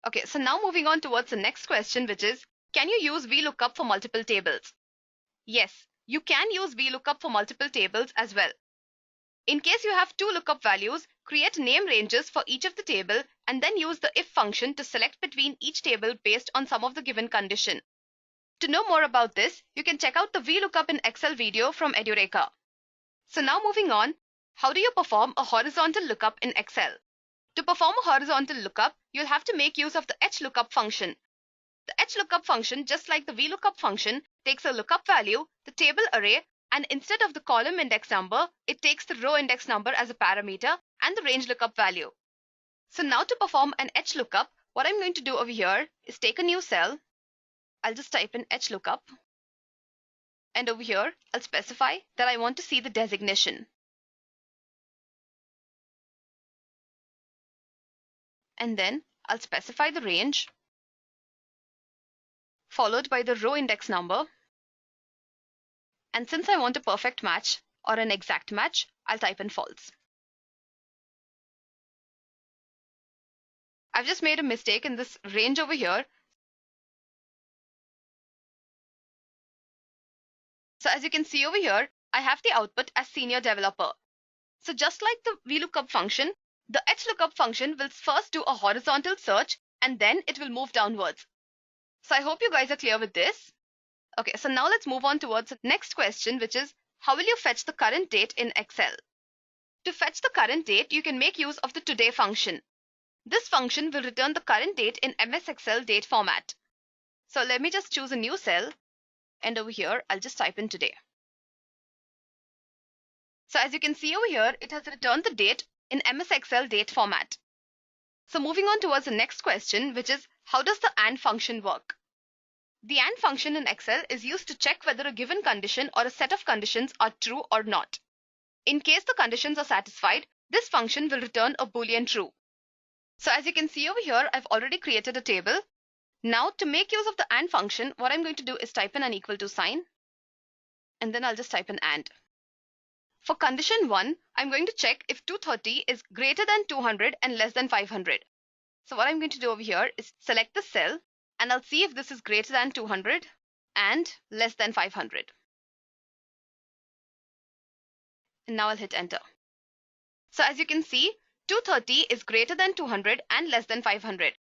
C: Okay, so now moving on towards the next question, which is, can you use VLOOKUP for multiple tables? Yes, you can use VLOOKUP for multiple tables as well. In case you have two lookup values, create name ranges for each of the table and then use the if function to select between each table based on some of the given condition. To know more about this, you can check out the VLOOKUP in Excel video from Edureka. So now moving on, how do you perform a horizontal lookup in Excel? To perform a horizontal lookup, you'll have to make use of the HLOOKUP function. The HLOOKUP function, just like the VLOOKUP function, takes a lookup value, the table array, and instead of the column index number, it takes the row index number as a parameter and the range lookup value. So now to perform an HLOOKUP, what I'm going to do over here is take a new cell. I'll just type in HLOOKUP. And over here, I'll specify that I want to see the designation. And then I'll specify the range, followed by the row index number. And since I want a perfect match or an exact match, I'll type in false. I've just made a mistake in this range over here. So as you can see over here, I have the output as senior developer. So just like the VLOOKUP function, the HLOOKUP function will first do a horizontal search and then it will move downwards. So I hope you guys are clear with this. Okay, so now let's move on towards the next question, which is how will you fetch the current date in Excel? To fetch the current date, you can make use of the today function. This function will return the current date in MS Excel date format. So let me just choose a new cell, and over here, I'll just type in today. So as you can see over here, it has returned the date in MS Excel date format. So moving on towards the next question, which is how does the AND function work? The AND function in Excel is used to check whether a given condition or a set of conditions are true or not. In case the conditions are satisfied, this function will return a Boolean true. So as you can see over here, I've already created a table. Now to make use of the AND function, what I'm going to do is type in an equal to sign, and then I'll just type in AND. For condition 1, I'm going to check if 230 is greater than 200 and less than 500. So what I'm going to do over here is select the cell, and I'll see if this is greater than 200 and less than 500. And now I'll hit enter. So as you can see, 230 is greater than 200 and less than 500.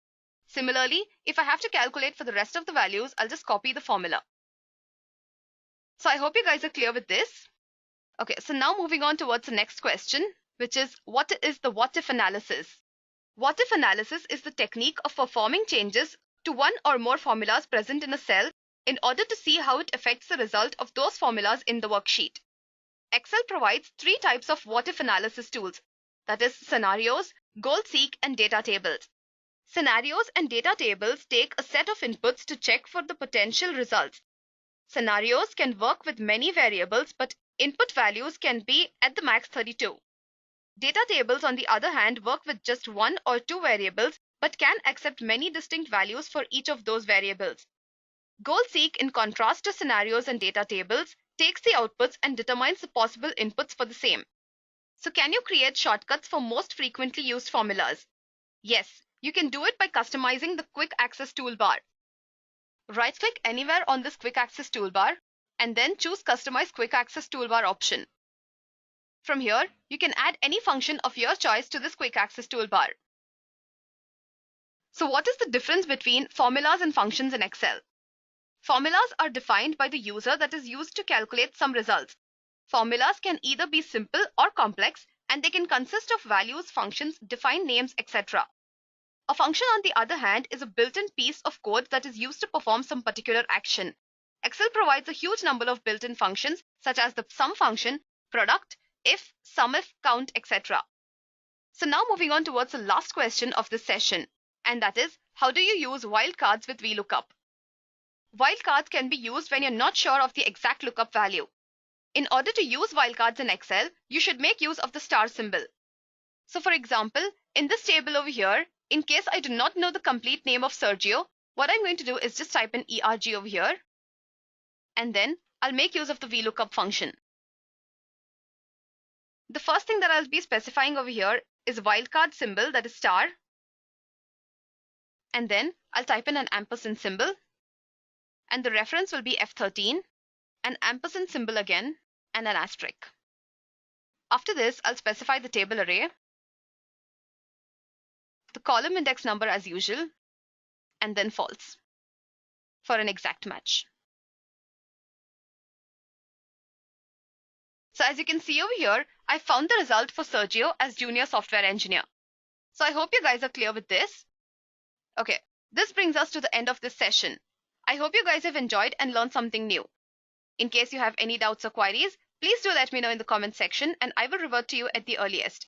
C: Similarly, if I have to calculate for the rest of the values, I'll just copy the formula. So I hope you guys are clear with this. Okay, so now moving on towards the next question, which is what is the what if analysis? What if analysis is the technique of performing changes to one or more formulas present in a cell in order to see how it affects the result of those formulas in the worksheet. Excel provides three types of what if analysis tools, that is scenarios, goal seek, and data tables. Scenarios and data tables take a set of inputs to check for the potential results. Scenarios can work with many variables, but input values can be at the max 32. Data tables, on the other hand, work with just one or two variables, but can accept many distinct values for each of those variables. Goal seek, in contrast to scenarios and data tables, takes the outputs and determines the possible inputs for the same. So can you create shortcuts for most frequently used formulas? Yes, you can do it by customizing the quick access toolbar. Right-click anywhere on this quick access toolbar and then choose Customize Quick Access Toolbar option. From here, you can add any function of your choice to this quick access toolbar. So what is the difference between formulas and functions in Excel? Formulas are defined by the user that is used to calculate some results. Formulas can either be simple or complex, and they can consist of values, functions, defined names, etc. A function, on the other hand, is a built-in piece of code that is used to perform some particular action. Excel provides a huge number of built-in functions such as the sum function, product, if, sumif, count, etc. So now moving on towards the last question of this session, and that is, how do you use wildcards with VLOOKUP? Wildcards can be used when you're not sure of the exact lookup value. In order to use wildcards in Excel, you should make use of the star symbol. So for example, in this table over here, in case I do not know the complete name of Sergio, what I'm going to do is just type in ERG over here, and then I'll make use of the VLOOKUP function. The first thing that I'll be specifying over here is a wildcard symbol, that is star, and then I'll type in an ampersand symbol, and the reference will be F13, an ampersand symbol again, and an asterisk. After this, I'll specify the table array, the column index number as usual, and then false for an exact match. So as you can see over here, I found the result for Sergio as junior software engineer. So I hope you guys are clear with this. Okay, this brings us to the end of this session. I hope you guys have enjoyed and learned something new. In case you have any doubts or queries, please do let me know in the comment section and I will revert to you at the earliest.